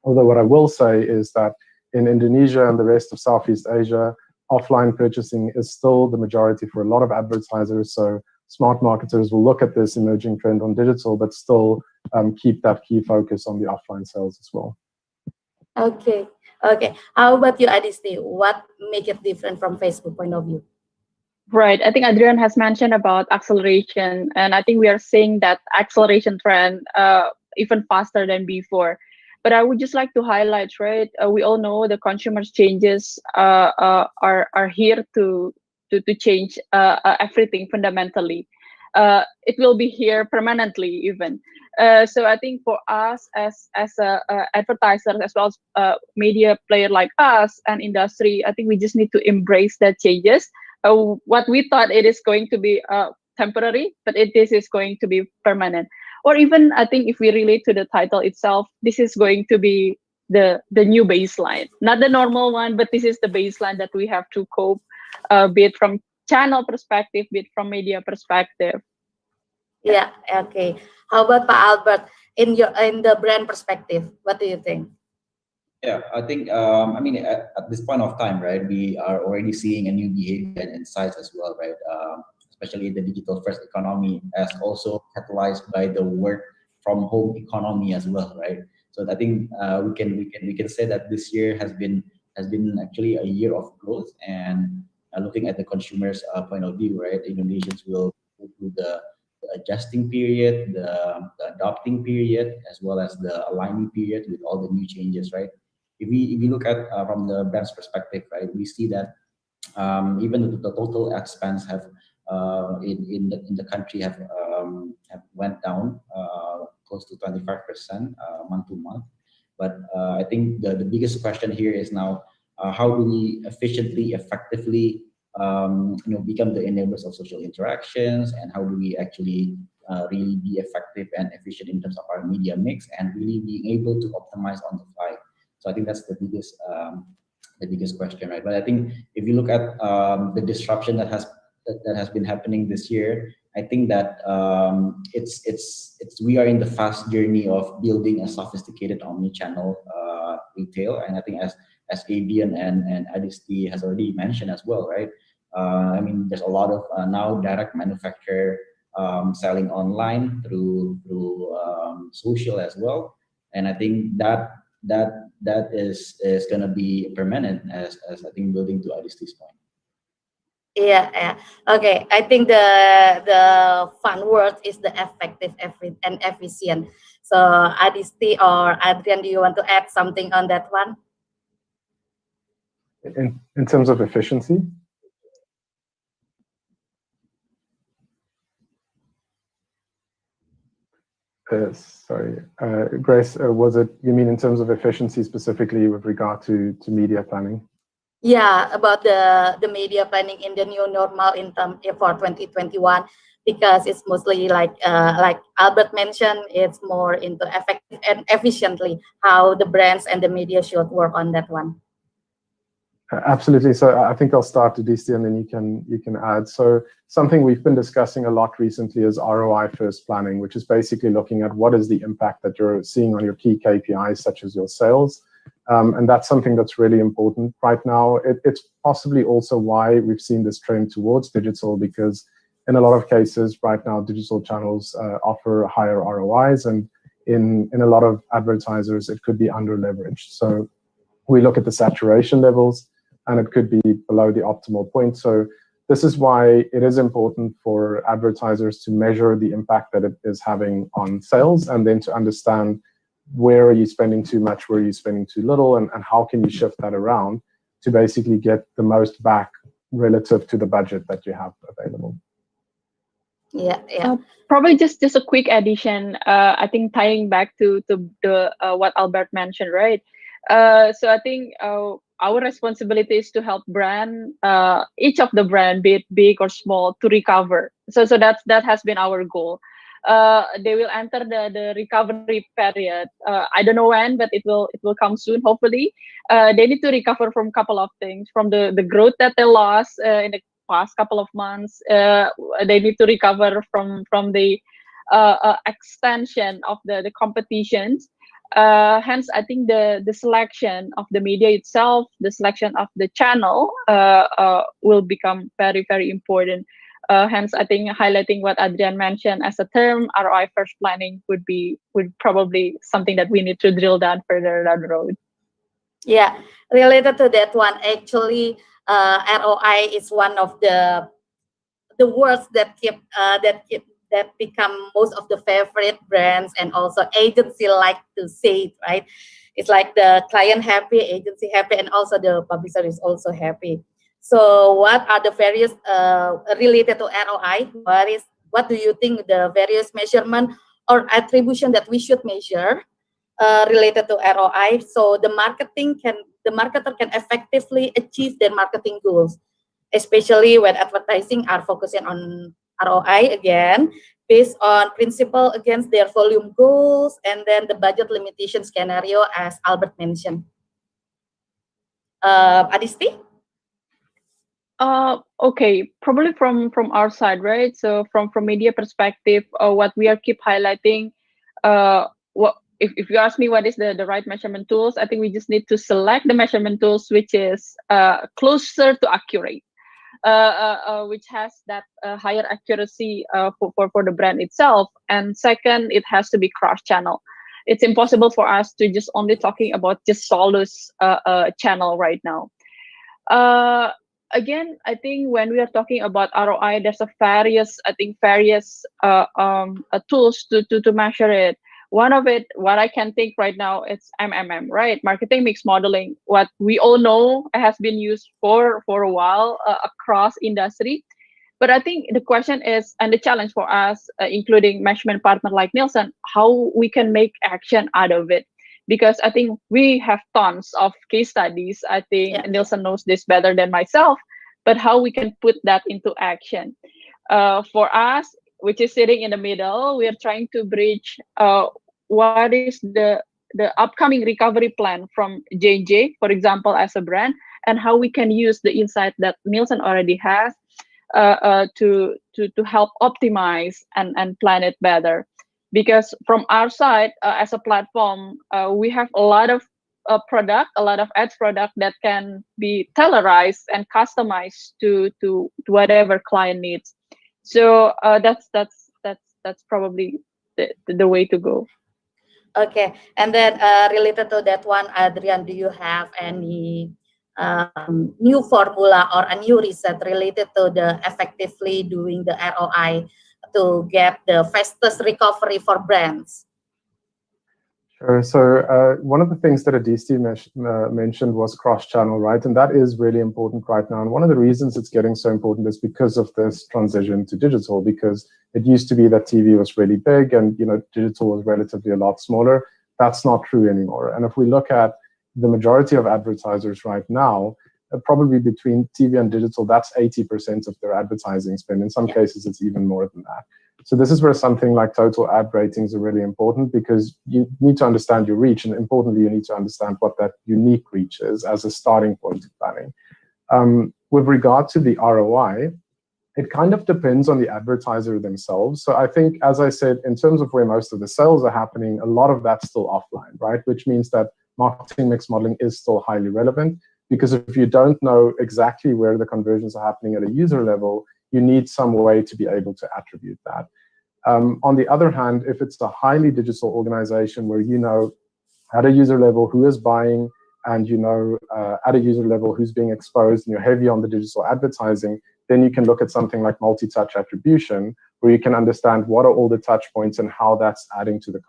Although what I will say is that in Indonesia and the rest of Southeast Asia, offline purchasing is still the majority for a lot of advertisers. So smart marketers will look at this emerging trend on digital, but still keep that key focus on the offline sales as well. Okay. How about you, Adisti? What make it different from Facebook point of view? Right. I think Adrian has mentioned about acceleration, and I think we are seeing that acceleration trend even faster than before. But I would just like to highlight, right? We all know the consumers' changes are here to change everything fundamentally. It will be here permanently even. So I think for us as advertisers as well as media player like us and industry, I think we just need to embrace that changes. What we thought it is going to be temporary, but this is going to be permanent. Or even I think if we relate to the title itself, this is going to be the new baseline, not the normal one, but this is the baseline that we have to cope, be it from channel perspective, be it from media perspective. Yeah. Okay. How about Pak Albert in the brand perspective? What do you think? Yeah, I think I mean at this point of time, right, we are already seeing a new behavior and insights as well, right? Especially in the digital first economy, as also catalyzed by the work from home economy as well, right? So I think we can say that this year has been actually a year of growth. And looking at the consumer's point of view, right? Indonesians will go through the adjusting period, the adopting period, as well as the aligning period with all the new changes, right? If we look at from the brand's perspective, right, we see that even the total expense have in the country have went down close to 25% month to month. But I think the biggest question here is now how do we efficiently, effectively become the enablers of social interactions, and how do we actually really be effective and efficient in terms of our media mix and really being able to optimize on the fly. So I think that's the biggest question, right? But I think if you look at the disruption that has been happening this year, I think that we are in the fast journey of building a sophisticated omni-channel retail, and I think as Adrian and Adisti has already mentioned as well, right? I mean, there's a lot of now direct manufacturer selling online through social as well, and I think that is going to be permanent as I think building to Adisti's point. Yeah. Okay. I think the fun word is the effective and efficient. So Adisti or Adrian, do you want to add something on that one? In terms of efficiency? Sorry, Grace, you mean in terms of efficiency specifically with regard to media planning? Yeah, about the media planning in the new normal for 2021, because it's mostly like Albert mentioned, it's more into effective and efficiently how the brands and the media should work on that one. Absolutely. So I think I'll start, Adisti, and then you can add. So something we've been discussing a lot recently is ROI first planning, which is basically looking at what is the impact that you're seeing on your key KPIs, such as your sales. And that's something that's really important right now. It's possibly also why we've seen this trend towards digital, because in a lot of cases right now, digital channels offer higher ROIs, and in a lot of advertisers, it could be under leveraged. So we look at the saturation levels, and it could be below the optimal point. So this is why it is important for advertisers to measure the impact that it is having on sales, and then to understand where are you spending too much, where are you spending too little, and how can you shift that around to basically get the most back relative to the budget that you have available. Yeah. Probably just a quick addition. I think tying back to the what Albert mentioned, right? So I think our responsibility is to help each of the brand, be it big or small, to recover. So that has been our goal. They will enter the recovery period. I don't know when, but it will come soon, hopefully. They need to recover from a couple of things, from the growth that they lost in the past couple of months. They need to recover from the extension of the competitions. Hence, I think the selection of the media itself, the selection of the channel will become very, very important. Hence, I think highlighting what Adrian mentioned as a term, ROI first planning would probably something that we need to drill down further down the road. Yeah, related to that one, actually, ROI is one of the words that become most of the favorite brands and also agency like to say it, right? It's like the client happy, agency happy, and also the publisher is also happy. So what are the various related to ROI? What do you think the various measurement or attribution that we should measure related to ROI, so the marketer can effectively achieve their marketing goals, especially when advertising are focusing on ROI again, based on principle against their volume goals, and then the budget limitation scenario as Albert mentioned. Adisti? Okay, probably from our side, right? So from media perspective, what we are keep highlighting, if you ask me what is the right measurement tools, I think we just need to select the measurement tools which is closer to accurate, which has that higher accuracy for the brand itself. And second, it has to be cross-channel. it's impossible for us to just only talking about just Solus channel right now. Again, I think when we are talking about ROI, there's various tools to measure it. One of it, what I can think right now, it's MMM, right? Marketing mix modeling. What we all know has been used for a while across industry. But I think the question is, and the challenge for us, including measurement partner like Nielsen, how we can make action out of it. Because I think we have tons of case studies. I think Nielsen knows this better than myself, but how we can put that into action. For us, which is sitting in the middle, we are trying to bridge what is the upcoming recovery plan from J&J, for example, as a brand, and how we can use the insight that Nielsen already has to help optimize and plan it better. Because from our side, as a platform, we have a lot of ads product that can be tailorized and customized to whatever client needs. So that's probably the way to go. Okay, and then related to that one, Adrian, do you have any new formula or a new research related to the effectively doing the ROI to get the fastest recovery for brands? Sure. So one of the things that Aditi mentioned was cross-channel, right? And that is really important right now. And one of the reasons it's getting so important is because of this transition to digital, because it used to be that TV was really big and, you know, digital was relatively a lot smaller. That's not true anymore. And if we look at the majority of advertisers right now, probably between TV and digital, that's 80% of their advertising spend. In some cases, it's even more than that. So this is where something like total ad ratings are really important, because you need to understand your reach, and importantly, you need to understand what that unique reach is as a starting point of planning. With regard to the ROI, it kind of depends on the advertiser themselves. So I think, as I said, in terms of where most of the sales are happening, a lot of that's still offline, right? Which means that marketing mix modeling is still highly relevant, because if you don't know exactly where the conversions are happening at a user level, you need some way to be able to attribute that. On the other hand, if it's a highly digital organization where you know at a user level who is buying, and you know at a user level who's being exposed, and you're heavy on the digital advertising, then you can look at something like multi-touch attribution, where you can understand what are all the touch points and how that's adding to the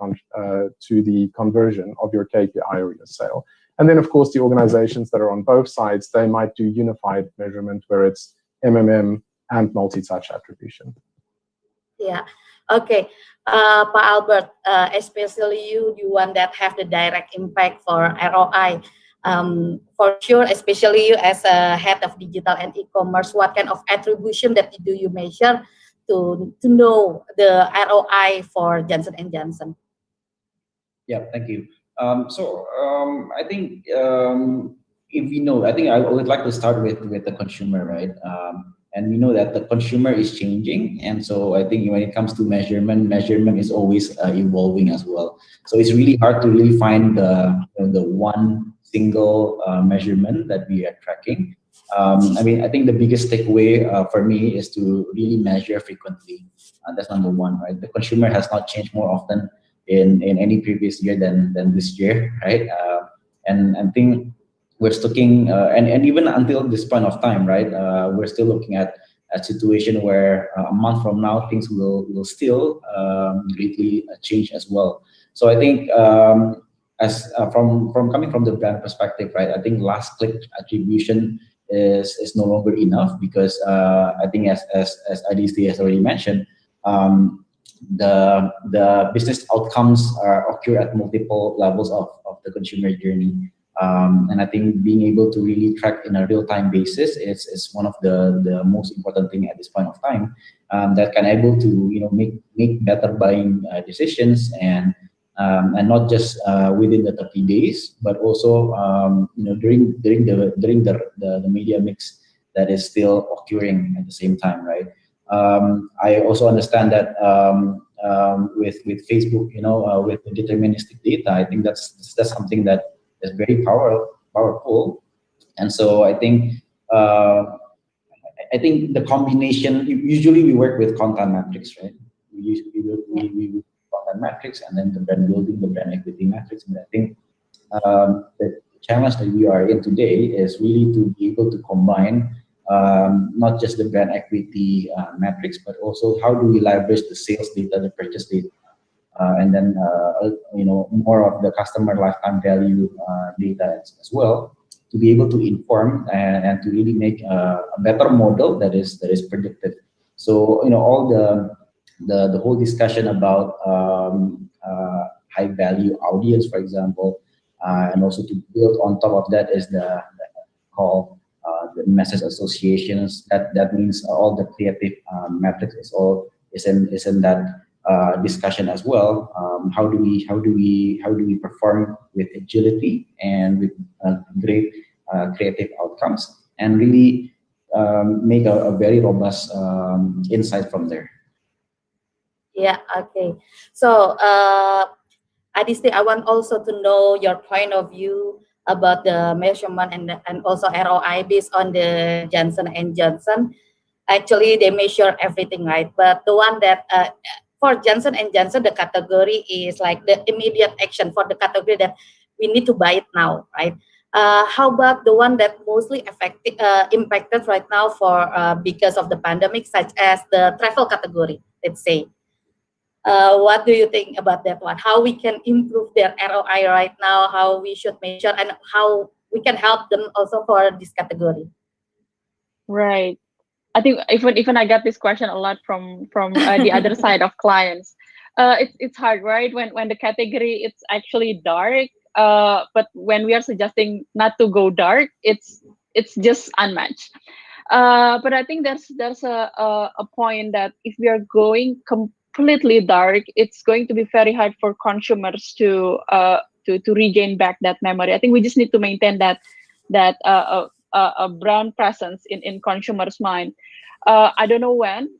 conversion of your KPI or your sale. And then, of course, the organizations that are on both sides, they might do unified measurement where it's MMM and multi-touch attribution. Yeah. Okay. Pa Albert, especially you, the one that have the direct impact for ROI. For sure, especially you as a head of digital and e-commerce, what kind of attribution that do you measure to know the ROI for Johnson & Johnson? Yeah, thank you. I think if we know, I think I would like to start with the consumer, right? And we know that the consumer is changing, and so I think when it comes to measurement is always evolving as well. So it's really hard to really find the one single measurement that we are tracking. I mean, I think the biggest takeaway for me is to really measure frequently. That's number one, right? The consumer has not changed more often in any previous year than this year, right? And I think we're looking, and even until this point of time, right, we're still looking at a situation where a month from now, things will still greatly change as well. So I think as from coming from the brand perspective, right, I think last click attribution is no longer enough, because I think as IDC has already mentioned, the business outcomes occur at multiple levels of the consumer journey. And I think being able to really track in a real-time basis is one of the most important thing at this point of time, that can able to make better buying decisions, and not just within the 30 days, but also during the media mix that is still occurring at the same time, right? I also understand that with Facebook, with the deterministic data, I think that's something that is very powerful. And so I think the combination, usually we work with content metrics, right? We content metrics, and then the brand building, the brand equity metrics. And I think the challenge that we are in today is really to be able to combine not just the brand equity metrics, but also how do we leverage the sales data, the purchase data, and then more of the customer lifetime value data as well, to be able to inform and to really make a better model that is predictive. So all the whole discussion about high value audience, for example, and also to build on top of that is the message associations. That means all the creative metrics is in that discussion as well. How do we perform with agility and with great creative outcomes, and really make a very robust insight from there. Yeah, okay. So Adisti, I want also to know your point of view about the measurement and also ROI based on the Johnson & Johnson. Actually, they measure everything, right? But the one that for Johnson & Johnson, the category is like the immediate action for the category that we need to buy it now, right? How about the one that mostly impacted right now for because of the pandemic, such as the travel category, let's say? What do you think about that one? How we can improve their ROI right now, how we should measure, and how we can help them also for this category? Right. I think even I got this question a lot from the other side of clients. It's hard, right? When the category it's actually dark, but when we are suggesting not to go dark, it's just unmatched. But I think there's a point that if we are going completely dark, it's going to be very hard for consumers to regain back that memory. I think we just need to maintain that a brand presence in consumers' mind. I don't know when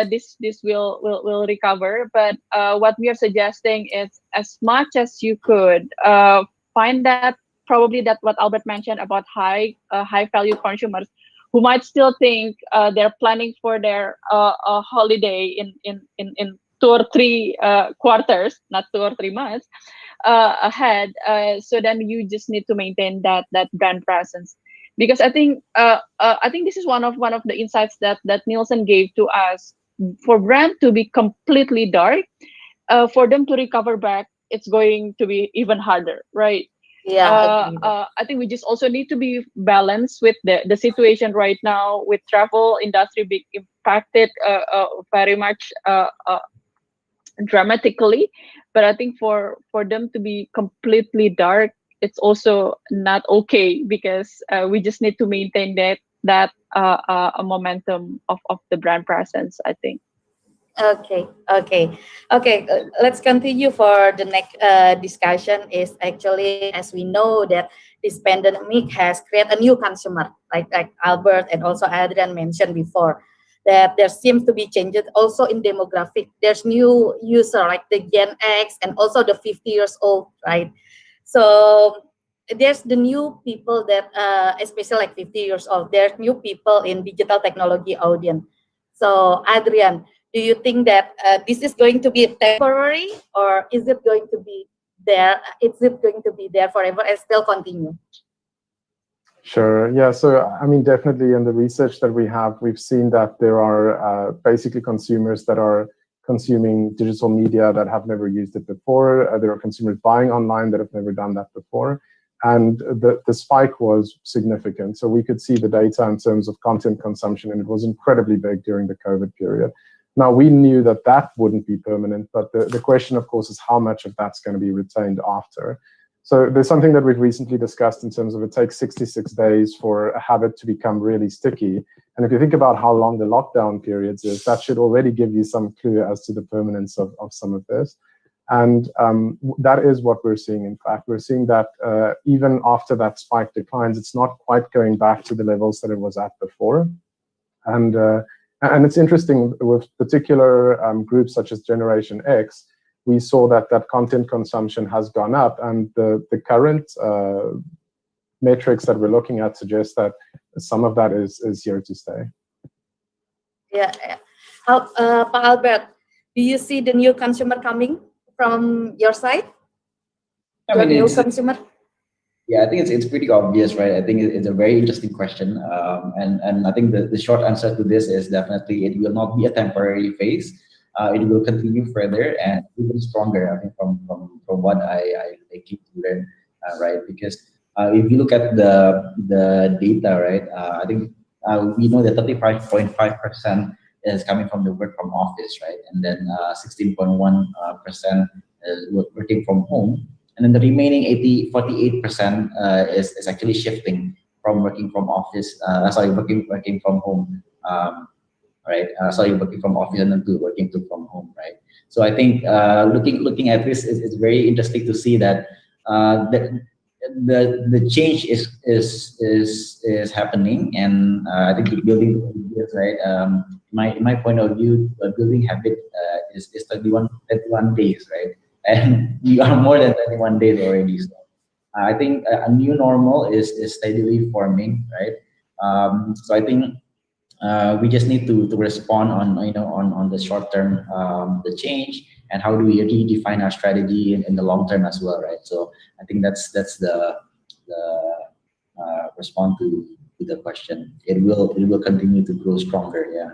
this will recover, but what we are suggesting is, as much as you could, find that probably that what Albert mentioned about high value consumers who might still think they're planning for their holiday in 2 or 3 quarters, not 2 or 3 months ahead. So then you just need to maintain that brand presence, because I think this is one of the insights that Nielsen gave to us. For brand to be completely dark, for them to recover back, it's going to be even harder, right? Yeah. I think we just also need to be balanced with the situation right now, with travel industry being impacted very much dramatically. But I think for them to be completely dark, it's also not okay, because we just need to maintain that a momentum of the brand presence, I think. Okay. Let's continue for the next discussion. Is actually, as we know that this pandemic has created a new consumer, like Albert and also Adrian mentioned before, that there seems to be changes also in demographic. There's new user like the Gen X and also the 50 years old, right? So there's the new people that, especially like 50 years old, there's new people in digital technology audience. So Adrian, do you think that this is going to be temporary, or is it going to be there? Is it going to be there forever and still continue? Sure. Yeah. So, I mean, definitely in the research that we have, we've seen that there are basically consumers that are consuming digital media that have never used it before. There are consumers buying online that have never done that before. And the spike was significant. So we could see the data in terms of content consumption, and it was incredibly big during the COVID period. Now, we knew that that wouldn't be permanent, but the question, of course, is how much of that's going to be retained after. So there's something that we've recently discussed in terms of it takes 66 days for a habit to become really sticky. And if you think about how long the lockdown periods is, that should already give you some clue as to the permanence of some of this. And that is what we're seeing. In fact, we're seeing that even after that spike declines, it's not quite going back to the levels that it was at before. And it's interesting with particular groups such as Generation X, we saw that content consumption has gone up, and the current metrics that we're looking at suggest that some of that is here to stay. Yeah. Pak Albert, do you see the new consumer coming from your side? I Your mean, new it's consumer? yeah, I think it's pretty obvious, right? I think it's a very interesting question, and I think the short answer to this is definitely it will not be a temporary phase. It will continue further and even stronger. I think from what I keep to learn, right? Because if you look at the data, right, I think we know that 35.5% is coming from the work from office, right, and then 16.1% is working from home. And then the remaining 48% is actually shifting from working from office, working from home, right? Working from office and then to working from home, right? So I think looking at this is very interesting to see that the change is happening, and I think building this, right. My point of view, building habit is 31 days, right? And we are more than 21 days already. So I think a new normal is steadily forming, right? So I think we just need to respond on the short term, the change, and how do we redefine our strategy in the long term as well, right? So I think that's the response to the question. It will continue to grow stronger. Yeah.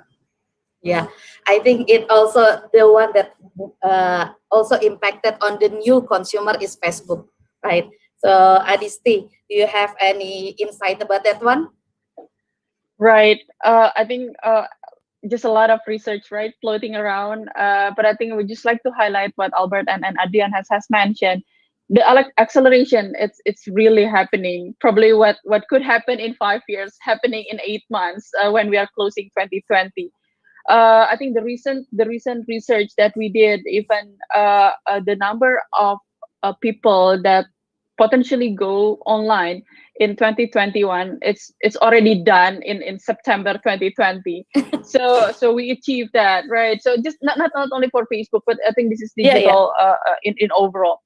Yeah, I think it also the one that also impacted on the new consumer is Facebook, right? So Adisti, do you have any insight about that one? Right. I think just a lot of research, right, floating around. But I think we just like to highlight what Albert and Adrian has mentioned. The acceleration, it's really happening. Probably what could happen in 5 years, happening in 8 months when we are closing 2020. I think the recent research that we did, even the number of people that potentially go online in 2021, it's already done in September 2020. so we achieved that, right? So just not only for Facebook, but I think this is digital in overall.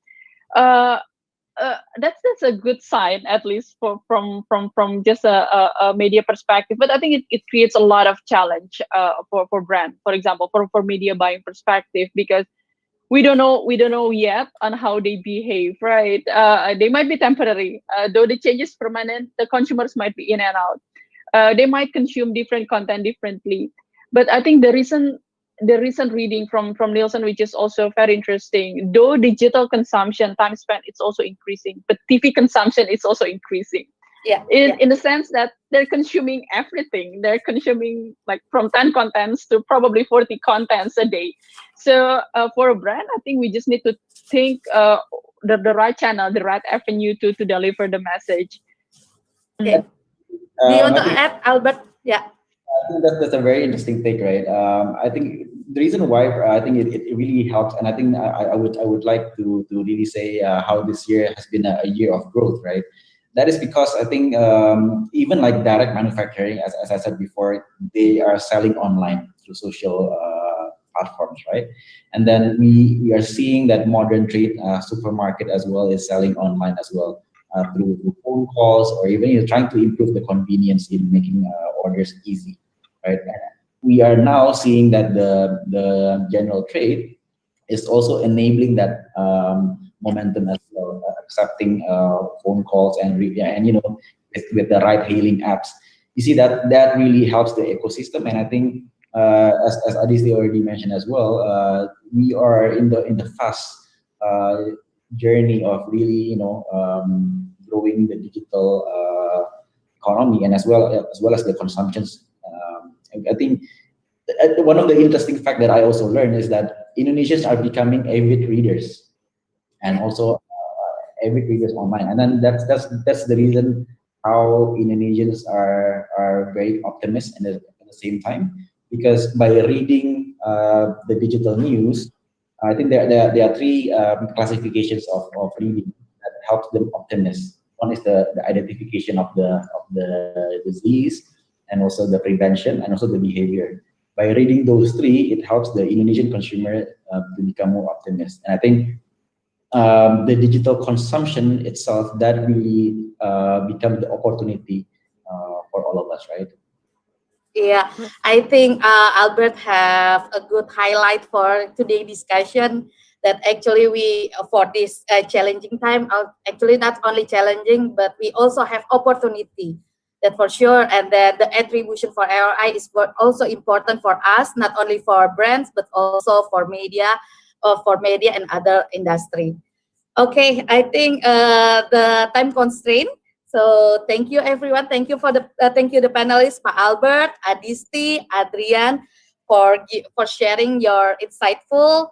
That's a good sign, at least from just a media perspective. But I think it creates a lot of challenge for brand, for example, for media buying perspective, because we don't know yet on how they behave, right? They might be temporary, though the change is permanent. The consumers might be in and out. They might consume different content differently. But I think the recent reading from Nielsen, which is also very interesting, though digital consumption, time spent, it's also increasing, but TV consumption is also increasing. In the sense that they're consuming everything. They're consuming like from 10 contents to probably 40 contents a day. So for a brand, I think we just need to think the right channel, the right avenue to deliver the message. Okay. Do you want to add, Albert? Yeah. I think that's a very interesting take, right? I think the reason why I think it really helps, and I think I would like to really say how this year has been a year of growth, right? That is because I think even like direct manufacturing, as I said before, they are selling online through social platforms, right? And then we are seeing that modern trade, supermarket as well, is selling online as well through phone calls, or even trying to improve the convenience in making orders easy, right? And we are now seeing that the general trade is also enabling that momentum as well, accepting phone calls and with the ride hailing apps. You see that really helps the ecosystem, and I think as Adisti already mentioned as well, we are in the fast journey of really growing the digital economy, and as well as the consumptions. I think one of the interesting fact that I also learned is that Indonesians are becoming avid readers, and also avid readers online. And then that's the reason how Indonesians are very optimistic at the same time, because by reading the digital news, I think there are three classifications of reading that helps them optimists. One is the identification of the disease, and also the prevention, and also the behavior. By reading those three, it helps the Indonesian consumer to become more optimistic. And I think the digital consumption itself, that really becomes the opportunity for all of us, right? Yeah, I think Albert have a good highlight for today's discussion. that actually we, for this challenging time, actually not only challenging, but we also have opportunity, that for sure. And then the attribution for ROI is also important for us, not only for brands, but also for media and other industry. Okay, I think the time constraint. So thank you everyone. Thank you for the panelists, Pak Albert, Adisti, Adrian, for sharing your insightful,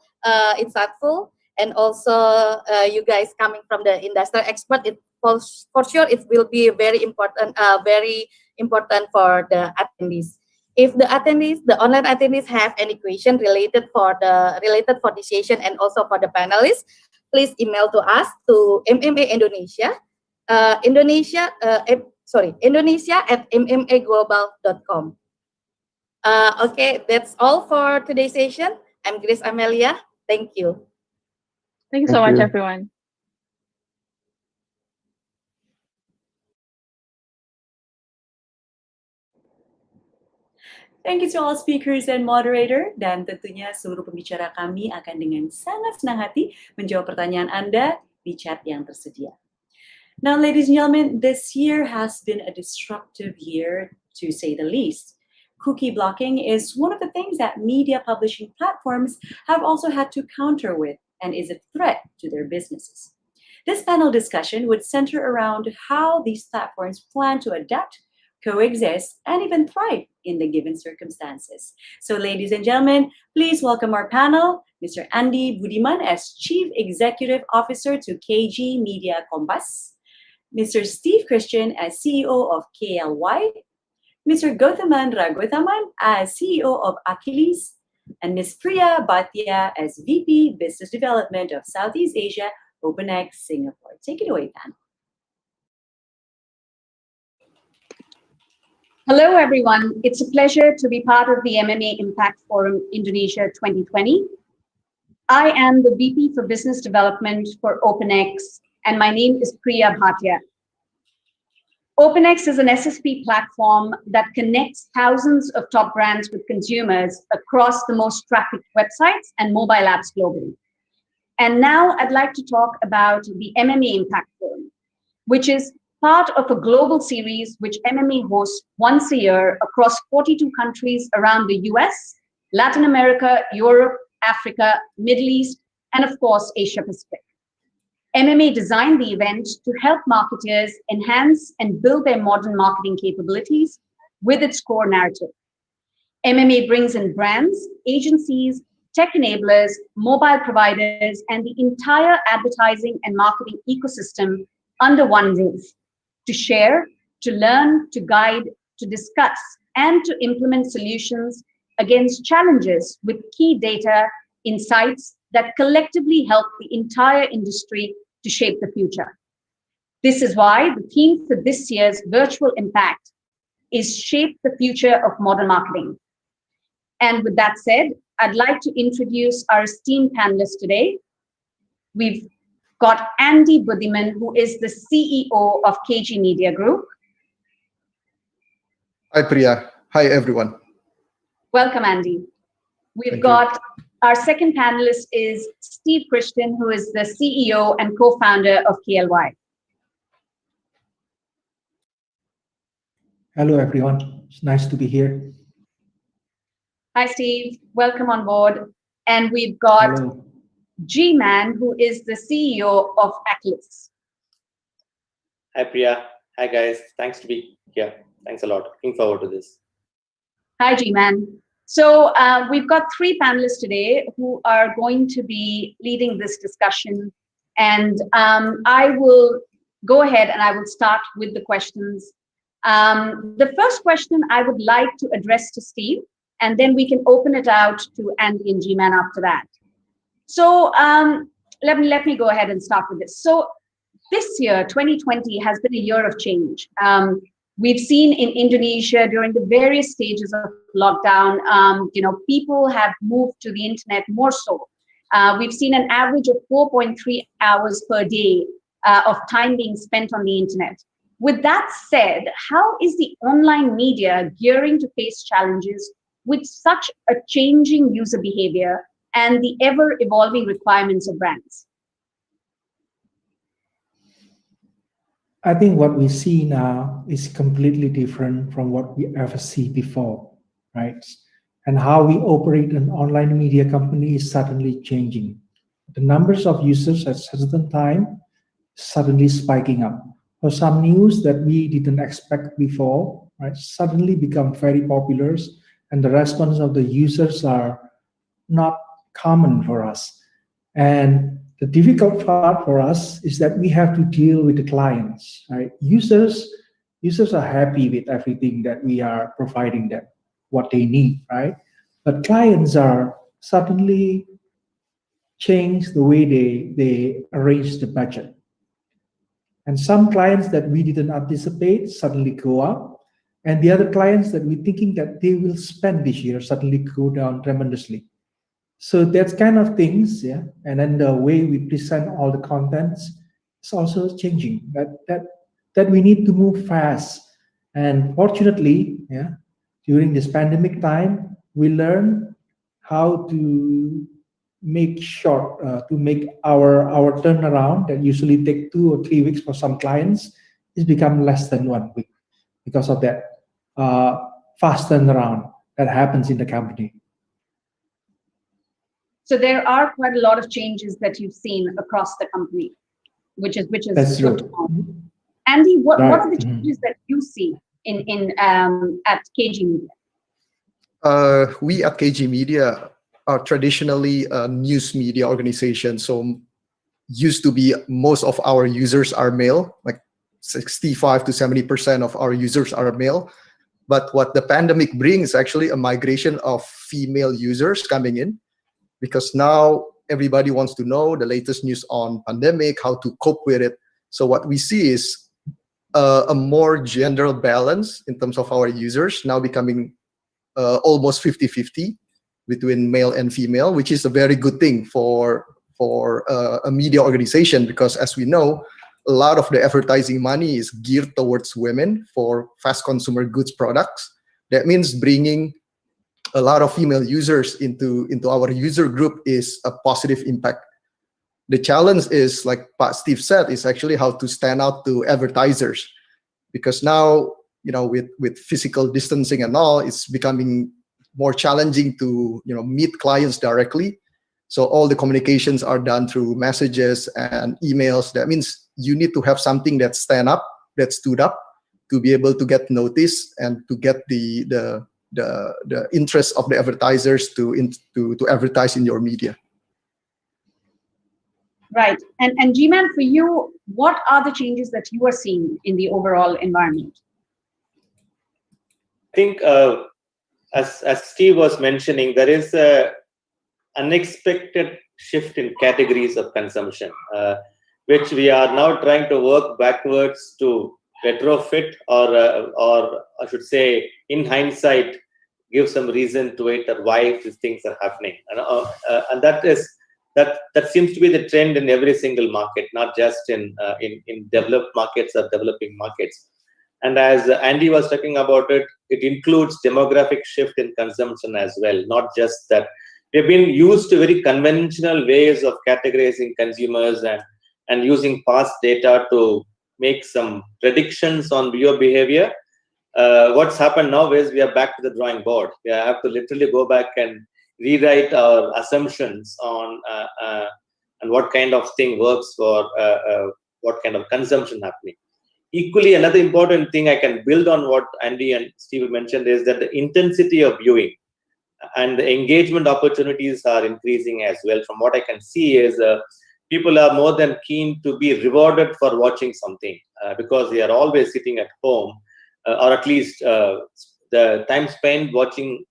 and also you guys coming from the industry expert. It for sure it will be very important for the attendees. If the online attendees have any question related for this session and also for the panelists, please email to us to MMA Indonesia, Indonesia at mmaglobal.com. Okay, that's all for today's session. I'm Grace Amelia. Thank you. Thank you so much, everyone. Thank you to all speakers and moderator, dan tentunya seluruh pembicara kami akan dengan sangat senang hati menjawab pertanyaan Anda di chat yang tersedia. Now, ladies and gentlemen, this year has been a disruptive year, to say the least. Cookie blocking is one of the things that media publishing platforms have also had to counter with and is a threat to their businesses. This panel discussion would center around how these platforms plan to adapt, coexist, and even thrive in the given circumstances. So, ladies and gentlemen, please welcome our panel, Mr. Andy Budiman as Chief Executive Officer to KG Media Kompas, Mr. Steve Christian as CEO of KLY, Mr. Gauthaman Raghuathaman as CEO of Achilles, and Ms. Priya Bhatia as VP Business Development of Southeast Asia, OpenX Singapore. Take it away, panel. Hello, everyone. It's a pleasure to be part of the MMA Impact Forum Indonesia 2020. I am the VP for Business Development for OpenX, and my name is Priya Bhatia. OpenX is an SSP platform that connects thousands of top brands with consumers across the most trafficked websites and mobile apps globally. And now I'd like to talk about the MMA Impact Forum, which is part of a global series which MMA hosts once a year across 42 countries around the US, Latin America, Europe, Africa, Middle East, and of course, Asia Pacific. MMA designed the event to help marketers enhance and build their modern marketing capabilities with its core narrative. MMA brings in brands, agencies, tech enablers, mobile providers, and the entire advertising and marketing ecosystem under one roof to share, to learn, to guide, to discuss, and to implement solutions against challenges with key data, insights that collectively help the entire industry to shape the future. This is why the theme for this year's Virtual Impact is Shape the Future of Modern Marketing. And with that said, I'd like to introduce our esteemed panelists today. We've got Andy Budiman, who is the CEO of KG Media Group. Hi, Priya. Hi, everyone. Welcome, Andy. We've got our second panelist is Steve Christian, who is the CEO and co-founder of KLY. Hello, everyone. It's nice to be here. Hi, Steve. Welcome on board. And we've got G-Man, who is the CEO of Achilles. Hi, Priya. Hi, guys. Thanks to be here. Thanks a lot. Looking forward to this. Hi, G-Man. So we've got three panelists today who are going to be leading this discussion. And I will go ahead and I will start with the questions. The first question I would like to address to Steve, and then we can open it out to Andy and G-Man after that. So let me go ahead and start with this. So this year, 2020, has been a year of change. We've seen in Indonesia during the various stages of lockdown, people have moved to the internet more so. We've seen an average of 4.3 hours per day of time being spent on the internet. With that said, how is the online media gearing to face challenges with such a changing user behavior and the ever-evolving requirements of brands? I think what we see now is completely different from what we ever see before, right? And how we operate an online media company is suddenly changing. The numbers of users at certain time suddenly spiking up. For some news that we didn't expect before, right, suddenly become very popular, and the response of the users are not common for us. And the difficult part for us is that we have to deal with the clients, right? Users are happy with everything that we are providing them, what they need, right? But clients are suddenly change the way they arrange the budget. And some clients that we didn't anticipate suddenly go up, and the other clients that we're thinking that they will spend this year suddenly go down tremendously. So that's kind of things, yeah. And then the way we present all the contents is also changing. That we need to move fast. And fortunately, yeah, during this pandemic time, we learn how to make our turnaround that usually take 2 or 3 weeks for some clients is become less than 1 week because of that fast turnaround that happens in the company. So there are quite a lot of changes that you've seen across the company, which is That's good true. to know. Andy, what Right. are the changes that you see at KG Media? We at KG Media are traditionally a news media organization. So used to be most of our users are male, like 65 to 70% of our users are male. But what the pandemic brings is actually a migration of female users coming in, because now everybody wants to know the latest news on pandemic, how to cope with it. So what we see is a more gender balance in terms of our users now becoming almost 50-50 between male and female, which is a very good thing for a media organization, because as we know, a lot of the advertising money is geared towards women for fast consumer goods products. That means bringing a lot of female users into our user group is a positive impact. The challenge is, like Pak Steve said, is actually how to stand out to advertisers, because now, you know, with physical distancing and all, it's becoming more challenging to, you know, meet clients directly. So all the communications are done through messages and emails. That means you need to have something that stood up to be able to get noticed and to get the interest of the advertisers to advertise in your media. Right. And G-Man, for you, what are the changes that you are seeing in the overall environment? I think, as Steve was mentioning, there is a unexpected shift in categories of consumption, which we are now trying to work backwards to retrofit, or I should say, in hindsight, give some reason to it or why these things are happening. And that seems to be the trend in every single market, not just in developed markets or developing markets. And as Andy was talking about it, it includes demographic shift in consumption as well, not just that. We've been used to very conventional ways of categorizing consumers and using past data to make some predictions on viewer behavior. What's happened now is we are back to the drawing board. We have to literally go back and rewrite our assumptions on and what kind of thing works for what kind of consumption happening. Equally, another important thing I can build on what Andy and Steve mentioned is that the intensity of viewing and the engagement opportunities are increasing as well. From what I can see is people are more than keen to be rewarded for watching something because they are always sitting at home, or at least the time spent watching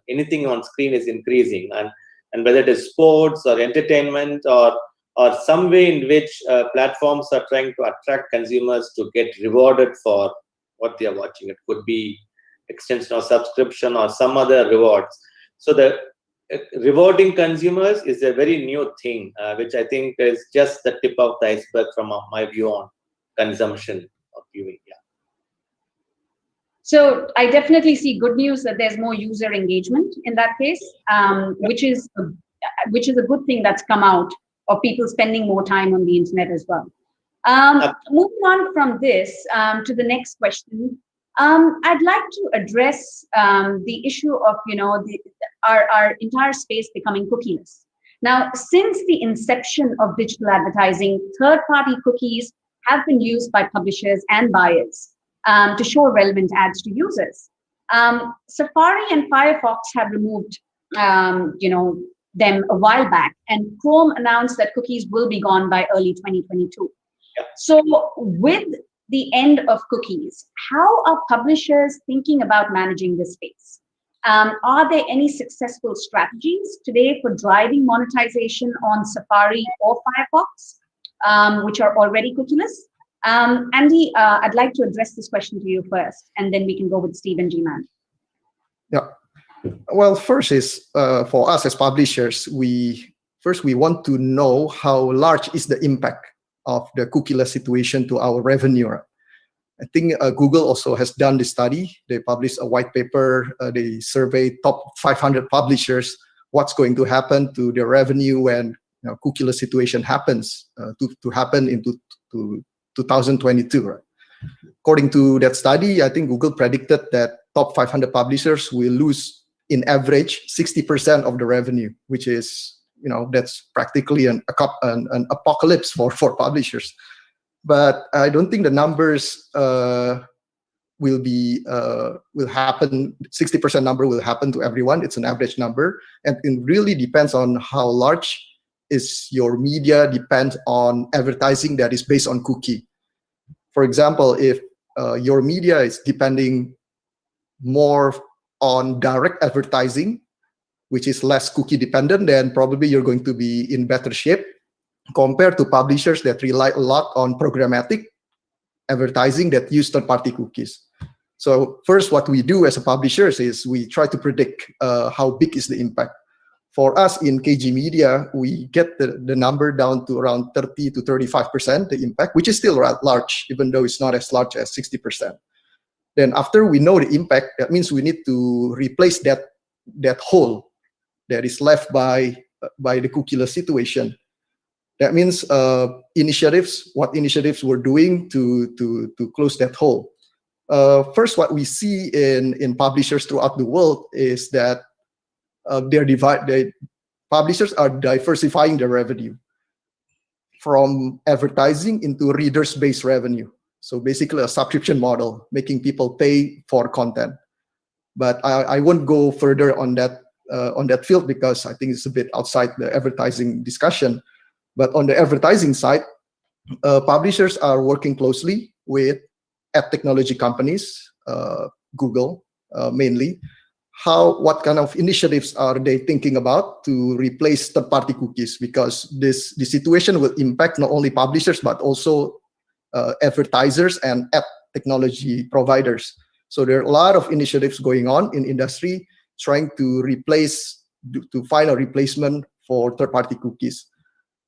anything on screen is increasing, and whether it is sports or entertainment or some way in which platforms are trying to attract consumers to get rewarded for what they are watching. It could be extension of subscription or some other rewards. So the rewarding consumers is a very new thing, which I think is just the tip of the iceberg from my view on consumption of viewing. Yeah. So I definitely see good news that there's more user engagement in that case, which is which is a good thing that's come out of people spending more time on the internet as well. Moving on from this to the next question, I'd like to address the issue of our entire space becoming cookieless. Now, since the inception of digital advertising, third-party cookies have been used by publishers and buyers to show relevant ads to users. Safari and Firefox have removed, them a while back, and Chrome announced that cookies will be gone by early 2022. So, with the end of cookies, how are publishers thinking about managing this space? Are there any successful strategies today for driving monetization on Safari or Firefox, which are already cookieless? Andy, I'd like to address this question to you first, and then we can go with Steve and G-Man. Yeah. Well, first is for us as publishers, we want to know how large is the impact of the cookieless situation to our revenue. I think Google also has done this study. They published a white paper. They surveyed top 500 publishers. What's going to happen to their revenue when cookieless situation happens to happen into 2022? Right? According to that study, I think Google predicted that top 500 publishers will lose, in average, 60% of the revenue, which is, that's practically an apocalypse for publishers. But I don't think the numbers will happen. 60% number will happen to everyone. It's an average number, and it really depends on how large is your media. Depends on advertising that is based on cookie. For example, if your media is depending more on direct advertising, which is less cookie dependent, then probably you're going to be in better shape compared to publishers that rely a lot on programmatic advertising that use third-party cookies. So first, what we do as a publishers is we try to predict how big is the impact. For us in KG Media, we get the number down to around 30 to 35%, the impact, which is still large, even though it's not as large as 60%. Then after we know the impact, that means we need to replace that hole that is left by the cookieless situation. That means what initiatives we're doing to close that hole. First, what we see in publishers throughout the world is that publishers are diversifying their revenue from advertising into readers-based revenue. So basically a subscription model, making people pay for content. But I won't go further on that field because I think it's a bit outside the advertising discussion. But on the advertising side, publishers are working closely with ad technology companies, Google mainly. What kind of initiatives are they thinking about to replace third-party cookies? Because this situation will impact not only publishers but also advertisers and ad technology providers. So there are a lot of initiatives going on in industry trying to find a replacement for third-party cookies.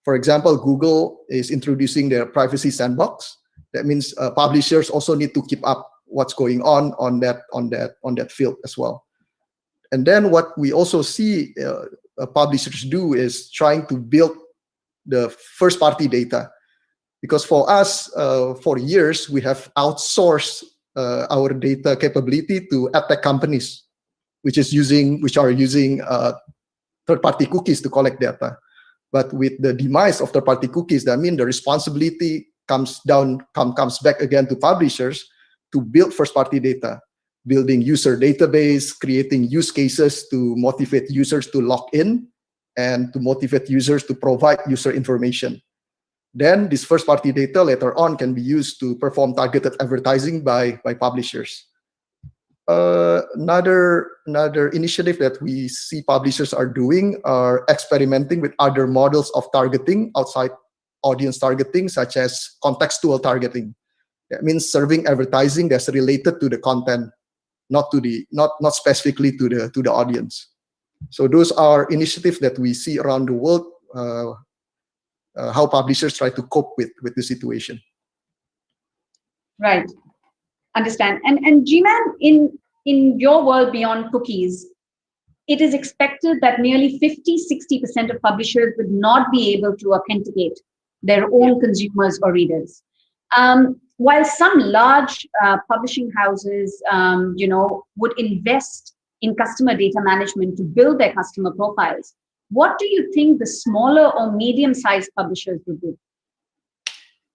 For example, Google is introducing their privacy sandbox. That means publishers also need to keep up what's going on that field as well. And then what we also see publishers do is trying to build the first-party data. Because for us, for years, we have outsourced our data capability to ad tech companies, which are using third-party cookies to collect data. But with the demise of third-party cookies, that means the responsibility comes back again to publishers to build first-party data, building user database, creating use cases to motivate users to log in and to motivate users to provide user information. Then this first-party data later on can be used to perform targeted advertising by publishers. Another initiative that we see publishers are doing are experimenting with other models of targeting outside audience targeting, such as contextual targeting. That means serving advertising that's related to the content, not specifically to the audience. So those are initiatives that we see around the world. How publishers try to cope with the situation. Right. Understand. And G-Man, in your world beyond cookies, it is expected that nearly 50-60% of publishers would not be able to authenticate their own consumers or readers. While some large publishing houses, would invest in customer data management to build their customer profiles, what do you think the smaller or medium-sized publishers would do?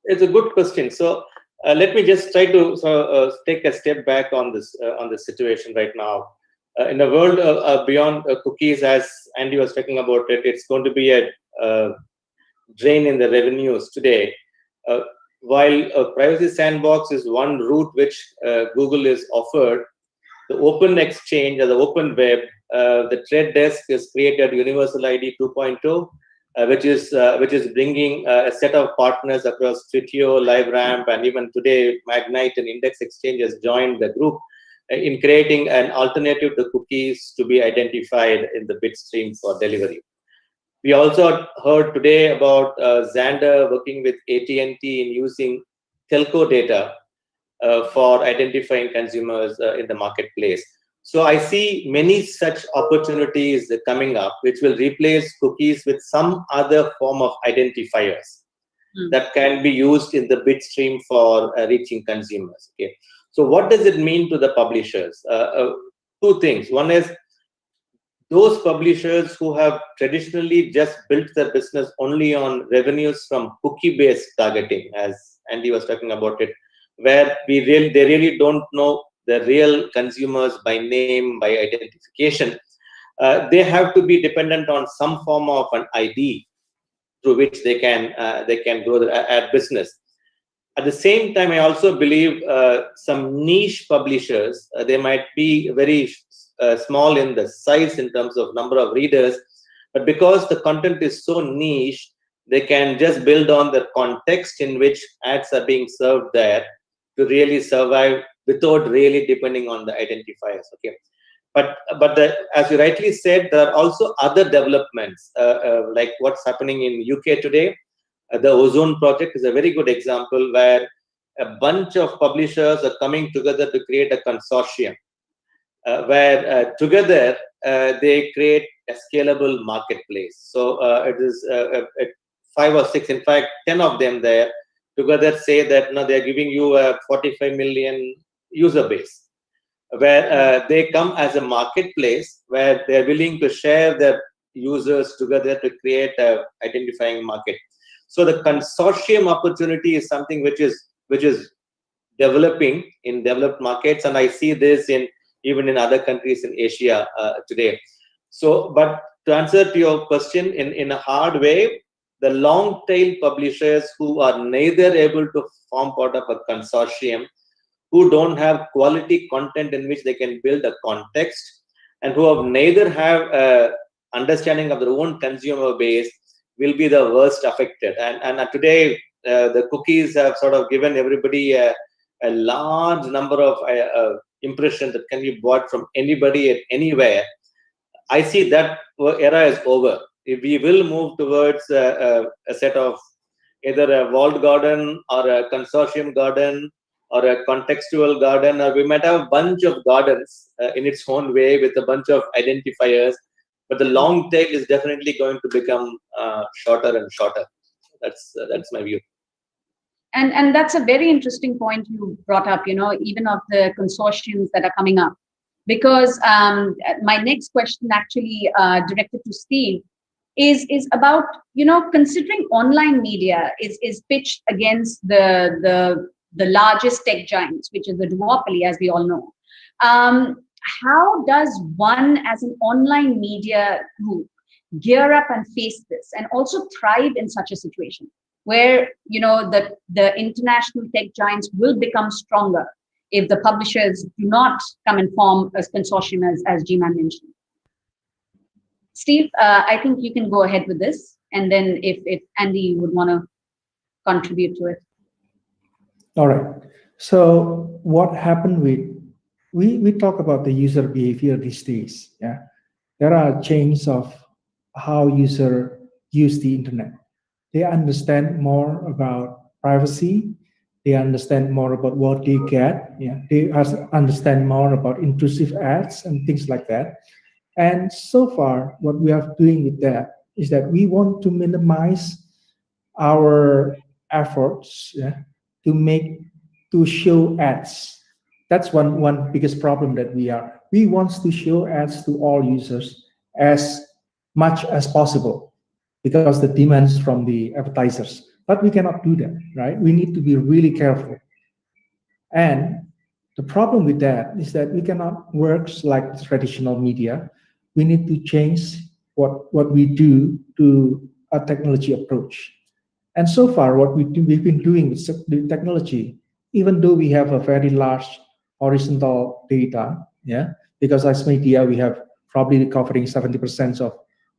It's a good question. So let me just try to take a step back on this situation right now. In a world beyond cookies, as Andy was talking about it, it's going to be a drain in the revenues today. While a privacy sandbox is one route which Google is offered, the open exchange or the open web, the Trade Desk has created Universal ID 2.0, which is bringing a set of partners across Twitio, LiveRamp, and even today Magnite and Index Exchange has joined the group in creating an alternative to cookies to be identified in the bit stream for delivery. We also heard today about Xandr working with AT&T in using telco data for identifying consumers in the marketplace. So I see many such opportunities coming up, which will replace cookies with some other form of identifiers that can be used in the bit stream for reaching consumers. Okay. So what does it mean to the publishers? Two things. One is those publishers who have traditionally just built their business only on revenues from cookie-based targeting, as Andy was talking about it, where they really don't know the real consumers by name, by identification. They have to be dependent on some form of an ID through which they can grow their business. At the same time, I also believe some niche publishers, they might be very small in the size in terms of number of readers, but because the content is so niche, they can just build on the context in which ads are being served there to really survive without really depending on the identifiers. Okay, but as you rightly said, there are also other developments like what's happening in UK today. The Ozone project is a very good example where a bunch of publishers are coming together to create a consortium where together they create a scalable marketplace. So it is 5 or 6, in fact 10 of them there together say that they're giving you a 45 million user base, where they come as a marketplace where they're willing to share their users together to create a identifying market. So the consortium opportunity is something which is developing in developed markets, and I see this even in other countries in Asia today. So, but to answer to your question in a hard way, the long tail publishers who are neither able to form part of a consortium, who don't have quality content in which they can build a context, and who have neither have understanding of their own consumer base, will be the worst affected. And today, the cookies have sort of given everybody a large number of impressions that can be bought from anybody at anywhere. I see that era is over. We will move towards a set of either a walled garden or a consortium garden or a contextual garden, or we might have a bunch of gardens in its own way with a bunch of identifiers. But the long tail is definitely going to become shorter and shorter. That's my view. And that's a very interesting point you brought up, even of the consortiums that are coming up. Because my next question actually directed to Steve is about, considering online media is pitched against the largest tech giants, which is the duopoly, as we all know. How does one as an online media group gear up and face this and also thrive in such a situation where, the international tech giants will become stronger if the publishers do not come and form a consortium as G-Man mentioned? Steve, I think you can go ahead with this, and then if Andy would want to contribute to it. All right. So what happened we talk about the user behavior these days. Yeah, there are changes of how user use the internet. They understand more about privacy. They understand more about what they get. Yeah, they understand more about intrusive ads and things like that. And so far, what we are doing with that is that we want to minimize our efforts, yeah, to show ads. That's one biggest problem that we want to show ads to all users as much as possible because the demands from the advertisers. But we cannot do that, right? We need to be really careful. And the problem with that is that we cannot work like traditional media. We need to change what we do to a technology approach. And so far, what we've been doing with the technology, even though we have a very large horizontal data, yeah, because as media, we have probably covering 70%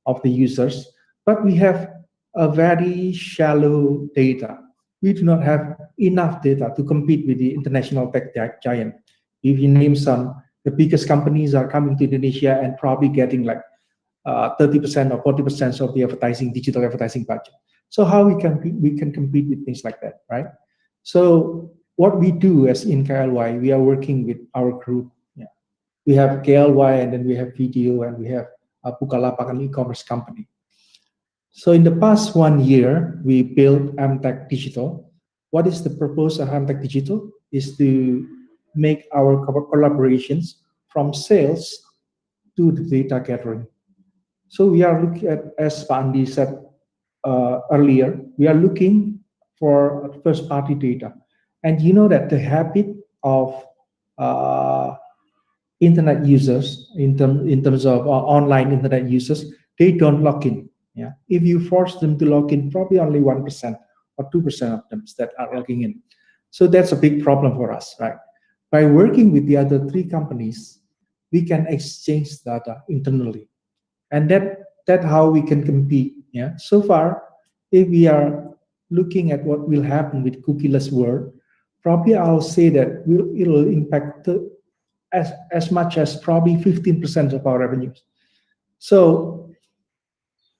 of the users, but we have a very shallow data. We do not have enough data to compete with the international tech giant. If you name some, the biggest companies are coming to Indonesia and probably getting like 30% or 40% of the digital advertising budget. So how we can compete with things like that, right? So what we do as in KLY, we are working with our group. Yeah. We have KLY, and then we have video, and we have Bukalapak, an e-commerce company. So in the past 1 year, we built Amtech Digital. What is the purpose of Amtech Digital? Is to make our collaborations from sales to the data gathering. So we are looking at, as Pandi said earlier, we are looking for first-party data. And you know that the habit of internet users, in terms of online internet users, they don't log in. Yeah, if you force them to log in, probably only 1% or 2% of them that are logging in. So that's a big problem for us, right? By working with the other 3 companies, we can exchange data internally, and that's how we can compete. Yeah. So far, if we are looking at what will happen with cookieless world, probably I'll say that it will impact as much as probably 15% of our revenues. So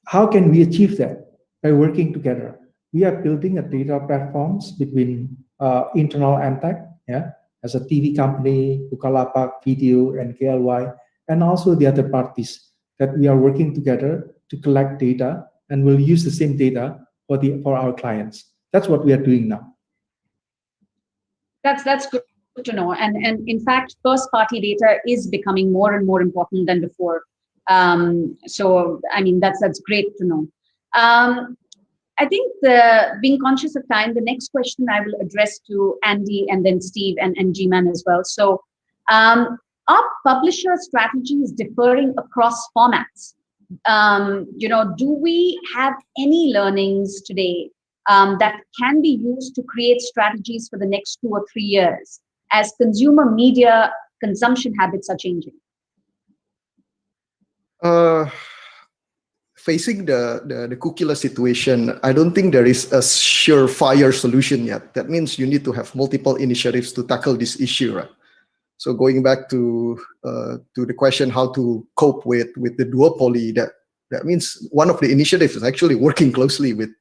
how can we achieve that? By working together. We are building a data platforms between internal Amtech, yeah, as a TV company, Bukalapak, Video, and KLY, and also the other parties that we are working together to collect data, and we'll use the same data for our clients. That's what we are doing now. That's good to know. And in fact, first-party data is becoming more and more important than before. So I mean, that's great to know. I think being conscious of time, the next question I will address to Andy and then Steve and G-Man as well. So are publisher strategies differing across formats? Do we have any learnings today that can be used to create strategies for the next 2 or 3 years as consumer media consumption habits are changing? Facing the cookieless situation, I don't think there is a surefire solution yet. That means you need to have multiple initiatives to tackle this issue, right? So going back to the question how to cope with the duopoly, that means one of the initiatives is actually working closely with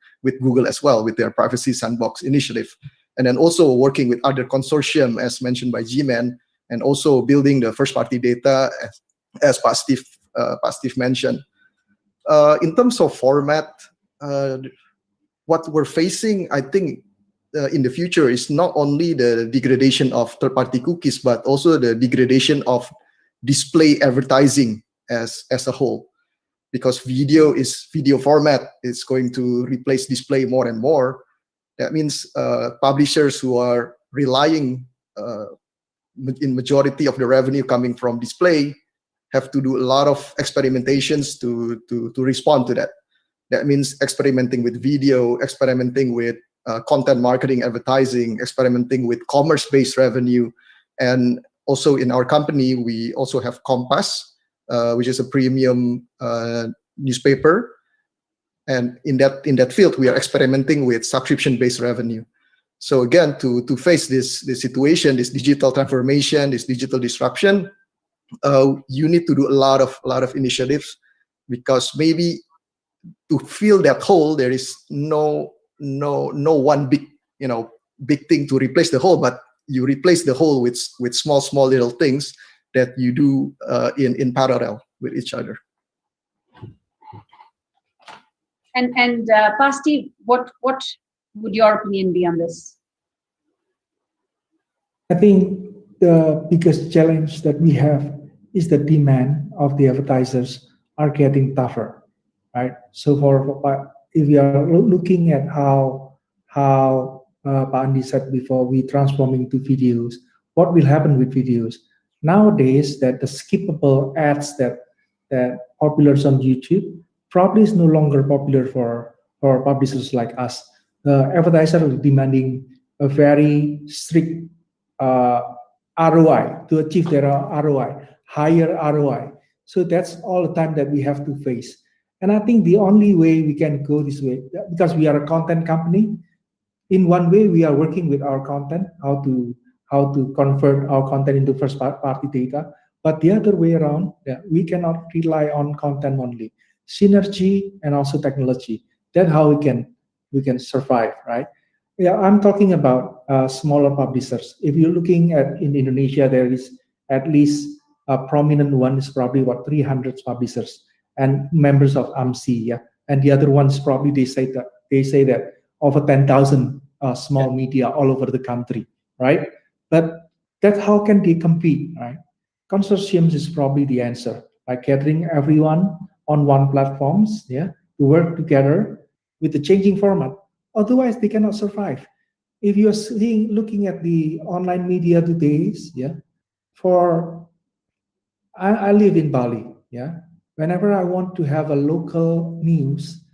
Google as well, with their Privacy Sandbox initiative, and then also working with other consortium as mentioned by G-Man, and also building the first-party data as Pak Steve mentioned. In terms of format, what we're facing, I think, in the future is not only the degradation of third-party cookies, but also the degradation of display advertising as a whole. Because video format is going to replace display more and more. That means publishers who are relying in majority of the revenue coming from display have to do a lot of experimentations to respond to that. That means experimenting with video, experimenting with content marketing, advertising, experimenting with commerce-based revenue. And also in our company, we also have Compass, which is a premium newspaper. And in that field, we are experimenting with subscription-based revenue. So again, to face this situation, this digital transformation, this digital disruption, you need to do a lot of initiatives, because maybe to fill that hole, there is no one big thing to replace the hole, but you replace the hole with small little things that you do in parallel with each other. And Pasti, what would your opinion be on this? I think the biggest challenge that we have is the demand of the advertisers are getting tougher, right? So if we are looking at how Pak Andi said before, we transforming to videos, what will happen with videos? Nowadays, that the skippable ads that popular on YouTube probably is no longer popular for publishers like us. The advertisers are demanding a very strict ROI to achieve their ROI, higher ROI. So that's all the time that we have to face. And I think the only way we can go this way, because we are a content company, in one way we are working with our content, how to convert our content into first party data. But the other way around, we cannot rely on content only. Synergy and also technology. That's how we can survive, right? Yeah, I'm talking about smaller publishers. If you're looking at in Indonesia, there is at least a prominent one is probably about 300 publishers and members of AMSI, yeah. And the other ones probably they say that over 10,000 small media all over the country, right? But that's how can they compete, right? Consortiums is probably the answer, by gathering everyone on one platforms, yeah, to work together with the changing format. Otherwise, they cannot survive. If you are looking at the online media today, yeah, I live in Bali, yeah. Whenever I want to have a local news,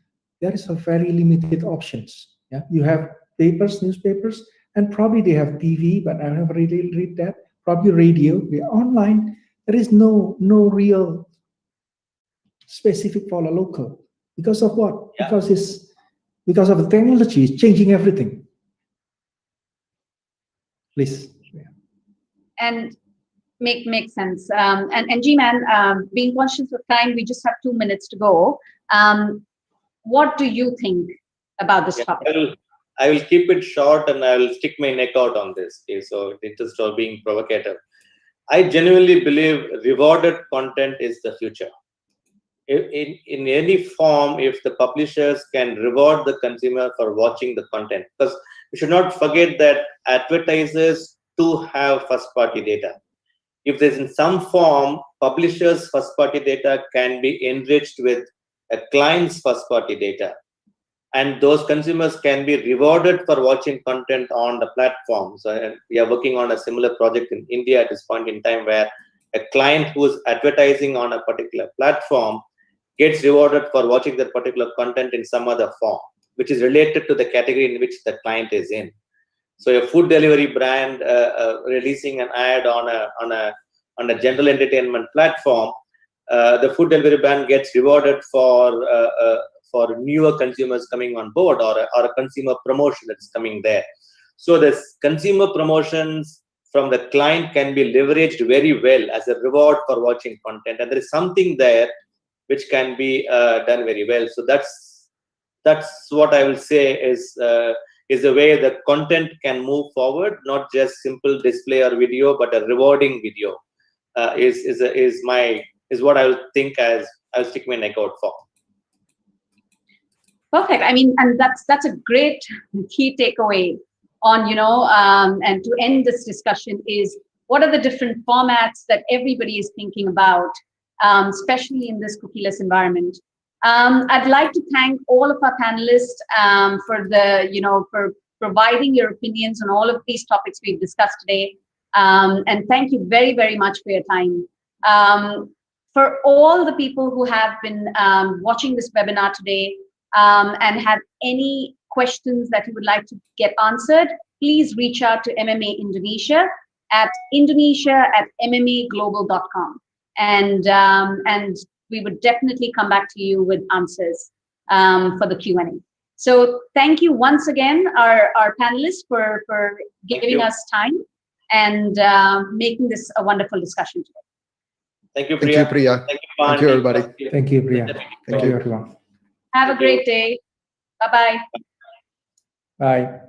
there is a very limited options. Yeah, you have newspapers, and probably they have TV, but I never really read that. Probably radio, online. There is no real specific for a local. Because of what? Yeah. Because of the technology is changing everything. Please. Yeah. And makes sense. And G-Man, being conscious of time, we just have 2 minutes to go. What do you think about this topic? I will keep it short and I will stick my neck out on this. Okay? So it is for being provocative. I genuinely believe rewarded content is the future. In any form, if the publishers can reward the consumer for watching the content, because we should not forget that advertisers too have first-party data. If there's in some form, publishers' first-party data can be enriched with a client's first-party data, and those consumers can be rewarded for watching content on the platform. So we are working on a similar project in India at this point in time, where a client who is advertising on a particular platform gets rewarded for watching that particular content in some other form, which is related to the category in which the client is in. So a food delivery brand releasing an ad on a general entertainment platform, the food delivery brand gets rewarded for newer consumers coming on board, or a consumer promotion that's coming there. So this consumer promotions from the client can be leveraged very well as a reward for watching content, and there is something there which can be done very well. So that's what I will say is the way the content can move forward, not just simple display or video, but a rewarding video is what I will think as I'll stick my neck out for. Perfect. I mean, and that's a great key takeaway on, and to end this discussion is, what are the different formats that everybody is thinking about, especially in this cookieless environment. I'd like to thank all of our panelists for providing your opinions on all of these topics we've discussed today. And thank you very, very much for your time. For all the people who have been watching this webinar today and have any questions that you would like to get answered, please reach out to MMA Indonesia at indonesia@mmaglobal.com. And we would definitely come back to you with answers for the Q&A. So thank you once again, our panelists, for giving us time and making this a wonderful discussion today. Thank you, Priya. Thank you, Priya. Thank you, Thank you, everybody. Thank you, Priya. Thank you, everyone. Have a great day. Bye-bye. Bye.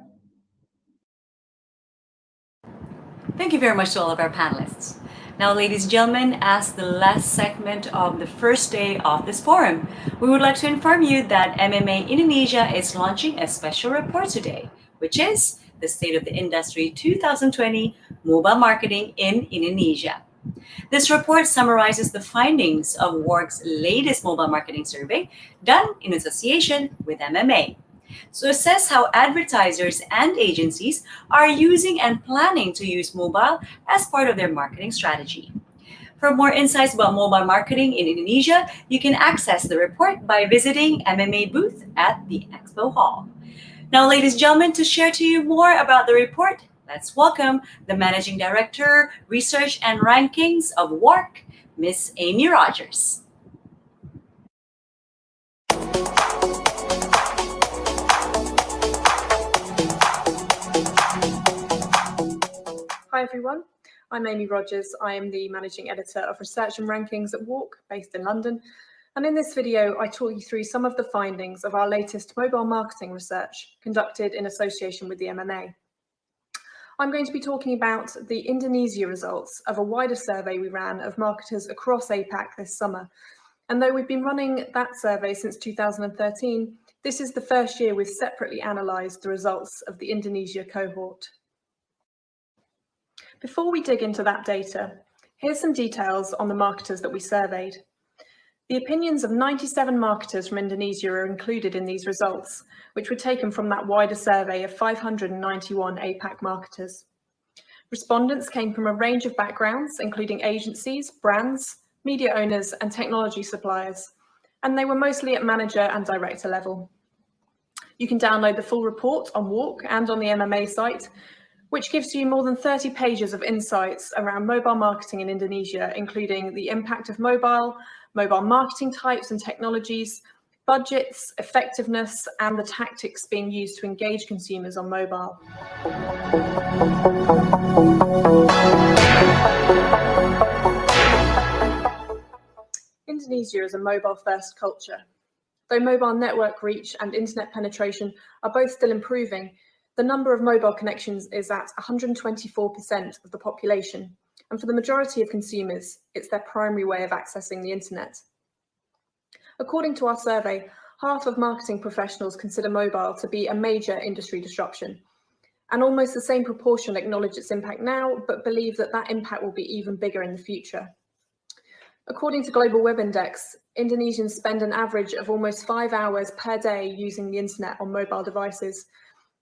Thank you very much to all of our panelists. Now, ladies and gentlemen, as the last segment of the first day of this forum, we would like to inform you that MMA Indonesia is launching a special report today, which is the State of the Industry 2020 Mobile Marketing in Indonesia. This report summarizes the findings of WARC's latest mobile marketing survey done in association with MMA. So assess how advertisers and agencies are using and planning to use mobile as part of their marketing strategy. For more insights about mobile marketing in Indonesia, you can access the report by visiting MMA booth at the Expo Hall. Now, ladies and gentlemen, to share to you more about the report, let's welcome the Managing Director, Research and Rankings of WARC, Ms. Amy Rogers. Hi everyone, I'm Amy Rogers. I am the Managing Editor of Research and Rankings at WARC, based in London. And in this video, I talk you through some of the findings of our latest mobile marketing research conducted in association with the MMA. I'm going to be talking about the Indonesia results of a wider survey we ran of marketers across APAC this summer. And though we've been running that survey since 2013, this is the first year we've separately analysed the results of the Indonesia cohort. Before we dig into that data, here's some details on the marketers that we surveyed. The opinions of 97 marketers from Indonesia are included in these results, which were taken from that wider survey of 591 APAC marketers. Respondents came from a range of backgrounds, including agencies, brands, media owners, and technology suppliers, and they were mostly at manager and director level. You can download the full report on WARC and on the MMA site, which gives you more than 30 pages of insights around mobile marketing in Indonesia, including the impact of mobile marketing types and technologies, budgets, effectiveness, and the tactics being used to engage consumers on mobile. Indonesia is a mobile-first culture. Though mobile network reach and internet penetration are both still improving, the number of mobile connections is at 124% of the population, and for the majority of consumers, it's their primary way of accessing the internet. According to our survey, half of marketing professionals consider mobile to be a major industry disruption, and almost the same proportion acknowledge its impact now, but believe that that impact will be even bigger in the future. According to Global Web Index, Indonesians spend an average of almost 5 hours per day using the internet on mobile devices.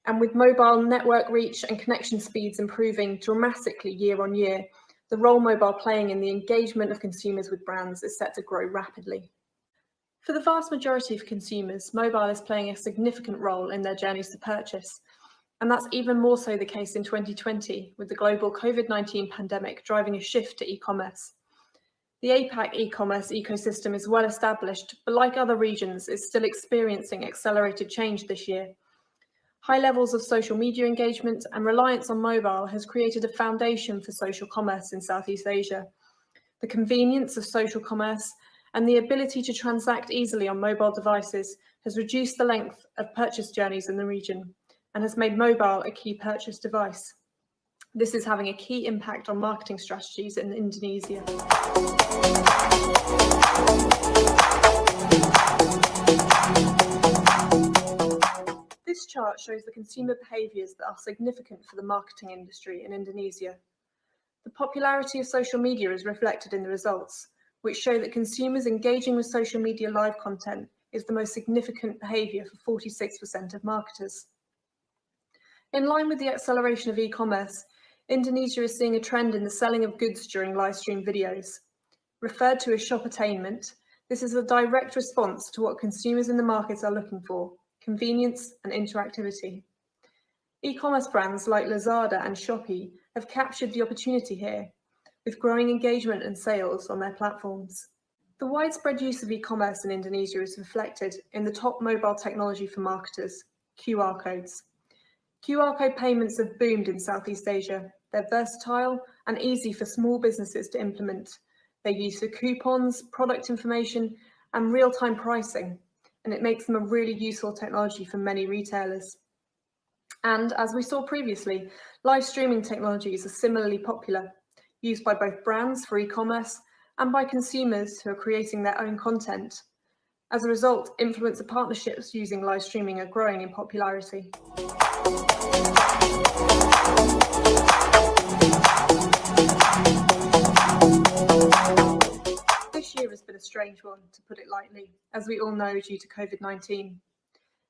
And with mobile network reach and connection speeds improving dramatically year on year, the role mobile playing in the engagement of consumers with brands is set to grow rapidly. For the vast majority of consumers, mobile is playing a significant role in their journeys to purchase. And that's even more so the case in 2020, with the global COVID-19 pandemic driving a shift to e-commerce. The APAC e-commerce ecosystem is well established, but like other regions, is still experiencing accelerated change this year. High levels of social media engagement and reliance on mobile has created a foundation for social commerce in Southeast Asia. The convenience of social commerce and the ability to transact easily on mobile devices has reduced the length of purchase journeys in the region and has made mobile a key purchase device. This is having a key impact on marketing strategies in Indonesia. This chart shows the consumer behaviours that are significant for the marketing industry in Indonesia. The popularity of social media is reflected in the results, which show that consumers engaging with social media live content is the most significant behaviour for 46% of marketers. In line with the acceleration of e-commerce, Indonesia is seeing a trend in the selling of goods during live stream videos. Referred to as shop-attainment, this is a direct response to what consumers in the market are looking for: convenience and interactivity. E-commerce brands like Lazada and Shopee have captured the opportunity here, with growing engagement and sales on their platforms. The widespread use of e-commerce in Indonesia is reflected in the top mobile technology for marketers, QR codes. QR code payments have boomed in Southeast Asia. They're versatile and easy for small businesses to implement. They're used for coupons, product information, and real-time pricing, and it makes them a really useful technology for many retailers. And as we saw previously, live streaming technologies are similarly popular. used by both brands for e-commerce and by consumers who are creating their own content. As a result, influencer partnerships using live streaming are growing in popularity. This year has been a strange one, to put it lightly, as we all know, due to COVID-19.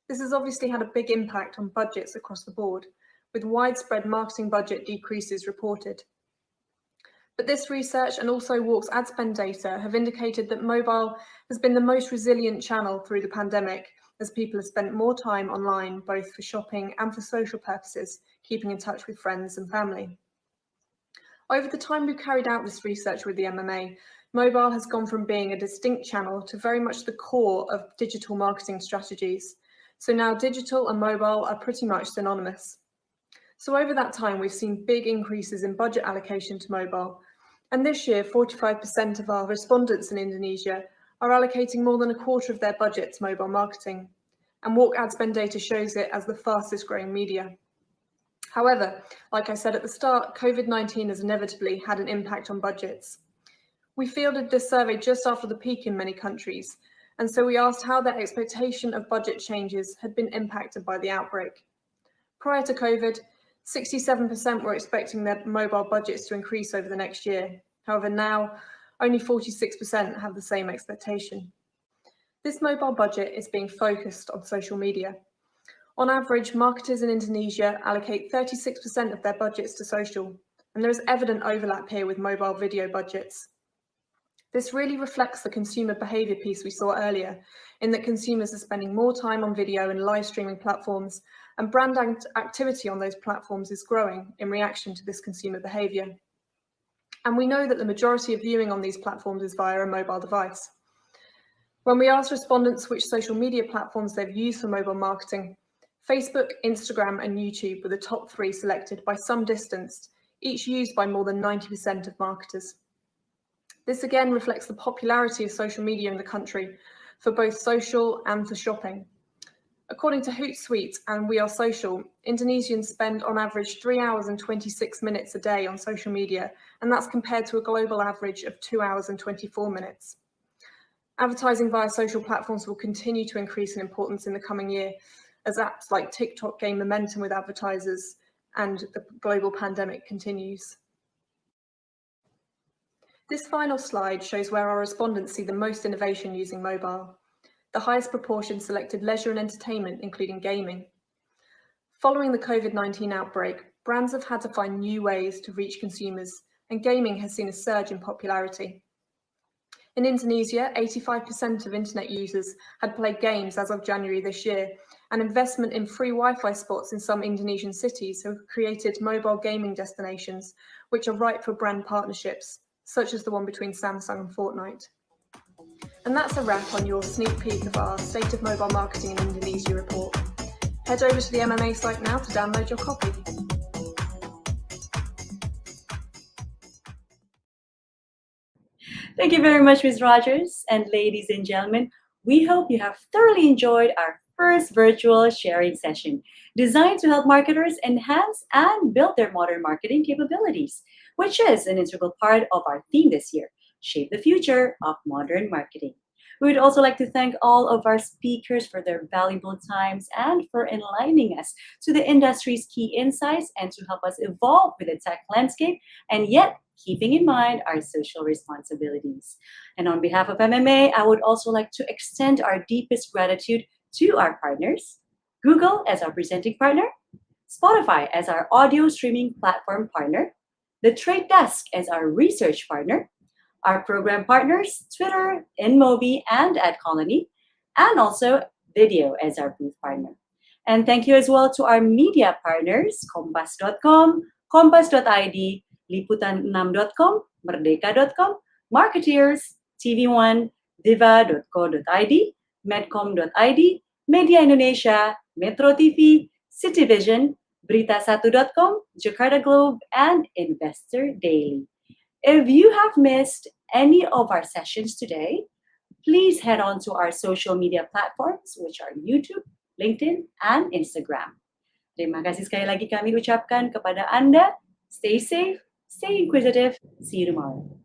This has obviously had a big impact on budgets across the board, with widespread marketing budget decreases reported. But this research and also WARC's ad spend data have indicated that mobile has been the most resilient channel through the pandemic, as people have spent more time online, both for shopping and for social purposes, keeping in touch with friends and family. Over the time we've carried out this research with the MMA, mobile has gone from being a distinct channel to very much the core of digital marketing strategies. So now digital and mobile are pretty much synonymous. So over that time, we've seen big increases in budget allocation to mobile. And this year, 45% of our respondents in Indonesia are allocating more than a quarter of their budget to mobile marketing. And WARC ad spend data shows it as the fastest growing media. However, like I said at the start, COVID-19 has inevitably had an impact on budgets. We fielded this survey just after the peak in many countries, and so we asked how their expectation of budget changes had been impacted by the outbreak. Prior to COVID, 67% were expecting their mobile budgets to increase over the next year. However, now only 46% have the same expectation. This mobile budget is being focused on social media. On average, marketers in Indonesia allocate 36% of their budgets to social, and there is evident overlap here with mobile video budgets. This really reflects the consumer behavior piece we saw earlier, in that consumers are spending more time on video and live streaming platforms, and brand activity on those platforms is growing in reaction to this consumer behavior. And we know that the majority of viewing on these platforms is via a mobile device. When we asked respondents which social media platforms they've used for mobile marketing, Facebook, Instagram, and YouTube were the top 3 selected by some distance, each used by more than 90% of marketers. This again reflects the popularity of social media in the country for both social and for shopping. According to Hootsuite and We Are Social, Indonesians spend on average 3 hours and 26 minutes a day on social media, and that's compared to a global average of 2 hours and 24 minutes. Advertising via social platforms will continue to increase in importance in the coming year, as apps like TikTok gain momentum with advertisers and the global pandemic continues. This final slide shows where our respondents see the most innovation using mobile. The highest proportion selected leisure and entertainment, including gaming. Following the COVID-19 outbreak, brands have had to find new ways to reach consumers, and gaming has seen a surge in popularity. In Indonesia, 85% of internet users had played games as of January this year, and investment in free Wi-Fi spots in some Indonesian cities have created mobile gaming destinations, which are ripe for brand partnerships, such as the one between Samsung and Fortnite. And that's a wrap on your sneak peek of our State of Mobile Marketing in Indonesia report. Head over to the MMA site now to download your copy. Thank you very much, Ms. Rogers. And ladies and gentlemen, we hope you have thoroughly enjoyed our first virtual sharing session, designed to help marketers enhance and build their modern marketing capabilities, which is an integral part of our theme this year, Shape the Future of Modern Marketing. We would also like to thank all of our speakers for their valuable times and for enlightening us to the industry's key insights and to help us evolve with the tech landscape, and yet keeping in mind our social responsibilities. And on behalf of MMA, I would also like to extend our deepest gratitude to our partners, Google as our presenting partner, Spotify as our audio streaming platform partner, The Trade Desk as our research partner, our program partners, Twitter, InMobi, and AdColony, and also Video as our booth partner. And thank you as well to our media partners, Kompas.com, Kompas.id, Liputan6.com, Merdeka.com, Marketeers, TV1, Diva.co.id, Medcom.id, Media Indonesia, Metro TV, Cityvision, Berita1.com, Jakarta Globe, and Investor Daily. If you have missed any of our sessions today, please head on to our social media platforms, which are YouTube, LinkedIn, and Instagram. Terima kasih sekali lagi kami ucapkan kepada Anda. Stay safe, Stay inquisitive. See you tomorrow.